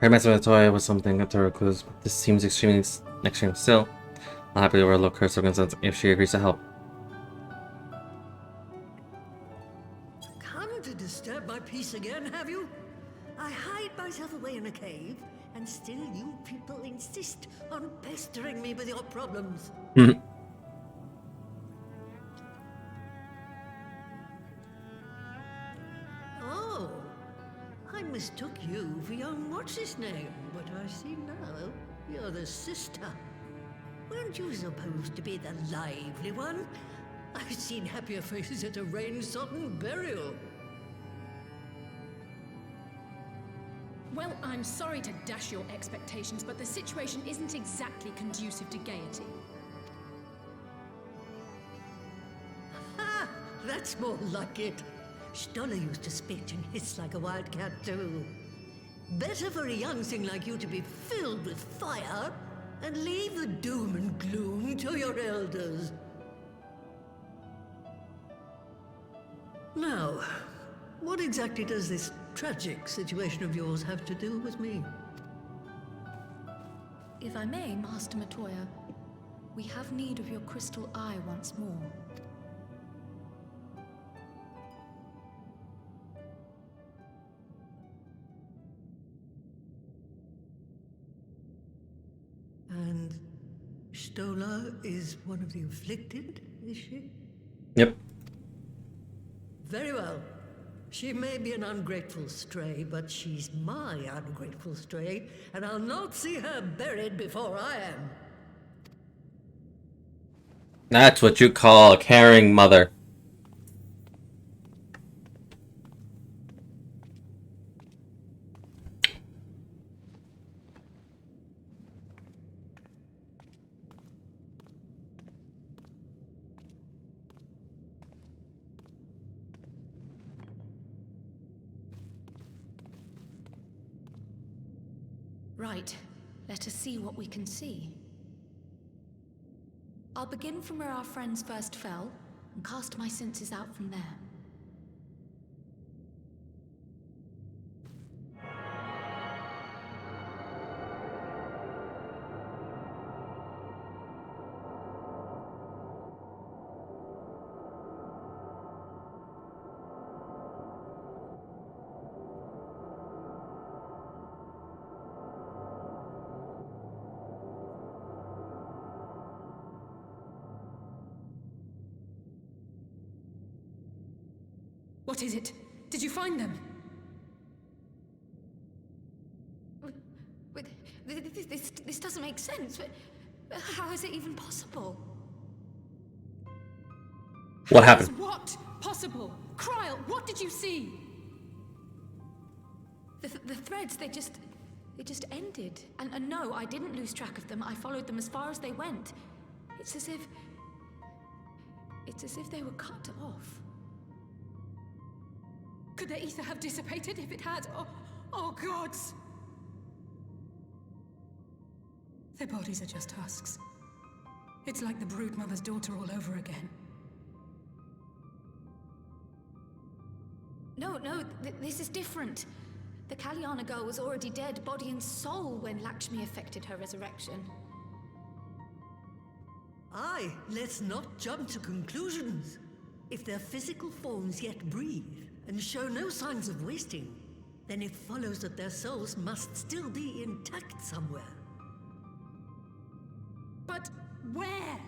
Her messing with a toy was something to recluse. This seems extremely extreme still. I'll happily overlook her circumstance if she agrees to help. Come to disturb my peace again, have you? I hide myself away in a cave, and still you people insist on pestering me with your problems. Oh, I mistook you for young what's-his-name, but I see now you're the sister. Weren't you supposed to be the lively one? I've seen happier faces at a rain-sodden burial. Well, I'm sorry to dash your expectations, but the situation isn't exactly conducive to gaiety. Ha! That's more like it. Stoller used to spit and hiss like a wildcat too. Better for a young thing like you to be filled with fire and leave the doom and gloom to your elders. Now, what exactly does this tragic situation of yours have to do with me? If I may, Master Matoya, we have need of your crystal eye once more. And Stoller is one of the afflicted, is she? Yep. Very well. She may be an ungrateful stray, but she's my ungrateful stray, and I'll not see her buried before I am. That's what you call a caring mother. Right. Let us see what we can see. I'll begin from where our friends first fell, and cast my senses out from there. What is it? Did you find them? This doesn't make sense. How is it even possible? What How is happened? what possible? Kryl, what did you see? The threads, they just ended. And no, I didn't lose track of them. I followed them as far as they went. It's as if they were cut off. Could the ether have dissipated if it had? Oh gods! Their bodies are just husks. It's like the Broodmother's daughter all over again. No, this is different. The Kalyana girl was already dead, body and soul, when Lakshmi effected her resurrection. Aye, let's not jump to conclusions. If their physical forms yet breathe and show no signs of wasting, then it follows that their souls must still be intact somewhere. But where?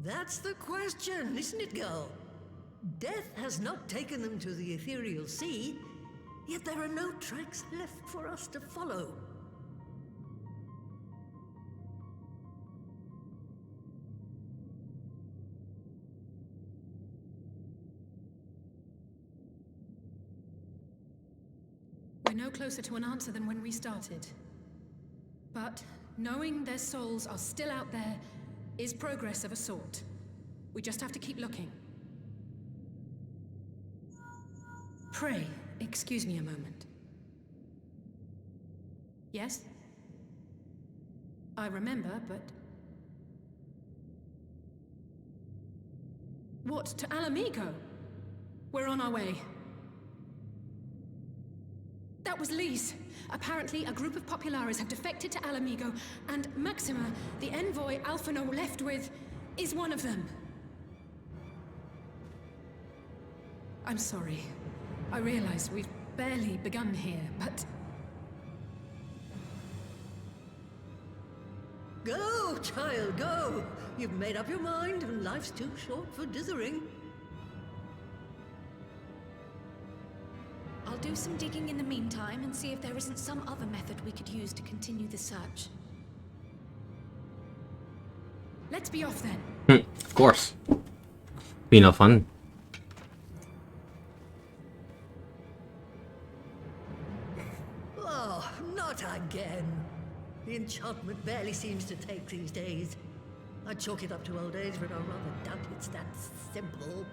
That's the question, isn't it, girl? Death has not taken them to the ethereal sea, yet there are no tracks left for us to follow. We're no closer to an answer than when we started. But knowing their souls are still out there is progress of a sort. We just have to keep looking. Pray, excuse me a moment. Yes? I remember, but... What, to Alamigo? We're on our way. That was Lise. Apparently, a group of Populares have defected to Alamigo, and Maxima, the envoy Alphino left with, is one of them. I'm sorry. I realize we've barely begun here, but... Go, child, go! You've made up your mind, and life's too short for dithering. I'll do some digging in the meantime and see if there isn't some other method we could use to continue the search. Let's be off then. Of course. Be no fun. Oh, not again. The enchantment barely seems to take these days. I chalk it up to old age, but I rather doubt it's that simple.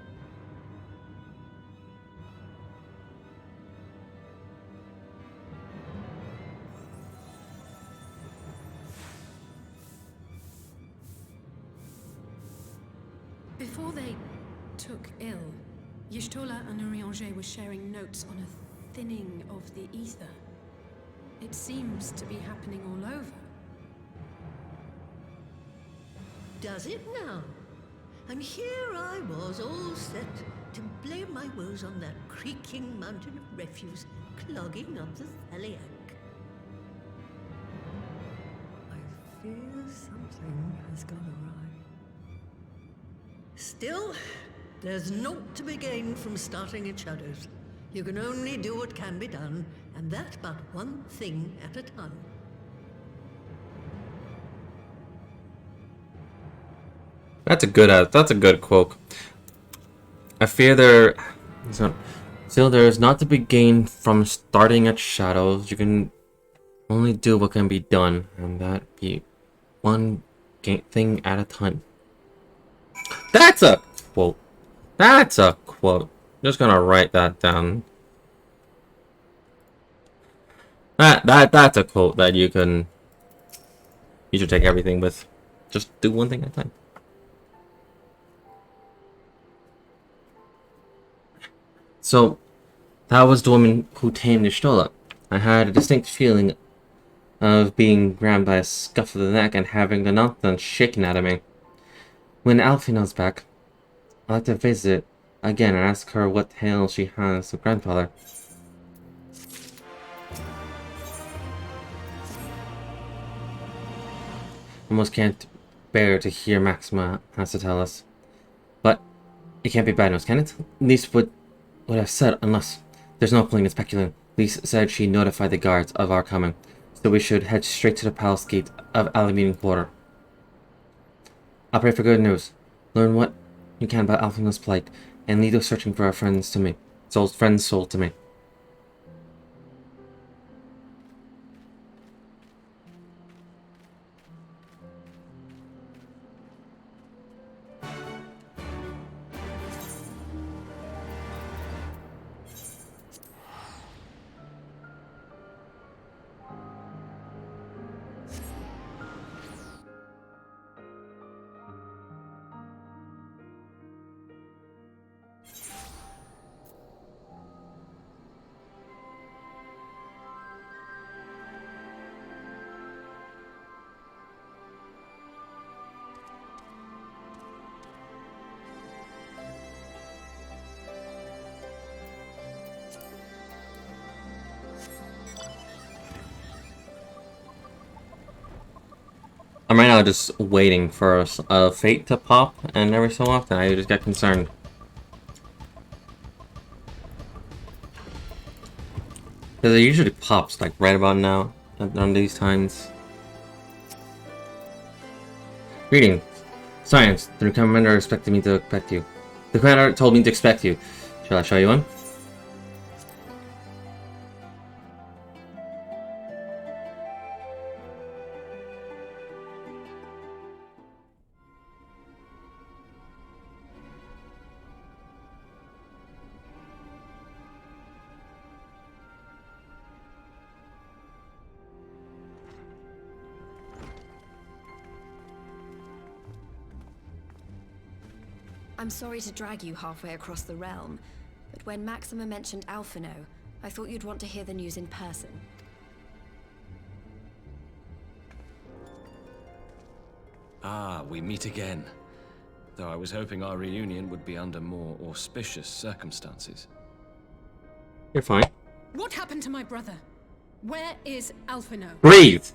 Before they took ill, Y'shtola and Urianger were sharing notes on a thinning of the ether. It seems to be happening all over. Does it now? And here I was, all set to blame my woes on that creaking mountain of refuse clogging up the Thaliac. I fear something has gone awry. Still, there's naught to be gained from starting at shadows. You can only do what can be done, and that but one thing at a time. That's a good quote. I fear still there is not to be gained from starting at shadows. You can only do what can be done, and that be one thing at a time. That's a quote. That's a quote. Just gonna write that down. That's a quote that you should take everything with. Just do one thing at a time. So, that was the woman who tamed Y'shtola. I had a distinct feeling of being grabbed by a scuff of the neck and having the nonsense shaken out of me. When Alfina's back, I'd like to visit again and ask her what tale she has of grandfather. Almost can't bear to hear Maxima has to tell us. But it can't be bad news, can it? Lise would have said unless there's no point in speculating. Lise said she notified the guards of our coming, so we should head straight to the palace gate of Alameda Quarter. I'll pray for good news. Learn what you can about Alfina's plight, and lead us searching for our friends to me. Friend's soul to me. I'm right now just waiting for a fate to pop, and every so often I just get concerned. Because it usually pops like right about now, on these times. Greetings. Science, the commander expected me to expect you. The commander told me to expect you. Shall I show you in? I'm sorry to drag you halfway across the realm, but when Maxima mentioned Alphino, I thought you'd want to hear the news in person. Ah, we meet again. Though I was hoping our reunion would be under more auspicious circumstances. You're fine. What happened to my brother? Where is Alphino? Breathe!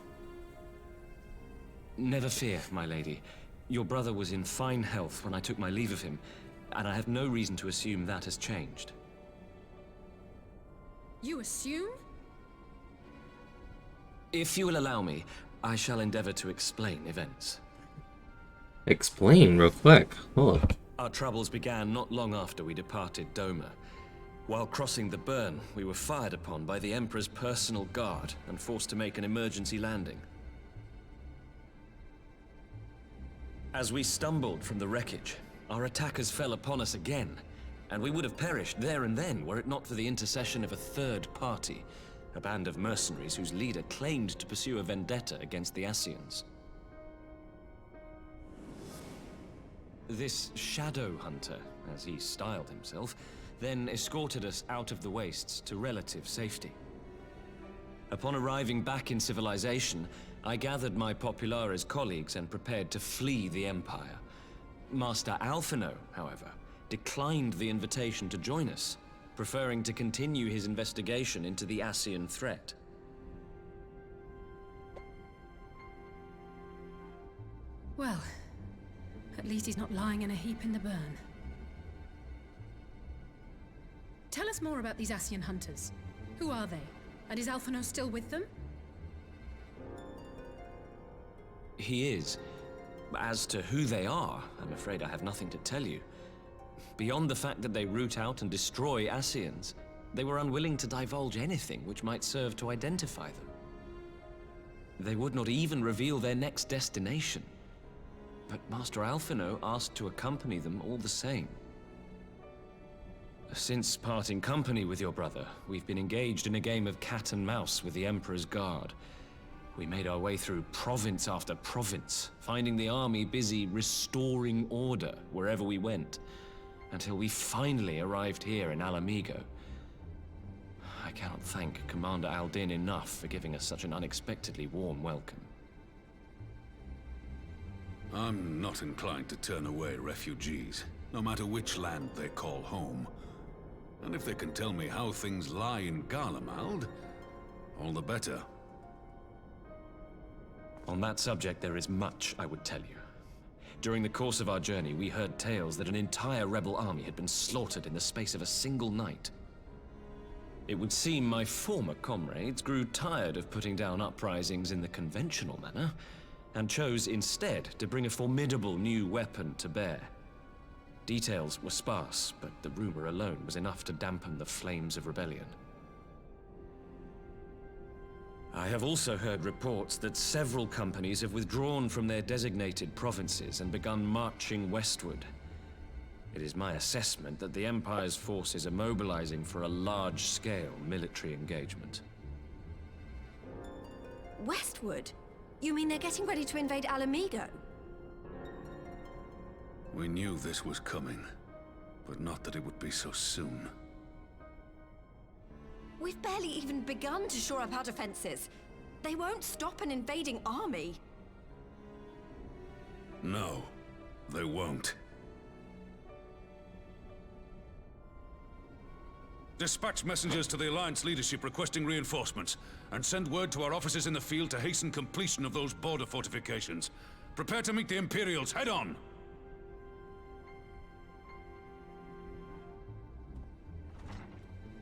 Never fear, my lady. Your brother was in fine health when I took my leave of him, and I have no reason to assume that has changed. You assume? If you will allow me, I shall endeavor to explain events. Explain real quick. Hold on. Our troubles began not long after we departed Doma. While crossing the burn, we were fired upon by the Emperor's personal guard and forced to make an emergency landing. As we stumbled from the wreckage, our attackers fell upon us again, and we would have perished there and then were it not for the intercession of a third party, a band of mercenaries whose leader claimed to pursue a vendetta against the Ascians. This shadow hunter, as he styled himself, then escorted us out of the wastes to relative safety. Upon arriving back in civilization, I gathered my Populares colleagues and prepared to flee the Empire. Master Alphino, however, declined the invitation to join us, preferring to continue his investigation into the Ascian threat. Well, at least he's not lying in a heap in the burn. Tell us more about these Ascian hunters. Who are they? And is Alphino still with them? He is. As to who they are, I'm afraid I have nothing to tell you. Beyond the fact that they root out and destroy Ascians, they were unwilling to divulge anything which might serve to identify them. They would not even reveal their next destination. But Master Alphino asked to accompany them all the same. Since parting company with your brother, we've been engaged in a game of cat and mouse with the Emperor's Guard. We made our way through province after province, finding the army busy restoring order wherever we went. until we finally arrived here in Alamigo. I cannot thank Commander Aldin enough for giving us such an unexpectedly warm welcome. I'm not inclined to turn away refugees, no matter which land they call home. And if they can tell me how things lie in Garlemald, all the better. On that subject, there is much I would tell you. During the course of our journey, we heard tales that an entire rebel army had been slaughtered in the space of a single night. It would seem my former comrades grew tired of putting down uprisings in the conventional manner, and chose instead to bring a formidable new weapon to bear. Details were sparse, but the rumor alone was enough to dampen the flames of rebellion. I have also heard reports that several companies have withdrawn from their designated provinces and begun marching westward. It is my assessment that the Empire's forces are mobilizing for a large-scale military engagement. Westward? You mean they're getting ready to invade Alamigo? We knew this was coming, but not that it would be so soon. We've barely even begun to shore up our defenses. They won't stop an invading army. No, they won't. Dispatch messengers to the Alliance leadership requesting reinforcements, and send word to our officers in the field to hasten completion of those border fortifications. Prepare to meet the Imperials head on!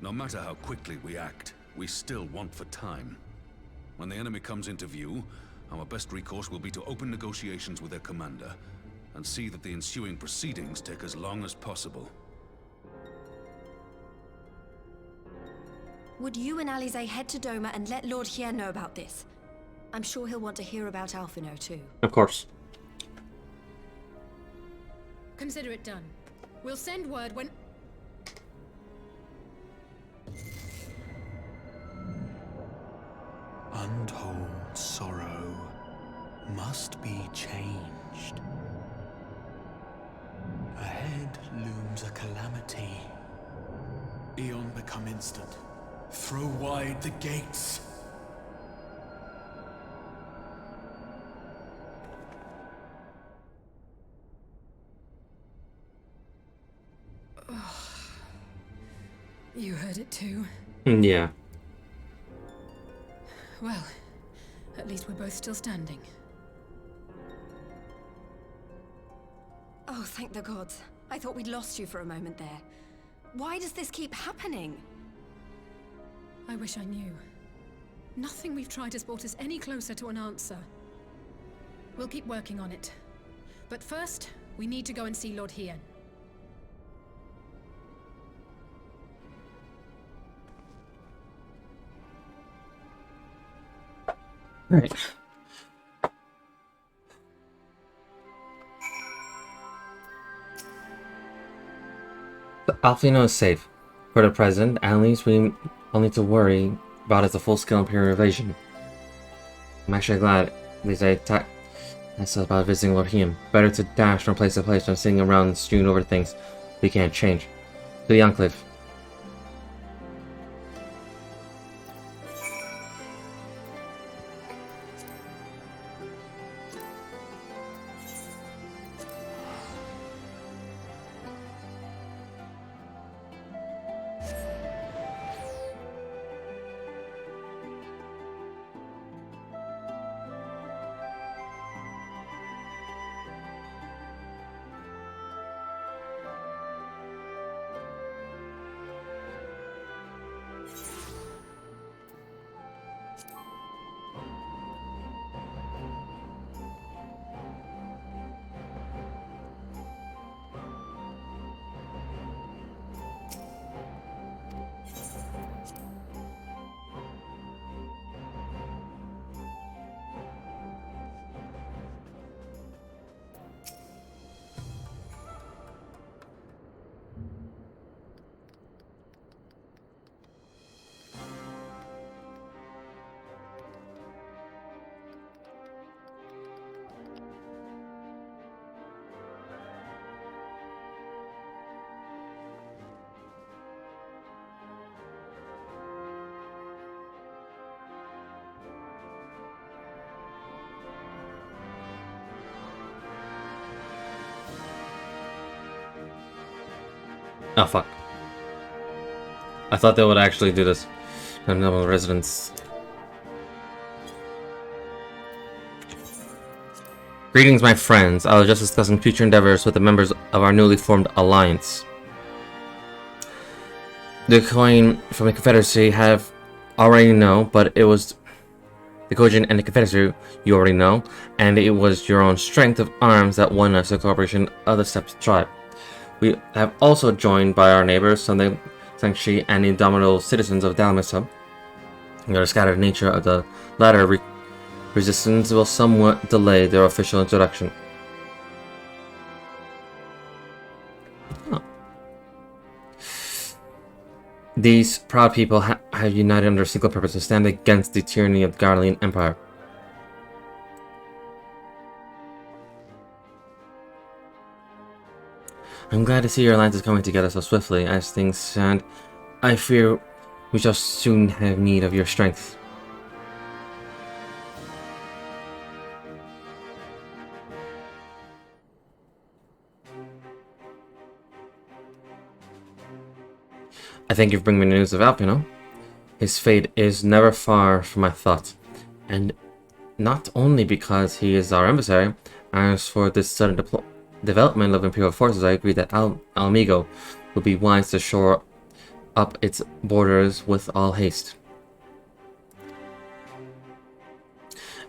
No matter how quickly we act, we still want for time. When the enemy comes into view, our best recourse will be to open negotiations with their commander, and see that the ensuing proceedings take as long as possible. Would you and Alize head to Doma and let Lord Hien know about this? I'm sure he'll want to hear about Alphino too. Of course. Consider it done. We'll send word when... Untold sorrow must be changed. Ahead looms a calamity. Eon become instant. Throw wide the gates. You heard it too. Yeah. Well, at least we're both still standing. Oh, thank the gods. I thought we'd lost you for a moment there. Why does this keep happening? I wish I knew. Nothing we've tried has brought us any closer to an answer. We'll keep working on it. But first, we need to go and see Lord Hien. Right. Alphino is safe. For the present, at least we all need to worry about is a full-scale Imperial invasion. I'm actually glad these attack us about visiting Lord Hien. Better to dash from place to place than sitting around stewing over things we can't change. To the Enclave. Oh, fuck. I thought they would actually do this. Noble residents. Greetings, my friends. I was just discussing future endeavors with the members of our newly formed alliance. The coin from the Confederacy have already know, but it was the Kojin and the Confederacy you already know, and it was your own strength of arms that won us the cooperation of the Steppes tribe. We have also joined by our neighbors, Sunday, Sangshi, and the indomitable citizens of Dalmissa. The scattered nature of the latter resistance will somewhat delay their official introduction. Oh. These proud people have united under a single purpose to stand against the tyranny of the Garlean Empire. I'm glad to see your alliance is coming together so swiftly. As things stand, I fear we shall soon have need of your strength. I thank you for bringing me news of Alpino. His fate is never far from my thoughts, and not only because he is our emissary. As for this sudden development of Imperial forces, I agree that Alamigo would be wise to shore up its borders with all haste.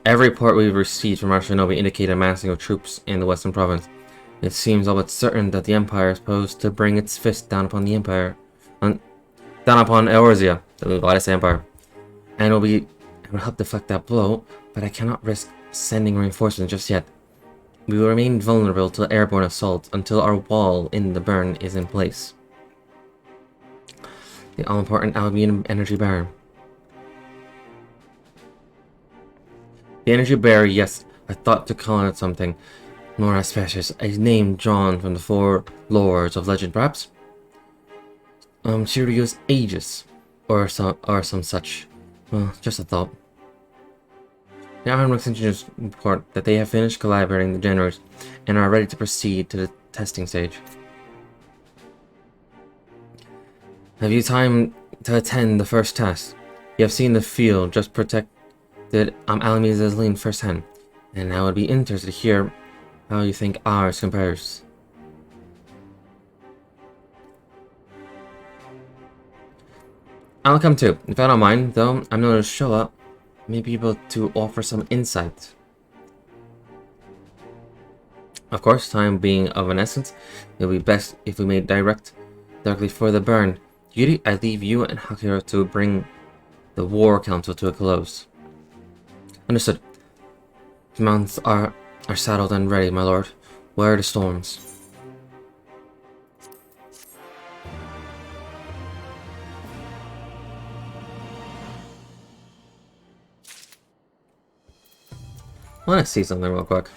Every report we've received from our shinobi indicate a massing of troops in the western province. It seems all but certain that the Empire is posed to bring its fist down upon the Empire, down upon Eorzea, the goddess Empire, and will help deflect that blow. But I cannot risk sending reinforcements just yet. We will remain vulnerable to airborne assault until our wall in the burn is in place. The all-important Albion Energy Barrier. The Energy Barrier, yes, I thought to call it something more auspicious, a name drawn from the four lords of legend, perhaps? Shirio's Aegis, or some such. Well, just a thought. The Ironworks engineers report that they have finished collaborating the generators and are ready to proceed to the testing stage. Have you time to attend the first test? You have seen the field just protected Alami's Lean firsthand, and I would be interested to hear how you think ours compares. I'll come too. If I don't mind, though, I'm known to show up. May be able to offer some insight. Of course, time being of an essence, it would be best if we made directly for the burn. Yuri, I leave you and Hakira to bring the War Council to a close. Understood. The mounts are saddled and ready, my lord. Where are the storms? I want to see something real quick.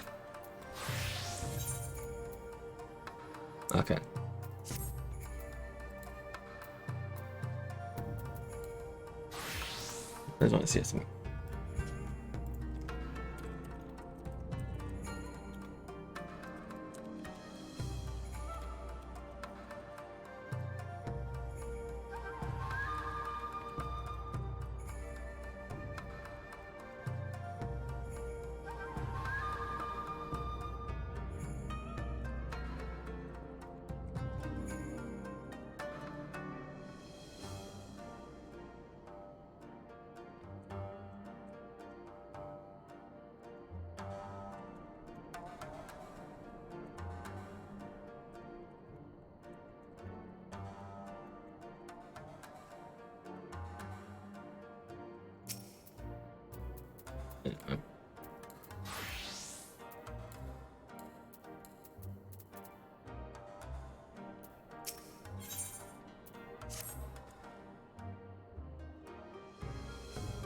Okay. I just want to see something.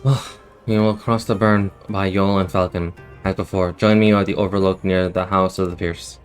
Well, we will cross the burn by Yol and Falcon, as before. Join me at the overlook near the House of the Pierce.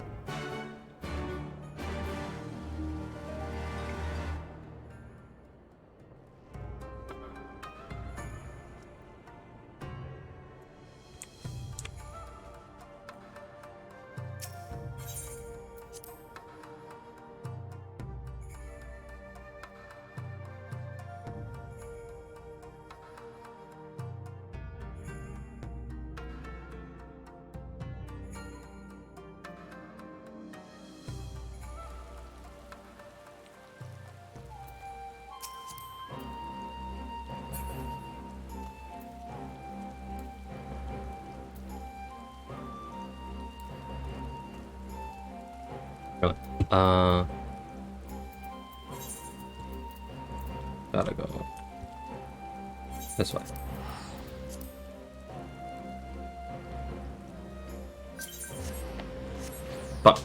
Gotta go this way. Fuck.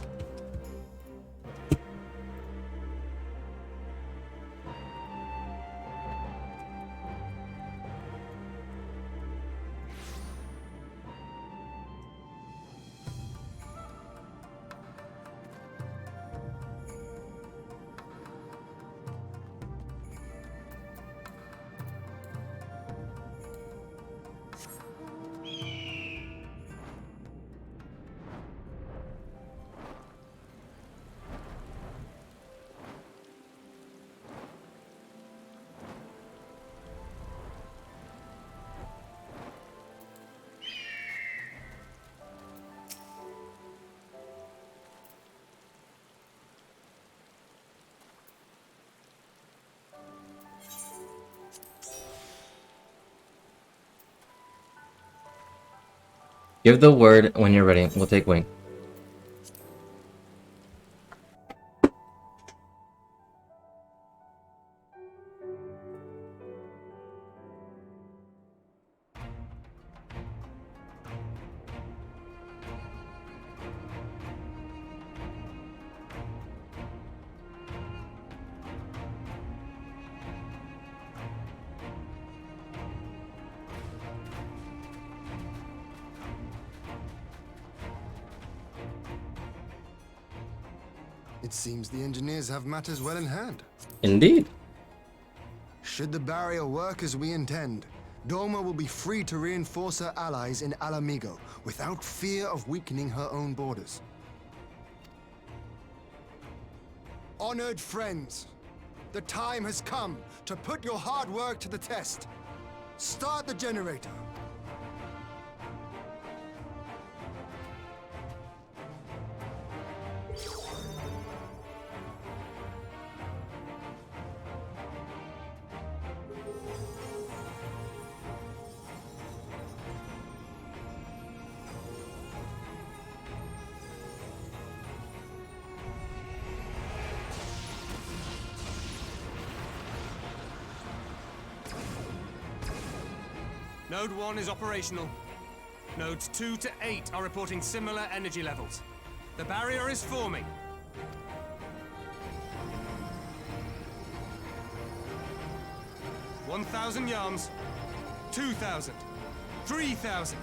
Give the word when you're ready. We'll take wing. It seems the engineers have matters well in hand. Indeed. Should the barrier work as we intend, Doma will be free to reinforce her allies in Alamigo without fear of weakening her own borders. Honored friends, the time has come to put your hard work to the test. Start the generator. Node 1 is operational. Nodes 2 to 8 are reporting similar energy levels. The barrier is forming. $1,000 yards. 2,000. 3,000.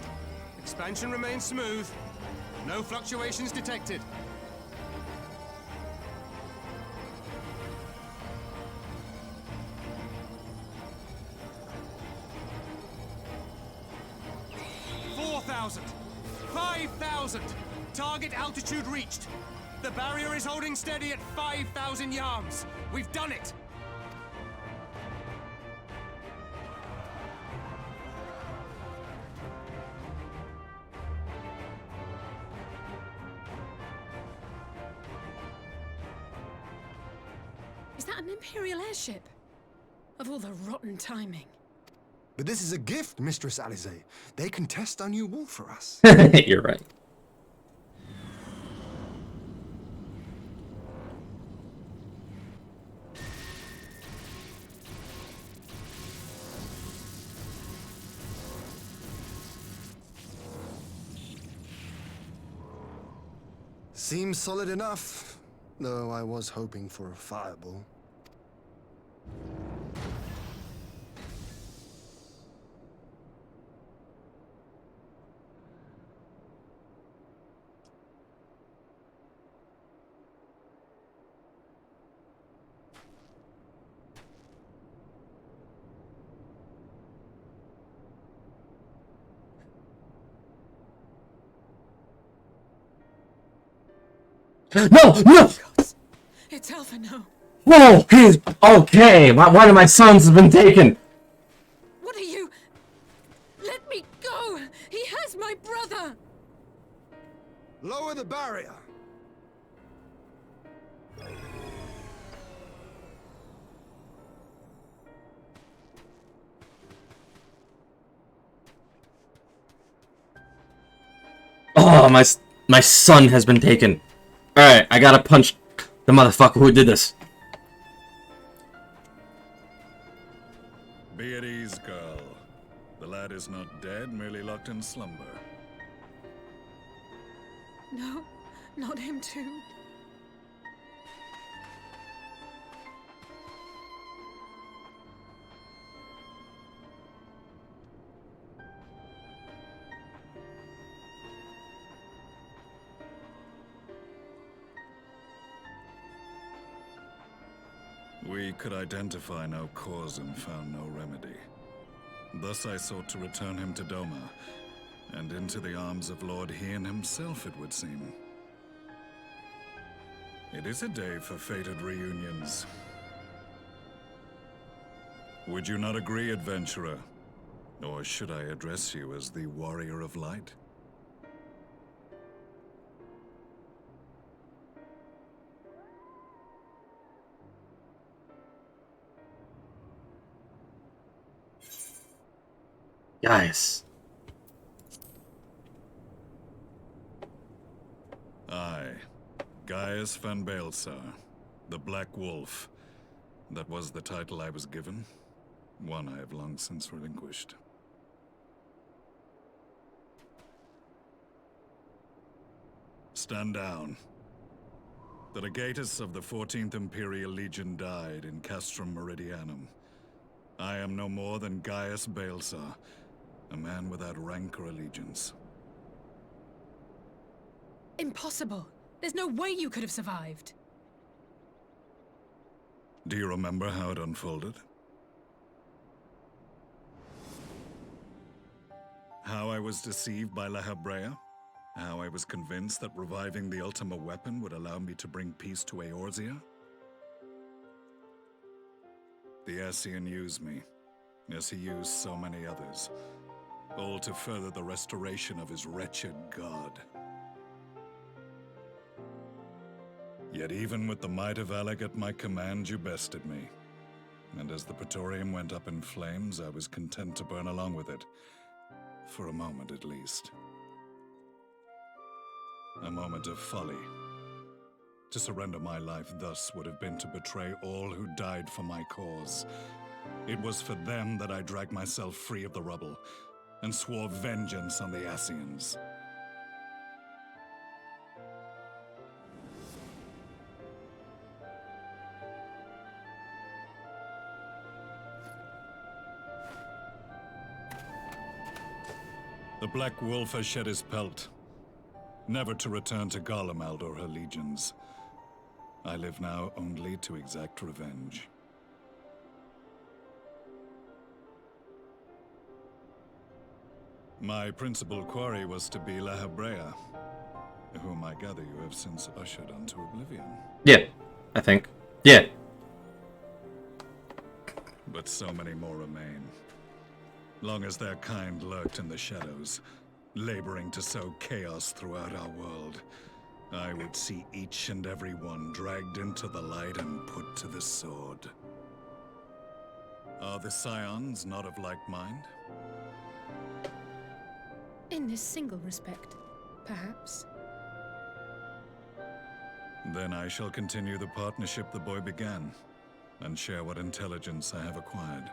Expansion remains smooth. No fluctuations detected. Target altitude reached. The barrier is holding steady at 5,000 yards. We've done it. Is that an Imperial airship? Of all the rotten timing. But this is a gift, Mistress Alize. They can test our new wall for us. You're right. Seems solid enough, though I was hoping for a fireball. No! No! It's Alphino. Whoa! He's okay! One of my sons has been taken! What are you? Let me go! He has my brother! Lower the barrier! Oh, my son has been taken. Alright, I gotta punch the motherfucker who did this. Be at ease, girl. The lad is not dead, merely locked in slumber. No, not him too. We could identify no cause and found no remedy. Thus I sought to return him to Doma, and into the arms of Lord Hien himself, it would seem. It is a day for fated reunions. Would you not agree, adventurer? Or should I address you as the Warrior of Light? Guys. I, Gaius van Baelsar, the Black Wolf. That was the title I was given, one I have long since relinquished. Stand down. The legatus of the 14th Imperial Legion died in Castrum Meridianum. I am no more than Gaius Baelsar, a man without rank or allegiance. Impossible. There's no way you could have survived. Do you remember how it unfolded? How I was deceived by La Habrea? How I was convinced that reviving the Ultima weapon would allow me to bring peace to Eorzea? The Ascian used me, as he used so many others, all to further the restoration of his wretched god. Yet even with the might of Alec at my command, you bested me. And as the Praetorium went up in flames, I was content to burn along with it. For a moment at least. A moment of folly. To surrender my life thus would have been to betray all who died for my cause. It was for them that I dragged myself free of the rubble, and swore vengeance on the Ascians. The Black Wolf has shed his pelt, never to return to Garlemald or her legions. I live now only to exact revenge. My principal quarry was to be La Habrea, whom I gather you have since ushered onto oblivion. Yeah, I think. Yeah. But so many more remain. Long as their kind lurked in the shadows, laboring to sow chaos throughout our world, I would see each and every one dragged into the light and put to the sword. Are the Scions not of like mind? In this single respect, perhaps. Then I shall continue the partnership the boy began, and share what intelligence I have acquired.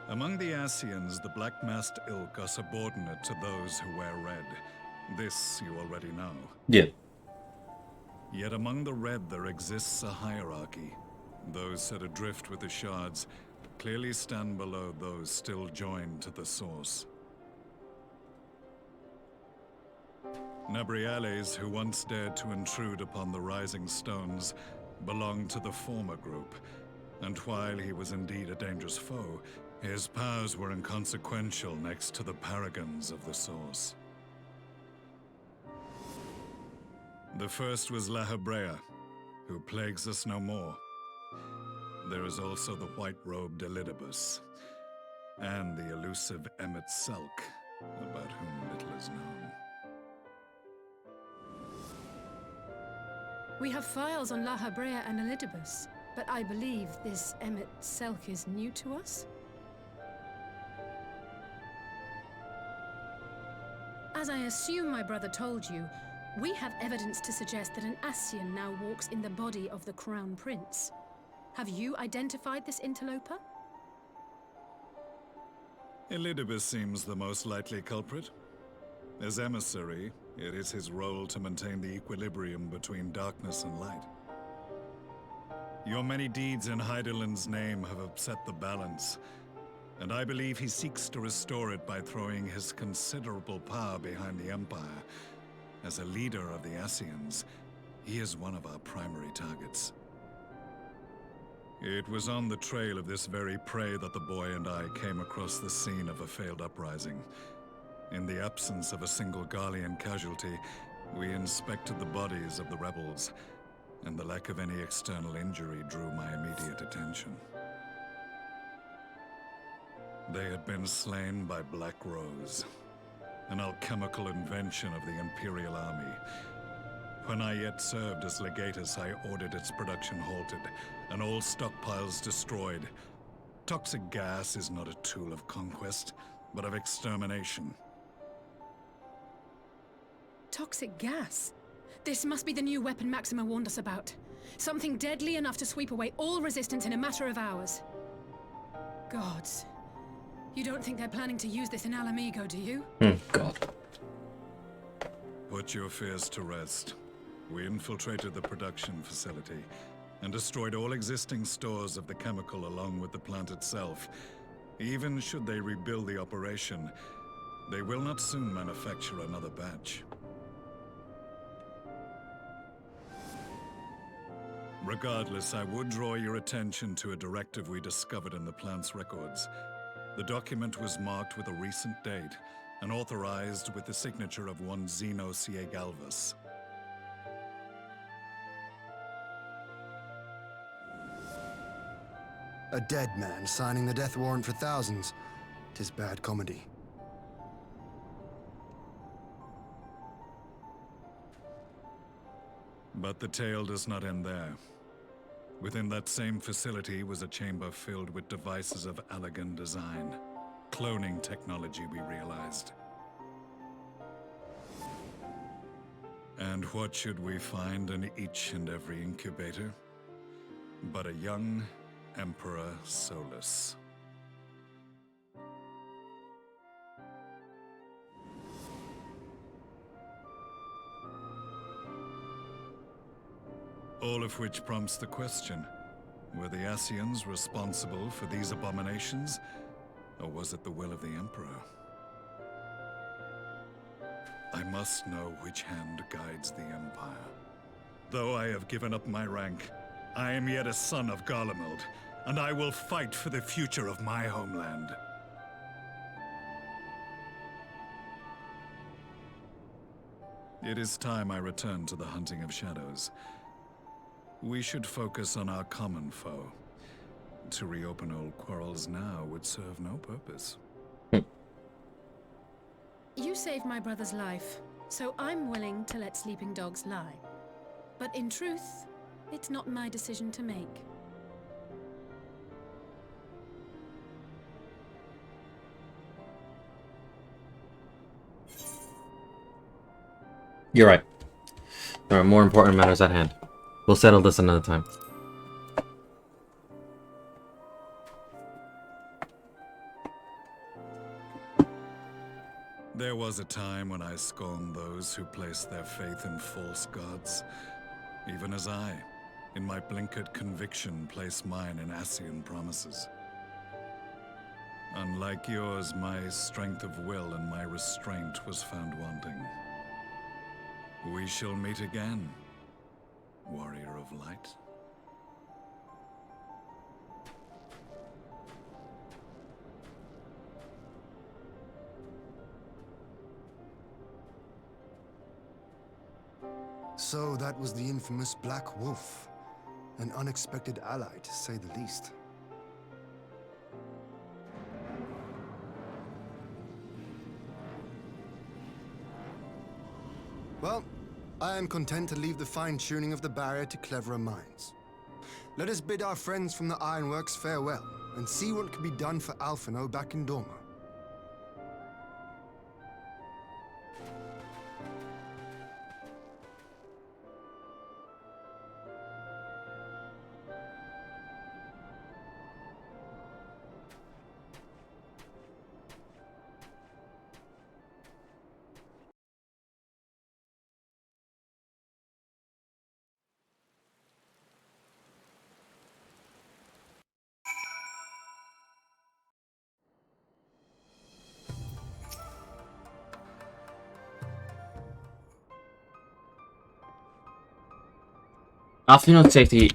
Among the Ascians, the Black-Masked Ilk are subordinate to those who wear red. This you already know. Yeah. Yet among the Red there exists a hierarchy. Those set adrift with the shards clearly stand below those still joined to the source. Nabriales, who once dared to intrude upon the Rising Stones, belonged to the former group, and while he was indeed a dangerous foe, his powers were inconsequential next to the paragons of the Source. The first was La Habrea, who plagues us no more. There is also the white-robed Elidibus, and the elusive Emmet Selk, about whom little is known. We have files on La Habrea and Elidibus, but I believe this Emmet Selk is new to us? As I assume my brother told you, We have evidence to suggest that an Ascian now walks in the body of the Crown Prince. Have you identified this interloper? Elidibus seems the most likely culprit. As emissary, it is his role to maintain the equilibrium between darkness and light. Your many deeds in Hydaelyn's name have upset the balance, and I believe he seeks to restore it by throwing his considerable power behind the Empire. As a leader of the Ascians, he is one of our primary targets. It was on the trail of this very prey that the boy and I came across the scene of a failed uprising. In the absence of a single Garlean casualty, we inspected the bodies of the rebels, and the lack of any external injury drew my immediate attention. They had been slain by Black Rose, an alchemical invention of the Imperial Army. When I yet served as legatus, I ordered its production halted, and all stockpiles destroyed. Toxic gas is not a tool of conquest, but of extermination. Toxic gas? This must be the new weapon Maxima warned us about. Something deadly enough to sweep away all resistance in a matter of hours. Gods. You don't think they're planning to use this in Alamigo, do you? God. Put your fears to rest. We infiltrated the production facility and destroyed all existing stores of the chemical along with the plant itself. Even should they rebuild the operation, they will not soon manufacture another batch. Regardless, I would draw your attention to a directive we discovered in the plant's records. The document was marked with a recent date and authorized with the signature of one Zeno Ciegalvus. A dead man signing the death warrant for thousands. 'Tis bad comedy. But the tale does not end there. Within that same facility was a chamber filled with devices of elegant design. Cloning technology, we realized. And what should we find in each and every incubator? But a young Emperor Solus. All of which prompts the question, were the Ascians responsible for these abominations, or was it the will of the Emperor? I must know which hand guides the Empire. Though I have given up my rank, I am yet a son of Garlemald, and I will fight for the future of my homeland. It is time I return to the hunting of shadows. We should focus on our common foe. To reopen old quarrels now would serve no purpose. You saved my brother's life, so I'm willing to let sleeping dogs lie. But in truth, it's not my decision to make. You're right. There are more important matters at hand. We'll settle this another time. There was a time when I scorned those who placed their faith in false gods. Even as I, in my blinkered conviction, place mine in Ascian promises. Unlike yours, my strength of will and my restraint was found wanting. We shall meet again, warrior of light. So that was the infamous Black Wolf. An unexpected ally, to say the least. Well, I am content to leave the fine-tuning of the barrier to cleverer minds. Let us bid our friends from the Ironworks farewell, and see what can be done for Alphino back in Dorma. Alfino's safety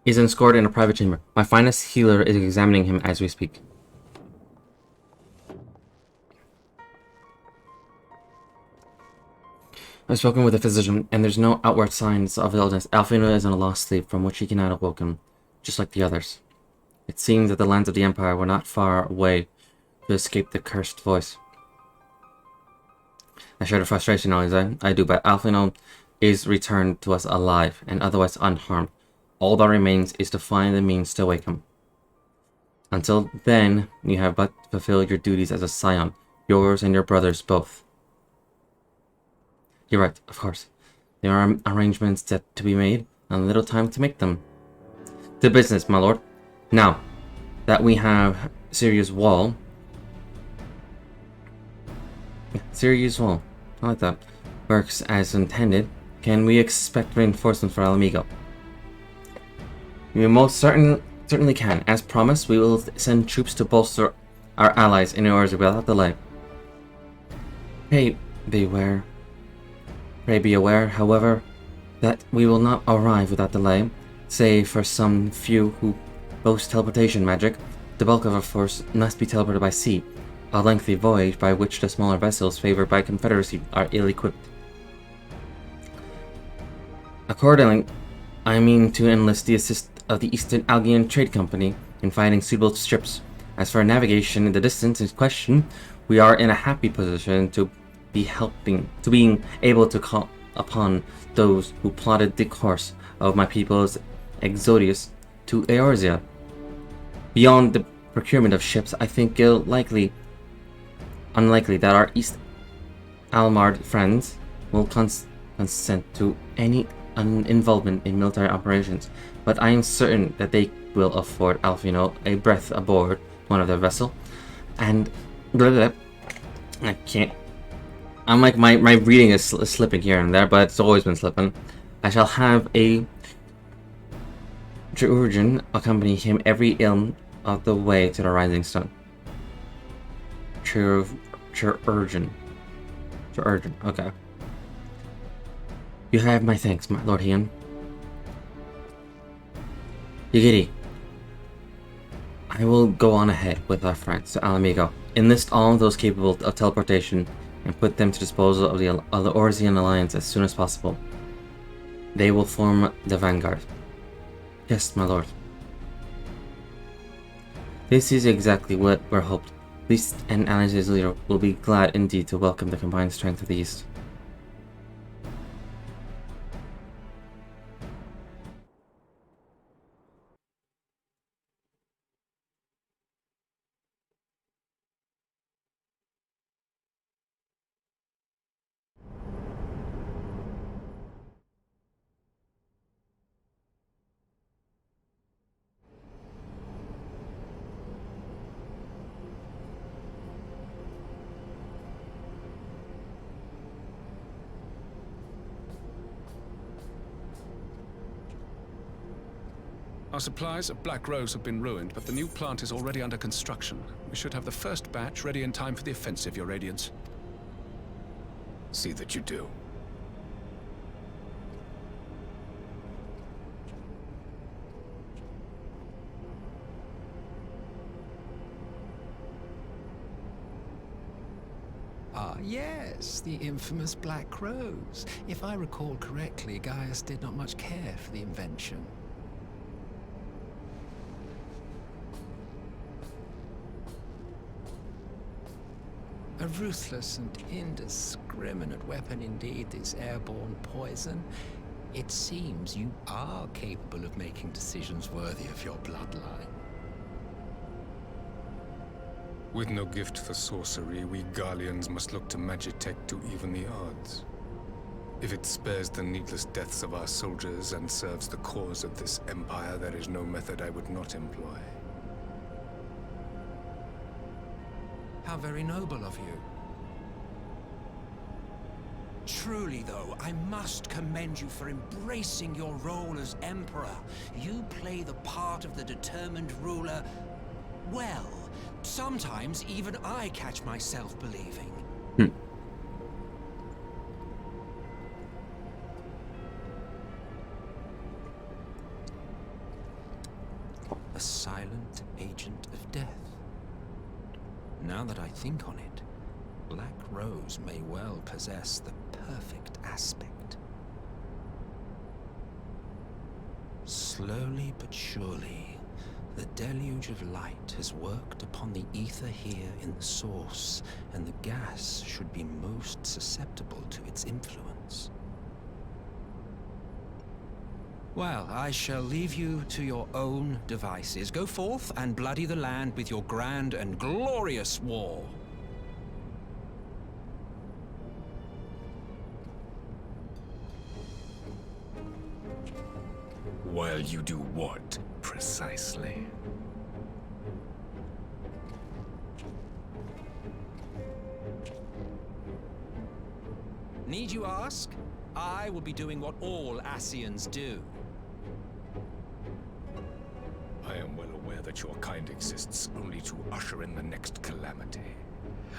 is enscored in a private chamber. My finest healer is examining him as we speak. I've spoken with a physician, and there's no outward signs of illness. Alfino is in a lost sleep from which he cannot awaken, just like the others. It seems that the lands of the Empire were not far away to escape the cursed voice. I share the frustration, Eliza. I do, but Alfino is returned to us alive and otherwise unharmed. All that remains is to find the means to wake him. Until then, you have but to fulfill your duties as a scion, yours and your brother's both. You're right, of course. There are arrangements to be made, and little time to make them. To business, my lord. Now that we have Sirius Wall, I like that, works as intended, can we expect reinforcements for Alamigo? We most certainly can. As promised, we will send troops to bolster our allies in Eorzea without delay. Pray be aware, however, that we will not arrive without delay, save for some few who boast teleportation magic. The bulk of our force must be teleported by sea, a lengthy voyage by which the smaller vessels favored by Confederacy are ill-equipped. Accordingly, I mean to enlist the assist of the Eastern Algian Trade Company in finding suitable ships. As for navigation in the distance in question, we are in a happy position to being able to call upon those who plotted the course of my people's exodus to Eorzea. Beyond the procurement of ships, I think it unlikely that our East Almard friends will consent to any involvement in military operations, but I am certain that they will afford Alfino a berth aboard one of their vessels, and I can't. I'm like, my reading is slipping here and there, but it's always been slipping. I shall have a Georgian accompany him every ilm of the way to the Rising Sun. Georgian. Okay. You have my thanks, my Lord Hian. Yigiri. I will go on ahead with our friends to Alamigo, enlist all of those capable of teleportation, and put them to disposal of the Eorzean Alliance as soon as possible. They will form the vanguard. Yes, my lord. This is exactly what we're hoped. Liszt and Alliance's leader will be glad indeed to welcome the combined strength of the East. Our supplies of Black Rose have been ruined, but the new plant is already under construction. We should have the first batch ready in time for the offensive, Your Radiance. See that you do. Ah, yes, the infamous Black Rose. If I recall correctly, Gaius did not much care for the invention. A ruthless and indiscriminate weapon indeed, this airborne poison. It seems you are capable of making decisions worthy of your bloodline. With no gift for sorcery, we Garleans must look to Magitech to even the odds. If it spares the needless deaths of our soldiers and serves the cause of this empire, there is no method I would not employ. How very noble of you. Truly, though, I must commend you for embracing your role as Emperor. You play the part of the determined ruler well. Sometimes even I catch myself believing. agent of death. Now that I think on it, Black Rose may well possess the perfect aspect. Slowly but surely, the deluge of light has worked upon the ether here in the source, and the gas should be most susceptible to its influence. Well, I shall leave you to your own devices. Go forth and bloody the land with your grand and glorious war. While you do what, precisely? Need you ask? I will be doing what all Ascians do. I am well aware that your kind exists only to usher in the next calamity.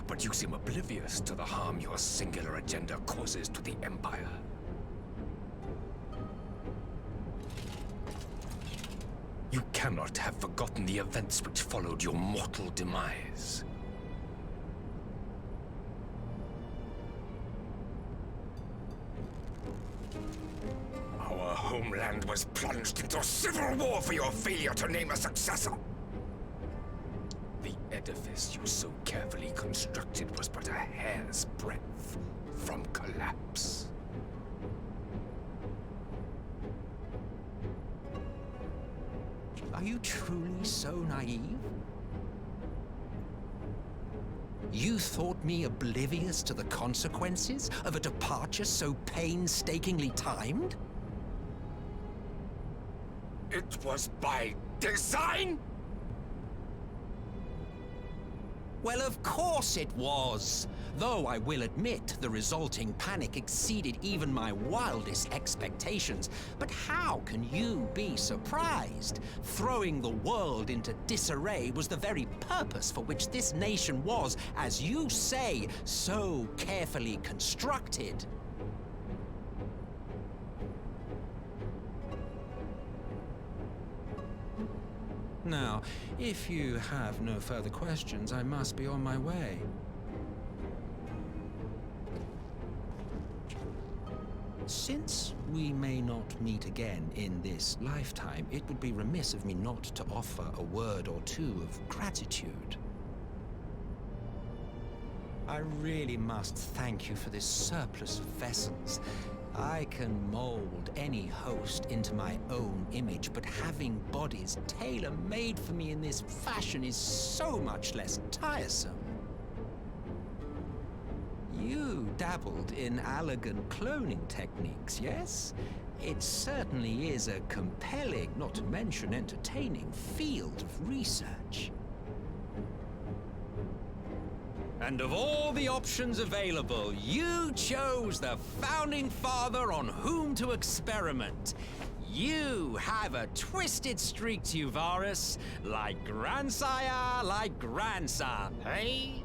But you seem oblivious to the harm your singular agenda causes to the Empire. You cannot have forgotten the events which followed your mortal demise. Our homeland was plunged into civil war for your failure to name a successor. The edifice you so carefully constructed was but a hair's breadth from collapse. Are you truly so naive? You thought me oblivious to the consequences of a departure so painstakingly timed? It was by design? Well, of course it was. Though I will admit the resulting panic exceeded even my wildest expectations. But how can you be surprised? Throwing the world into disarray was the very purpose for which this nation was, as you say, so carefully constructed. Now, if you have no further questions, I must be on my way. Since we may not meet again in this lifetime, it would be remiss of me not to offer a word or two of gratitude. I really must thank you for this surplus of vessels. I can mold any host into my own image, but having bodies tailor-made for me in this fashion is so much less tiresome. You dabbled in elegant cloning techniques, yes? It certainly is a compelling, not to mention entertaining, field of research. And of all the options available, you chose the Founding Father on whom to experiment. You have a twisted streak to you, Varus. Like grandsire, like grandson, eh?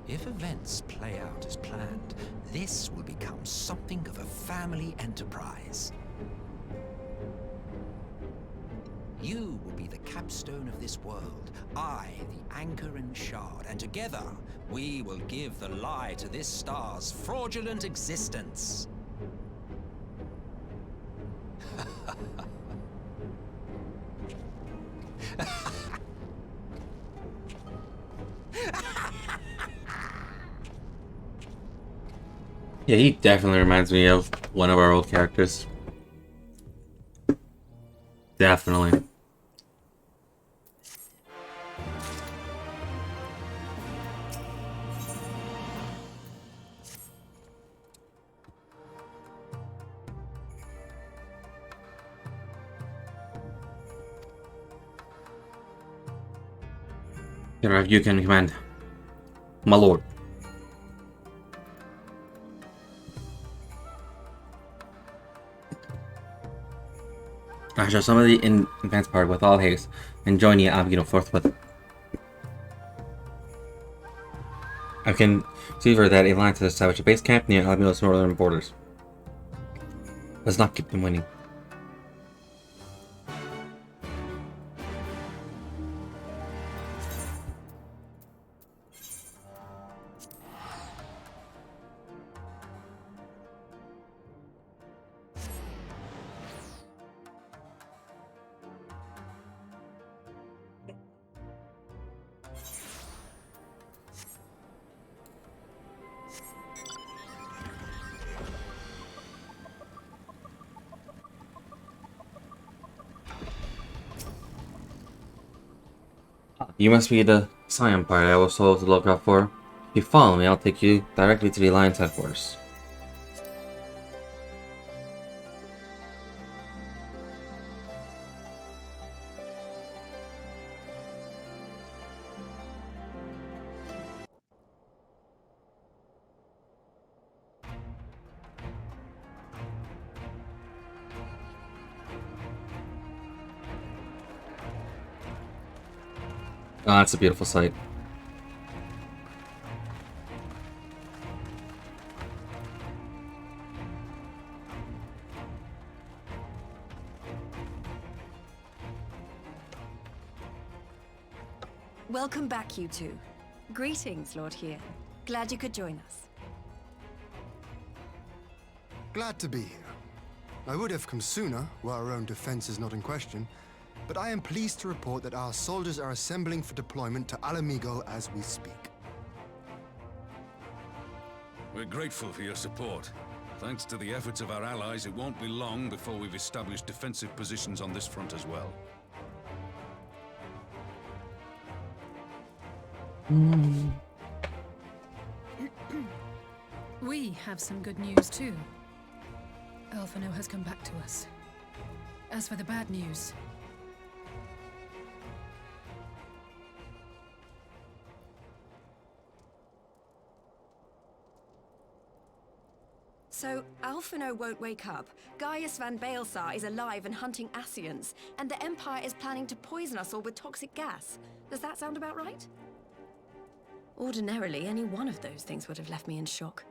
If events play out as planned, this will become something of a family enterprise. You will be the capstone of this world, I the anchor and shard, and together we will give the lie to this star's fraudulent existence. Yeah, he definitely reminds me of one of our old characters. Definitely. You can command. My lord. I shall summon the advance party with all haste and join you at Abgino forthwith. I can see for that alliance has established a base camp near Albino's northern borders. Let's not keep them waiting. You must be the Scion party I was told to look out for. If you follow me, I'll take you directly to the Alliance headquarters. Ah, it's a beautiful sight. Welcome back, you two. Greetings, Lord Here. Glad you could join us. Glad to be here. I would have come sooner, where our own defense is not in question, but I am pleased to report that our soldiers are assembling for deployment to Alamigo as we speak. We're grateful for your support. Thanks to the efforts of our allies, it won't be long before we've established defensive positions on this front as well. We have some good news too. Alphino has come back to us. As for the bad news, So, Alphino won't wake up, Gaius van Baelsar is alive and hunting Ascians, and the Empire is planning to poison us all with toxic gas. Does that sound about right? Ordinarily, any one of those things would have left me in shock.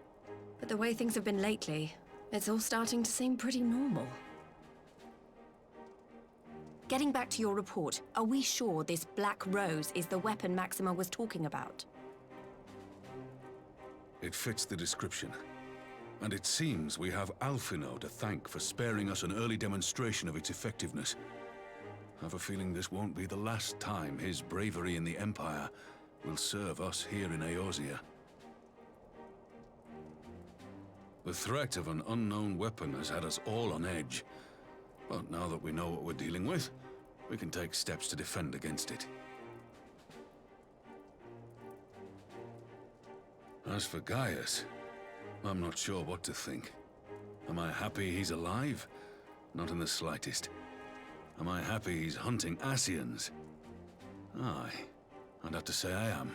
But the way things have been lately, it's all starting to seem pretty normal. Getting back to your report, are we sure this Black Rose is the weapon Maxima was talking about? It fits the description. And it seems we have Alphino to thank for sparing us an early demonstration of its effectiveness. I have a feeling this won't be the last time his bravery in the Empire will serve us here in Eorzea. The threat of an unknown weapon has had us all on edge. But now that we know what we're dealing with, we can take steps to defend against it. As for Gaius, I'm not sure what to think. Am I happy he's alive? Not in the slightest. Am I happy he's hunting Ascians? Aye, I'd have to say I am.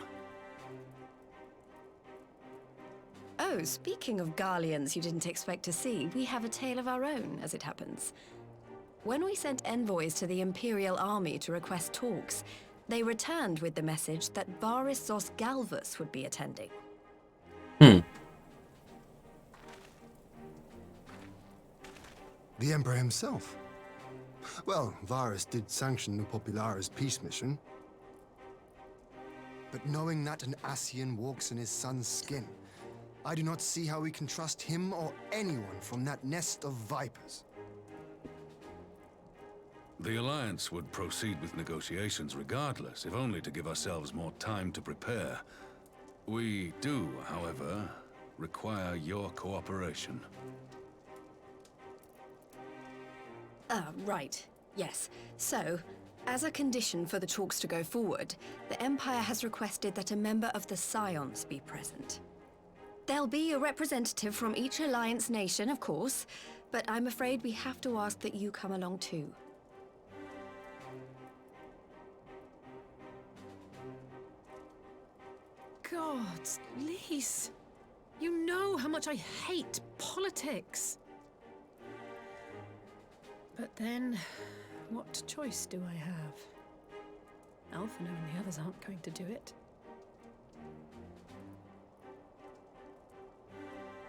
Oh, speaking of Garleans you didn't expect to see, we have a tale of our own, as it happens. When we sent envoys to the Imperial Army to request talks, they returned with the message that Varys Zos Galvus would be attending. The Emperor himself. Well, Varys did sanction the Popularis peace mission. But knowing that an Ascian walks in his son's skin, I do not see how we can trust him or anyone from that nest of vipers. The Alliance would proceed with negotiations regardless, if only to give ourselves more time to prepare. We do, however, require your cooperation. Right. Yes. So, as a condition for the talks to go forward, the Empire has requested that a member of the Scions be present. There'll be a representative from each Alliance nation, of course, but I'm afraid we have to ask that you come along too. God, Lise, you know how much I hate politics. But then, what choice do I have? Alphino and the others aren't going to do it.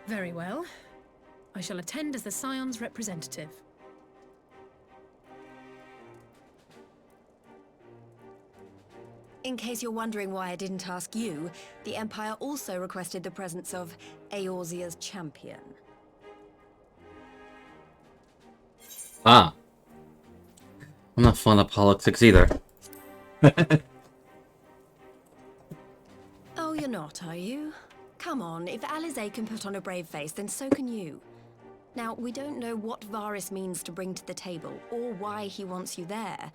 Very well. I shall attend as the Scion's representative. In case you're wondering why I didn't ask you, the Empire also requested the presence of Eorzea's champion. Ah. I'm not fond of politics either. Oh, you're not, are you? Come on, if Alizé can put on a brave face, then so can you. Now, we don't know what Varys means to bring to the table, or why he wants you there.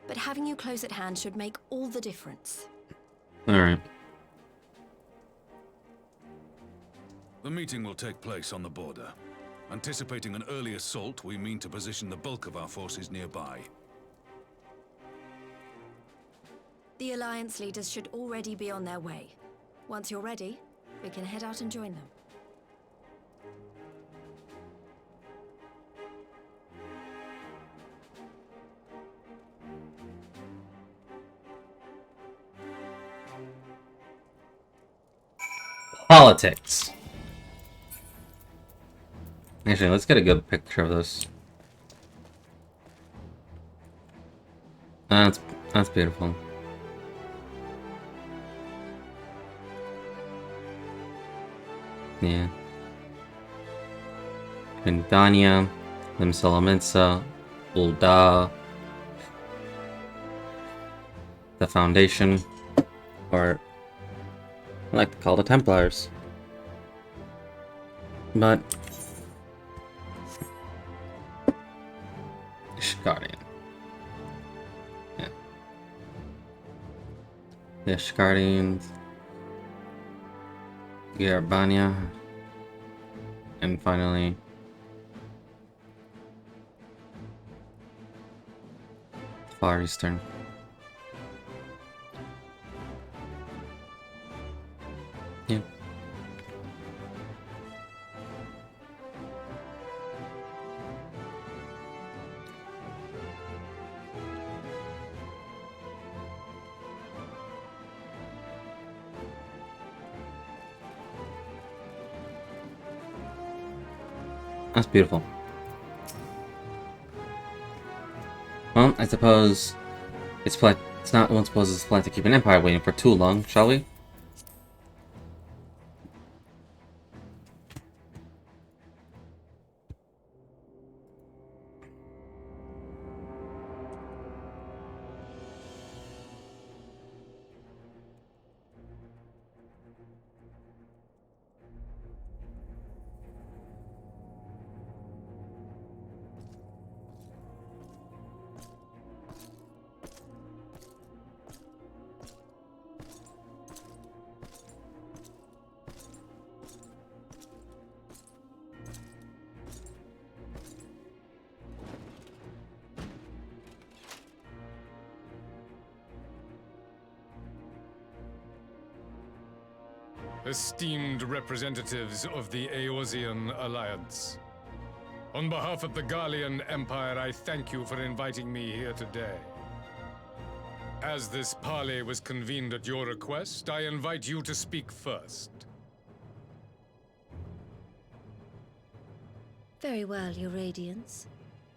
but having you close at hand should make all the difference. Alright. The meeting will take place on the border. Anticipating an early assault, we mean to position the bulk of our forces nearby. The Alliance leaders should already be on their way. Once you're ready, we can head out and join them. Politics. Actually, let's get a good picture of this. That's beautiful. Yeah. Vindania, Limsalamitsa, Ulda, the Foundation, or I like to call the Templars. But Ishgardian. Yeah. The Ishgardians, Garabania, and finally Far Eastern. Yeah. That's beautiful. Well, I suppose it's not one supposes plan to keep an empire waiting for too long, shall we? Esteemed representatives of the Eorzean Alliance. On behalf of the Garlean Empire, I thank you for inviting me here today. As this parley was convened at your request, I invite you to speak first. Very well, Your Radiance.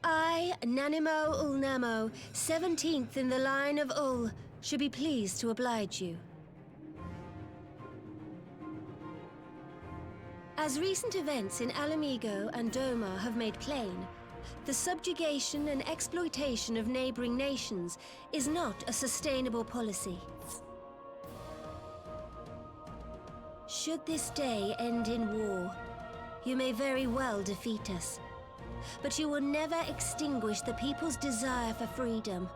I, Nanimo Ulnamo, 17th in the line of Ul, should be pleased to oblige you. As recent events in Alamigo and Doma have made plain, the subjugation and exploitation of neighboring nations is not a sustainable policy. Should this day end in war, you may very well defeat us, but you will never extinguish the people's desire for freedom.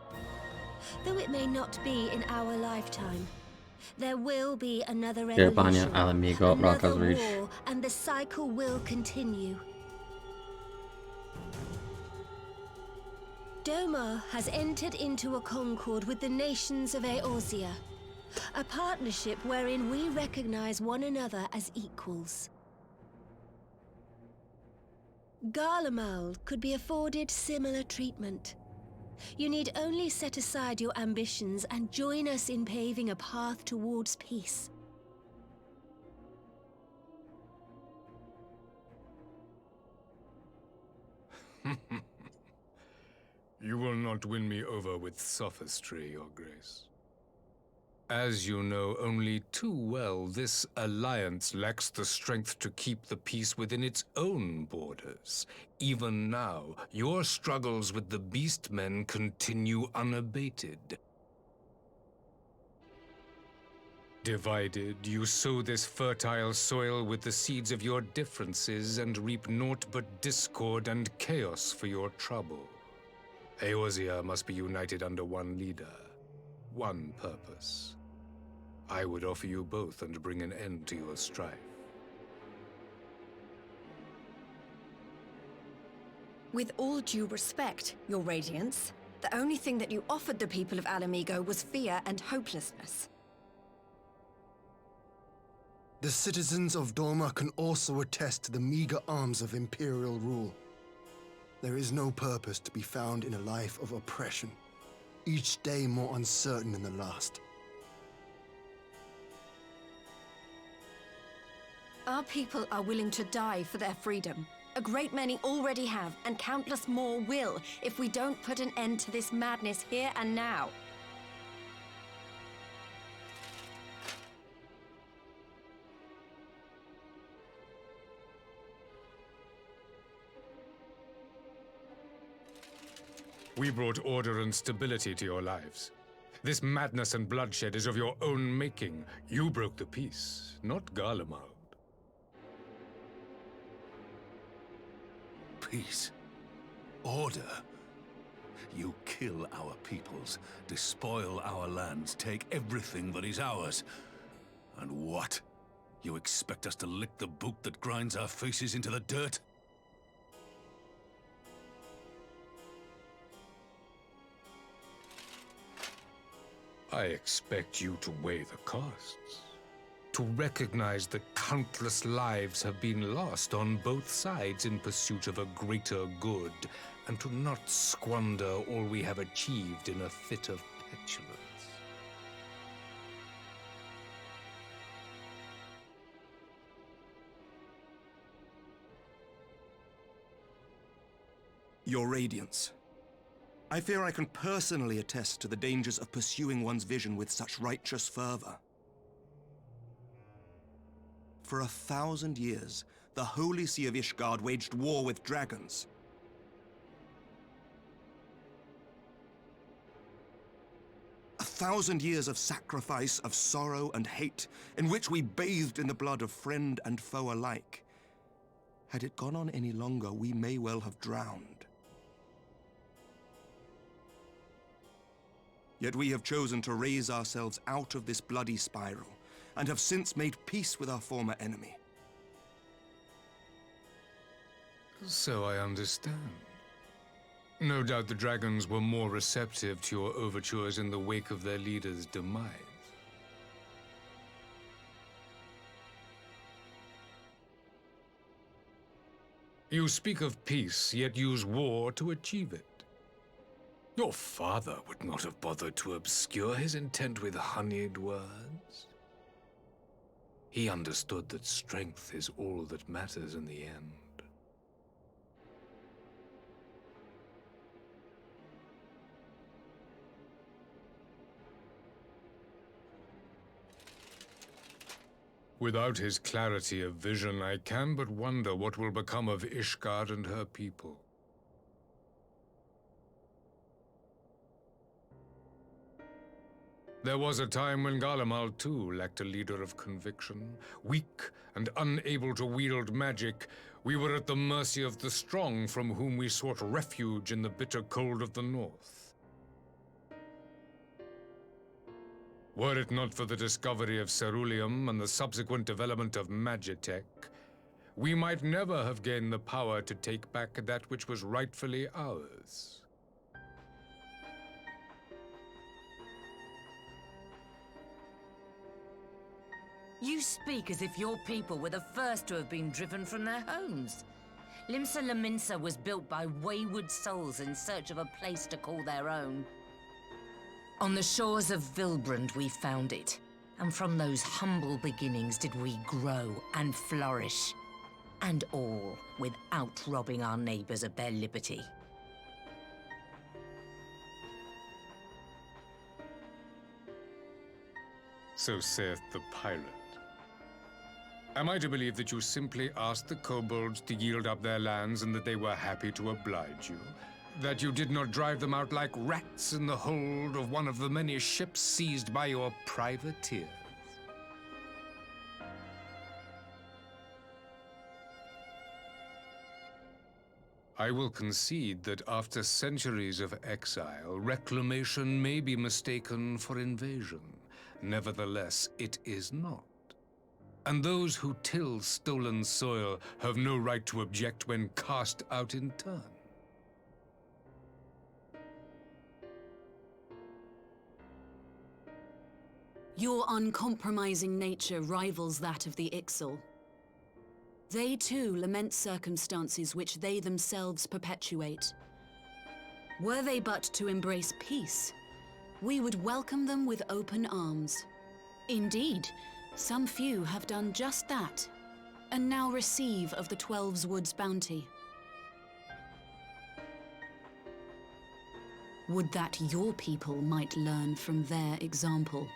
Though it may not be in our lifetime, there will be another revolution, Alamigo, another Raka's Reach. war, and the cycle will continue. Doma has entered into a concord with the nations of Eorzea, a partnership wherein we recognize one another as equals. Garlemald could be afforded similar treatment. You need only set aside your ambitions and join us in paving a path towards peace. You will not win me over with sophistry, Your Grace. As you know only too well, this alliance lacks the strength to keep the peace within its own borders. Even now, your struggles with the Beastmen continue unabated. Divided, you sow this fertile soil with the seeds of your differences and reap naught but discord and chaos for your trouble. Eorzea must be united under one leader, one purpose. I would offer you both and bring an end to your strife. With all due respect, Your Radiance, the only thing that you offered the people of Alamigo was fear and hopelessness. The citizens of Doma can also attest to the meager arms of Imperial rule. There is no purpose to be found in a life of oppression, each day more uncertain than the last. Our people are willing to die for their freedom. A great many already have, and countless more will, if we don't put an end to this madness here and now. We brought order and stability to your lives. This madness and bloodshed is of your own making. You broke the peace, not Garlemald. Peace. Order. You kill our peoples, despoil our lands, take everything that is ours. And what? You expect us to lick the boot that grinds our faces into the dirt? I expect you to weigh the costs. To recognize that countless lives have been lost on both sides in pursuit of a greater good, and to not squander all we have achieved in a fit of petulance. Your Radiance. I fear I can personally attest to the dangers of pursuing one's vision with such righteous fervor. For 1,000 years, the Holy See of Ishgard waged war with dragons. A 1,000 years of sacrifice, of sorrow and hate, in which we bathed in the blood of friend and foe alike. Had it gone on any longer, we may well have drowned. Yet we have chosen to raise ourselves out of this bloody spiral, and have since made peace with our former enemy. So I understand. No doubt the dragons were more receptive to your overtures in the wake of their leader's demise. You speak of peace, yet use war to achieve it. Your father would not have bothered to obscure his intent with honeyed words. He understood that strength is all that matters in the end. Without his clarity of vision, I can but wonder what will become of Ishgard and her people. There was a time when Garlemald too lacked a leader of conviction. Weak and unable to wield magic, we were at the mercy of the strong from whom we sought refuge in the bitter cold of the north. Were it not for the discovery of ceruleum and the subsequent development of Magitech, we might never have gained the power to take back that which was rightfully ours. You speak as if your people were the first to have been driven from their homes. Limsa Lominsa was built by wayward souls in search of a place to call their own. On the shores of Vilbrand we found it, and from those humble beginnings did we grow and flourish. And all without robbing our neighbors of their liberty. So saith the pirate. Am I to believe that you simply asked the kobolds to yield up their lands and that they were happy to oblige you? That you did not drive them out like rats in the hold of one of the many ships seized by your privateers? I will concede that after centuries of exile, reclamation may be mistaken for invasion. Nevertheless, it is not. And those who till stolen soil have no right to object when cast out in turn. Your uncompromising nature rivals that of the Ixal. They too lament circumstances which they themselves perpetuate. Were they but to embrace peace, we would welcome them with open arms. Indeed, some few have done just that, and now receive of the Twelve's Wood's bounty. Would that your people might learn from their example.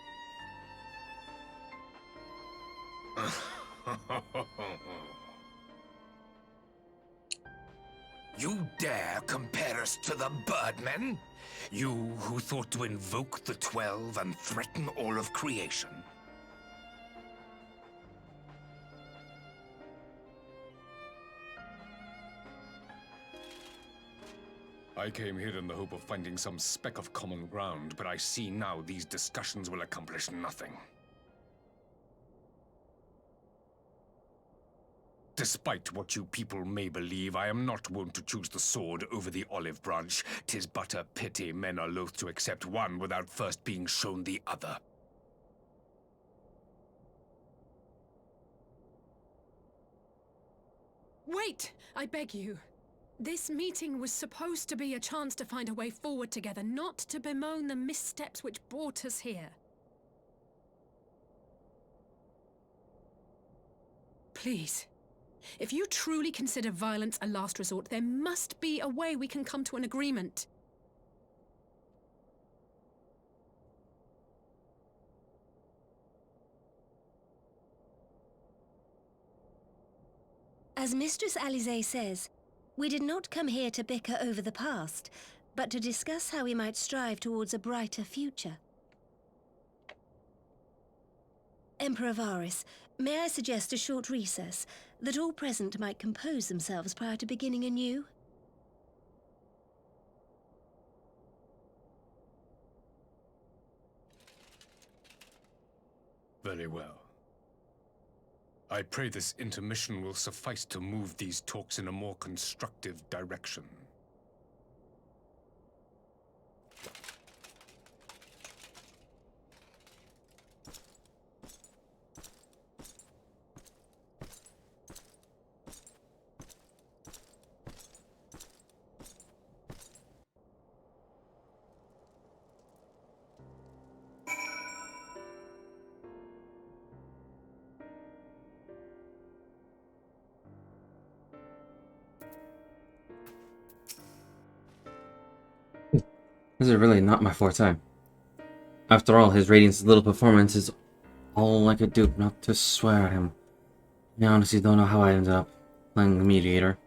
You dare compare us to the Birdmen? You who thought to invoke the 12 and threaten all of creation? I came here in the hope of finding some speck of common ground, but I see now these discussions will accomplish nothing. Despite what you people may believe, I am not wont to choose the sword over the olive branch. 'Tis but a pity men are loath to accept one without first being shown the other. Wait! I beg you. This meeting was supposed to be a chance to find a way forward together, not to bemoan the missteps which brought us here. Please. If you truly consider violence a last resort, there must be a way we can come to an agreement. As Mistress Alize says, we did not come here to bicker over the past, but to discuss how we might strive towards a brighter future. Emperor Varys, may I suggest a short recess, that all present might compose themselves prior to beginning anew? Very well. I pray this intermission will suffice to move these talks in a more constructive direction. This is really not my forte. After all, his radiant's little performance is all I could do not to swear at him. I honestly don't know how I ended up playing the mediator.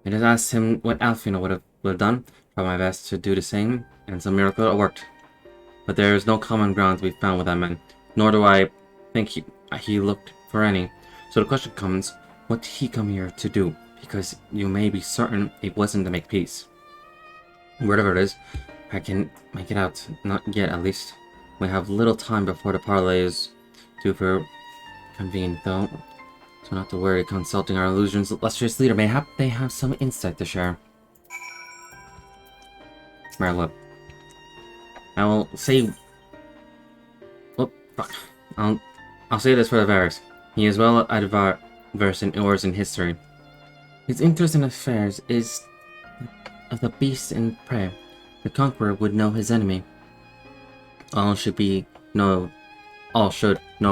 I just asked him what Alfina would have done, tried my best to do the same, and some miracle it worked. But there is no common ground to be found with that man, nor do I think he looked for any. So the question comes, what did he come here to do? Because you may be certain it wasn't to make peace. Whatever it is, I can make it out. Not yet, at least. We have little time before the parley is due for convene, though. So not to worry, consulting our illusions illustrious leader, mayhap they have some insight to share. Right, look. I will say... Oh, fuck. I'll say this for the Varys. He is well versed in wars and history. His interest in affairs is of the beast in prey. The conqueror would know his enemy. All should know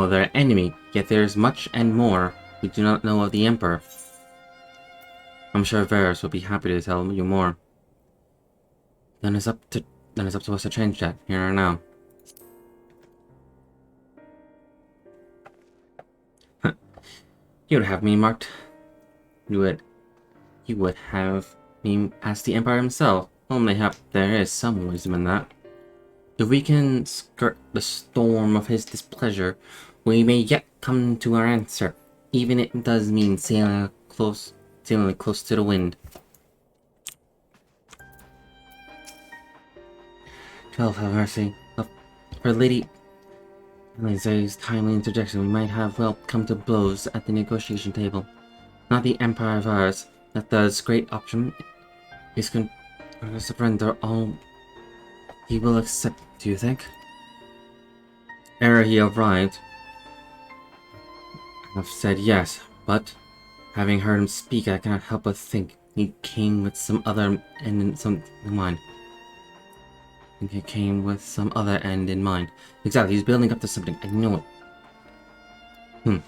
their enemy, yet there is much and more we do not know of the Emperor. I'm sure Varys will be happy to tell you more. Then it's up to us to change that, here and now. You'd have me marked. You would have me ask the Empire himself. Well, mayhap there is some wisdom in that. If we can skirt the storm of his displeasure, we may yet come to our answer, even if it does mean sailing close to the wind. Hell have mercy. For Lady Elise's timely interjection, we might have well come to blows at the negotiation table. Not the Empire of ours, that does great option is going to surrender all he will accept, do you think? Ere he arrived, I've said yes, but having heard him speak, I cannot help but think he came with some other end in mind. He came with some other end in mind. Exactly, he's building up to something. I know it.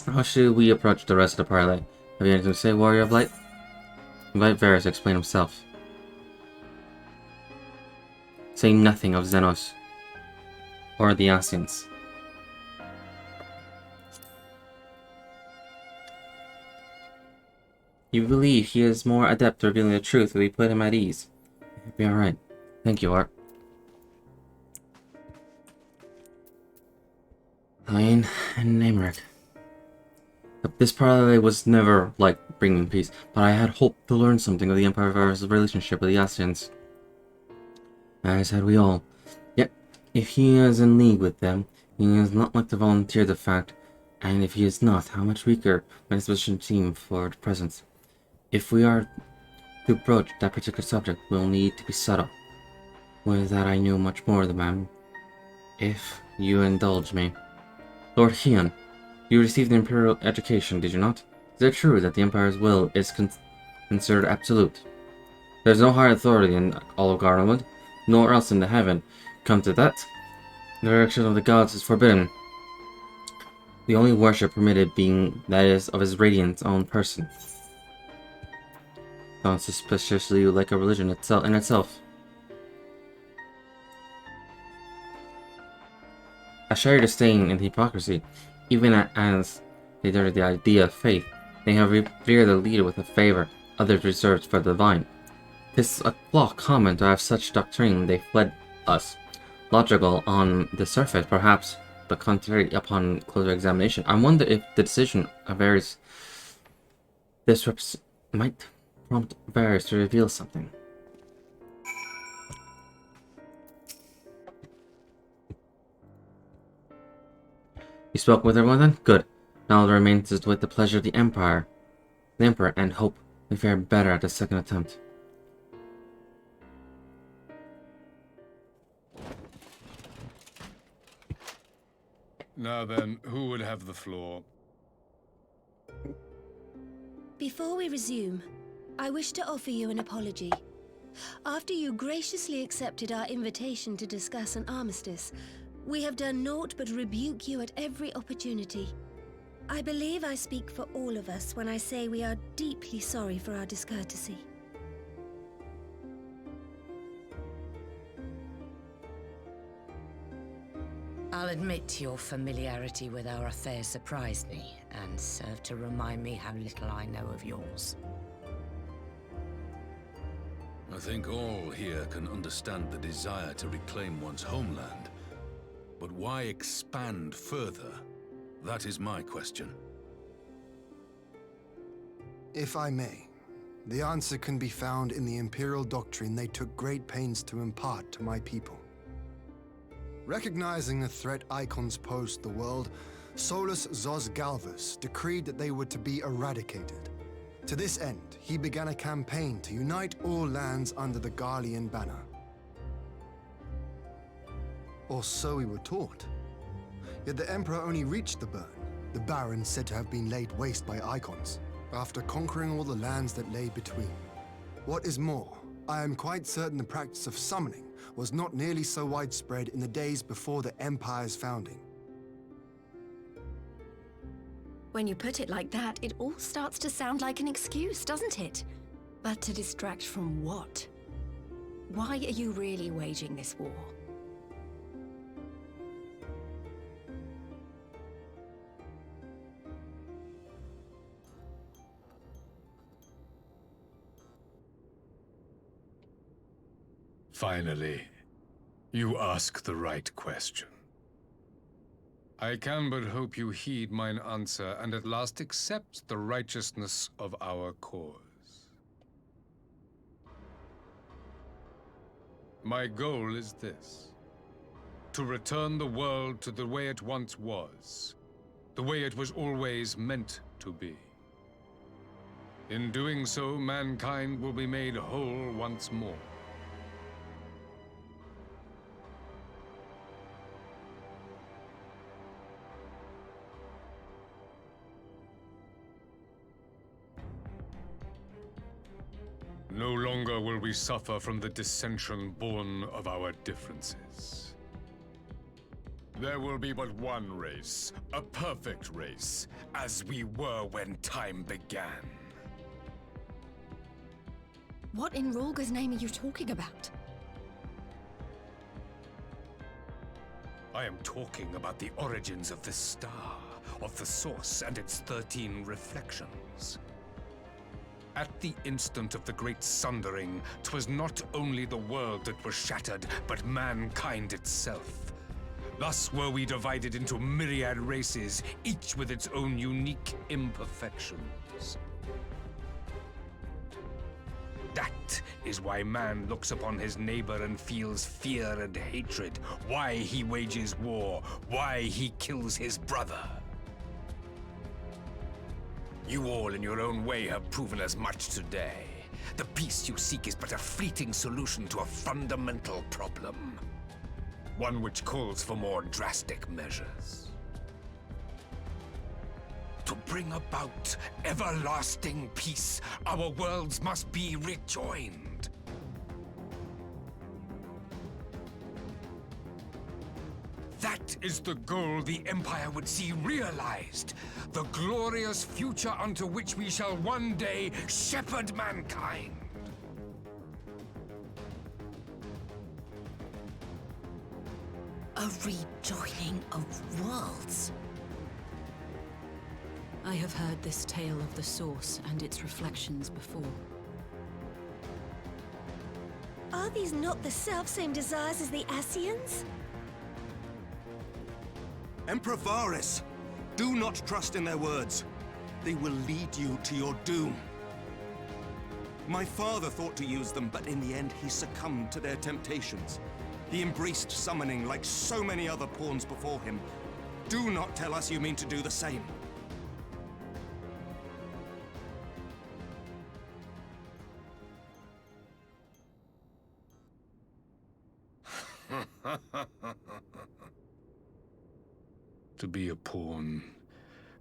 How should we approach the rest of the parley? Have you anything to say, Warrior of Light? Invite Varys to explain himself. Say nothing of Xenos or the Ascians. You believe he is more adept at revealing the truth if we put him at ease. He'll be alright. Thank you, Art. Lane and Namerick. This parley was never like bringing peace, but I had hoped to learn something of the Empire of Varys' relationship with the Ascians. As had we all. Yet, if he is in league with them, he is not like to volunteer the fact, and if he is not, how much weaker might his position seem for the present. If we are to broach that particular subject, we'll need to be subtle. With that I knew much more of the man, if you indulge me. Lord Hian, you received the Imperial education, did you not? Is it true that the Empire's will is considered absolute? There's no higher authority in all of Garlandwood, nor else in the heaven. Come to that, the direction of the gods is forbidden. The only worship permitted being that is of his radiant's own person. Sounds suspiciously like a religion in itself. I share your disdain and hypocrisy. Even as they dare the idea of faith, they have revered the leader with a favor others reserved for the divine. 'Tis a flaw common to have such doctrine they fled us. Logical on the surface, perhaps, but contrary upon closer examination. I wonder if the decision of Varys might prompt Varys to reveal something. You spoke with everyone then? Good. Now all that remains is to wait the pleasure of the Emperor, and hope we fare better at the second attempt. Now then, who would have the floor? Before we resume, I wish to offer you an apology. After you graciously accepted our invitation to discuss an armistice, we have done naught but rebuke you at every opportunity. I believe I speak for all of us when I say we are deeply sorry for our discourtesy. I'll admit your familiarity with our affairs surprised me, and served to remind me how little I know of yours. I think all here can understand the desire to reclaim one's homeland. But why expand further? That is my question. If I may, the answer can be found in the Imperial doctrine they took great pains to impart to my people. Recognizing the threat icons posed to the world, Solus Zos Galvus decreed that they were to be eradicated. To this end, he began a campaign to unite all lands under the Garlean banner. Or so we were taught. Yet the Emperor only reached the burn, the Baron said to have been laid waste by icons, after conquering all the lands that lay between. What is more, I am quite certain the practice of summoning was not nearly so widespread in the days before the Empire's founding. When you put it like that, it all starts to sound like an excuse, doesn't it? But to distract from what? Why are you really waging this war? Finally, you ask the right question. I can but hope you heed mine answer, and at last accept the righteousness of our cause. My goal is this: to return the world to the way it once was, the way it was always meant to be. In doing so, mankind will be made whole once more. No longer will we suffer from the dissension born of our differences. There will be but one race, a perfect race, as we were when time began. What in Rhalgr's name are you talking about? I am talking about the origins of the star, of the source and its 13 reflections. At the instant of the great sundering, 'twas not only the world that was shattered, but mankind itself. Thus were we divided into myriad races, each with its own unique imperfections. That is why man looks upon his neighbor and feels fear and hatred, why he wages war, why he kills his brother. You all in your own way have proven as much today. The peace you seek is but a fleeting solution to a fundamental problem. One which calls for more drastic measures. To bring about everlasting peace, our worlds must be rejoined. That is the goal the Empire would see realized. The glorious future unto which we shall one day shepherd mankind. A rejoining of worlds. I have heard this tale of the Source and its reflections before. Are these not the selfsame desires as the Ascians? Emperor Varys, do not trust in their words. They will lead you to your doom. My father thought to use them, but in the end he succumbed to their temptations. He embraced summoning like so many other pawns before him. Do not tell us you mean to do the same. To be a pawn,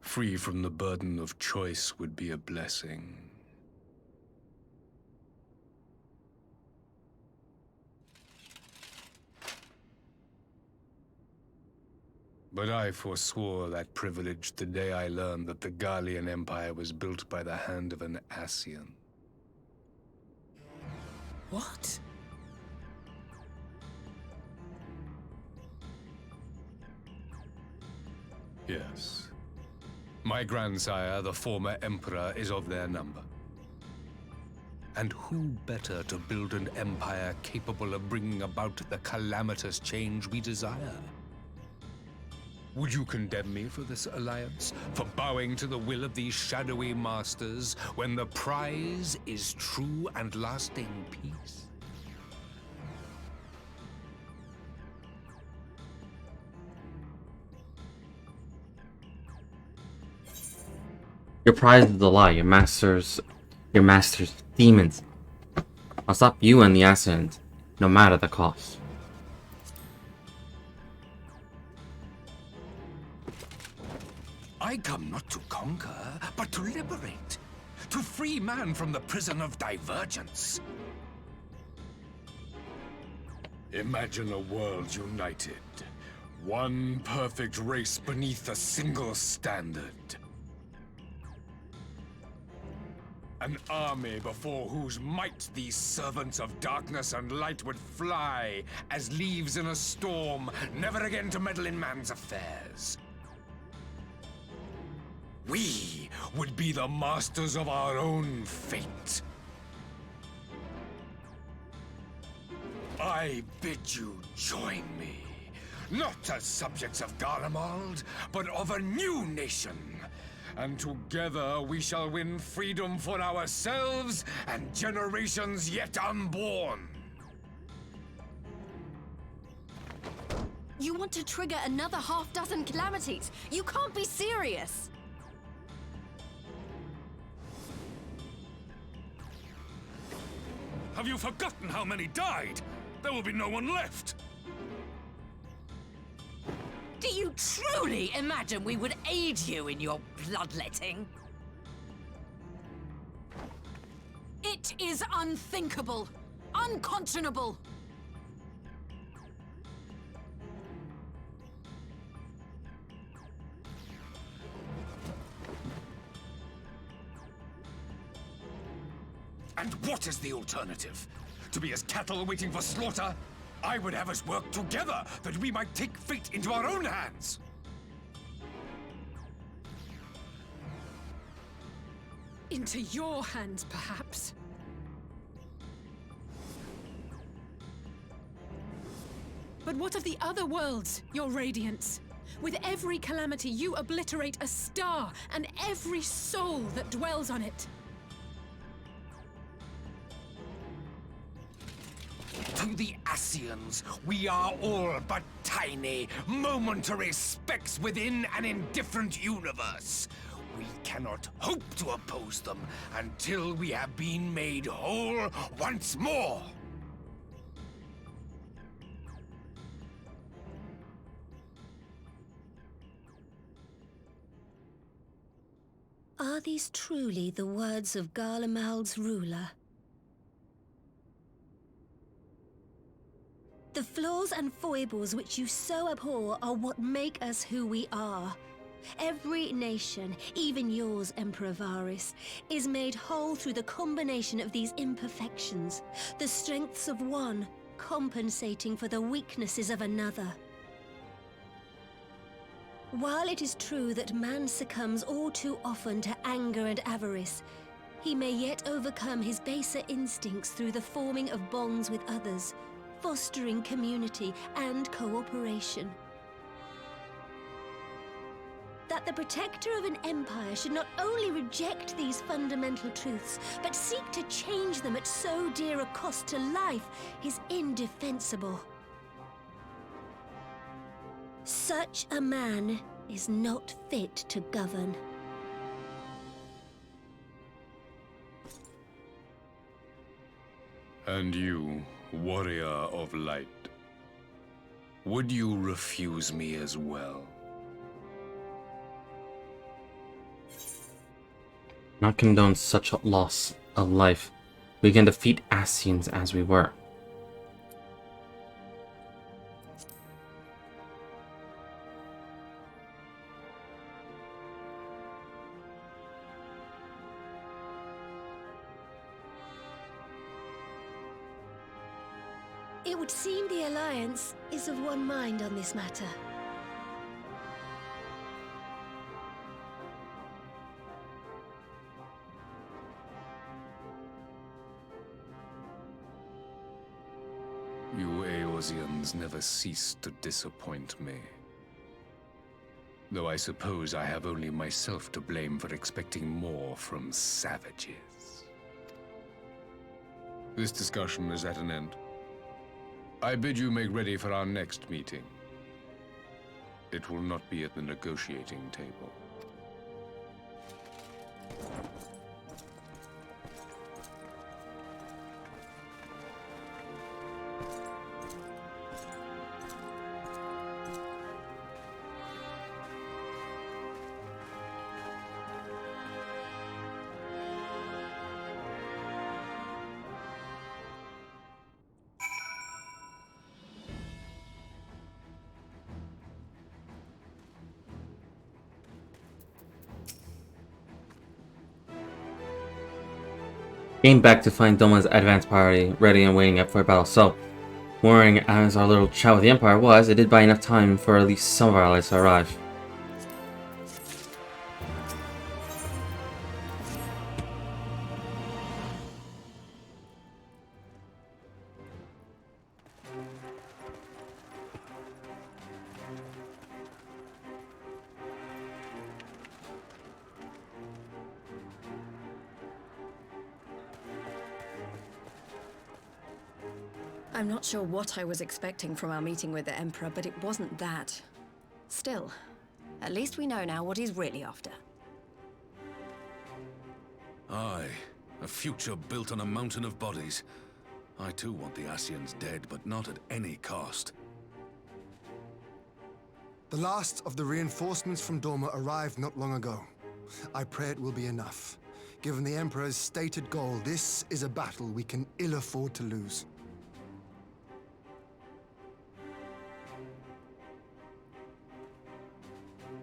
free from the burden of choice, would be a blessing. But I forswore that privilege the day I learned that the Garlean Empire was built by the hand of an Ascian. What? Yes. My grandsire, the former Emperor, is of their number. And who better to build an empire capable of bringing about the calamitous change we desire? Would you condemn me for this alliance? For bowing to the will of these shadowy masters, when the prize is true and lasting peace? Your prize is the lie. Your master's demons. I'll stop you and the Ascians, no matter the cost. I come not to conquer, but to liberate. To free man from the prison of divergence. Imagine a world united. One perfect race beneath a single standard. An army before whose might these servants of darkness and light would fly as leaves in a storm, never again to meddle in man's affairs. We would be the masters of our own fate. I bid you join me, not as subjects of Garlemald, but of a new nation. And together we shall win freedom for ourselves and generations yet unborn. You want to trigger another half-dozen calamities? You can't be serious! Have you forgotten how many died? There will be no one left! Do you truly imagine we would aid you in your bloodletting? It is unthinkable! Unconscionable! And what is the alternative? To be as cattle waiting for slaughter? I would have us work together, that we might take fate into our own hands! Into your hands, perhaps. But what of the other worlds, your radiance? With every calamity, you obliterate a star and every soul that dwells on it. To the Ascians, we are all but tiny, momentary specks within an indifferent universe. We cannot hope to oppose them until we have been made whole once more. Are these truly the words of Garlemald's ruler? The flaws and foibles which you so abhor are what make us who we are. Every nation, even yours, Emperor Varys, is made whole through the combination of these imperfections, the strengths of one compensating for the weaknesses of another. While it is true that man succumbs all too often to anger and avarice, he may yet overcome his baser instincts through the forming of bonds with others, fostering community and cooperation. That the protector of an empire should not only reject these fundamental truths, but seek to change them at so dear a cost to life is indefensible. Such a man is not fit to govern. And you, warrior of light, would you refuse me as well? Not condone such a loss of life. We can defeat Ascians as we were. It would seem the Alliance is of one mind on this matter. You Eorzeans never cease to disappoint me. Though I suppose I have only myself to blame for expecting more from savages. This discussion is at an end. I bid you make ready for our next meeting. It will not be at the negotiating table. Came back to find Doma's advance party ready and waiting up for a battle. So, worrying as our little chat with the Empire was, it did buy enough time for at least some of our allies to arrive. I'm not sure what I was expecting from our meeting with the Emperor, but it wasn't that. Still, at least we know now what he's really after. Aye, a future built on a mountain of bodies. I too want the Ascians dead, but not at any cost. The last of the reinforcements from Dorma arrived not long ago. I pray it will be enough. Given the Emperor's stated goal, this is a battle we can ill afford to lose.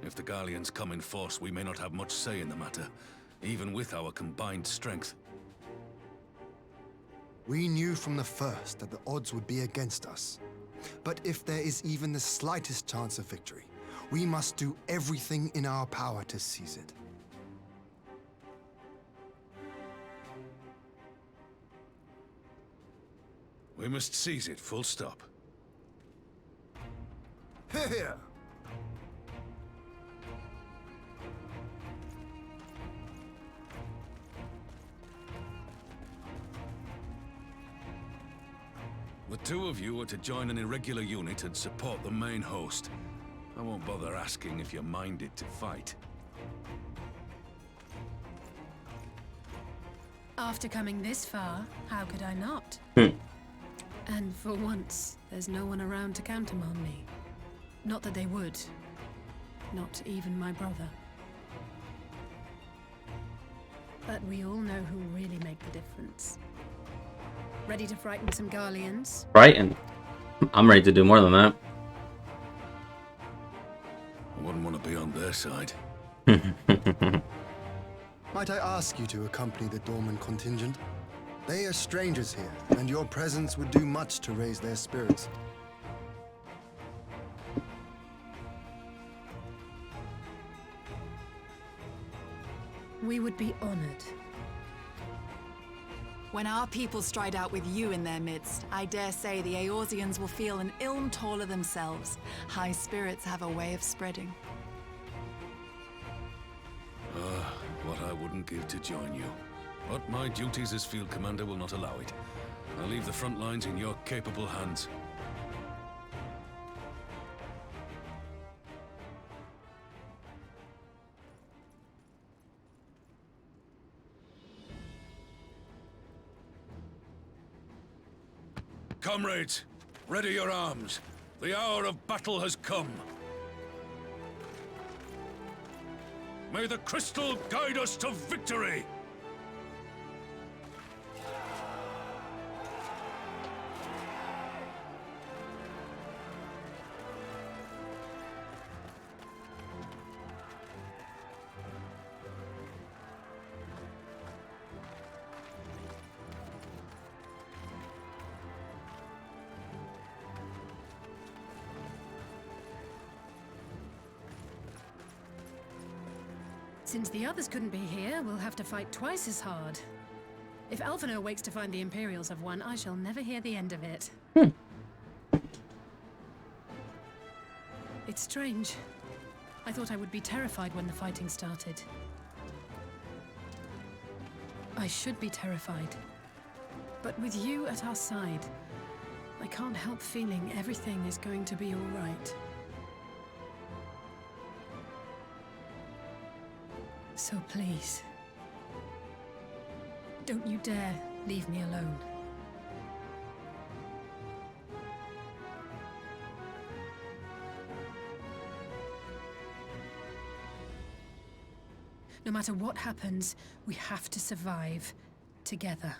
If the Garleans come in force, we may not have much say in the matter, even with our combined strength. We knew from the first that the odds would be against us. But if there is even the slightest chance of victory, we must do everything in our power to seize it. We must seize it, full stop. Here! The two of you are to join an irregular unit and support the main host. I won't bother asking if you're minded to fight. After coming this far, how could I not? And for once, there's no one around to countermand me. Not that they would. Not even my brother. But we all know who really make the difference. Ready to frighten some Garleans? Frighten? I'm ready to do more than that. I wouldn't want to be on their side. Might I ask you to accompany the Dorman contingent? They are strangers here, and your presence would do much to raise their spirits. We would be honored. When our people stride out with you in their midst, I dare say the Eorzeans will feel an ilm taller themselves. High spirits have a way of spreading. What I wouldn't give to join you. But my duties as field commander will not allow it. I'll leave the front lines in your capable hands. Comrades, ready your arms. The hour of battle has come. May the crystal guide us to victory! Since the others couldn't be here, we'll have to fight twice as hard. If Alphinaud wakes to find the Imperials have won, I shall never hear the end of it. It's strange. I thought I would be terrified when the fighting started. I should be terrified. But with you at our side, I can't help feeling everything is going to be all right. So please, don't you dare leave me alone. No matter what happens, we have to survive together.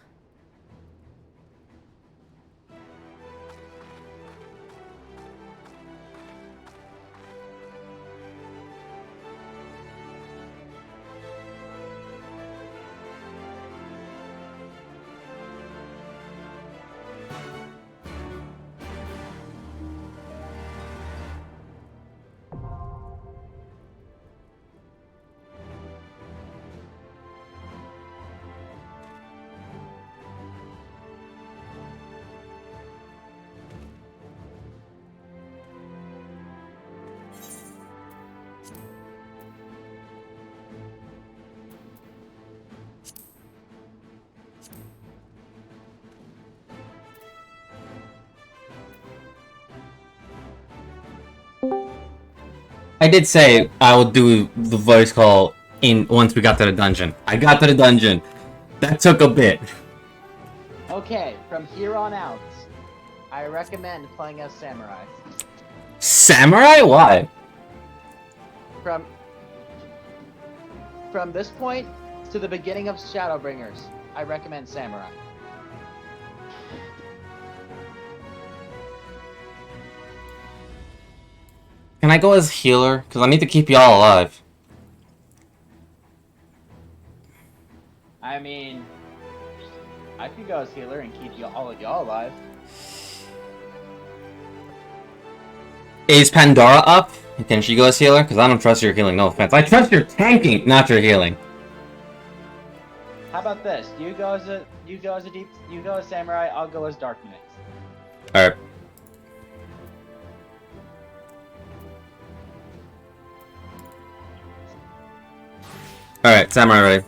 I did say I would do the voice call once we got to the dungeon. I got to the dungeon. That took a bit. Okay, from here on out, I recommend playing as Samurai. Samurai? Why? From this point to the beginning of Shadowbringers, I recommend Samurai. Can I go as healer? Because I need to keep y'all alive. I mean, I could go as healer and keep all of y'all alive. Is Pandora up? Can she go as healer? Because I don't trust your healing, no offense. I trust your tanking, not your healing. How about this? You go as Samurai, I'll go as Dark Knight. Alright. Alright, Samurai ready.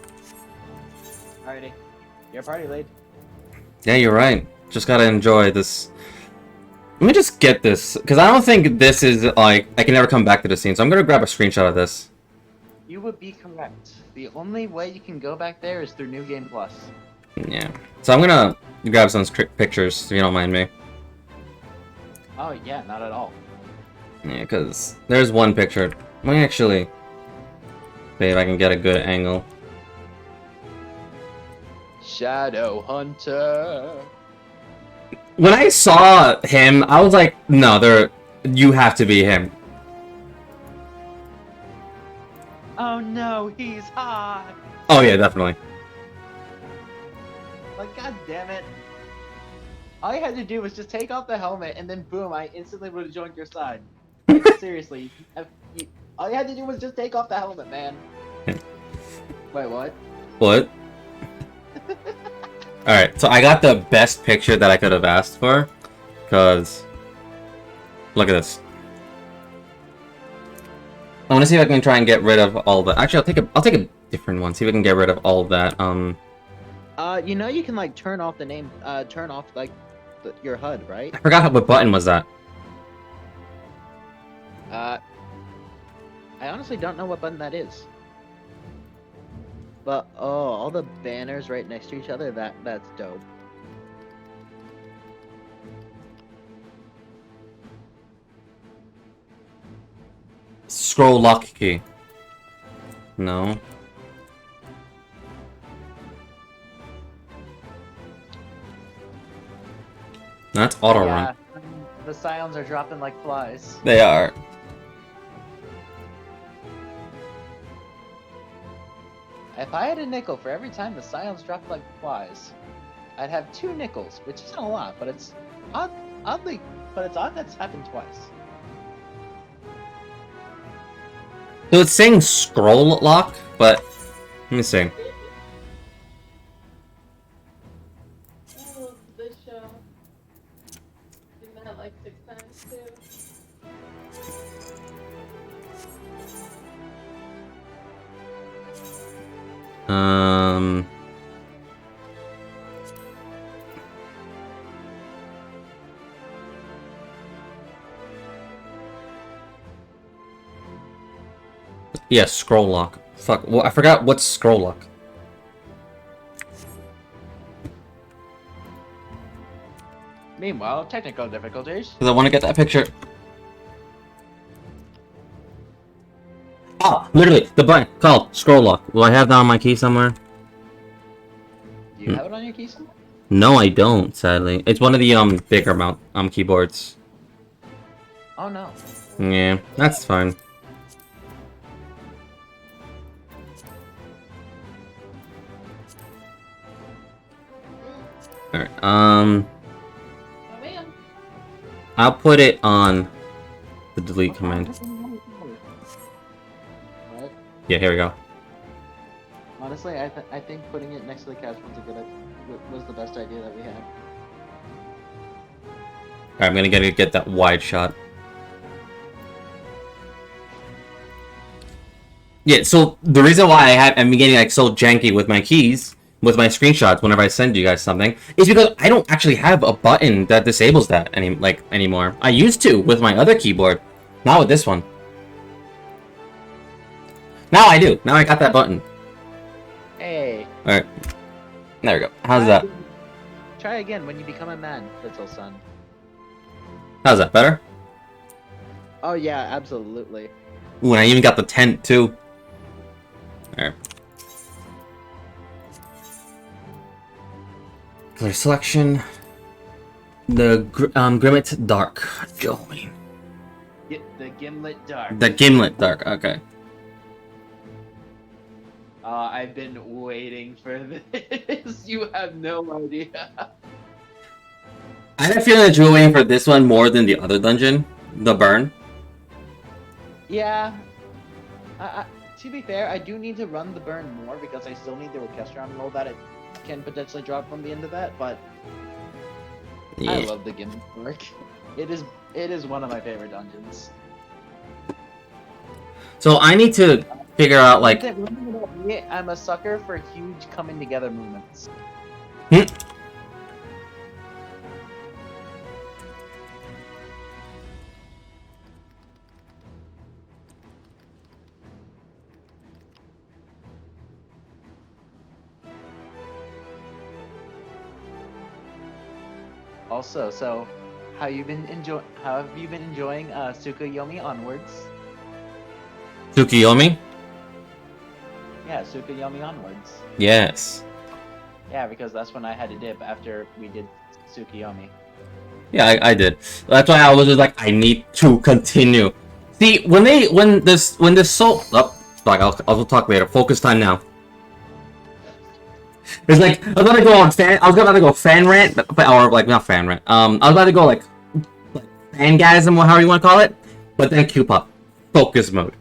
Alrighty. Your party lead. Yeah, you're right. Just gotta enjoy this. Let me just get this, because I don't think this is, like, I can never come back to this scene, so I'm gonna grab a screenshot of this. You would be correct. The only way you can go back there is through New Game Plus. Yeah. So I'm gonna grab some pictures, if you don't mind me. Oh yeah, not at all. Yeah, because there's one picture. Let me actually see if I can get a good angle. Shadow Hunter. When I saw him, I was like, no, you have to be him. Oh no, he's hot! Oh yeah, definitely. Like, god damn it. All you had to do was just take off the helmet, and then boom, I instantly would have joined your side. Seriously. All you had to do was just take off the helmet, man. Wait, what? What? Alright, so I got the best picture that I could have asked for, because look at this. I want to see if I can try and get rid of all the. Actually, I'll take a different one. See if we can get rid of all that. You know you can like turn off the name, turn off like your HUD, right? I forgot what button was that. I honestly don't know what button that is. But oh, all the banners right next to each other, that's dope. Scroll lock key. No. That's auto run. The scions are dropping like flies. They are. If I had a nickel for every time the scions dropped like flies, I'd have 2 nickels, which isn't a lot, but it's odd that's happened twice. So it's saying scroll lock, but let me see. Oh, this show. Seen that like 6 times too. Yeah, scroll lock. Fuck, well, I forgot what's scroll lock. Meanwhile, technical difficulties. Because I want to get that picture. Ah, literally, the button called scroll lock. Will I have that on my key somewhere? Do you have it on your key somewhere? No, I don't, sadly. It's one of the bigger mount keyboards. Oh no. Yeah, that's fine. Alright, I'll put it on the delete command. What? Yeah, here we go. Honestly, I think putting it next to the couch was the best idea that we had. Alright, I'm gonna get that wide shot. Yeah, so the reason why I'm getting like so janky with my keys, with my screenshots whenever I send you guys something, is because I don't actually have a button that disables that anymore. I used to with my other keyboard, not with this one. Now I do. Now I got that button. Hey. Alright. There we go. How's that? Try again when you become a man, little son. How's that? Better? Oh yeah, absolutely. Ooh, and I even got the tent too. Alright. Color selection. The Grimmet Dark. Going. The Gimlet Dark. The Gimlet Dark, okay. I've been waiting for this. You have no idea. I had a feeling that you were waiting for this one more than the other dungeon. The burn. Yeah. To be fair, I do need to run the burn more because I still need the Orchestron roll that it can potentially drop from the end of that, but yeah. I love the Gimlet Dark. It is one of my favorite dungeons. So I need to figure out like I'm a sucker for huge coming together movements. Also, so how have you been enjoying Tsukuyomi Onwards? Tsukuyomi? Yeah, Tsukuyomi Onwards. Yes. Yeah, because that's when I had to dip after we did Tsukuyomi. Yeah, I did. That's why I was just like, I need to continue. See, when this soul, oh, fuck, I'll talk later. Focus time now. It's like I was about to go on fan. I was about to go fan rant, or like not fan rant. I was about to go like fangasm, or however you want to call it. But then Q-pop, focus mode.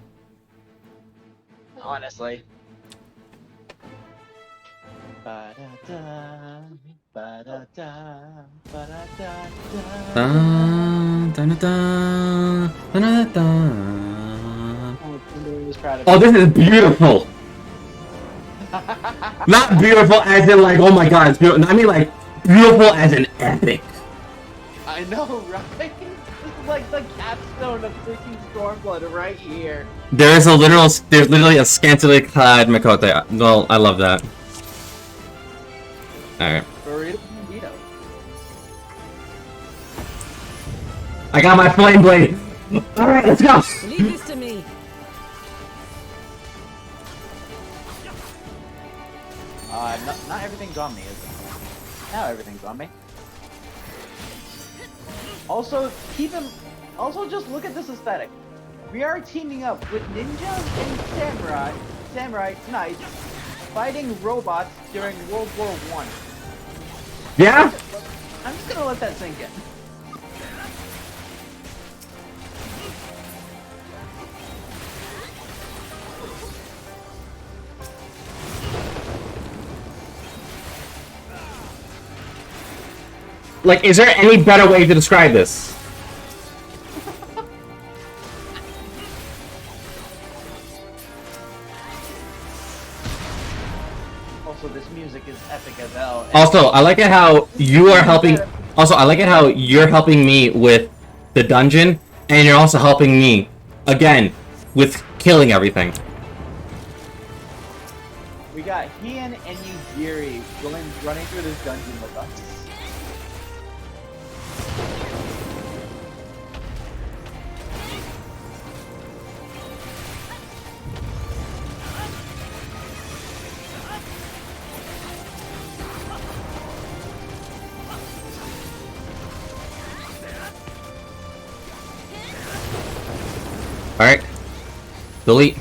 Honestly. Ba-da-da, ba-da-da, ba-da-da-da. Oh, this is beautiful. Not beautiful as in like, oh my god, it's beautiful. I mean like, beautiful as in epic. I know, right? This is like the capstone of freaking Stormblood right here. There's literally a scantily clad Mikote. Well, I love that. Alright. Burrito Bandito. I got my flame blade. Alright, let's go. Leave this to me. Not everything's on me, is it? Now everything's on me. Also, just look at this aesthetic. We are teaming up with ninjas and samurai knights, fighting robots during World War I. Yeah? I'm just gonna let that sink in. Like, is there any better way to describe this? Also, this music is epic as hell. Also, I like it how you are helping. Also, I like it how you're helping me with the dungeon, and you're also helping me again with killing everything. We got Hien and Yugiri running through this dungeon with us. Alright. Delete.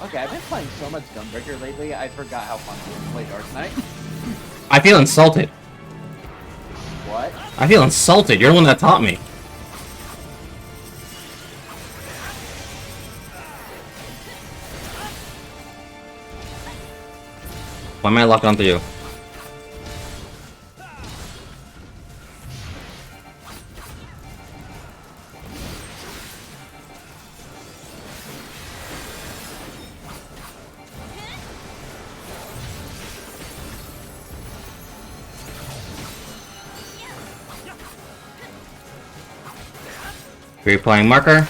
Okay, I've been playing so much Gunbreaker lately, I forgot how fun it was to play Dark Knight. I feel insulted. What? I feel insulted. You're the one that taught me. Why am I locked onto you? Reapplying marker.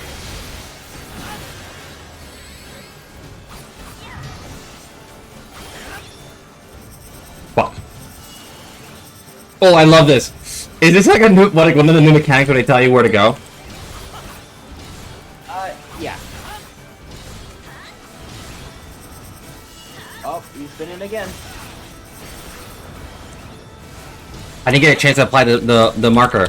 Fuck. Oh, I love this. Is this like a new, like one of the new mechanics where they tell you where to go? Yeah. Oh, he's spinning again. I didn't get a chance to apply the marker.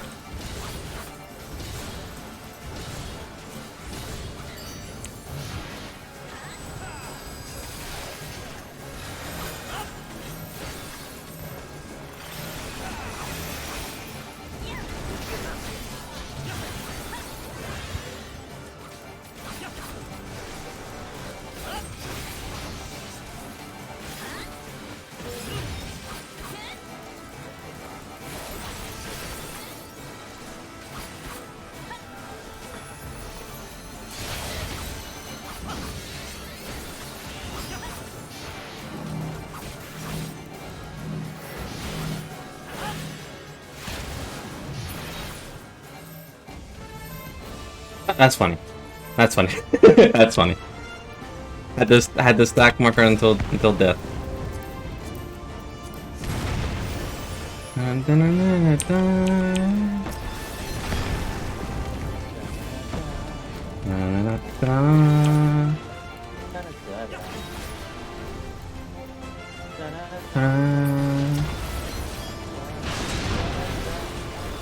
That's funny. That's funny. That's funny. I had to stack marker until death.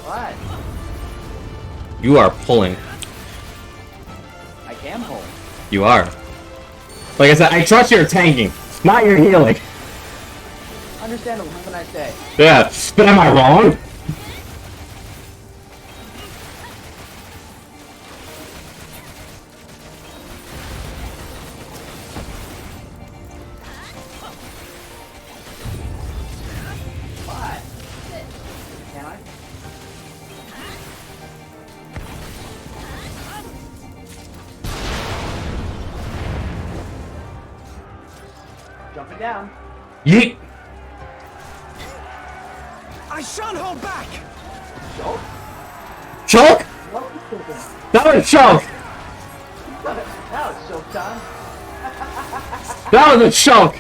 What? You are pulling. I can pull. You are. Like I said, I trust your tanking, not your healing. Understandable, what can I say? Yeah, but am I wrong? What? Can I? Jumping down. Yeet. I shan't hold back! Choke? Choke? What was thinking? That was choke. Now it's choke time. That was a choke.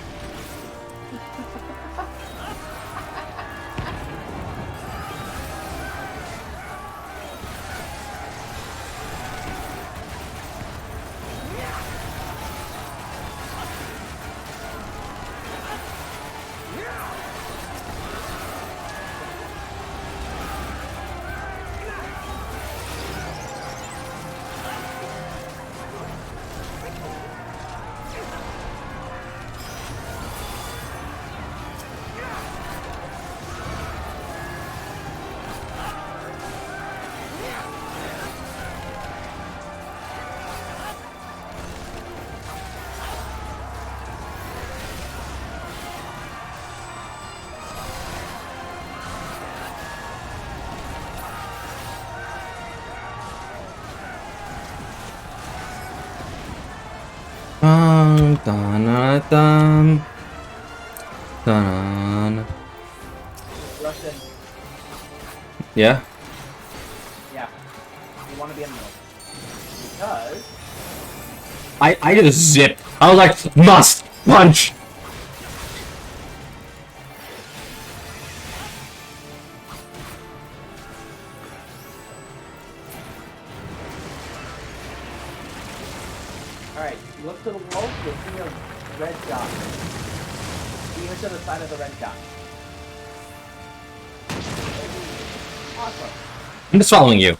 Dun. Russian. Yeah. Yeah. You want to be in the middle. Because... I just zipped. I was like, must punch. Alright, look to the wall, you'll see a red dot. Even to the side of the red dot. Awesome. I'm just following you.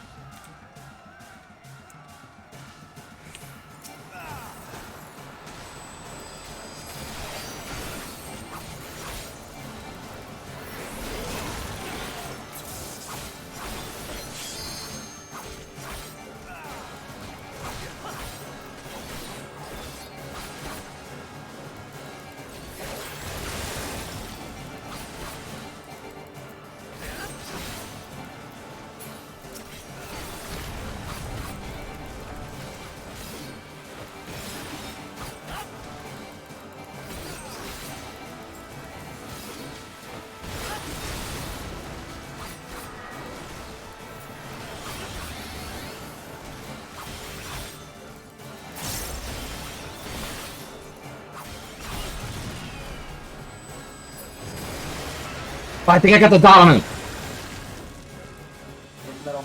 I think I got the dot on him. In the middle.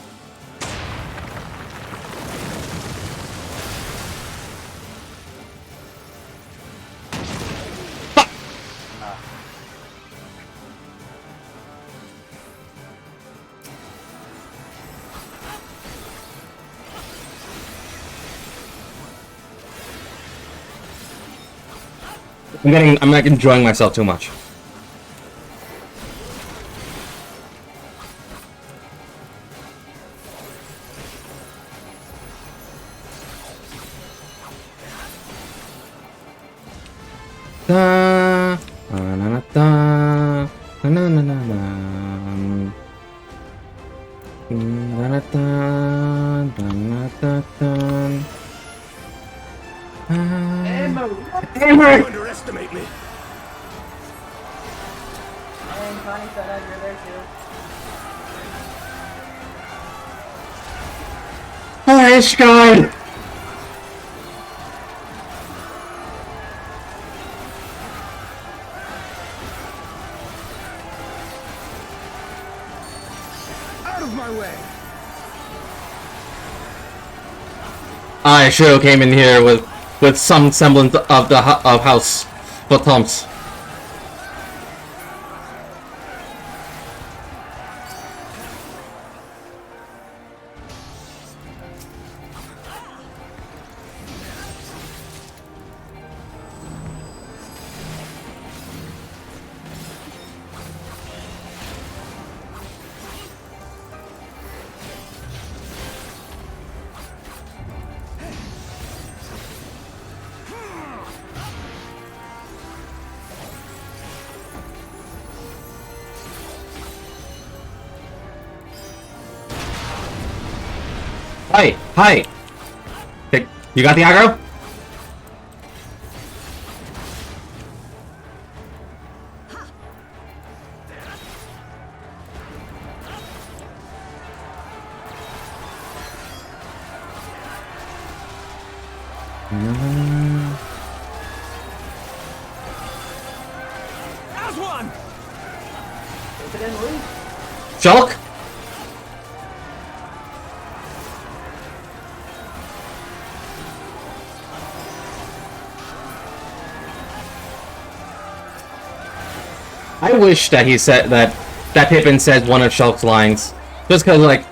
I'm like enjoying myself too much. Da, na na da, na na na na na da da. Ammo! Ammo! You underestimate me. And Connie said you're there too. Oh, God! Out of my way. I sure came in here with some semblance of the house for Tom's. Hi, hi. Okay, you got the aggro? As one. Take it in, Lee. Shulk? I wish that he said that Pippin said one of Shulk's lines. Just cause like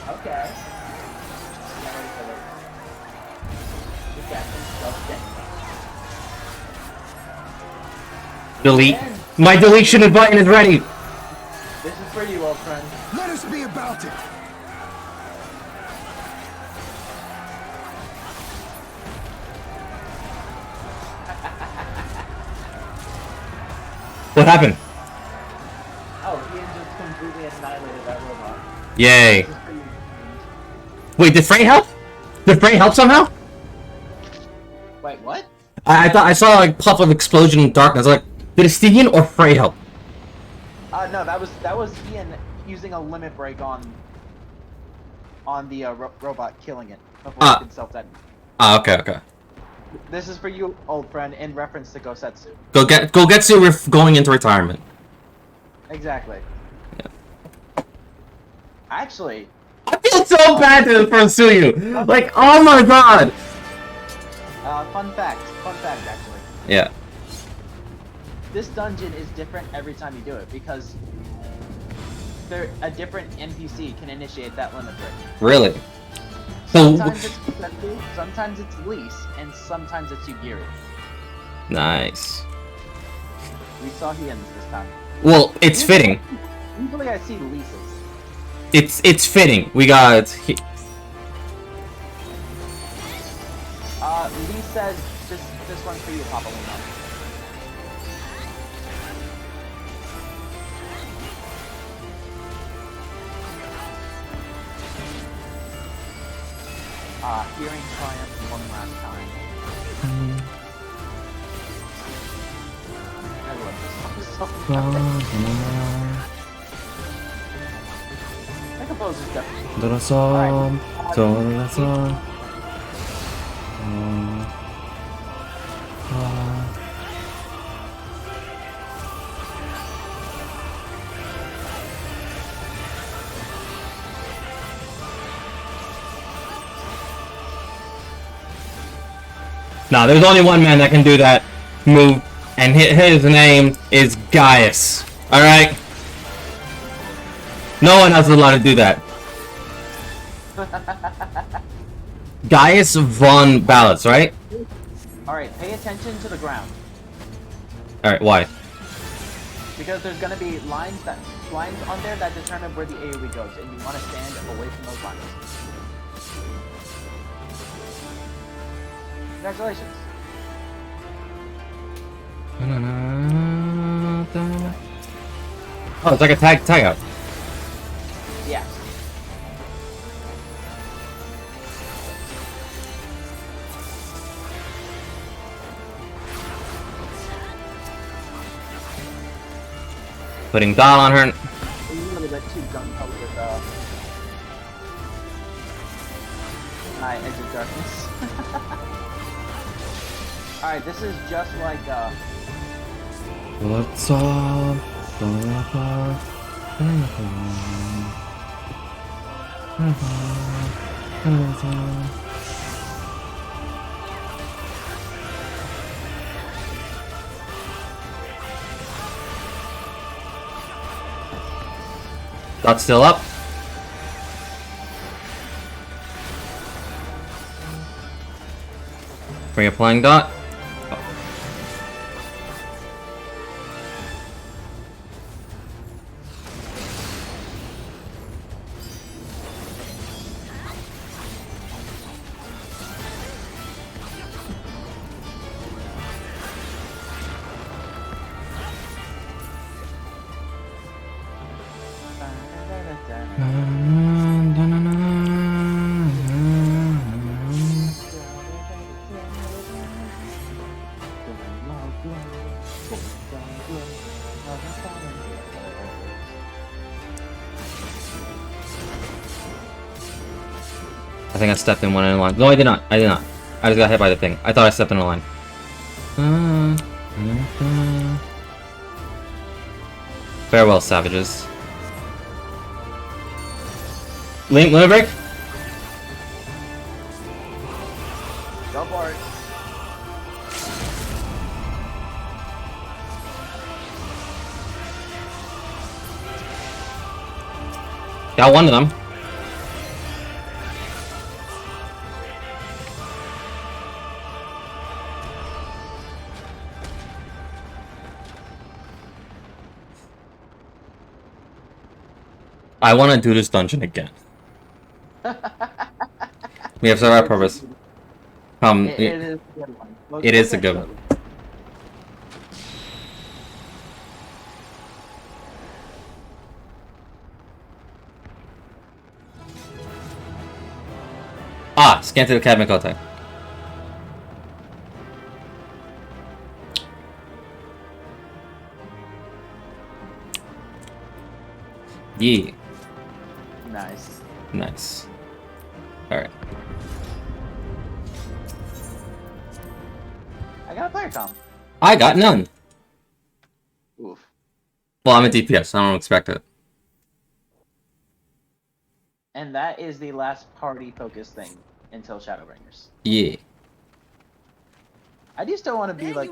Okay. Not ready for this. This captain's self-death. delete. My deletion button is ready. This is for you, old friend. Let us be about it. What happened? Oh, he had just completely annihilated that robot. Yay. This is for you. Wait, did Frey help? Did Frey help somehow? Wait, what? I thought I saw like pop of explosion in darkness. Like, did Stygian or Frey help? No, that was Ian using a limit break on the robot, killing it before it could self-detonate. Okay. This is for you, old friend, in reference to Gosetsu. Gogetsu going into retirement. Exactly. Yeah. Actually, I feel so bad to pursue you. Like, oh my god. Fun fact, actually. Yeah. This dungeon is different every time you do it, because a different NPC can initiate that limit break. Really? So Sometimes it's Kusetsu, sometimes it's Lise, and sometimes it's Yugiri. nice. We saw Hyun's this time. Well, it's fitting. Usually I see Lisa's. It's fitting. We got. Lise says this one's for you, Papalino. Hearing Triumph one last time. I love this song so much. The composer's definitely. Nah, there's only one man that can do that move, and his name is Gaius. Alright? No one else is allowed to do that. Gaius von Ballots, right? Alright, pay attention to the ground. Alright, why? Because there's gonna be lines on there that determine where the AoE goes, and you want to stand away from those lines. Congratulations. Oh, it's like a tag out. Yeah. Putting Dahl on her. A little bit too gung-ho with my Edge of Darkness. Alright, this is just like What's up? That's still up. Bring a flying dot. I think I stepped in one in line. No, I did not. I did not. I just got hit by the thing. I thought I stepped in a line. Farewell, savages. Limit break? Go for it. Got one of them. I want to do this dungeon again. We have served our purpose. It is a good one. It is a good one. Ah, scan to the academic contact. Yeah. Nice. Nice. Alright. I got a player com. I got none. Oof. Well, I'm a DPS, I don't expect it. And that is the last party-focused thing until Shadowbringers. Yeah. I do still want to be like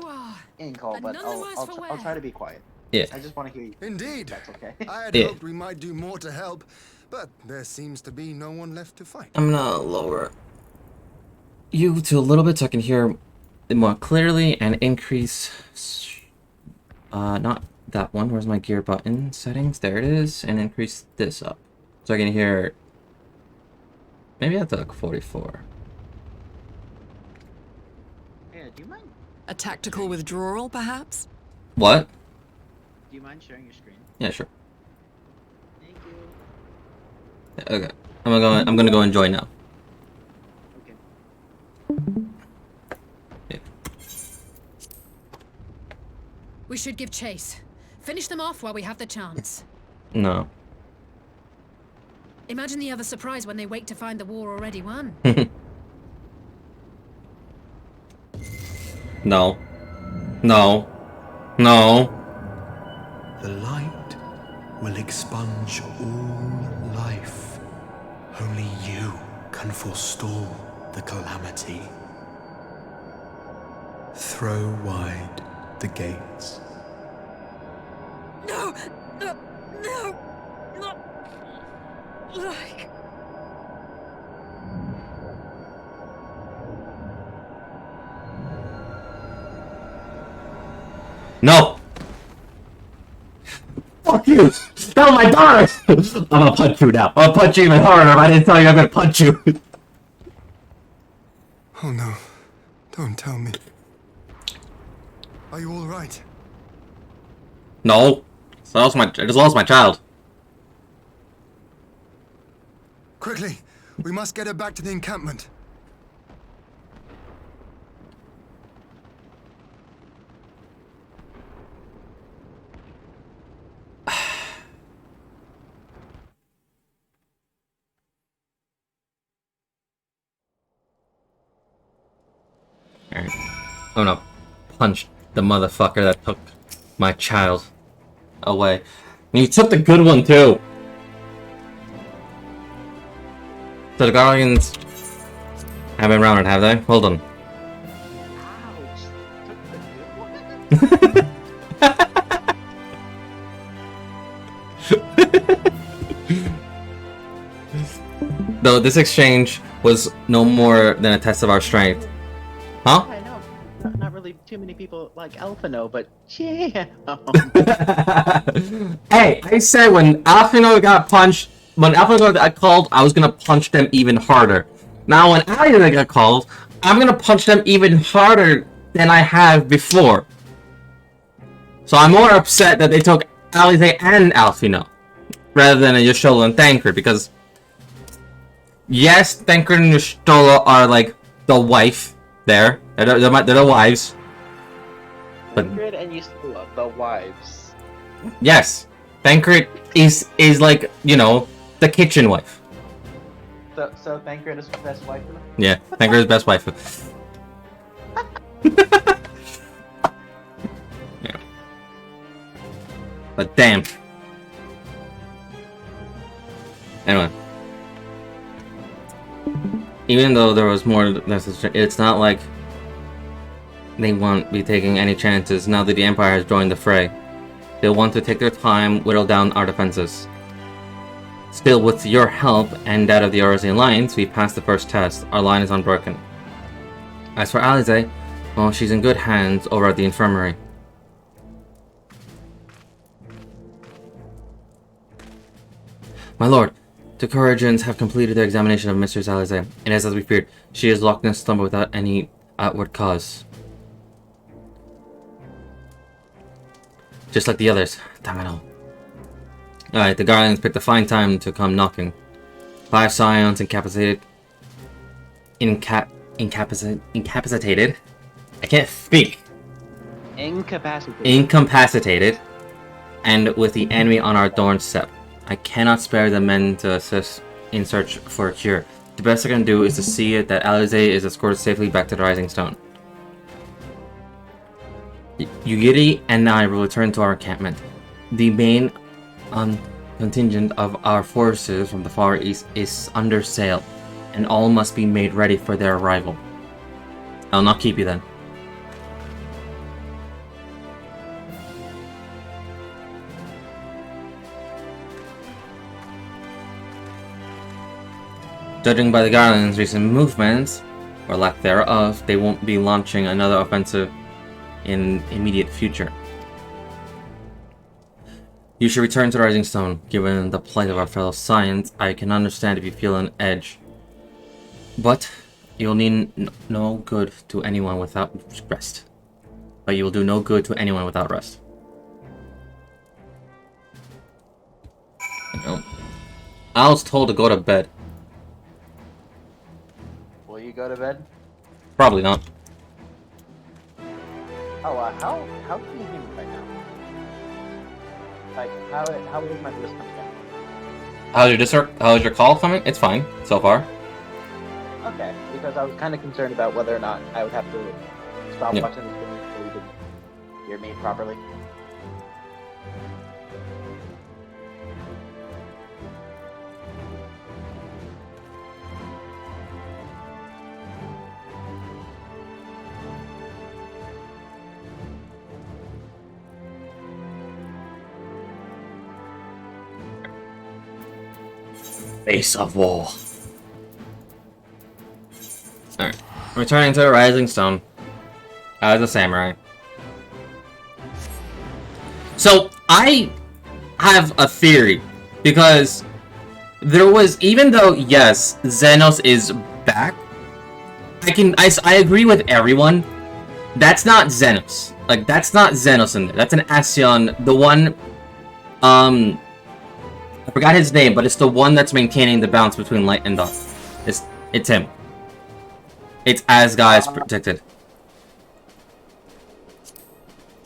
in call, but I'll try to be quiet. Yeah. I just want to hear you. Indeed. That's okay. I had Yeah. hoped we might do more to help, but there seems to be no one left to fight. I'm gonna lower you to a little bit so I can hear it more clearly and increase. Not that one. Where's my gear button settings? There it is, and increase this up so I can hear. Maybe I have to like 44. Yeah, do you mind? A tactical withdrawal, perhaps? What? Do you mind sharing your screen? Yeah, sure. Thank you. Okay. I'm gonna go enjoy now. We should give chase. Finish them off while we have the chance. No. Imagine the other surprise when they wake to find the war already won. No. No. No. The light will expunge all life. Only you can forestall the calamity. Throw wide the gates. No! No! No! Not like... No! Fuck you! That was my daughter! I'm gonna punch you now. I'll punch you even harder if I didn't tell you I'm gonna punch you. Oh no. Don't tell me. Are you alright? No. I just lost my child. Quickly! We must get her back to the encampment. Alright. I'm gonna punch the motherfucker that took my child away. And you took the good one too. So the Guardians haven't been rounded, have they? Hold on. Though this exchange was no more than a test of our strength. Huh? I know. Not really too many people like Alphino, but yeah. Hey, I said when Alphino got punched, when Alphino got called, I was gonna punch them even harder. Now when Alize got called, I'm gonna punch them even harder than I have before. So I'm more upset that they took Alize and Alphino, rather than Y'shtola and Thancred, because yes, Thancred and Y'shtola are like the wife there. They're the wives. But Thancred and Y'shtola, the wives. yes, Thancred is like, you know, the kitchen wife. So Thancred is the best wife. Yeah, Thancred is best wife. Yeah. But damn. Anyway. Even though there was more necessary, it's not like they won't be taking any chances now that the Empire has joined the fray. They'll want to take their time, whittle down our defenses. Still, with your help and that of the RZ Alliance, we passed the first test. Our line is unbroken. As for Alize, well, she's in good hands over at the infirmary. My lord, the Corrigians have completed their examination of Mistress Alize, and as we feared, she is locked in a slumber without any outward cause. Just like the others. Damn it all. Alright, the Guardians picked a fine time to come knocking. 5 scions incapacitated. Incapacitated. I can't speak. Incapacitated. And with the enemy on our doorstep. I cannot spare the men to assist in search for a cure. The best I can do is to see it that Alize is escorted safely back to the Rising Stone. Yugiri and I will return to our encampment. The main contingent of our forces from the Far East is under sail, and all must be made ready for their arrival. I'll not keep you then. Judging by the Guardians' recent movements, or lack thereof, they won't be launching another offensive in immediate future. You should return to the Rising Stone. Given the plight of our fellow Science, I can understand if you feel an edge. But you'll need no good to anyone without rest. But you will do no good to anyone without rest. No. I was told to go to bed. Will you go to bed? Probably not. Oh, how can you hear me right now? Like, how is my voice coming in? How's your call coming? It's fine so far. Okay, because I was kind of concerned about whether or not I would have to stop Yeah. watching this video so you could hear me properly. Face of War. Alright. Returning to the Rising Stone. As a samurai. So, I have a theory. Because there was, even though, yes, Xenos is back, I agree with everyone. That's not Xenos. Like, that's not Xenos in there. That's an Ascion. The one, I forgot his name, but it's the one that's maintaining the balance between light and dark. It's him. It's as guys predicted.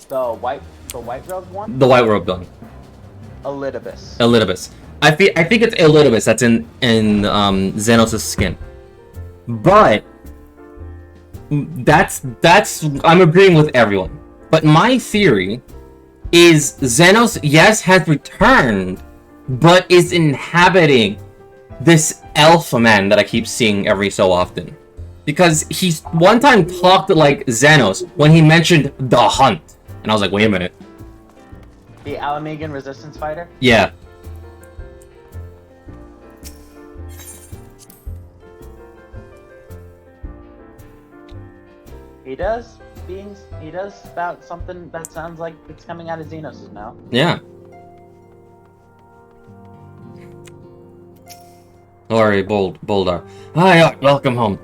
The white robed one? The white robe one. Elidibus. Elidibus. I think it's Elidibus that's in Xenos' skin. But that's I'm agreeing with everyone. But my theory is Xenos, yes, has returned, but is inhabiting this alpha man that I keep seeing every so often. Because he's one time talked like Xenos when he mentioned the hunt. And I was like, wait a minute. The Alamegan resistance fighter? Yeah. He does spout something that sounds like it's coming out of Xenos' mouth. Yeah. Glory Boldar. Hi, welcome home.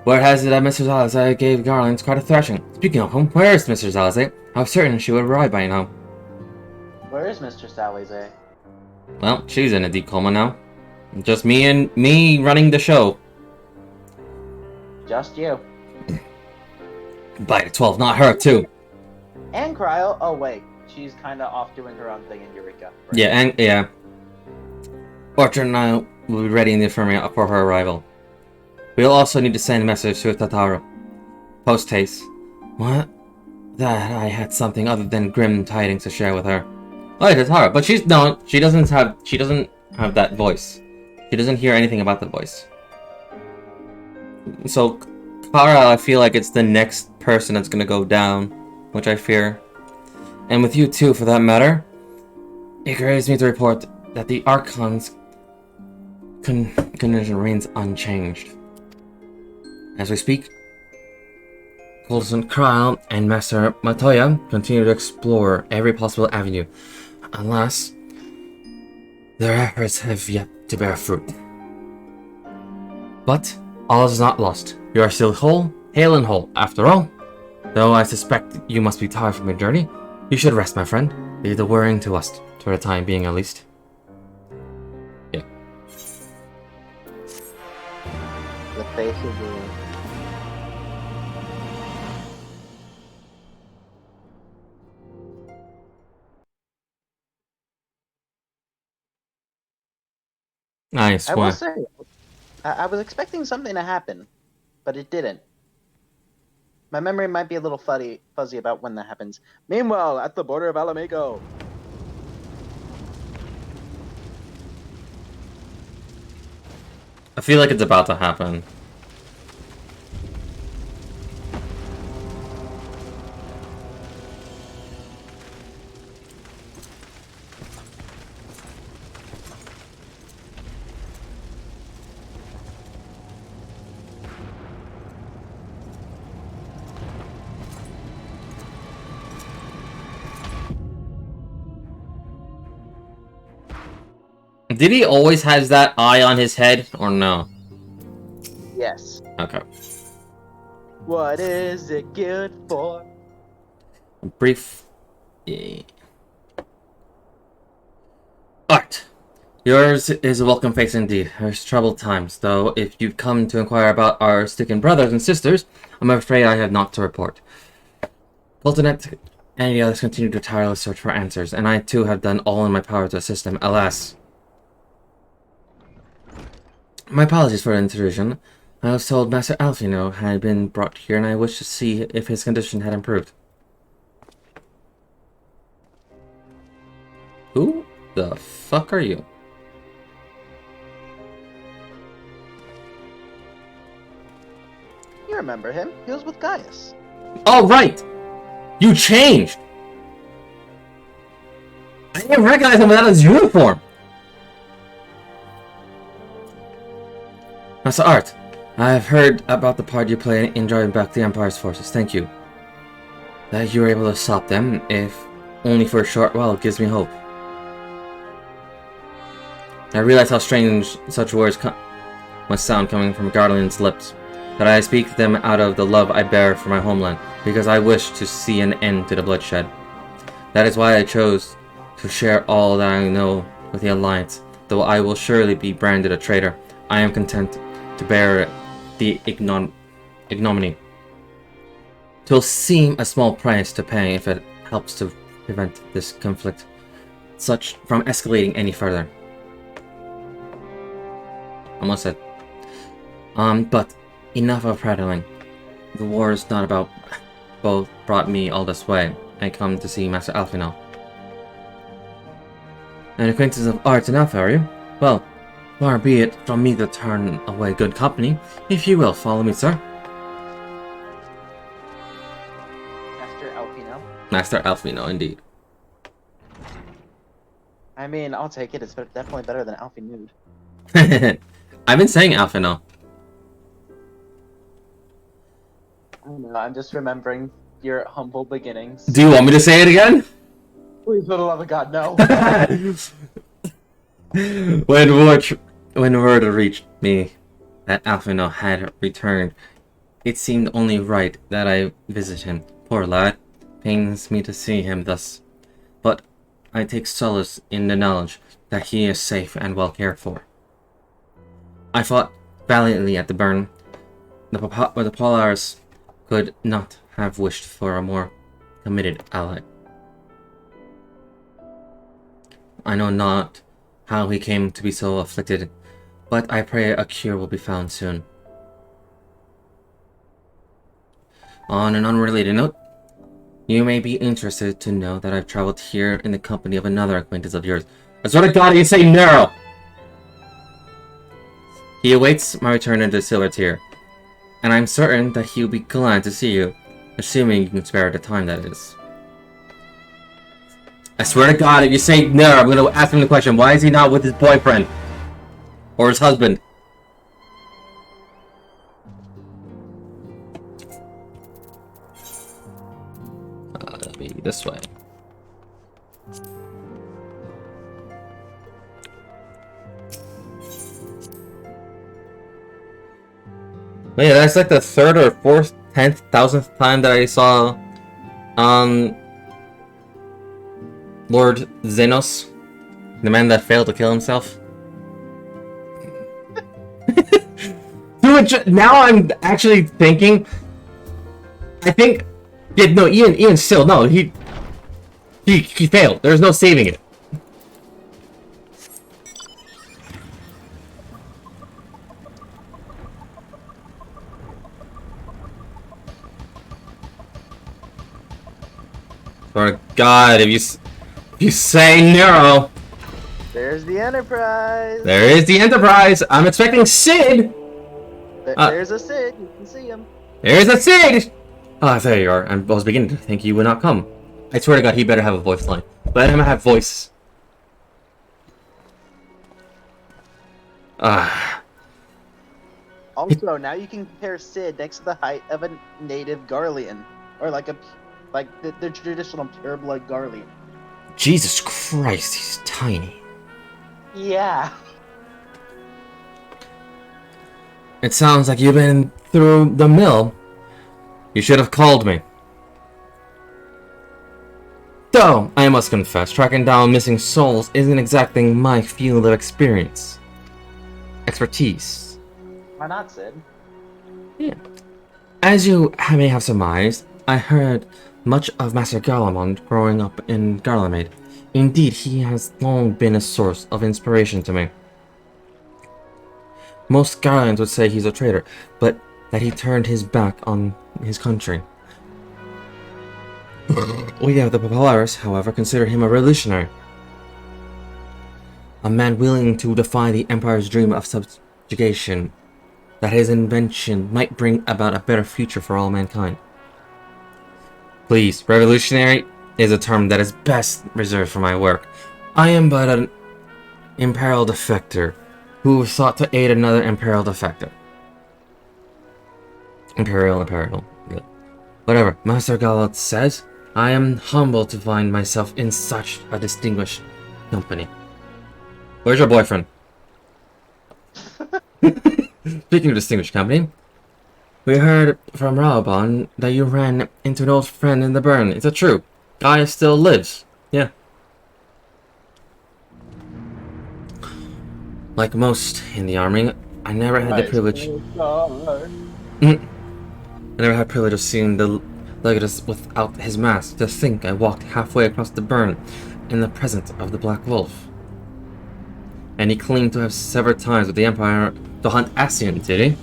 Word has it that Mr. Zalazay gave Garlands quite a thrashing. Speaking of whom, where is Mr. Zalazay? I was certain she would arrive by now. Where is Mr. Zalazay? Well, she's in a deep coma now. Just me running the show. Just you. By the 12, not her too. And Cryo. Oh wait, she's kind of off doing her own thing in Eureka. Right? Yeah. Orchard and I will be ready in the infirmary for her arrival. We'll also need to send a message to Tataru. Post haste. What? That I had something other than grim tidings to share with her. Oh, Tataru, but she doesn't have that voice. She doesn't hear anything about the voice. So Kara, I feel like it's the next person that's gonna go down, which I fear. And with you too, for that matter. It grieves me to report that the Archon's condition remains unchanged. As we speak, Coulson Kryle and Master Matoya continue to explore every possible avenue, unless their efforts have yet to bear fruit. But all is not lost. You are still hale and whole, after all. Though I suspect you must be tired from your journey, you should rest, my friend. Leave the worrying to us, for the time being at least. Yeah. The face of the... Nice. I will say, I was expecting something to happen, but it didn't. My memory might be a little fuzzy about when that happens. Meanwhile, at the border of Alamago. I feel like it's about to happen. Did he always has that eye on his head, or no? Yes. Okay. What is it good for? A brief... Yeah. Art. Yours is a welcome face indeed. There's troubled times, though if you've come to inquire about our stricken brothers and sisters, I'm afraid I have naught to report. Coltonet and the others continue to tireless search for answers, and I too have done all in my power to assist them, alas. My apologies for the intrusion. I was told Master Alfino had been brought here, and I wished to see if his condition had improved. Who the fuck are you? You remember him? He was with Gaius. Oh, right! You changed! I didn't recognize him without his uniform! Master Art, I've heard about the part you play in driving back the Empire's forces. Thank you. That you were able to stop them, if only for a short while, gives me hope. I realize how strange such words must sound coming from Garland's lips, but I speak them out of the love I bear for my homeland, because I wish to see an end to the bloodshed. That is why I chose to share all that I know with the Alliance. Though I will surely be branded a traitor, I am content to bear the ignominy. 'Twill seem a small price to pay if it helps to prevent this conflict from escalating any further. Almost said. But enough of prattling. The war is not about both brought me all this way. I come to see Master Alfino. An acquaintance of Art enough, are you? Well, far be it from me to turn away good company. If you will, follow me, sir. Master Alfino. Master Alfino, indeed. I mean, I'll take it. It's definitely better than Alfie Nude. I've been saying Alfino. I don't know, I'm just remembering your humble beginnings. Do you want me to say it again? Please, for the love of God, no. When word reached me that Alfino had returned, it seemed only right that I visit him. Poor lad, pains me to see him thus, but I take solace in the knowledge that he is safe and well cared for. I fought valiantly at the burn. The Polaris could not have wished for a more committed ally. I know not how he came to be so afflicted, but I pray a cure will be found soon. On an unrelated note, you may be interested to know that I've traveled here in the company of another acquaintance of yours. I swear to God, you say Nero! He awaits my return into Silver Tier, and I'm certain that he'll be glad to see you, assuming you can spare the time, that is. I swear to God, if you say no, I'm gonna ask him the question, why is he not with his boyfriend? Or his husband? That'll be this way. But yeah, that's like the 3rd or 4th, 10th, 1000th time that I saw Lord Xenos, the man that failed to kill himself. Dude, now I'm actually thinking, I think, yeah, no, Ian still, no, he failed. There's no saving it. For God, if you say Nero, There's the Enterprise. there is the Enterprise. I'm expecting Sid. There's a Sid. You can see him. There's a Sid. Ah, there you are. I was beginning to think you would not come. I swear to God, he better have a voice line. Let him have voice. Ah. Also, now you can compare Sid next to the height of a native Garlean, or like the traditional pureblood Garlean. Jesus Christ, he's tiny. Yeah. It sounds like you've been through the mill. You should have called me. Though, I must confess, tracking down missing souls isn't exactly my field of expertise. Why not, Sid? Yeah. As you may have surmised, I heard much of Master Garlemond growing up in Garlemald. Indeed, he has long been a source of inspiration to me. Most Garlands would say he's a traitor, but that he turned his back on his country. We of the Papyrus, however, consider him a revolutionary. A man willing to defy the Empire's dream of subjugation, that his invention might bring about a better future for all mankind. Please, revolutionary is a term that is best reserved for my work. I am but an Imperial defector who sought to aid another Imperial defector. Imperial. Yeah. Whatever Master Galad says, I am humbled to find myself in such a distinguished company. Where's your boyfriend? Speaking of distinguished company, we heard from Raoban that you ran into an old friend in the burn. Is it true? Guy still lives. Yeah. Like most in the army, I never had the privilege. I never had privilege of seeing the Legatus without his mask. To think I walked halfway across the burn in the presence of the Black Wolf. And he claimed to have severed ties with the Empire to hunt Ascian, did he?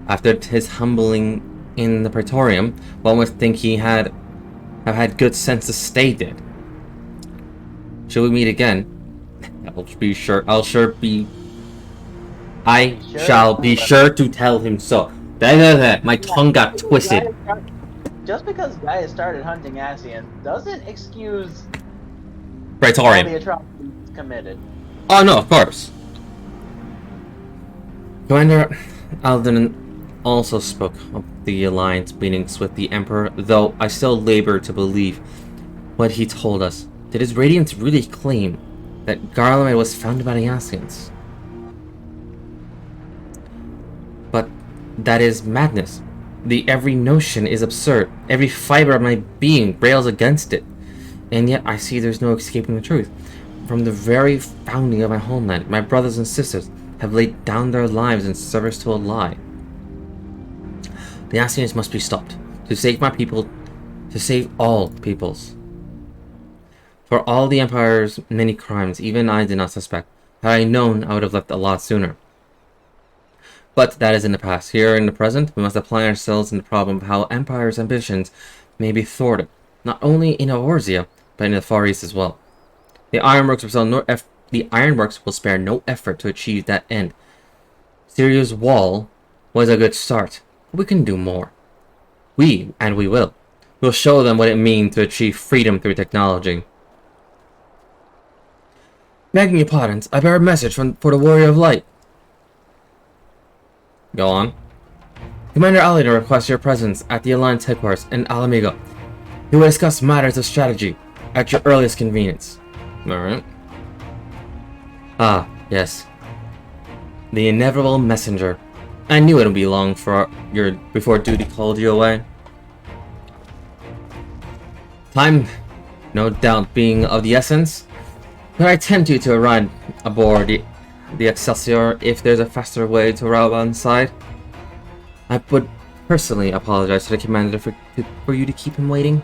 After his humbling in the Praetorium, one would think he have had good sense to stay dead. Shall we meet again? I shall be sure to tell him so. My tongue got twisted. Just because Gaia started hunting Ascian doesn't excuse Praetorium. all the atrocities committed. Oh no, of course. Commander Alden also spoke of the alliance meetings with the Emperor, though I still labor to believe what he told us. Did his Radiance really claim that Garlemald was founded by the Ascians? But that is madness. The every notion is absurd. Every fiber of my being rails against it. And yet I see there's no escaping the truth. From the very founding of my homeland, my brothers and sisters have laid down their lives in service to a lie. The Ascians must be stopped. To save my people, to save all peoples. For all the Empire's many crimes, even I did not suspect. Had I known, I would have left a lot sooner. But that is in the past. Here in the present, we must apply ourselves in the problem of how Empire's ambitions may be thwarted, not only in Eorzea, but in the Far East as well. The Ironworks will spare no effort to achieve that end. Sirius Wall was a good start, but we can do more. We will. We'll show them what it means to achieve freedom through technology. Begging your pardons, I bear a message for the Warrior of Light. Go on. Commander Alida requests your presence at the Alliance headquarters in Alamigo. He will discuss matters of strategy at your earliest convenience. Alright. Ah, yes. The inevitable messenger. I knew it would be long before duty called you away. Time, no doubt, being of the essence. But I tempt you to ride aboard the Excelsior if there's a faster way to Raoban's side. I would personally apologize to the commander for you to keep him waiting.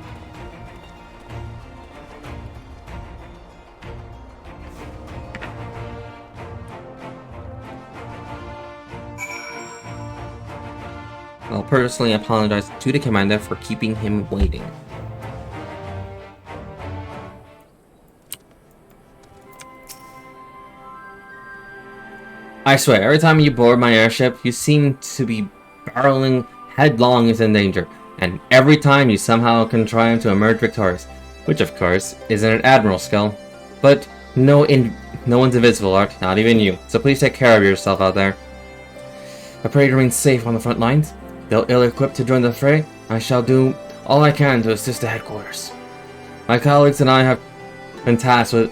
I'll personally apologize to the commander for keeping him waiting. I swear, every time you board my airship, you seem to be barreling headlong into danger, and every time you somehow contrive to emerge victorious, which of course isn't an admiral skill. But no one's invisible, Art, not even you, so please take care of yourself out there. I pray you remain safe on the front lines. Though ill-equipped to join the fray, I shall do all I can to assist the headquarters. My colleagues and I have been tasked with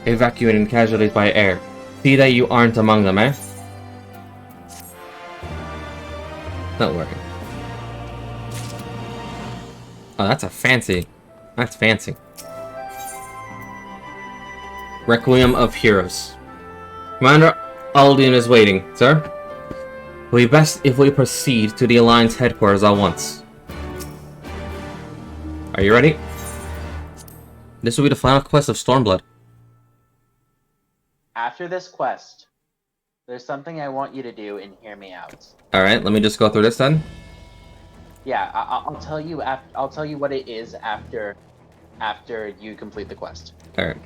evacuating casualties by air. See that you aren't among them, eh? Not working. Oh, that's fancy. Requiem of Heroes. Commander Alduin is waiting, sir. It will be best if we proceed to the Alliance headquarters at once. Are you ready? This will be the final quest of Stormblood. After this quest, there's something I want you to do and hear me out. Alright, let me just go through this then. Yeah, I'll tell you I'll tell you what it is after you complete the quest. Alright.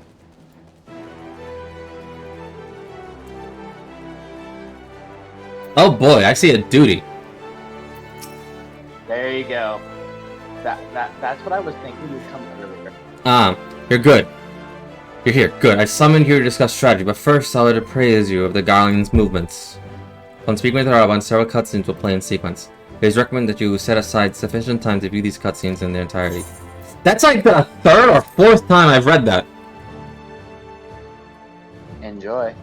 Oh boy, I see a duty. There you go. That's what I was thinking would come earlier. You're good. You're here. Good. I summoned you to discuss strategy, but first I would appraise you of the Guardian's movements. When speaking with Araban, several cutscenes will play in sequence. It is recommended that you set aside sufficient time to view these cutscenes in their entirety. That's like the third or fourth time I've read that. Enjoy.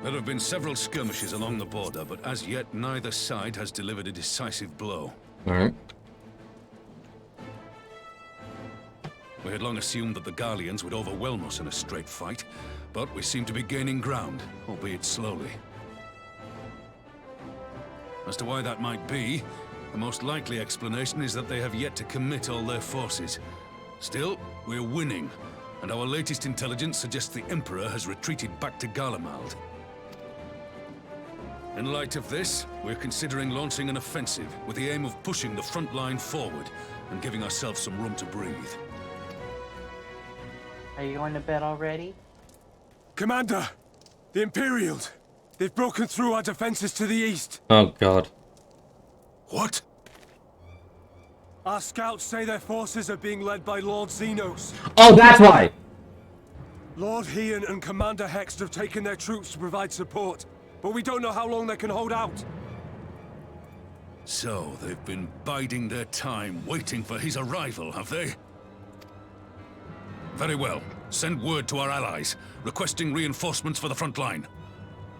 There have been several skirmishes along the border, but as yet neither side has delivered a decisive blow. Alright. We had long assumed that the Garleans would overwhelm us in a straight fight, but we seem to be gaining ground, albeit slowly. As to why that might be, the most likely explanation is that they have yet to commit all their forces. Still, we're winning, and our latest intelligence suggests the Emperor has retreated back to Garlemald. In light of this, we're considering launching an offensive with the aim of pushing the front line forward and giving ourselves some room to breathe. Are you going to bed already? Commander! The Imperials! They've broken through our defenses to the east! Oh god. What? Our scouts say their forces are being led by Lord Xenos. Oh, that's why! Lord Heian and Commander Hext have taken their troops to provide support, but we don't know how long they can hold out. So, they've been biding their time, waiting for his arrival, have they? Very well. Send word to our allies, requesting reinforcements for the front line.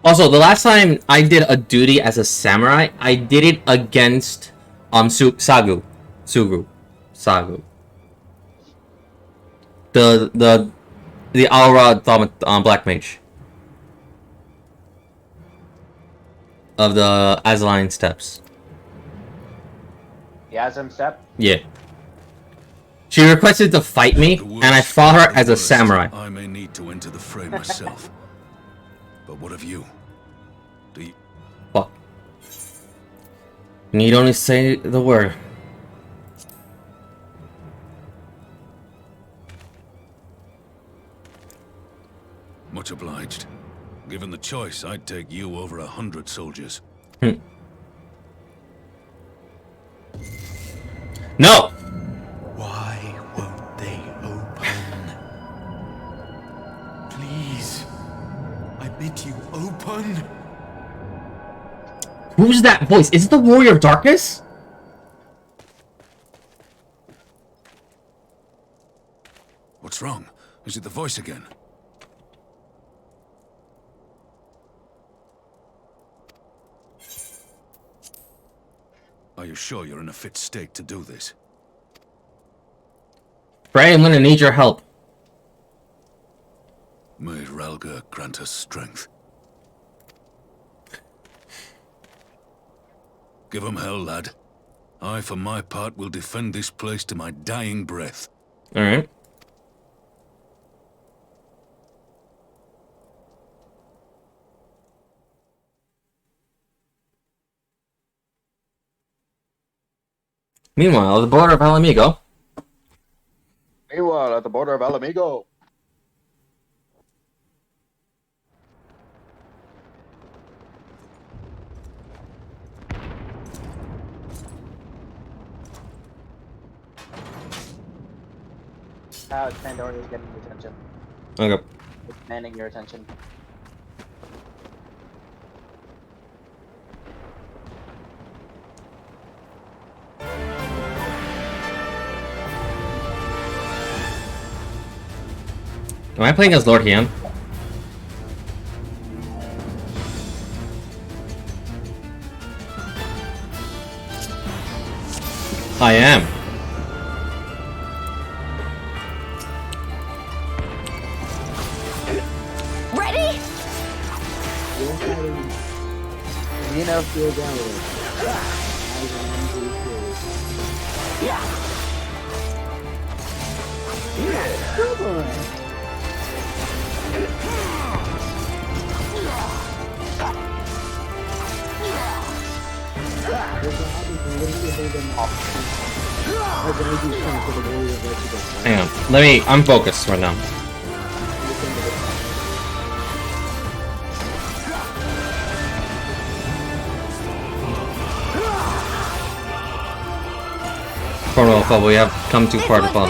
Also, the last time I did a duty as a samurai, I did it against Sagu. The Aura Black Mage of the Azline Steppes. The Azim Step? Yeah. She requested to fight me, and I fought her as a samurai. I may need to enter the fray myself. But what of you? Do you... Fuck. Need only say the word. Much obliged. Given the choice, I'd take you over 100 soldiers. No! Why won't they open? Please. I bid you open. Who's that voice? Is it the Warrior of Darkness? What's wrong? Is it the voice again? Are you sure you're in a fit state to do this? Frey, I'm gonna need your help. May Ralga grant us strength. Give 'em hell, lad. I, for my part, will defend this place to my dying breath. Alright. Meanwhile, at the border of Alamigo. Meanwhile, at the border of Alamigo. Pandora is getting your attention. Okay. It's demanding your attention. Am I playing as Lord Hien? I am. Ready? You know, feel down with it. Hang on. I'm focused right now. Cornwall Fall, we have come too far to fall.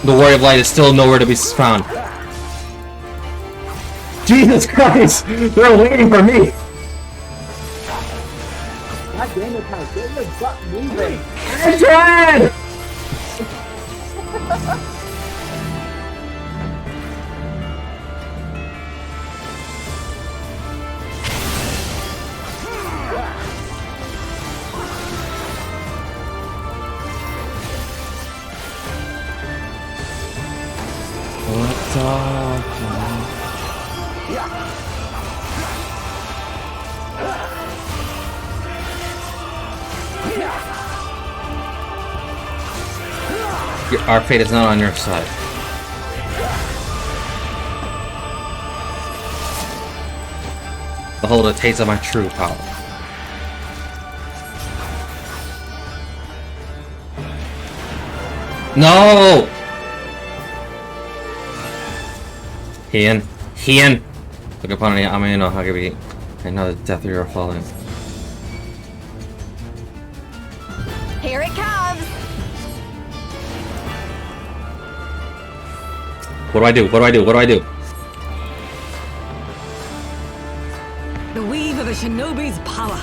The Warrior of Light is still nowhere to be found. Jesus Christ! They're waiting for me! God damn it, Kyle, get your butt moving! I'm trying! Our fate is not on your side. Behold a taste of my true power. No! Hien. Look upon me, I may know how to be another death you are falling. Here it comes! What do I do? The weave of a shinobi's power.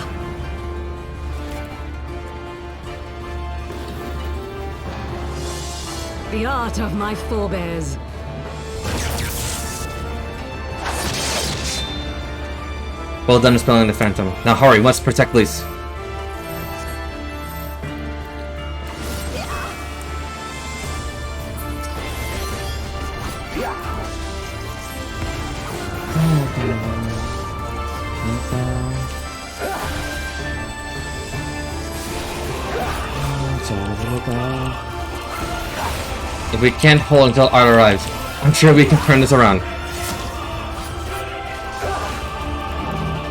The art of my forebears. Well done dispelling the phantom. Now hurry, must protect Lise. If we can't hold until Art arrives, I'm sure we can turn this around.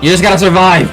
You just gotta survive!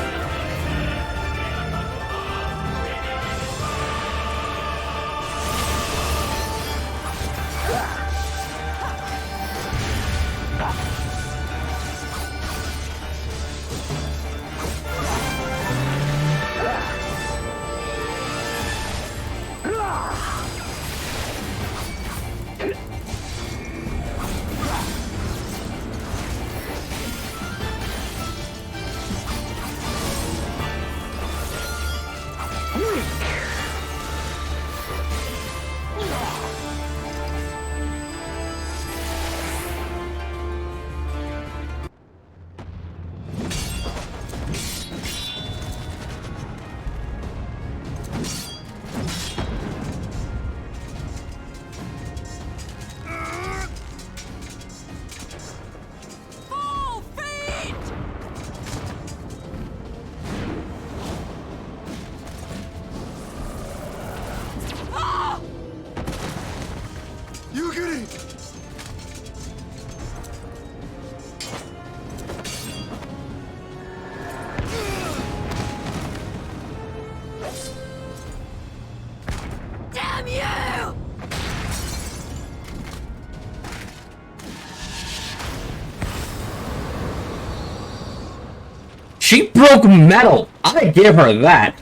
She broke metal! I give her that!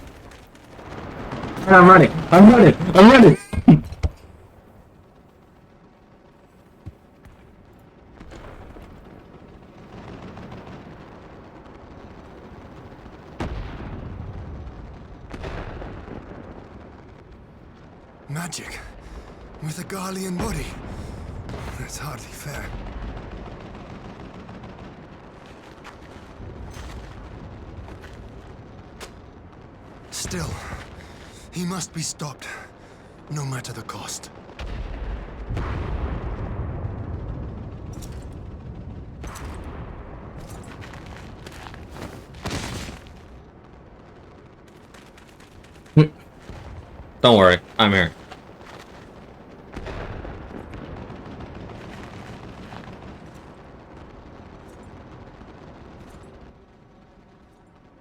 And I'm running! I'm running! I'm running! Magic with a Garlean body. That's hardly fair. Still, he must be stopped, no matter the cost. Don't worry, I'm here.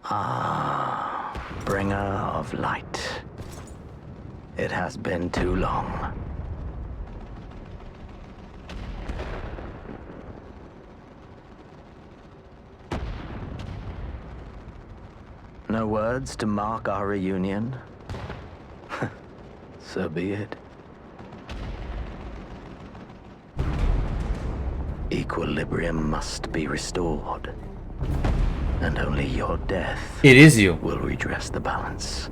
Ah, bringer of light. It has been too long. No words to mark our reunion? So be it. Equilibrium must be restored. And only your death It is you. Will redress the balance.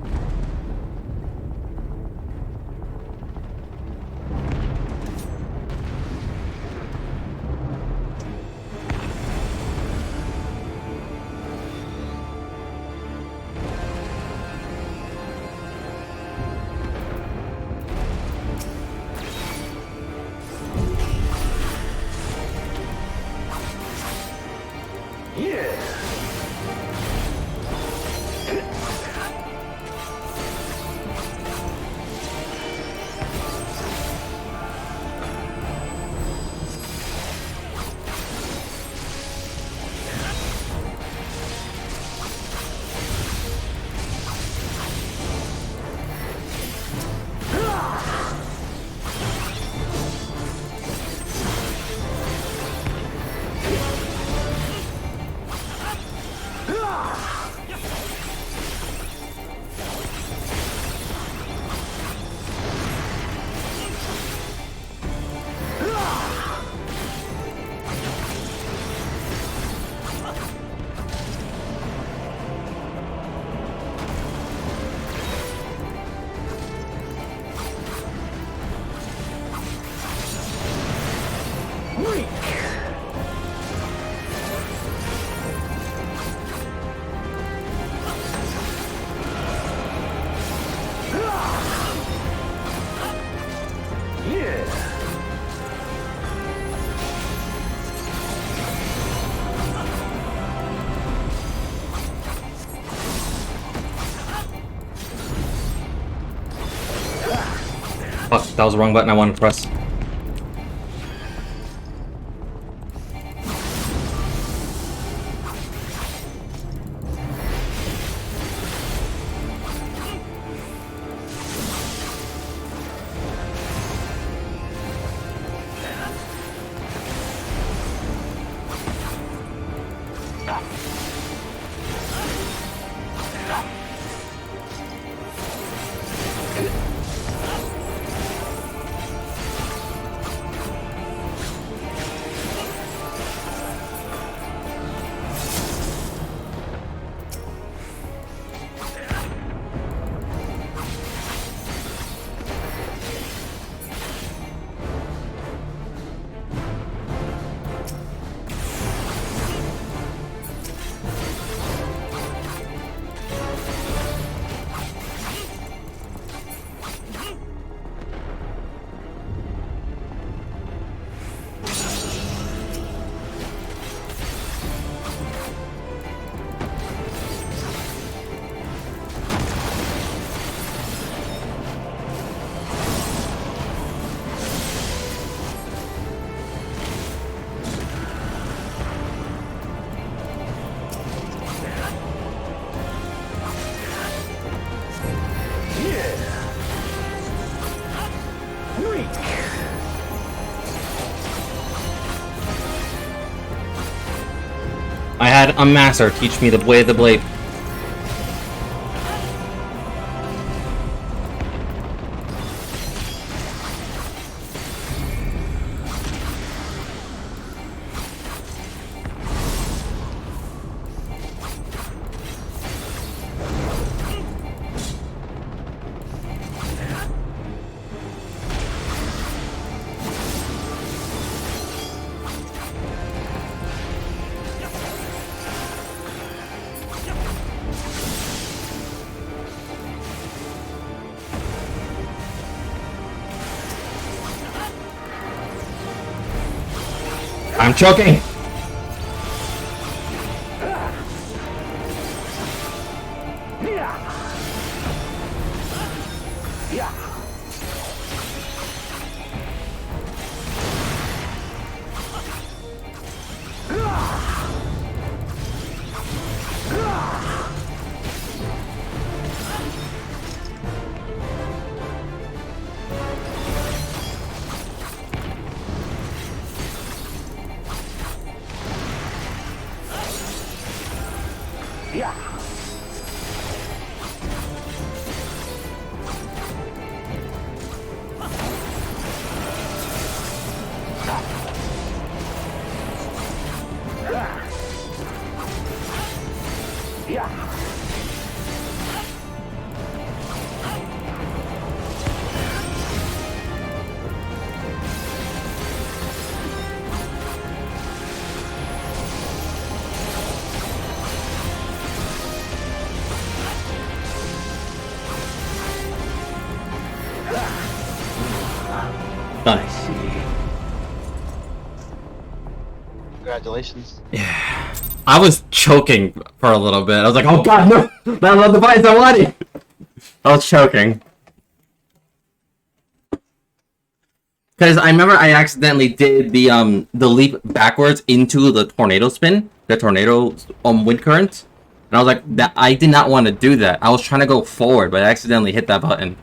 Fuck, that was the wrong button I wanted to press. a master. Teach me the way of the blade. I'm choking! Nice. Congratulations. Yeah. I was choking for a little bit. I was like, oh god, no! Not on the device I wanted! I was choking. Because I remember I accidentally did the leap backwards into the tornado spin, the tornado wind current. And I was like, that I did not want to do that. I was trying to go forward, but I accidentally hit that button.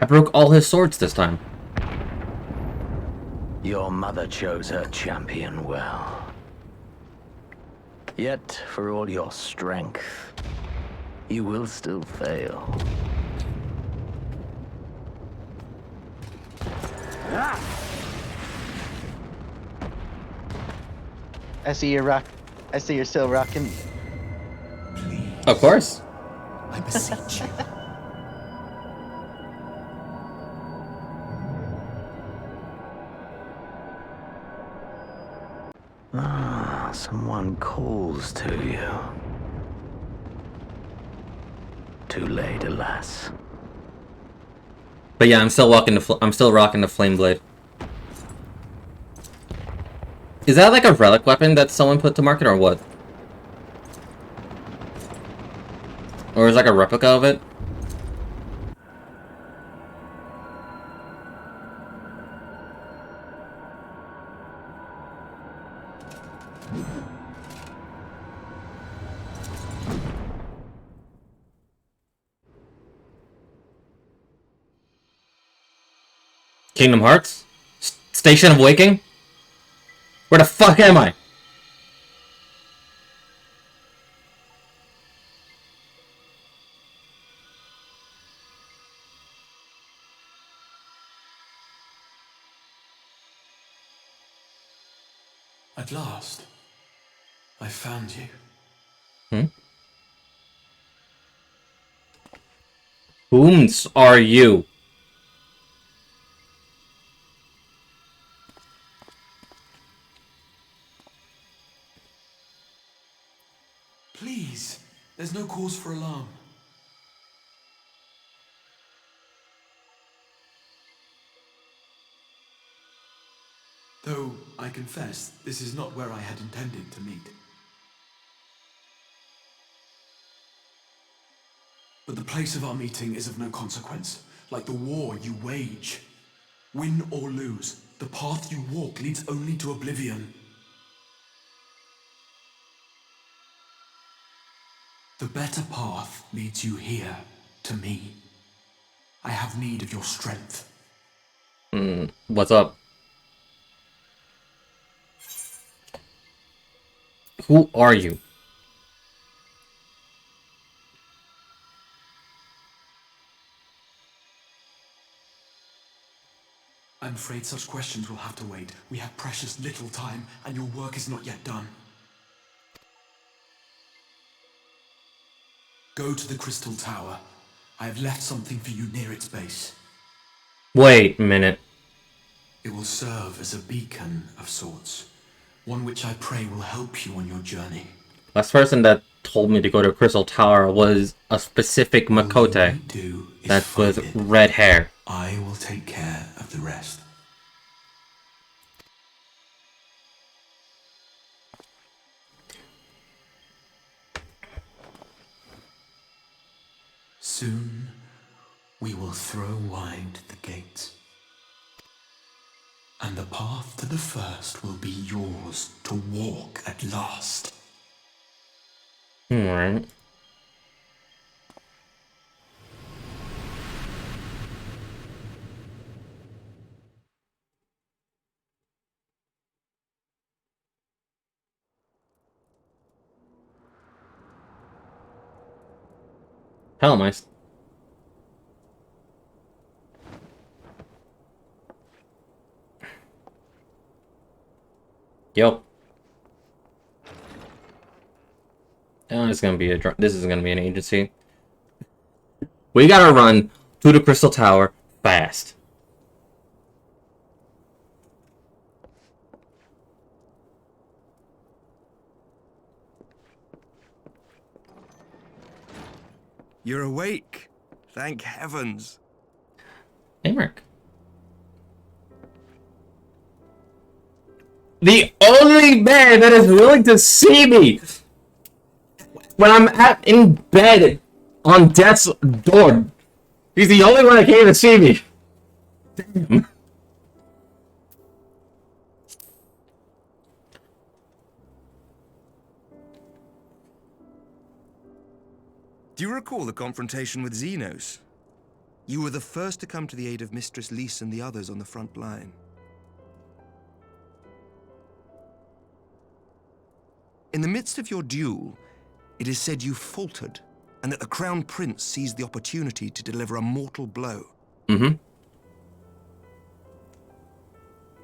I broke all his swords this time. Your mother chose her champion well. Yet, for all your strength, you will still fail. I see you're rock. I see you're still rocking. Of course. I beseech you. Ah, someone calls to you. Too late, alas. But yeah, I'm still rocking the flame blade. Is that like a relic weapon that someone put to market or what? Or is it like a replica of it? Kingdom Hearts? Station of Waking? Where the fuck am I? At last, I found you. Hmm? Whom's are you? Please, there's no cause for alarm. Though, I confess, this is not where I had intended to meet. But the place of our meeting is of no consequence, like the war you wage. Win or lose, the path you walk leads only to oblivion. The better path leads you here, to me. I have need of your strength. What's up? Who are you? I'm afraid such questions will have to wait. We have precious little time, and your work is not yet done. Go to the Crystal Tower. I have left something for you near its base. Wait a minute. It will serve as a beacon of sorts. One which I pray will help you on your journey. Last person that told me to go to Crystal Tower was a specific Makote. That's with red hair. I will take care of the rest. Soon, we will throw wide the gates. And the path to the first will be yours to walk at last. Alright. Hell, am I... Yo. Oh, it's gonna be this is gonna be an agency. We gotta run to the Crystal Tower fast. You're awake. Thank heavens. Amric. The only man that is willing to see me when I'm in bed on death's door. He's the only one that came to see me. Damn. Do you recall the confrontation with Xenos? You were the first to come to the aid of Mistress Lys and the others on the front line. In the midst of your duel, it is said you faltered, and that the Crown Prince seized the opportunity to deliver a mortal blow. Mm-hmm.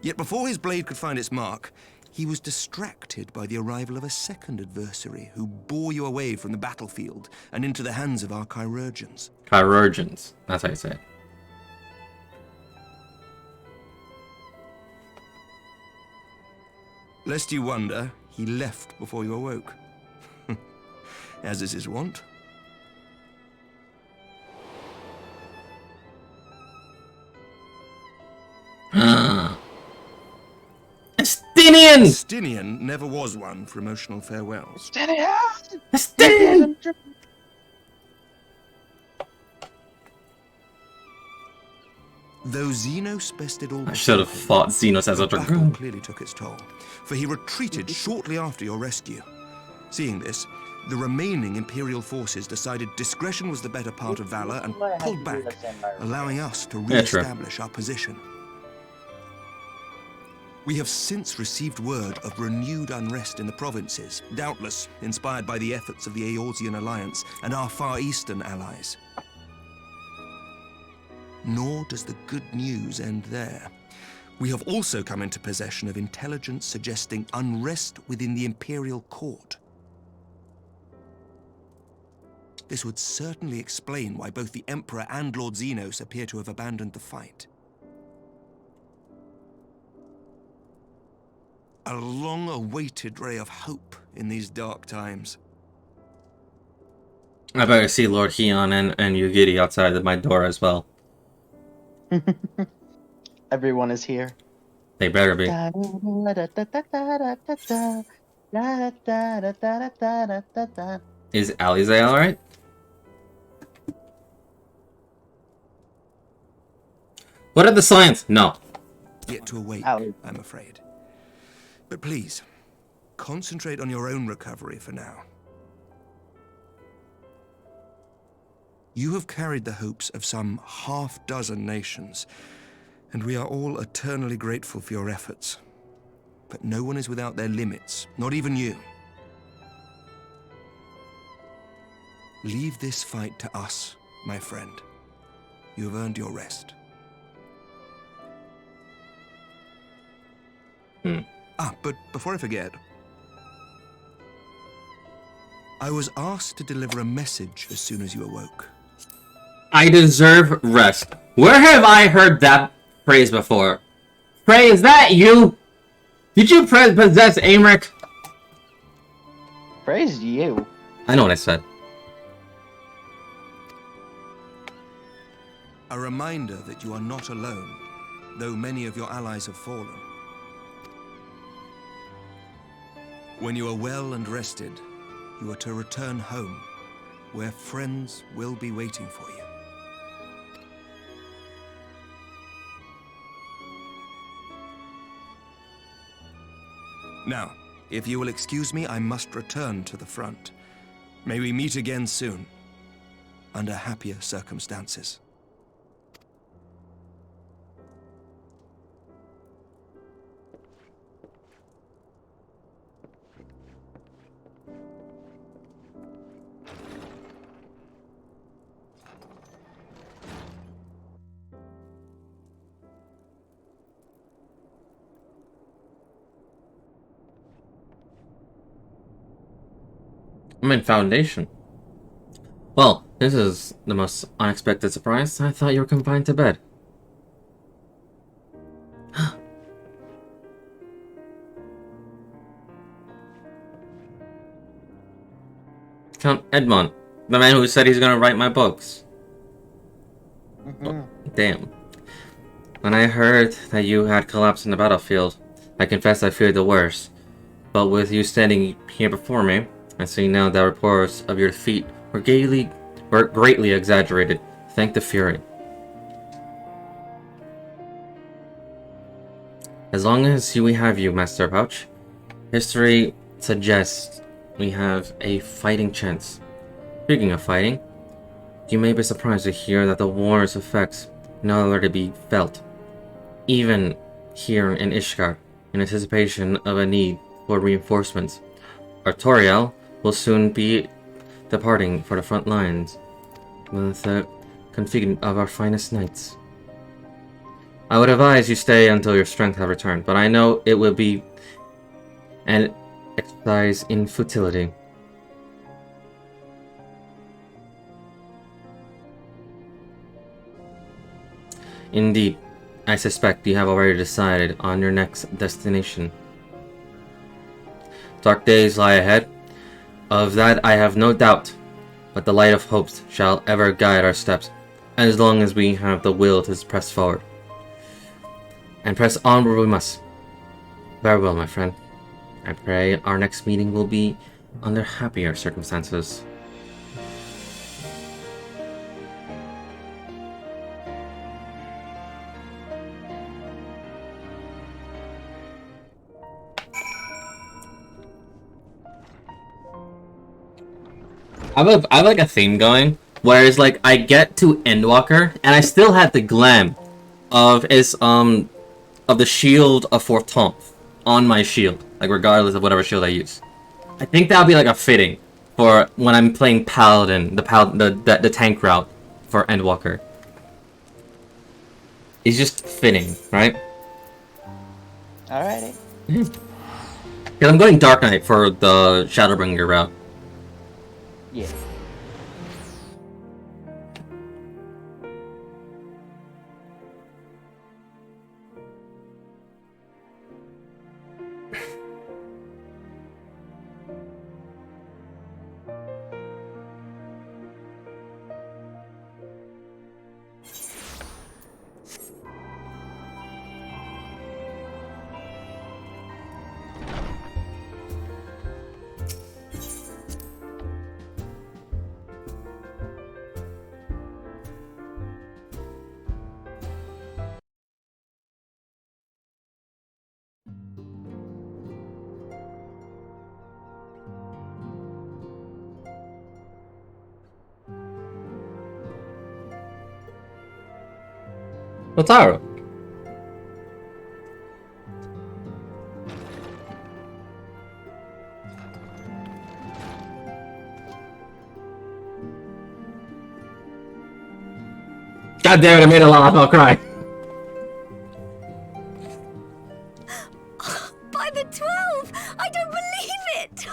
Yet before his blade could find its mark, he was distracted by the arrival of a second adversary who bore you away from the battlefield and into the hands of our chirurgeons. Chirurgeons. That's how you say it. Lest you wonder, he left before you awoke. As is his wont. Estinian! Estinian never was one for emotional farewells. Estinian! Though Xenos bested all, I should have fought Xenos as a battle dragoon. clearly took its toll, for he retreated shortly after your rescue. Seeing this, the remaining Imperial forces decided discretion was the better part of valor and pulled back, allowing us to re-establish our position. We have since received word of renewed unrest in the provinces, doubtless inspired by the efforts of the Eorzean Alliance and our Far Eastern allies. Nor does the good news end there. We have also come into possession of intelligence suggesting unrest within the Imperial Court. This would certainly explain why both the Emperor and Lord Xenos appear to have abandoned the fight. A long-awaited ray of hope in these dark times. I better see Lord Heon and Yugiri outside of my door as well. Everyone is here. They better be. Is Alize alright? What are the signs? No. Yet to awake, I'm afraid. But please, concentrate on your own recovery for now. You have carried the hopes of some half-dozen nations, and we are all eternally grateful for your efforts. But no one is without their limits, not even you. Leave this fight to us, my friend. You have earned your rest. But before I forget, I was asked to deliver a message as soon as you awoke. I deserve rest. Where have I heard that phrase before? Frey, is that you? Did you possess Aymeric? Praise you. I know what I said. A reminder that you are not alone, though many of your allies have fallen. When you are well and rested, you are to return home, where friends will be waiting for you. Now, if you will excuse me, I must return to the front. May we meet again soon, under happier circumstances. I'm in Foundation. Well, this is the most unexpected surprise. I thought you were confined to bed. Count Edmond, the man who said he's gonna write my books. Oh, damn. When I heard that you had collapsed in the battlefield, I confess I feared the worst. But with you standing here before me, I see now that reports of your defeat were greatly exaggerated. Thank the Fury. As long as we have you, Master Pouch, history suggests we have a fighting chance. Speaking of fighting, you may be surprised to hear that the war's effects now are to be felt, even here in Ishgard, in anticipation of a need for reinforcements. Artoriel will soon be departing for the front lines with a contingent of our finest knights. I would advise you stay until your strength have returned, but I know it will be an exercise in futility. Indeed, I suspect you have already decided on your next destination. Dark days lie ahead. Of that I have no doubt, but the light of hopes shall ever guide our steps, as long as we have the will to press forward. And press onward we must. Very well, my friend. I pray our next meeting will be under happier circumstances. I have like a theme going, whereas like I get to Endwalker and I still have the glam of the shield of Fortomp on my shield, like regardless of whatever shield I use. I think that would be like a fitting for when I'm playing Paladin, the tank route for Endwalker. It's just fitting, right? Alrighty. Because I'm going Dark Knight for the Shadowbringer route. Yeah. Lautaro. God damn it, I made a laugh, I'll cry. By the 12! I don't believe it!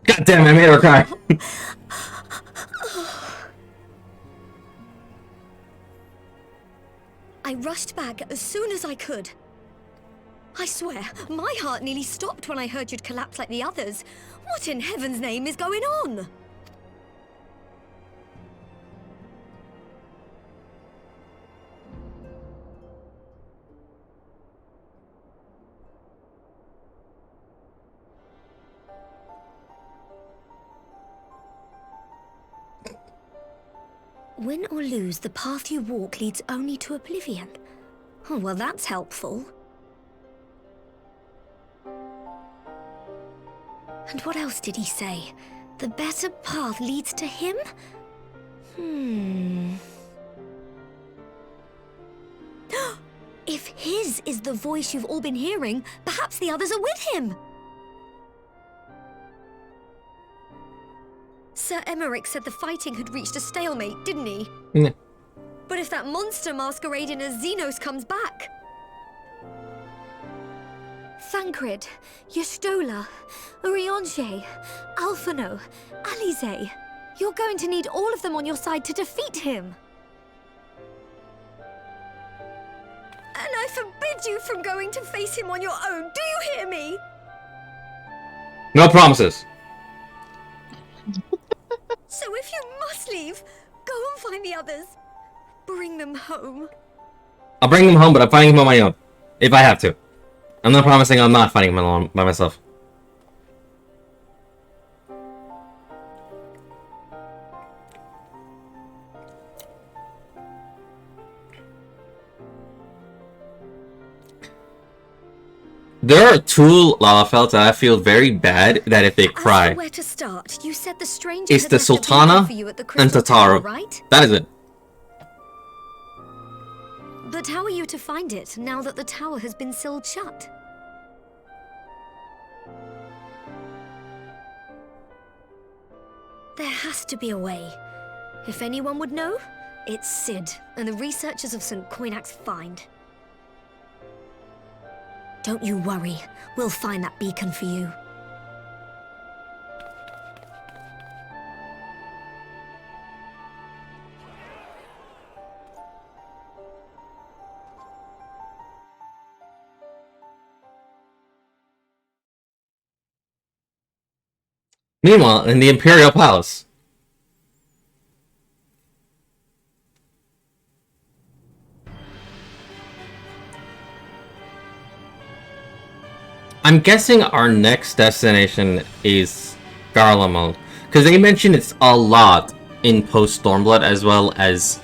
God damn it, I made her cry. I rushed back as soon as I could. I swear, my heart nearly stopped when I heard you'd collapse like the others. What in heaven's name is going on? Win or lose, the path you walk leads only to oblivion. Oh, well, that's helpful. And what else did he say? The better path leads to him? If his is the voice you've all been hearing, perhaps the others are with him. Sir Emmerich said the fighting had reached a stalemate, didn't he? Yeah. But if that monster masquerading as Xenos comes back... Thancred, Yestola, Urianger, Alphino, Alize. You're going to need all of them on your side to defeat him. And I forbid you from going to face him on your own. Do you hear me? No promises. So if you must leave, go and find the others. Bring them home. I'll bring them home, but I'm fighting them on my own. If I have to. I'm not promising I'm not fighting them alone by myself. There are two Lalafelds that I feel very bad that if they cry, Where to start? You said the stranger it's had the left a Sultana beacon for you at the and Crystal Tower, Tataru. right? That is it. But how are you to find it now that the tower has been sealed shut? There has to be a way. If anyone would know, it's Sid and the researchers of St. Coinac's find. Don't you worry. We'll find that beacon for you. Meanwhile, in the Imperial Palace. I'm guessing our next destination is Garlemald. Because they mentioned it's a lot in post-Stormblood as well as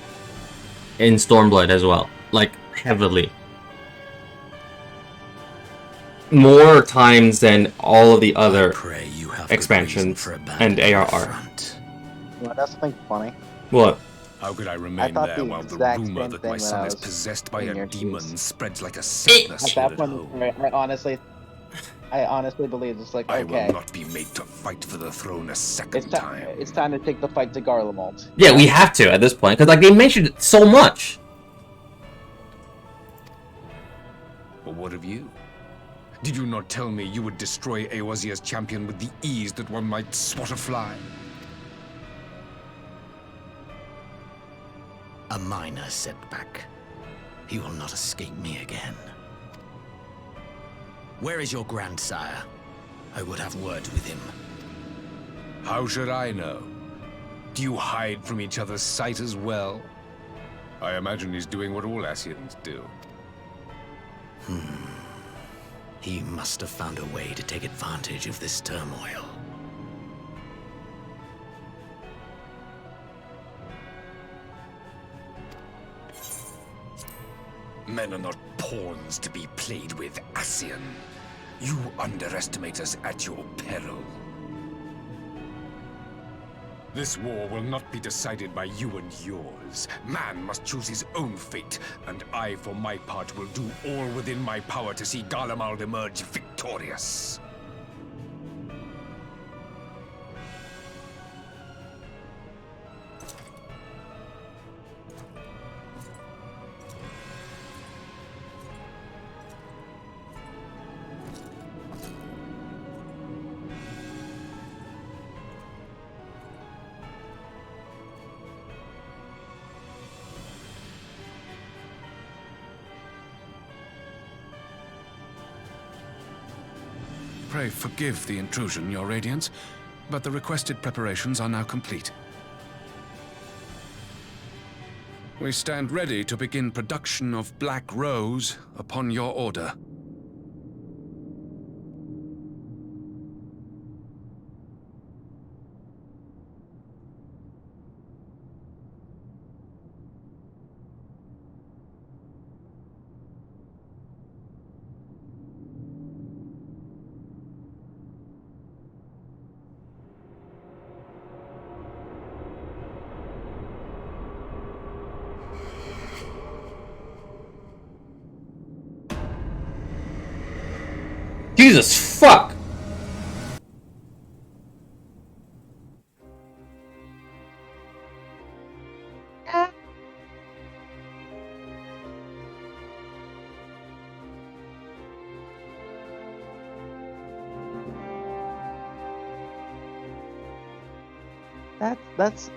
in Stormblood as well. Like, heavily. More times than all of the other expansions and ARR. Well, that's something funny. What? How could I remain there while the rumor that my son is possessed by a demon spreads like a sickness At here that at point, home? right, I honestly believe it's like, I okay. will not be made to fight for the throne a second time. It's time to take the fight to Garlemald. Yeah, we have to at this point, because like they mentioned it so much. But what of you? Did you not tell me you would destroy Eorzea's champion with the ease that one might swat a fly? A minor setback. He will not escape me again. Where is your grandsire? I would have words with him. How should I know? Do you hide from each other's sight as well? I imagine he's doing what all Ascians do. He must have found a way to take advantage of this turmoil. Men are not pawns to be played with, Ascian. You underestimate us at your peril. This war will not be decided by you and yours. Man must choose his own fate, and I, for my part, will do all within my power to see Garlemald emerge victorious. Pray forgive the intrusion, Your Radiance, but the requested preparations are now complete. We stand ready to begin production of Black Rose upon your order. Jesus fuck!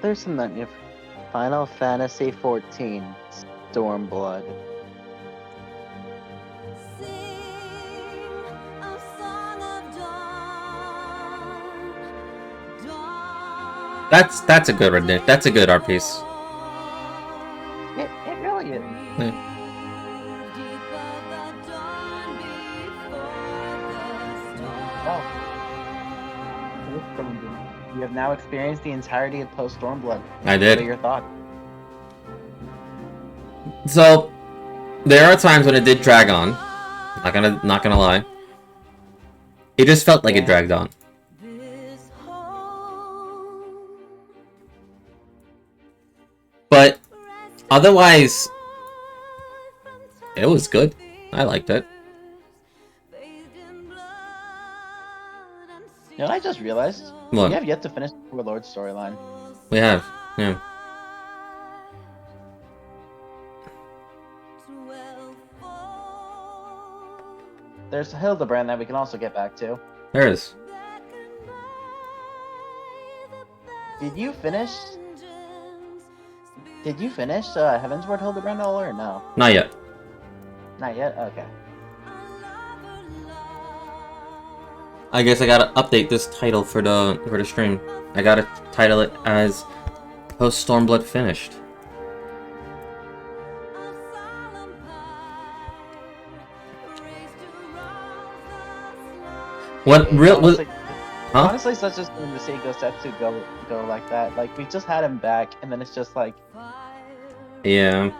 There's some nightmare. Final Fantasy 14 Stormblood. That's a good rendition. That's a good art piece. It really is. Yeah. You have now experienced the entirety of post Stormblood. I did. What are your thoughts? So there are times when it did drag on. Not gonna lie. It just felt like it dragged on. But otherwise, it was good. I liked it. You know what I just realized? What? We have yet to finish the Warlord storyline. We have, yeah. There's Hildebrand that we can also get back to. There is. Did you finish Heavensward Hildebrand all or no? Not yet. Not yet? Okay. I guess I gotta update this title for the stream. I gotta title it as Post Stormblood Finished. What real was? Huh? Honestly, such as when the Seiko Setsu go like that. Like we just had him back, and then it's just like. Yeah.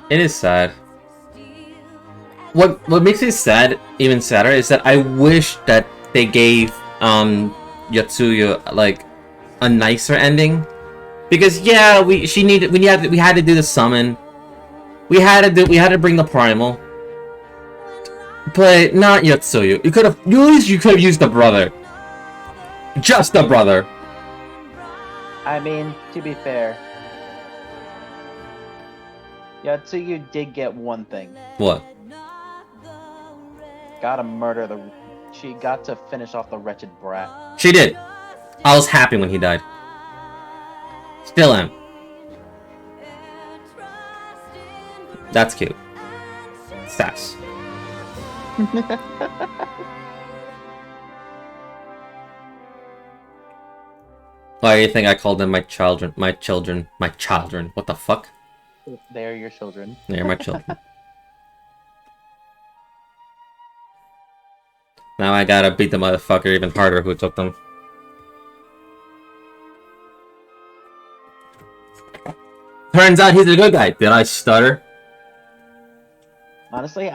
It is sad. What makes it sad, even sadder, is that I wish that they gave Yotsuya like a nicer ending, because yeah, we had to do the summon, we had to bring the primal, but not Yotsuya. At least you could have used the brother, just the brother. I mean, to be fair, Yotsuya did get one thing. What? She got to finish off the wretched brat. She did. I was happy when he died. Still am. That's cute. Sass. Why do you think I called them my children? My children. What the fuck? They're your children. They're my children. Now I gotta beat the motherfucker even harder who took them. Turns out he's a good guy. Did I stutter? Honestly,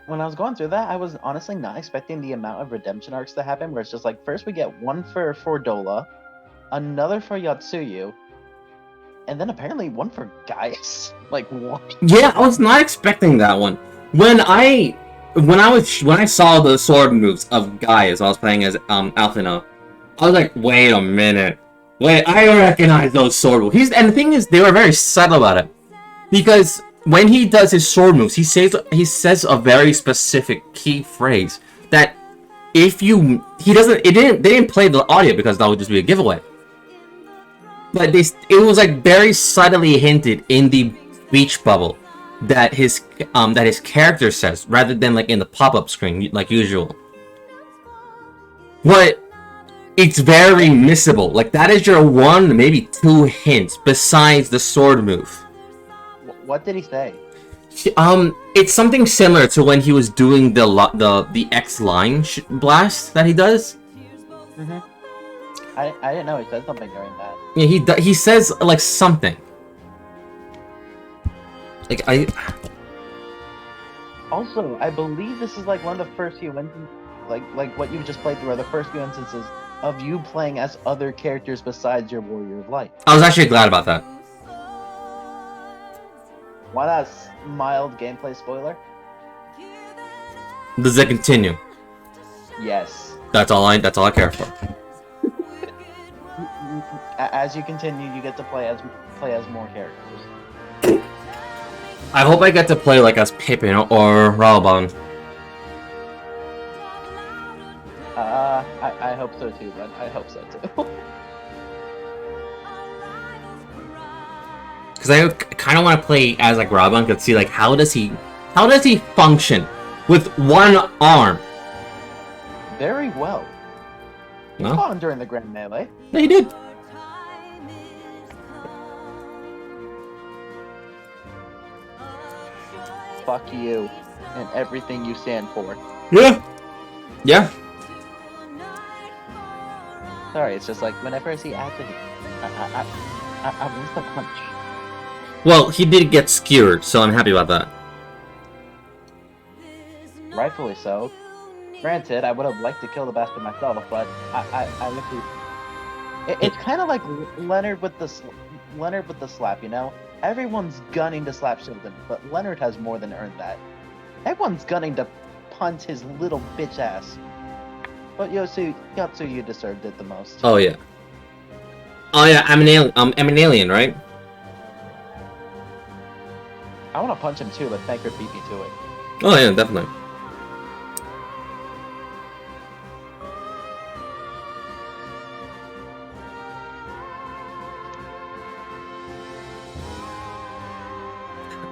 when I was going through that, I was honestly not expecting the amount of redemption arcs to happen. Where it's just like first we get one for Dola, another for Yatsuyu, and then apparently one for Gaius. Like what? Yeah, I was not expecting that one. When I saw the sword moves of Gaius, I was playing as Alphino, I was like, wait a minute. Wait, I recognize those sword moves. And the thing is, they were very subtle about it. Because when he does his sword moves, he says a very specific key phrase that they didn't play the audio because that would just be a giveaway. But it was like very subtly hinted in the speech bubble that his character says, rather than like in the pop-up screen like usual. But it's very missable. Like that is your one, maybe two hints besides the sword move. What did he say? It's something similar to when he was doing the X line blast that he does. Mm-hmm. I didn't know he said something during that. Yeah, he says like something. Like Also, I believe this is like one of the first few instances, like what you just played through are the first few instances of you playing as other characters besides your Warrior of Light. I was actually glad about that. Why not mild gameplay spoiler? Does it continue? Yes. That's all I care for. As you continue, you get to play as more characters. I hope I get to play like as Pippin or Ralban. I hope so too, bud. I hope so too. Because I kind of want to play as like Ralban to see like how does he function with one arm. Very well. He fought him during the Grand Melee. Yeah, he did. Fuck you and everything you stand for. Yeah. Yeah. Sorry, it's just like whenever I see Anthony, I want to punch. Well, he did get skewered, so I'm happy about that. Rightfully so. Granted, I would have liked to kill the bastard myself, but I wish he... It's kind of like Leonard with the slap, you know? Everyone's gunning to slap Sheldon, but Leonard has more than earned that. Everyone's gunning to punt his little bitch ass. But Yatsuyu deserved it the most. Oh yeah. Oh yeah, I'm an alien, right? I want to punch him too, but Thancred beat me to it. Oh yeah, definitely.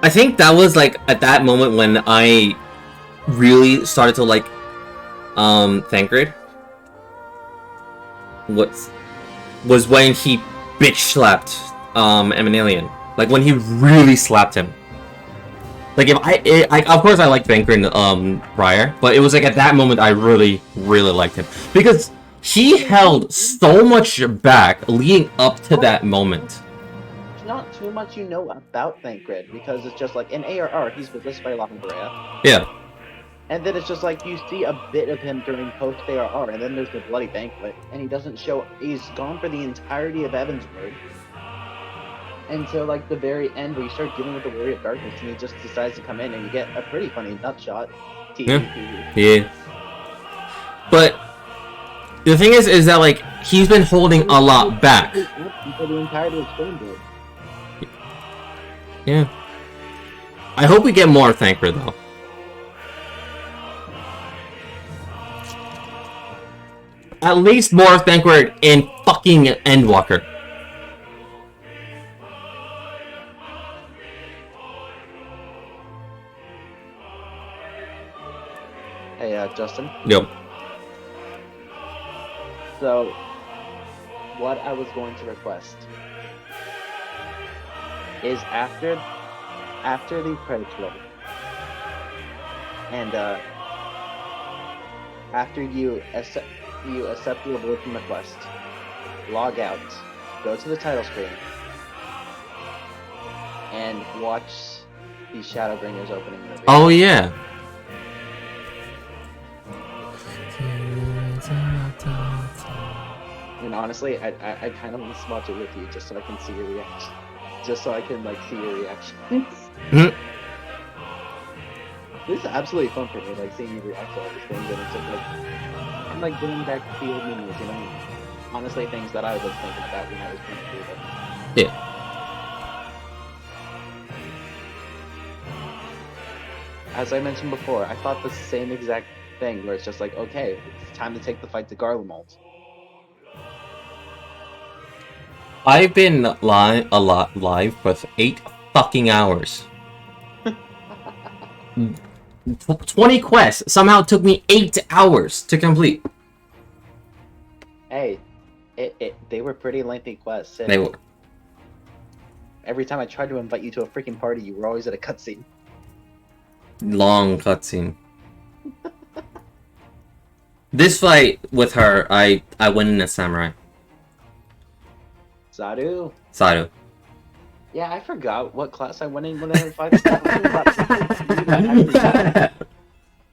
I think that was like at that moment when I really started to like Thancred. Was when he bitch slapped Eminalian. Like when he really slapped him. Like if I of course I like Thancred prior, but it was like at that moment I really liked him because he held so much back leading up to that moment. Not too much you know about Thancred, because it's just like in ARR he's possessed by La Umbrea. Yeah. And then it's just like you see a bit of him during post ARR, and then there's the bloody banquet, and he doesn't show. He's gone for the entirety of Evansburg until like the very end, where you start dealing with the Warrior of Darkness, and he just decides to come in, and you get a pretty funny nut shot. Yeah. But the thing is that like he's been holding a lot back. For the entirety of Stormblood. Yeah. I hope we get more Thancred though. At least more Thancred in fucking Endwalker. Hey, Justin. Yep. So, what I was going to request is after the credits roll, and after you accept the abortion request, log out, go to the title screen, and watch the Shadowbringers opening movie. Oh yeah. honestly, I kind of want to watch it with you just so I can see your reaction. Just so I can like see your reactions. This is absolutely fun for me, like seeing you react to all these things, and it's just like I'm like going back to the old memories, you know. Honestly, things that I was thinking about when I was going through them. Yeah. As I mentioned before, I thought the same exact thing, where it's just like, okay, it's time to take the fight to Garlemald. I've been live for 8 fucking hours. 20 quests somehow took me 8 hours to complete. Hey, they were pretty lengthy quests. They were. Every time I tried to invite you to a freaking party, you were always at a cutscene. Long cutscene. This fight with her, I went in as samurai. Sadu. Sadu. Yeah, I forgot what class I went in when I had fight.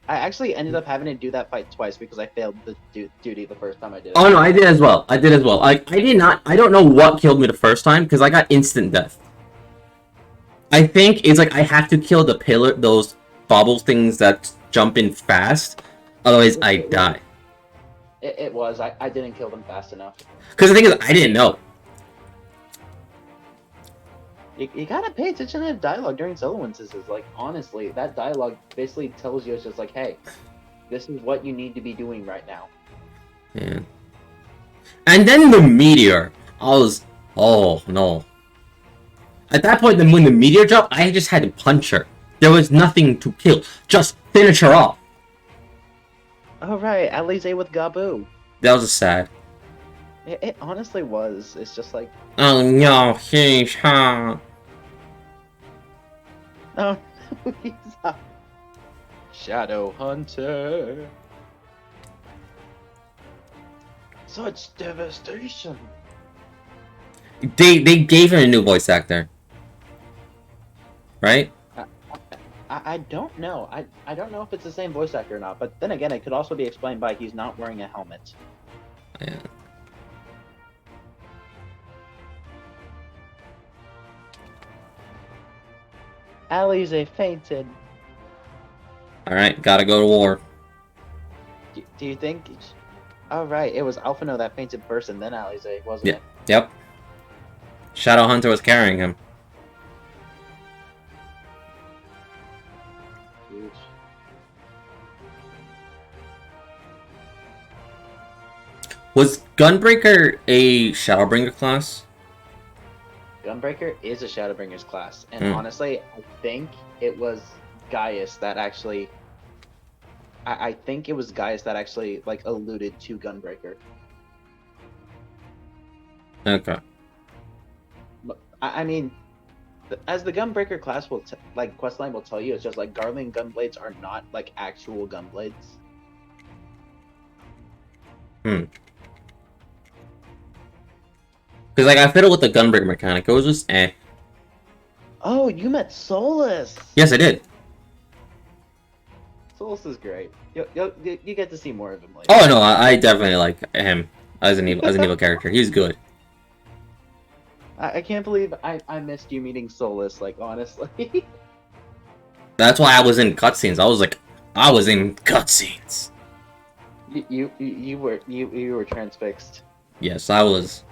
I actually ended up having to do that fight twice because I failed the duty the first time I did it. Oh no, I did as well. I don't know what killed me the first time because I got instant death. I think it's like I have to kill the pillar, those bobble things that jump in fast, otherwise I die. It was. I didn't kill them fast enough. Because the thing is, I didn't know. You gotta pay attention to the dialogue during solo instances. Like, honestly, that dialogue basically tells you, it's just like, hey, this is what you need to be doing right now. Yeah. And then the meteor. I was, oh no. At that point, when the meteor dropped, I just had to punch her. There was nothing to kill. Just finish her off. Alright, Alize with Gabu. That was sad. It honestly was. It's just like... Oh no, sheesh, huh? Oh, he's a Shadow Hunter. Such devastation. They gave him a new voice actor. Right? I don't know. I don't know if it's the same voice actor or not, but then again, it could also be explained by he's not wearing a helmet. Yeah. Alize fainted. Alright, gotta go to war. Do you think... Oh, right, it was Alphino that fainted first and then Alize, wasn't it? Yep. Shadow Hunter was carrying him. Huge. Was Gunbreaker a Shadowbringer class? Gunbreaker is a Shadowbringer's class, and honestly, I think it was Gaius that actually... I think it was Gaius that actually, like, alluded to Gunbreaker. Okay. But, I mean, as the Gunbreaker class will, like, questline will tell you, it's just like Garland Gunblades are not, like, actual Gunblades. Because, like, I fiddled with the Gunbreaker mechanic. It was just eh. Oh, you met Solus! Yes, I did. Solus is great. You get to see more of him later. Oh no, I definitely like him as an evil character. He's good. I can't believe I missed you meeting Solus. Like, honestly. That's why I was in cutscenes. I was in cutscenes. You were transfixed. Yes, I was.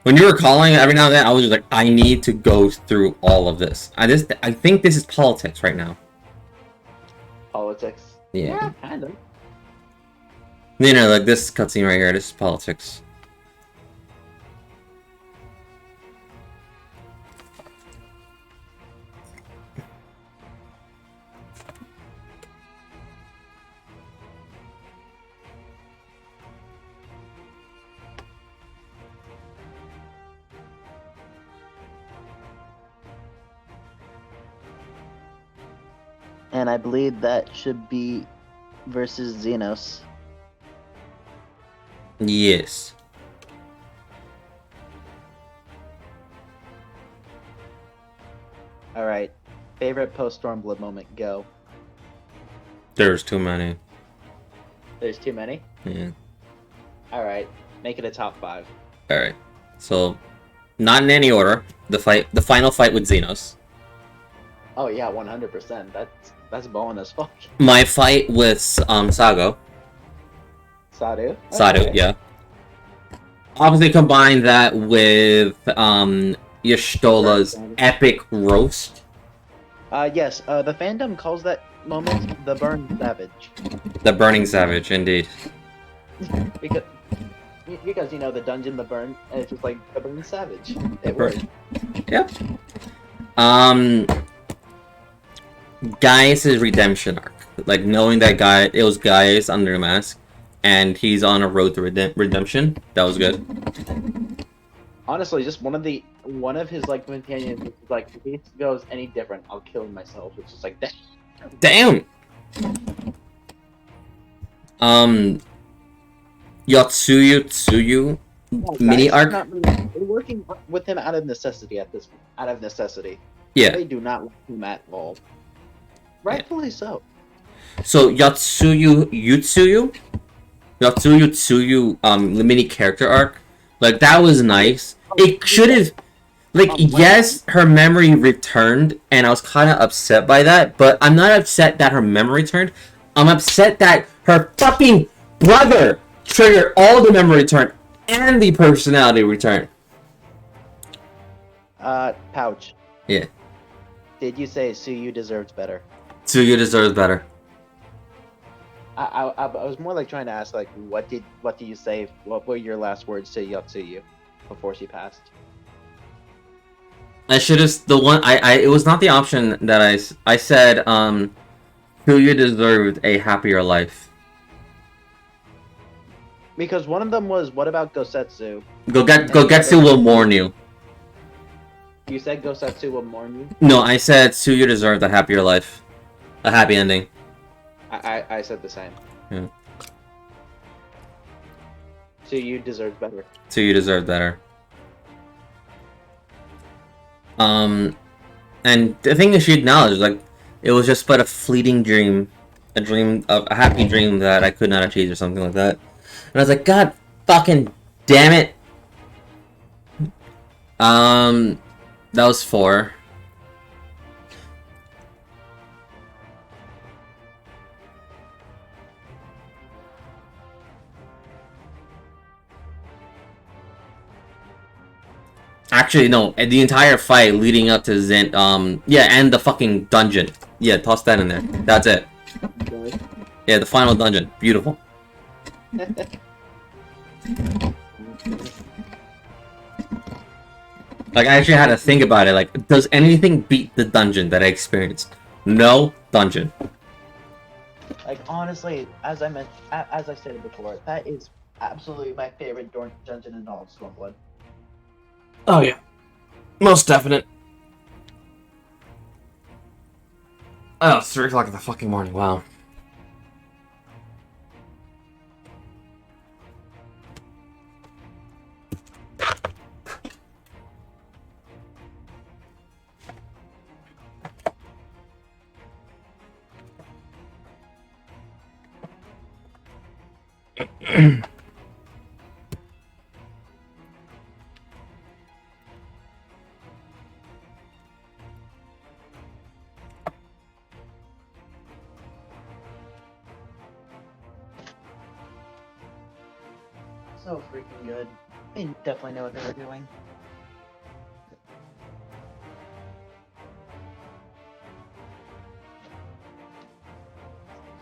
When you were calling every now and then, I was just like, I need to go through all of this. I think this is politics right now. Politics. Yeah. Kind of. You know, like this cutscene right here. This is politics. And I believe that should be versus Xenos. Yes. Alright. Favorite post-Stormblood moment, go. There's too many. There's too many? Yeah. Alright. Make it a top 5. Alright. So, not in any order. The final fight with Xenos. Oh yeah, 100%. That's bone as fuck. My fight with Sago. Sadu? Sadu, Okay. yeah. Obviously combine that with Y'shtola's epic roast. Yes, the fandom calls that moment the Burn Savage. The Burning Savage, indeed. because you know the dungeon, the burn, and it's just like the Burn Savage. It Burn. worked. Yep. Gaius' redemption arc. Like, knowing that it was Gaius under the mask, and he's on a road to redemption. That was good. Honestly, just one of his like companions is like, if he goes any different, I'll kill myself. It's just like that. Damn. Yotsuyu Tsuyu mini arc. They're working with him out of necessity Out of necessity. Yeah. They do not like him at all. Rightfully so. So Yotsuyu Tsuyu the mini character arc, like that was nice. It should have, like, yes, her memory returned, and I was kind of upset by that. But I'm not upset that her memory returned. I'm upset that her fucking brother triggered all the memory return and the personality return. Pouch. Yeah. Did you say Suyu deserves better? Tsuyu deserves better. I was more like trying to ask, like, what did you say? What were your last words to Yotsuyu before she passed? I should have it was not the option that I said Tsuyu deserved a happier life. Because one of them was, what about Gosetsu? Gogetsu will mourn you. You said Gosetsu will mourn you? No, I said Tsuyu deserved a happier life. A happy ending. I said the same. Yeah. Tsuyu deserves better. Tsuyu deserved better. And the thing is, she acknowledged, like, it was just but a fleeting dream. A happy dream that I could not achieve or something like that. And I was like, God fucking damn it. That was 4. Actually, no. The entire fight leading up to Zen, yeah, and the fucking dungeon. Yeah, toss that in there. That's it. Yeah, the final dungeon. Beautiful. Like, I actually had to think about it. Like, does anything beat the dungeon that I experienced? No dungeon. Like, honestly, as I said before, that is absolutely my favorite dungeon in all of Stormblood. Oh, yeah. Most definite. Oh, it's 3 o'clock in the fucking morning. Wow. So freaking good. They definitely know what they were doing.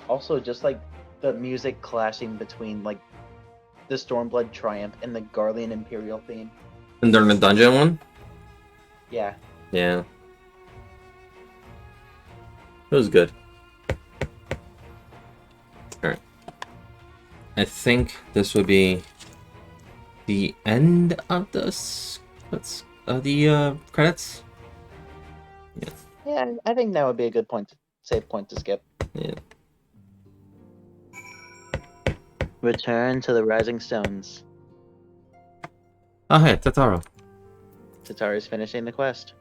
Also, just like the music clashing between like the Stormblood Triumph and the Garlean Imperial theme. And during the dungeon one? Yeah. Yeah. It was good. Alright. I think this would be the end of this. The credits. Yes. Yeah, I think that would be a good safe point to skip. Yeah. Return to the Rising Stones. Oh hey, Totaro. Tataru's finishing the quest.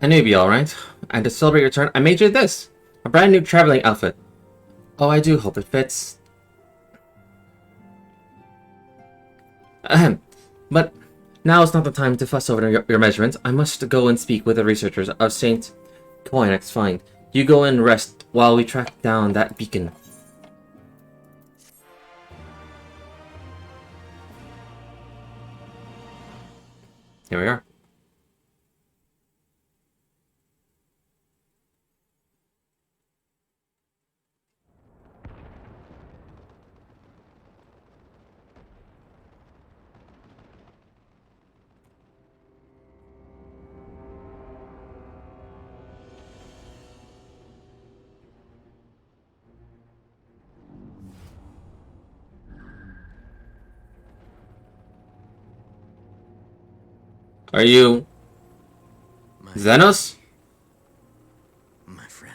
I knew you'd be alright. And to celebrate your return, I made you this. A brand new traveling outfit. Oh, I do hope it fits. But now is not the time to fuss over your measurements. I must go and speak with the researchers of St. Coinx find. You go and rest while we track down that beacon. Here we are. Are you Xenos? My friend,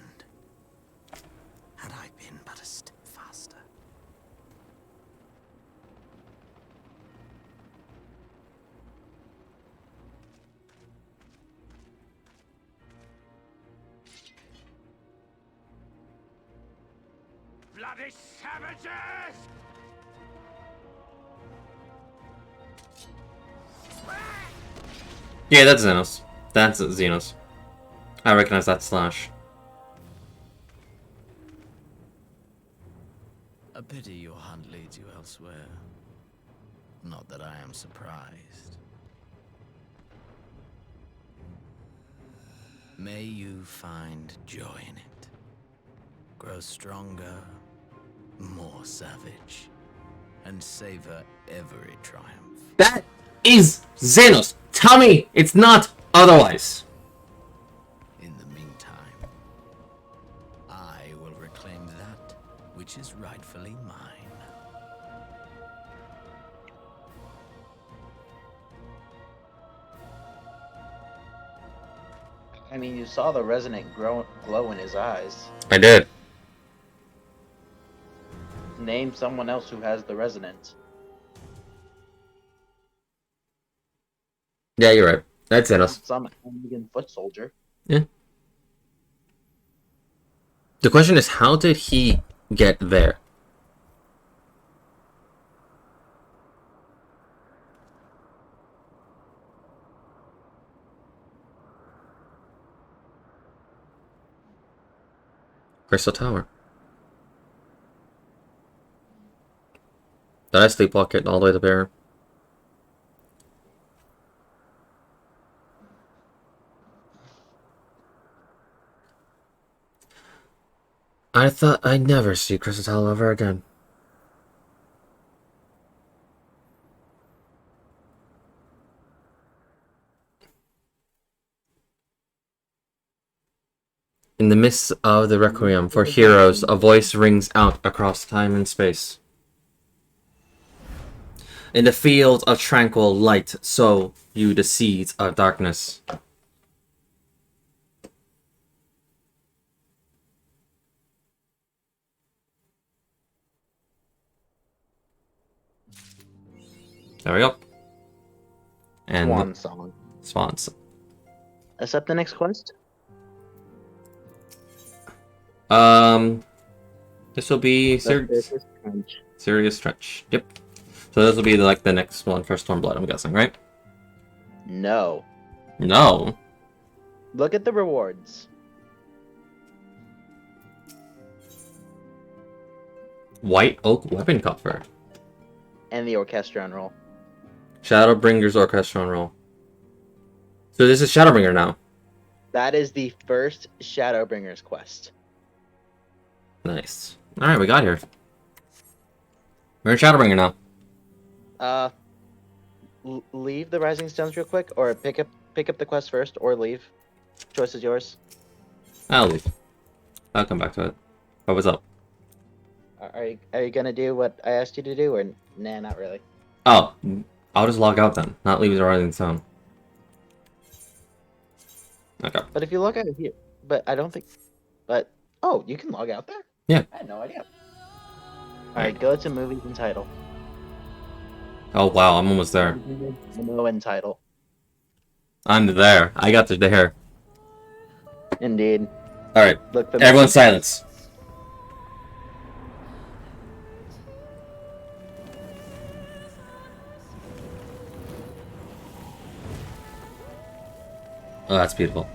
had I been but a step faster. Bloody savages! Yeah, that's Xenos. That's Xenos. I recognize that slash. A pity your hunt leads you elsewhere. Not that I am surprised. May you find joy in it. Grow stronger, more savage, and savor every triumph. That is Xenos. Tell me it's not otherwise. In the meantime, I will reclaim that which is rightfully mine. I mean, you saw the resonant glow in his eyes. I did. Name someone else who has the resonance. Yeah, you're right. That's Xenos. Some Amigan foot soldier. Yeah. The question is, how did he get there? Crystal Tower. Did I sleepwalk it all the way to Bear? I thought I'd never see Crystal Tower ever again. In the midst of the Requiem for heroes, a voice rings out across time and space. In the field of tranquil light, sow you the seeds of darkness. There we go. And Swan song. Swan song. Accept the next quest? This will be Serious Trench. Yep. So this will be like the next one for Stormblood, I'm guessing, right? No. No. Look at the rewards. White Oak Weapon Coffer. And the Orchestron roll. Shadowbringer's Orchestron roll. So this is Shadowbringer now. That is the first Shadowbringer's quest. Nice. Alright, we got here. We're in Shadowbringer now. Leave the Rising Stones real quick, or pick up the quest first, or leave. Choice is yours. I'll leave. I'll come back to it. What was up? Are you gonna do what I asked you to do, or nah, not really? Oh, I'll just log out then. Not leave the Rising Stone. Okay. But if you log out of here, but I don't think. But oh, you can log out there. Yeah. I had no idea. All right, go to movies and title. Oh wow, I'm almost there. No and title. I'm there. I got to there. Indeed. All right. Look for everyone, silence. Oh, that's beautiful.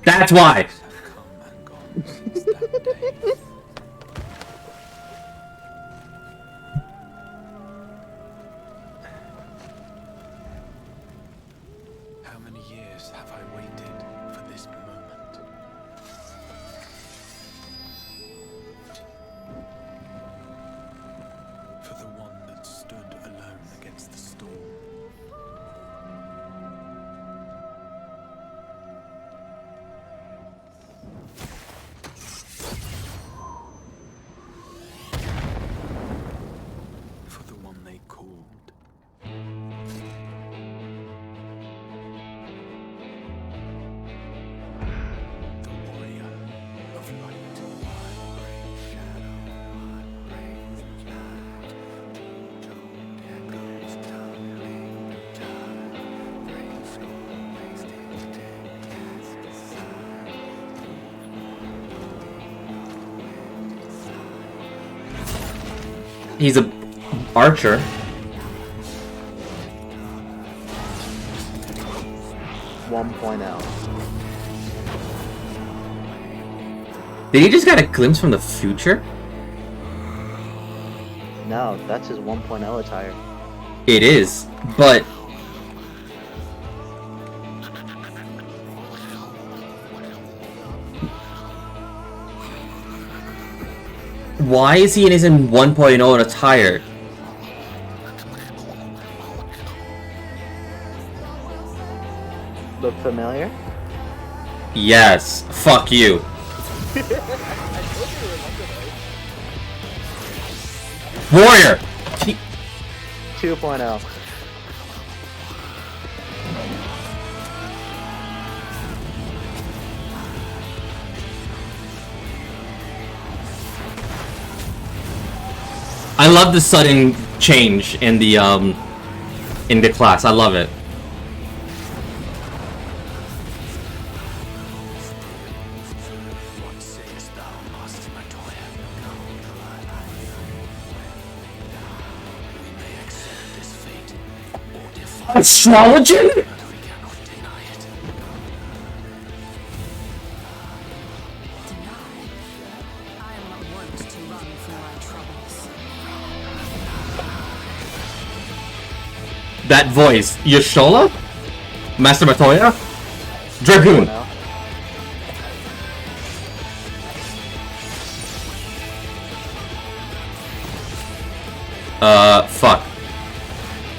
That's why! How many years have I waited for this moment? For the one that stood alone against the storm. For the one they called. He's a archer. Did he just get a glimpse from the future? No, that's his 1.0 attire. It is, but why is he in his 1.0 attire? Look familiar? Yes. Fuck you. Warrior! 2.0. I love the sudden change in the class. I love it. Astrologian? That voice, Yashola? Master Matoya? Dragoon. Fuck.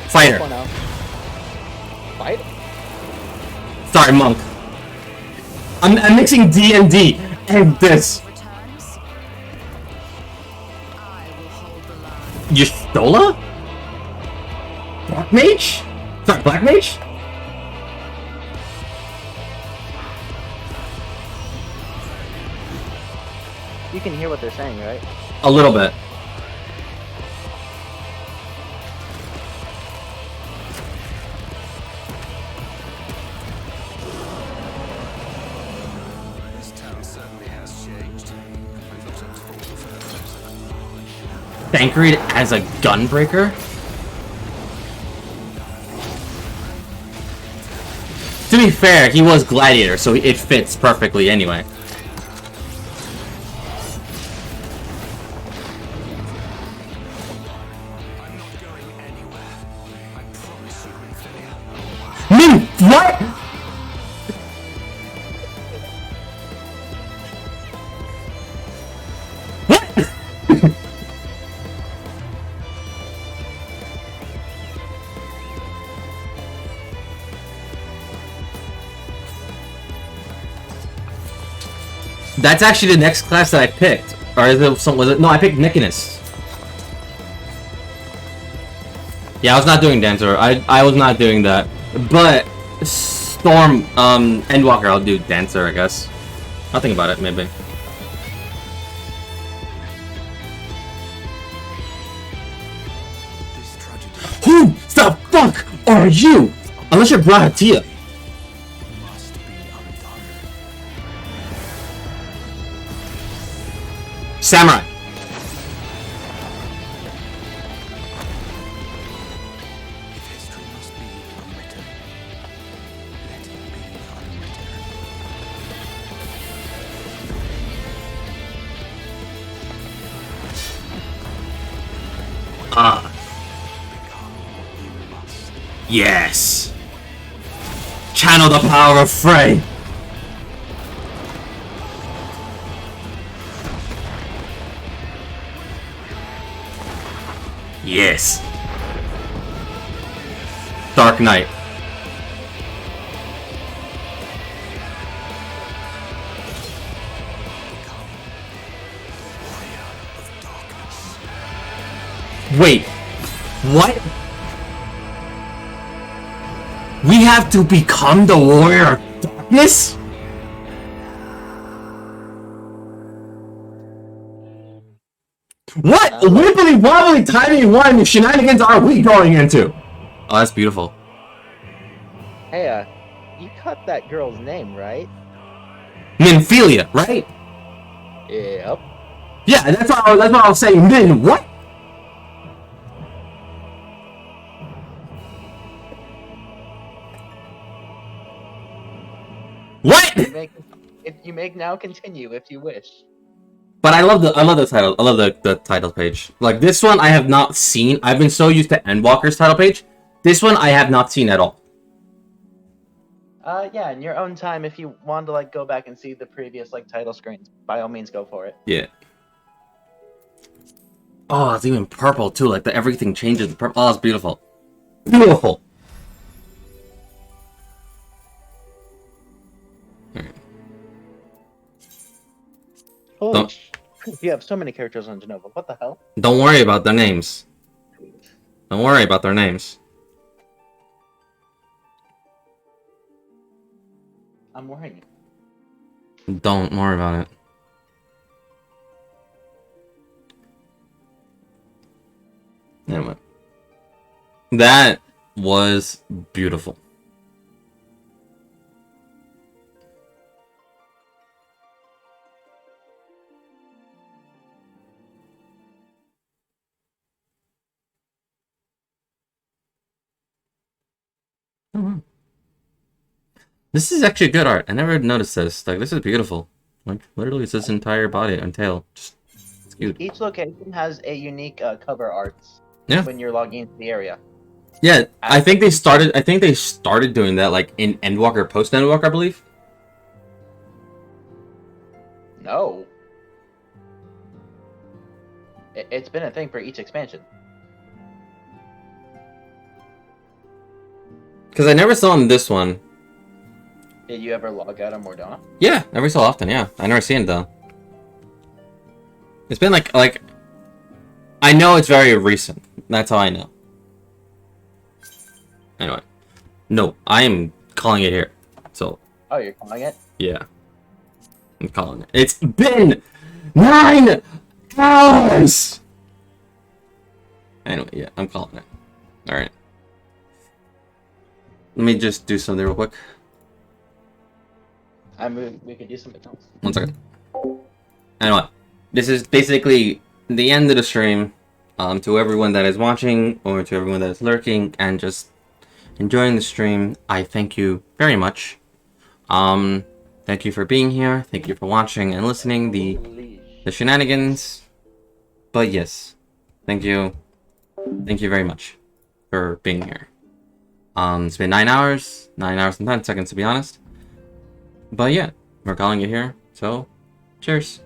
Fighter. Fighter? Sorry, monk. I'm mixing D&D and this. Yashola? Black Mage? Sorry, Black Mage? You can hear what they're saying, right? A little bit. This town certainly has changed. I'm not at fault for that. Thancred as a gunbreaker? To be fair, he was Gladiator, so it fits perfectly anyway. What? What? That's actually the next class that I picked. Or is it some, was it? No, I picked Mechanist. Yeah, I was not doing Dancer. I was not doing that. But Storm, Endwalker, I'll do Dancer, I guess. I'll think about it, maybe. Who the fuck are you? Unless you're Brahatia. Samurai. If history must be unwritten, let it be unwritten. Ah. Yes. Channel the power of Frey. Yes. Dark Knight. Wait. What? We have to become the Warrior of Darkness? What wibbly wobbly tiny one shenanigans are we going into? Oh, that's beautiful. Hey, you cut that girl's name, right? Nymphelia, right? Yep. Yeah, that's what I was saying. Min, what? What? If you make now continue if you wish. But I love the title. I love the title page. Like this one I have not seen. I've been so used to Endwalker's title page. This one I have not seen at all. Yeah, in your own time, if you want to like go back and see the previous like title screens, by all means go for it. Yeah. Oh, it's even purple too. Like everything changes to purple. Oh, it's beautiful. Beautiful. Holy you have so many characters on Genova. What the hell? Don't worry about their names. Don't worry about their names. I'm worrying. Don't worry about it. Anyway. That was beautiful. This is actually good art. I never noticed this. Like, this is beautiful. Like, literally, it's this entire body and tail. Just, it's cute. Each location has a unique cover arts. Yeah. When you're logging into the area. Yeah, I think they started doing that, like, in Endwalker, post-Endwalker, I believe. No. It's been a thing for each expansion. Because I never saw in this one. Did you ever log out of Mordona? Yeah, every so often, yeah. I never seen it, though. It's been, like... I know it's very recent. That's how I know. Anyway. No, I am calling it here. So... Oh, you're calling it? Yeah. I'm calling it. It's been 9 hours! Anyway, yeah, I'm calling it. Alright. Let me just do something real quick. We could do something else. 1 second. Anyway, this is basically the end of the stream. To everyone that is watching, or to everyone that is lurking, and just enjoying the stream, I thank you very much. Thank you for being here. Thank you for watching and listening the shenanigans. But yes, thank you very much for being here. It's been 9 hours and 10 seconds to be honest. But yeah, we're calling it here. So, cheers.